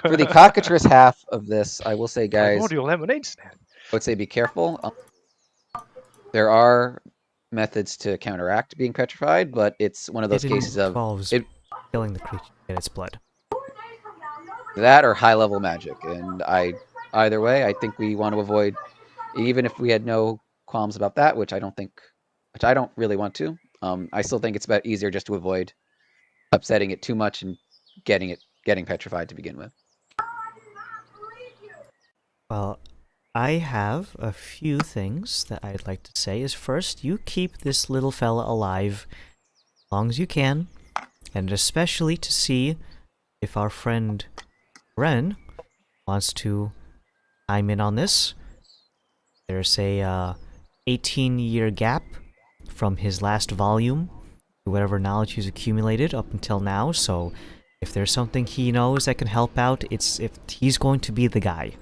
For the cockatrice half of this, I will say, guys... Primordial lemonade stand. I would say be careful. There are methods to counteract being petrified, but it's one of those cases of killing the creature in its blood. That or high-level magic, and either way, I think we want to avoid, even if we had no qualms about that, which I don't really want to. I still think it's about easier just to avoid upsetting it too much and getting petrified to begin with. Well, I have a few things that I'd like to say. Is first, you keep this little fella alive as long as you can, and especially to see if our friend Ren wants to chime in on this. There's a 18-year gap from his last volume to whatever knowledge he's accumulated up until now, so if there's something he knows that can help out, it's if he's going to be the guy.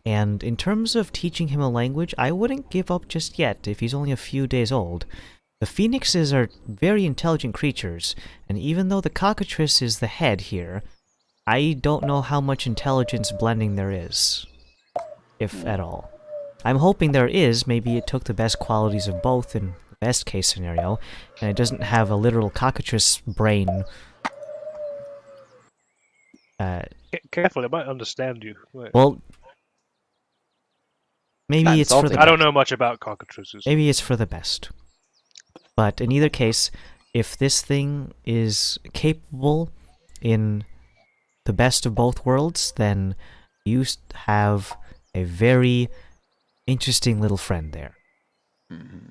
And in terms of teaching him a language, I wouldn't give up just yet if he's only a few days old. The phoenixes are very intelligent creatures, and even though the cockatrice is the head here, I don't know how much intelligence blending there is, if at all. I'm hoping there is. Maybe it took the best qualities of both in the best case scenario, and it doesn't have a literal cockatrice brain. Careful, it might understand you. Wait. Well, maybe it's for the best. I don't know much about cockatrices. Maybe it's for the best. But in either case, if this thing is capable in the best of both worlds, then you have a very interesting little friend there.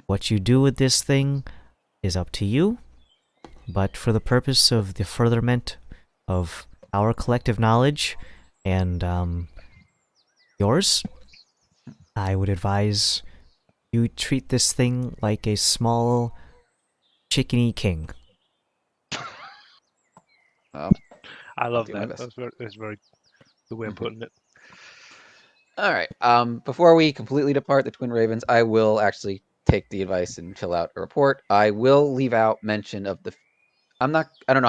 What you do with this thing is up to you, but for the purpose of the furtherment of our collective knowledge and yours, I would advise you treat this thing like a small chickeny king. I love that. That's very good way of putting it. All right. Before we completely depart the Twin Ravens, I will actually take the advice and fill out a report. I will leave out mention of the. I don't know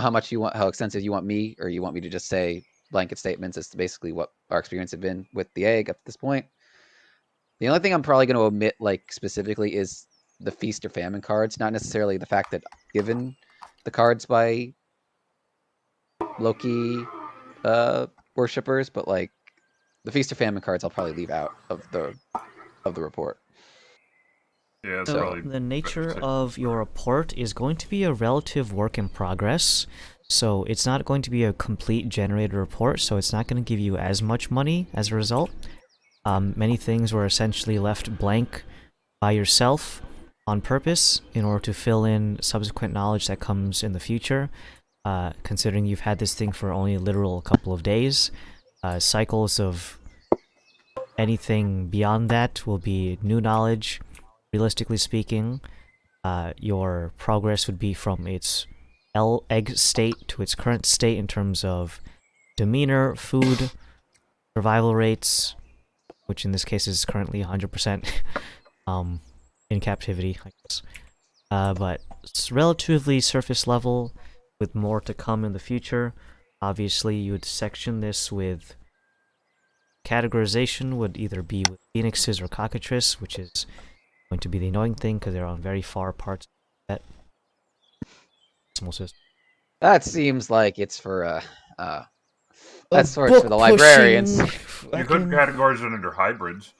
how extensive you want me, or you want me to just say blanket statements as to basically what our experience has been with the egg up to this point. The only thing I'm probably going to omit, like specifically, is the Feast or Famine cards. Not necessarily the fact that given the cards by Loki worshippers, but like the Feast or Famine cards, I'll probably leave out of the report. Yeah, so the nature of your report is going to be a relative work in progress. So it's not going to be a complete generated report, so it's not going to give you as much money as a result. Many things were essentially left blank by yourself on purpose in order to fill in subsequent knowledge that comes in the future. Considering you've had this thing for only a literal couple of days, cycles of anything beyond that will be new knowledge. Realistically speaking, your progress would be from its egg state to its current state in terms of demeanor, food, survival rates, which in this case is currently 100% in captivity, I guess. But it's relatively surface level, with more to come in the future. Obviously, you would section this with categorization would either be with phoenixes or cockatrice, which is going to be the annoying thing because they're on very far parts of that decimal system. That seems like it's for that's for the librarians. You could categorize it under hybrids.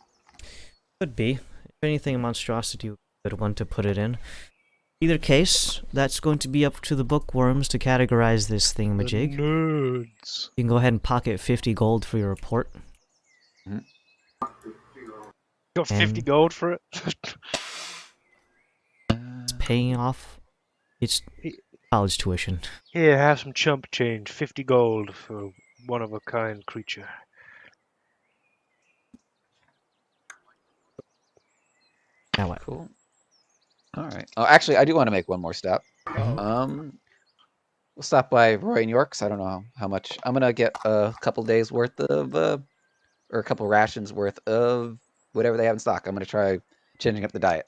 Could be. If anything, a monstrosity would be a good one to put it in. Either case, that's going to be up to the bookworms to categorize this thingamajig. Nerds. You can go ahead and pocket 50 gold for your report. Got 50 gold for it? It's paying off its college tuition. Here, have some chump change. 50 gold for one-of-a-kind creature. Now what? Cool. All right. Oh, actually, I do want to make one more stop. We'll stop by Roy and York's. I don't know how much. I'm gonna get a couple days worth of, or a couple rations worth of whatever they have in stock. I'm gonna try changing up the diet,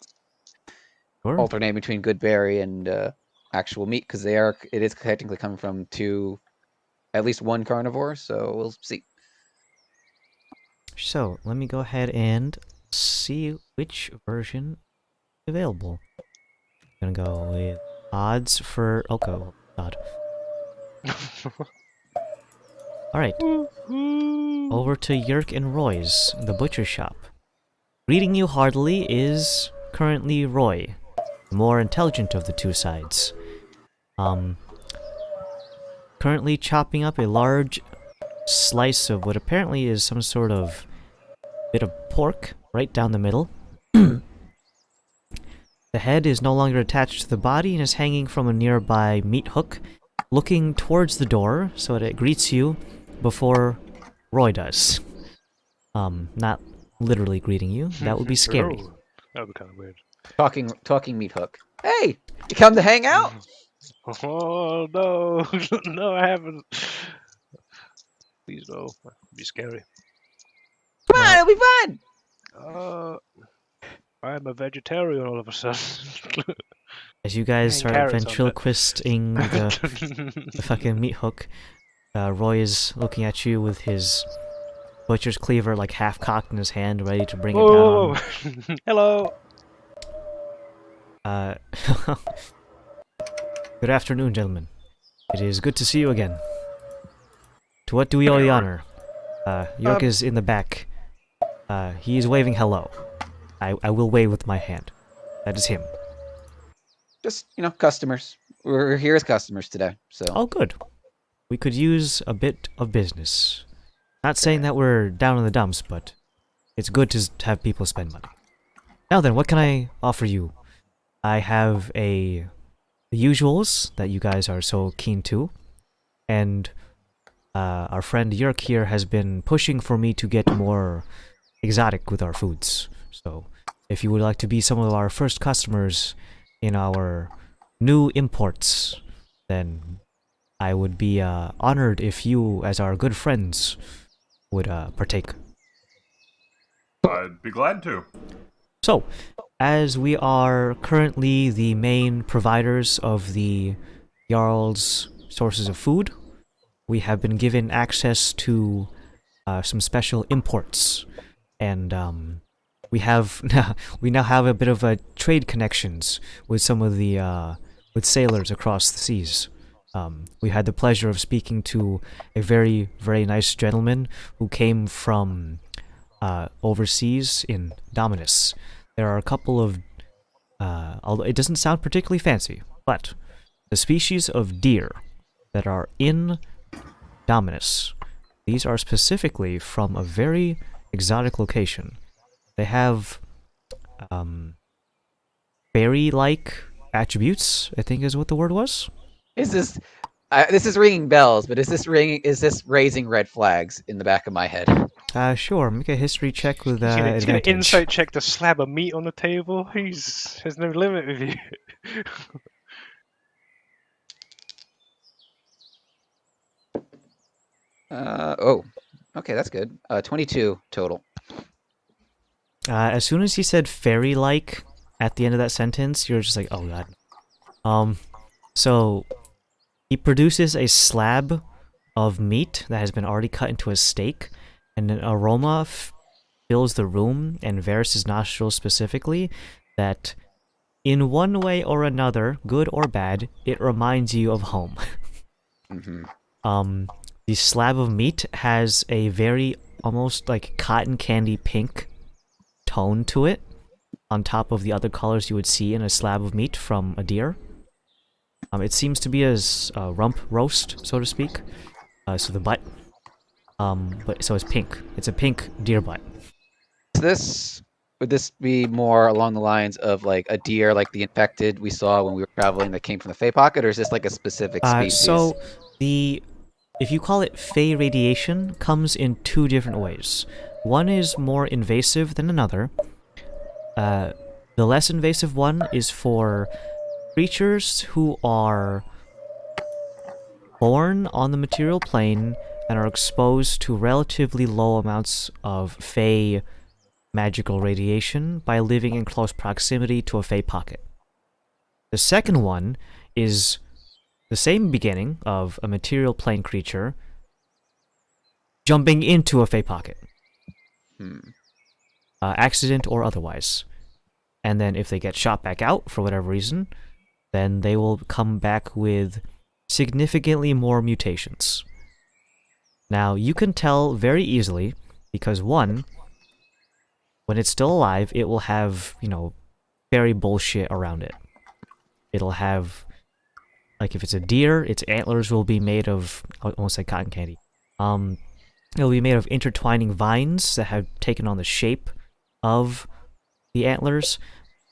alternating between good berry and actual meat, because it is technically coming from at least one carnivore. So we'll see. So let me go ahead and see which version is available. I'm gonna go with odds for Oko. God. Alright. Over to Yerk and Roy's, the butcher shop. Greeting you heartily is currently Roy, the more intelligent of the two sides. Currently chopping up a large slice of what apparently is some sort of bit of pork right down the middle. The head is no longer attached to the body and is hanging from a nearby meat hook, looking towards the door so that it greets you before Roy does. Not literally greeting you. That would be scary. That would be kind of weird. Talking meat hook. Hey, you come to hang out? Oh no, no, I haven't. Please no, that would be scary. Come on, it'll be fun. I'm a vegetarian all of a sudden. As you guys start ventriloquisting the fucking meat hook, Roy is looking at you with his butcher's cleaver like half cocked in his hand, ready to bring it down. Hello. Good afternoon, gentlemen. It is good to see you again. To what do we owe the honor? York is in the back. He is waving hello. I will wave with my hand. That is him. Just, customers. We're here as customers today, so... Oh, good. We could use a bit of business. Not saying that we're down in the dumps, but it's good to have people spend money. Now then, what can I offer you? I have the usuals that you guys are so keen to, and our friend Yerk here has been pushing for me to get more exotic with our foods. So, if you would like to be some of our first customers in our new imports, then I would be honored if you, as our good friends, would partake. I'd be glad to. So, as we are currently the main providers of the Jarl's sources of food, we have been given access to some special imports, and we now have a bit of a trade connections with some of the with sailors across the seas. We had the pleasure of speaking to a very, very nice gentleman who came from overseas in Dominus. There are a couple of, although it doesn't sound particularly fancy, but the species of deer that are in Dominus, these are specifically from a very exotic location. They have fairy-like attributes, I think is what the word was. Is this is ringing bells, but is this raising red flags in the back of my head? Sure. Make a history check with He's gonna advantage. insight check the slab of meat on the table. There's no limit with you. Okay, that's good. 22 total. As soon as he said fairy-like at the end of that sentence, you're just like, oh god. So he produces a slab of meat that has been already cut into a steak, and an aroma fills the room, and Varys' nostrils specifically, that in one way or another, good or bad, it reminds you of home. Mm-hmm. The slab of meat has a very almost like cotton candy pink tone to it, on top of the other colors you would see in a slab of meat from a deer. It seems to be a rump roast, so to speak. So the butt. But so it's pink. It's a pink deer butt. Would this be more along the lines of like a deer, like the infected we saw when we were traveling that came from the Fey Pocket, or is this like a specific species? So if you call it Fey radiation, comes in two different ways. One is more invasive than another. The less invasive one is for creatures who are born on the material plane and are exposed to relatively low amounts of Fey magical radiation by living in close proximity to a Fey pocket. The second one is the same beginning of a material plane creature jumping into a Fey pocket. accident or otherwise. And then if they get shot back out for whatever reason, then they will come back with significantly more mutations. Now, you can tell very easily, because one, when it's still alive, it will have, fairy bullshit around it. It'll have, like, if it's a deer, its antlers will be made of, almost like cotton candy. It'll be made of intertwining vines that have taken on the shape of the antlers,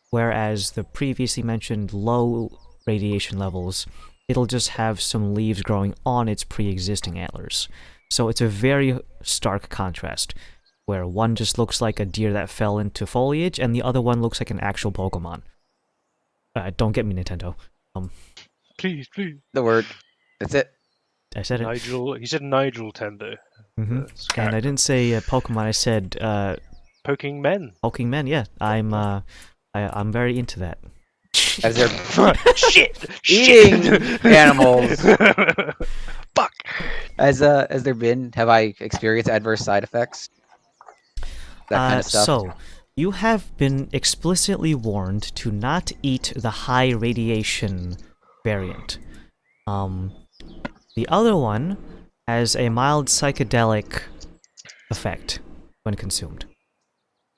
whereas the previously mentioned low radiation levels, it'll just have some leaves growing on its pre-existing antlers. So it's a very stark contrast, where one just looks like a deer that fell into foliage, and the other one looks like an actual Pokemon. Don't get me, Nintendo. Please. The word. That's it. I said it. Nigel. He said Nigel Tender. And I didn't say Pokemon. I said poking men. Poking men. Yeah, I'm very into that. As they're shit eating animals. Fuck. Has there been? Have I experienced adverse side effects? That kind of stuff. So, you have been explicitly warned to not eat the high radiation variant. The other one has a mild psychedelic effect when consumed.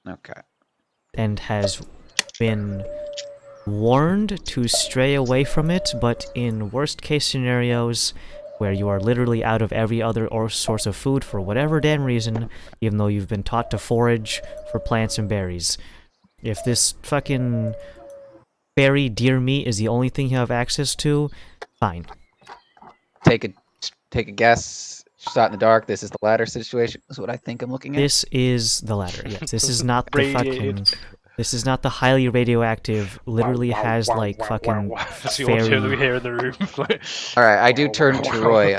Okay. And has been warned to stray away from it, but in worst case scenarios, where you are literally out of every other source of food for whatever damn reason, even though you've been taught to forage for plants and berries. If this fucking berry deer meat is the only thing you have access to, fine. Take a guess. Shot in the dark. This is the latter situation. Is what I think I'm looking at. This is the latter. Yes, this is not the fucking. This is not the highly radioactive. Literally has like fucking. That's the audio we hear in the room. All right, I do turn to Roy.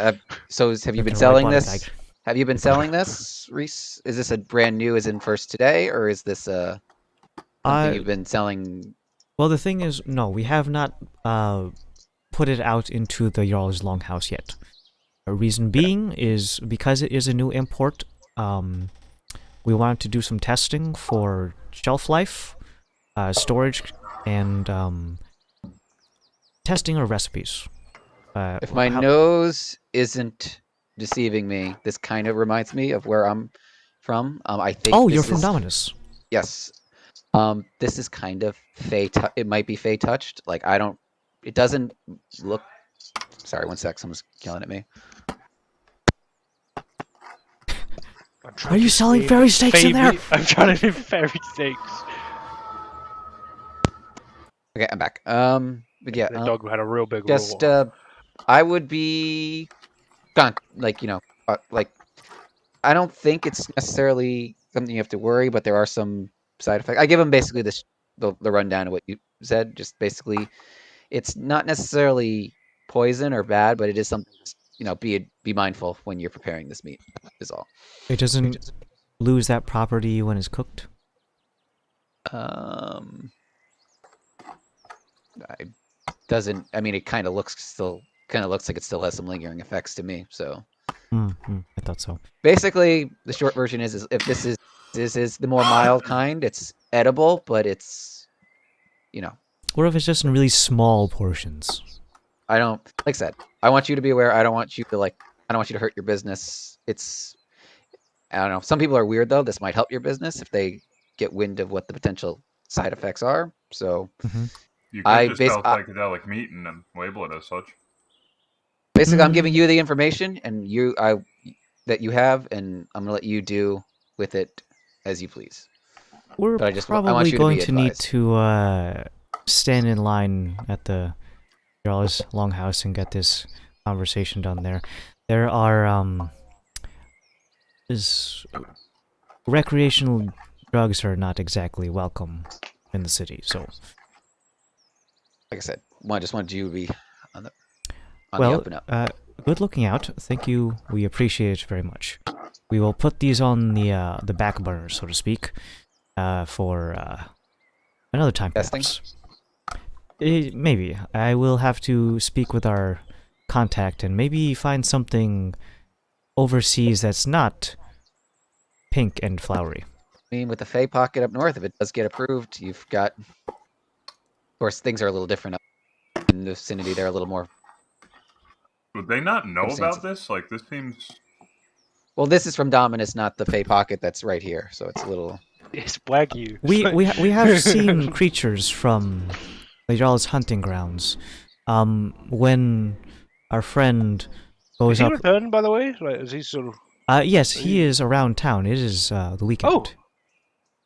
So have you been selling this? Have you been selling this, Reese? Is this a brand new, as in first today, or is this something you've been selling? Well, the thing is, no, we have not put it out into the Jarl's Longhouse yet. A reason being is because it is a new import. We wanted to do some testing for shelf life, storage, and testing our recipes. If my nose isn't deceiving me, this kind of reminds me of where I'm from. I think. Oh, you're from Dominus. Yes. This is kind of Fey. It might be Fey touched. Like I don't. It doesn't look. Sorry, one sec. Someone's yelling at me. Are you selling fairy steaks in there? I'm trying to do fairy steaks. Okay, I'm back. But yeah, the dog had a real big. Just I would be, like like I don't think it's necessarily something you have to worry, but there are some side effects. I give them basically the rundown of what you said. Just basically, it's not necessarily poison or bad, but it is something. Be mindful when you're preparing this meat. Is all. It doesn't lose that property when it's cooked. Doesn't. I mean, it kind of looks like it still has some lingering effects to me. So. I thought so. Basically, the short version is if this is the more mild kind, it's edible, but it's, Or if it's just in really small portions. I don't, like I said, I want you to be aware. I don't want you to hurt your business. I don't know. Some people are weird though. This might help your business if they get wind of what the potential side effects are. So you could just sell psychedelic meat and then label it as such. Basically, I'm giving you the information and that you have, and I'm gonna let you do with it as you please. We're probably going to need to stand in line at the Jarl's Longhouse and get this conversation done there. There are recreational drugs are not exactly welcome in the city, so like I said, I just wanted you to be on the open up. Good looking out. Thank you. We appreciate it very much. We will put these on the back burner, so to speak, for another time. Testing? Maybe. I will have to speak with our contact and maybe find something overseas that's not pink and flowery. mean, with the Fey Pocket up north, if it does get approved, you've got... Of course, things are a little different in the vicinity. They're a little more... Would they not know about this? Like, this seems... Well, this is from Dominus, not the Fey Pocket that's right here, so it's a little... It's Wagyu. We have seen creatures from the Jarl's hunting grounds. When our friend goes up... Is he returned, by the way? Like, is he sort of... yes, he is around town. It is the weekend. Oh!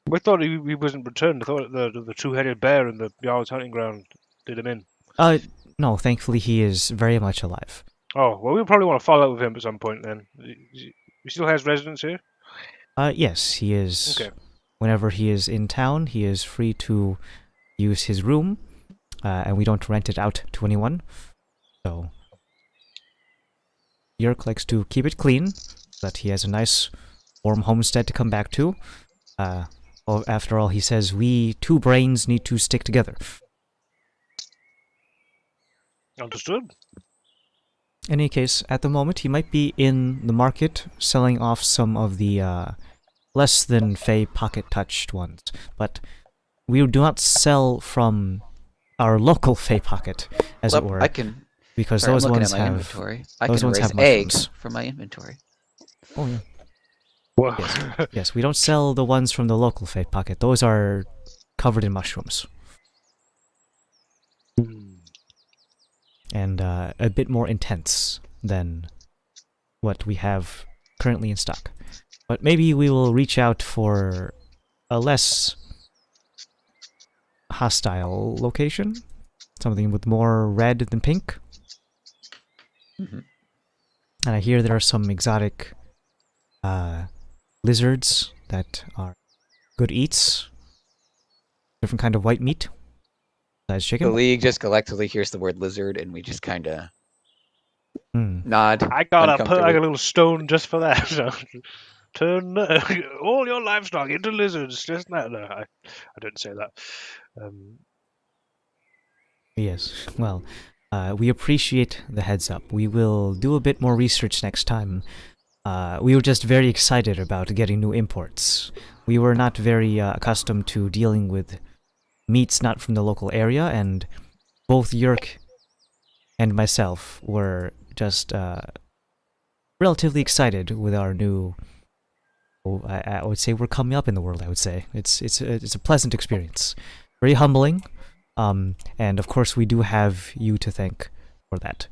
We thought he wasn't returned. I thought the two-headed bear in the Jarl's hunting ground did him in. No, thankfully he is very much alive. Oh, well, we'll probably want to follow up with him at some point then. He still has residence here? Yes, he is. Okay. Whenever he is in town, he is free to use his room, and we don't rent it out to anyone. So, Yerk likes to keep it clean, so that he has a nice, warm homestead to come back to. Well, after all, he says, we two brains need to stick together. Understood. In any case, at the moment, he might be in the market selling off some of the less than Fey pocket-touched ones. But we do not sell from our local Fey pocket, as it were. I can... Because those ones have... Inventory. I those can ones raise have eggs from my inventory. Oh, yeah. Whoa. Yes, we don't sell the ones from the local Fey pocket. Those are covered in mushrooms. And a bit more intense than what we have currently in stock. But maybe we will reach out for a less hostile location. Something with more red than pink. Mm-hmm. And I hear there are some exotic lizards that are good eats. Different kind of white meat. Besides chicken. The League just collectively hears the word lizard, and we just kind of nod. I got a little stone just for that. Turn all your livestock into lizards. Just no, I didn't say that. Yes, well, we appreciate the heads up. We will do a bit more research next time. We were just very excited about getting new imports. We were not very accustomed to dealing with meats not from the local area, and both Yerk and myself were just relatively excited with our new... I would say we're coming up in the world, I would say. It's a pleasant experience. Very humbling. And of course we do have you to thank for that.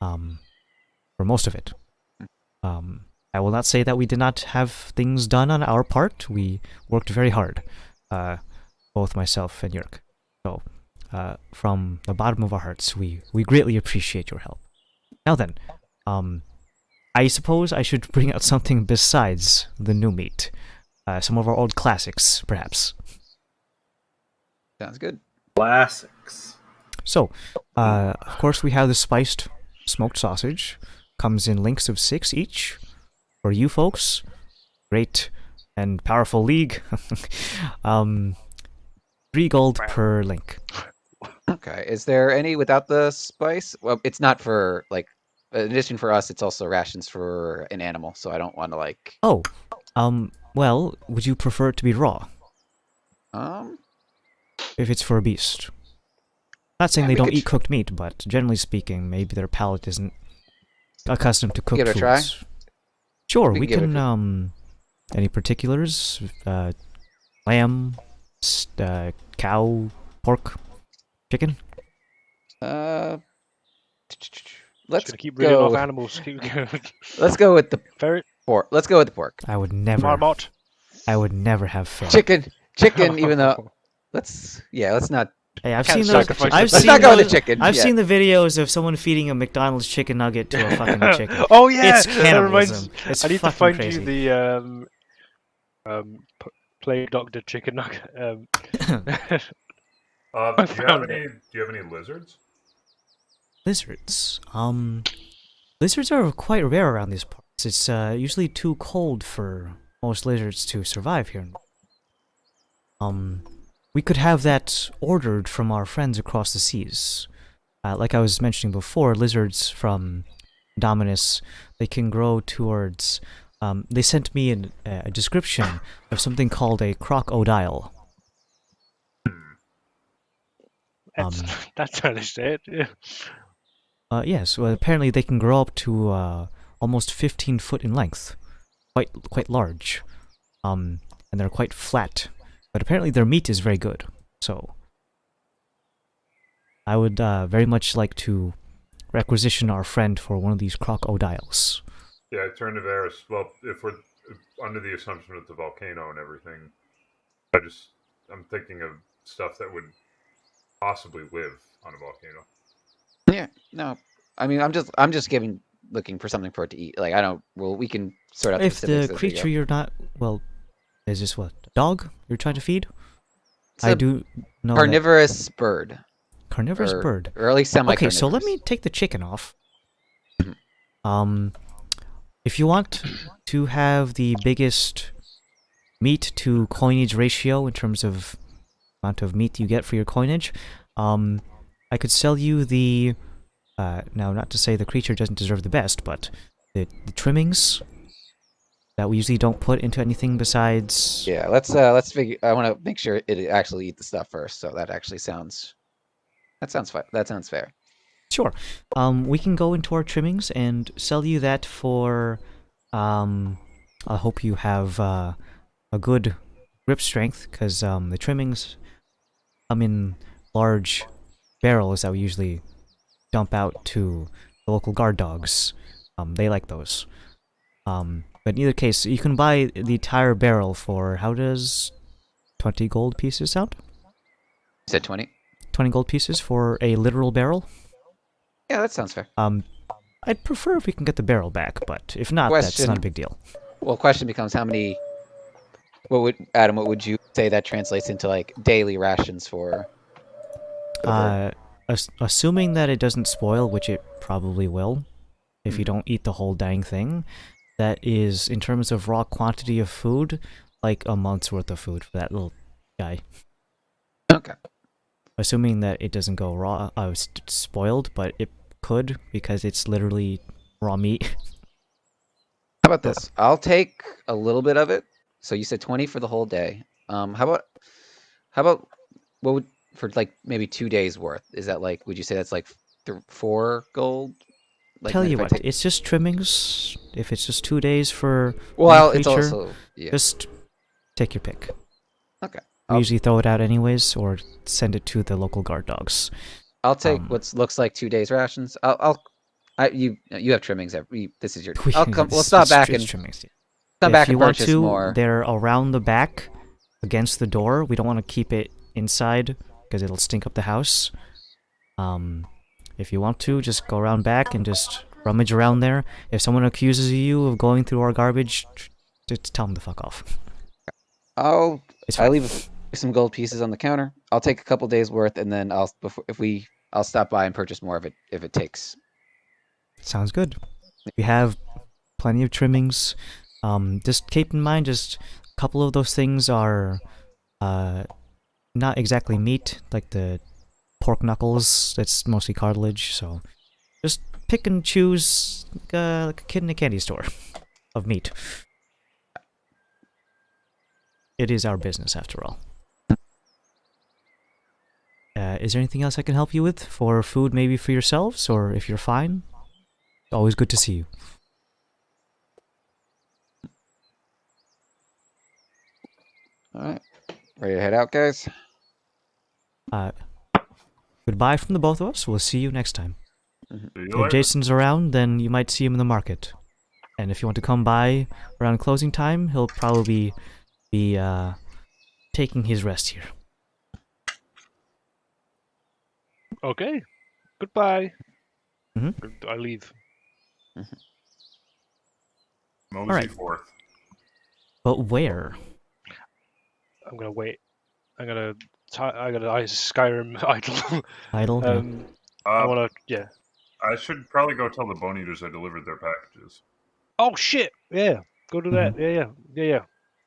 For most of it. I will not say that we did not have things done on our part. We worked very hard. Both myself and Yerk. So, from the bottom of our hearts, we greatly appreciate your help. Now then, I suppose I should bring out something besides the new meat. Some of our old classics, perhaps. Sounds good. Classics. So, of course we have the spiced smoked sausage. Comes in links of 6 each. For you folks, great and powerful league. 3 gold per link. Okay, is there any without the spice? Well, it's not for, like, in addition for us, it's also rations for an animal, so I don't want to, like... Oh, well, would you prefer it to be raw? If it's for a beast. Not saying they don't eat cooked meat, but generally speaking, maybe their palate isn't accustomed to cooked foods. Give it a try? Sure, we can, any particulars? Lamb, cow, pork, chicken? Let's keep reading off animals. Let's go with the ferret. Pork. Let's go with the pork. I would never. Marmot. I would never have ferret. Chicken. Even though, let's not. Hey, I've seen those. Let's not go with the chicken. I've seen the videos of someone feeding a McDonald's chicken nugget to a fucking chicken. Oh yeah, it's cannibalism. It's I need to find crazy. you the Plague Doctor chicken nugget. Do you have any lizards? Lizards. Lizards are quite rare around these parts. It's usually too cold for most lizards to survive here. We could have that ordered from our friends across the seas. Like I was mentioning before, lizards from Dominus, they can grow towards they sent me a description of something called a crocodile. That's how they say it. Yeah. Yes. Well, apparently they can grow up to almost 15 foot in length, quite large. And they're quite flat, but apparently their meat is very good. So I would very much like to requisition our friend for one of these crocodiles. Yeah, turn to Varys. Well, if we're under the assumption of the volcano and everything, I'm thinking of stuff that would possibly live on a volcano. Yeah, no, I mean, I'm just looking for something for it to eat. Like, I don't. Well, we can sort out if the creature you're not is this what, a dog you're trying to feed? I do know carnivorous bird. Carnivorous bird, or at least semi-carnivorous. Okay, so let me take the chicken off. If you want to have the biggest meat to coinage ratio in terms of amount of meat you get for your coinage, I could sell you the now, not to say the creature doesn't deserve the best, but the trimmings that we usually don't put into anything besides. Yeah, let's figure. I want to make sure it actually eat the stuff first. So that actually sounds. That sounds fine. That sounds fair. Sure. We can go into our trimmings and sell you that for. I hope you have a good grip strength, because the trimmings come in large barrels that we usually dump out to the local guard dogs. They like those. But in either case, you can buy the entire barrel for, how does 20 gold pieces sound? You said 20? 20 gold pieces for a literal barrel? Yeah, that sounds fair. I'd prefer if we can get the barrel back, but if not, that's not a big deal. Well, question becomes how many... Adam, what would you say that translates into, like, daily rations for? Assuming that it doesn't spoil, which it probably will, if you don't eat the whole dang thing, that is, in terms of raw quantity of food, like a month's worth of food for that little guy. Okay. Assuming that it doesn't go raw, spoiled, but it could, because it's literally raw meat. How about this? I'll take a little bit of it. So you said 20 for the whole day. How about what would, for like maybe 2 days worth? Is that like, would you say that's like 4 gold? Like, tell you what, it's just trimmings. If it's just 2 days for well, creature, it's also just take your pick. Okay. We usually throw it out anyways, or send it to the local guard dogs. I'll take what looks like 2 days rations. You have trimmings. This is your. We'll stop back and trimmings. Come back if you and want purchase to, more. They're around the back, against the door. We don't want to keep it inside because it'll stink up the house. If you want to, just go around back and just rummage around there. If someone accuses you of going through our garbage, just tell them to fuck off. I leave some gold pieces on the counter. I'll take a couple days worth, and then I'll stop by and purchase more of it if it takes. Sounds good. We have plenty of trimmings. Just keep in mind, just a couple of those things are not exactly meat, like the pork knuckles. That's mostly cartilage, so just pick and choose like a kid in a candy store of meat. It is our business, after all. Is there anything else I can help you with for food, maybe for yourselves, or if you're fine? Always good to see you. Alright. Ready to head out, guys? Goodbye from the both of us. We'll see you next time. Mm-hmm. If Jason's around, then you might see him in the market. And if you want to come by around closing time, he'll probably be taking his rest here. Okay. Goodbye. Mm-hmm. I leave. Mosey right. forth. But where? I'm gonna wait. I gotta Skyrim idle. Idle? I wanna, yeah. I should probably go tell the Bone Eaters I delivered their packages. Oh shit! Yeah, go do that. Yeah.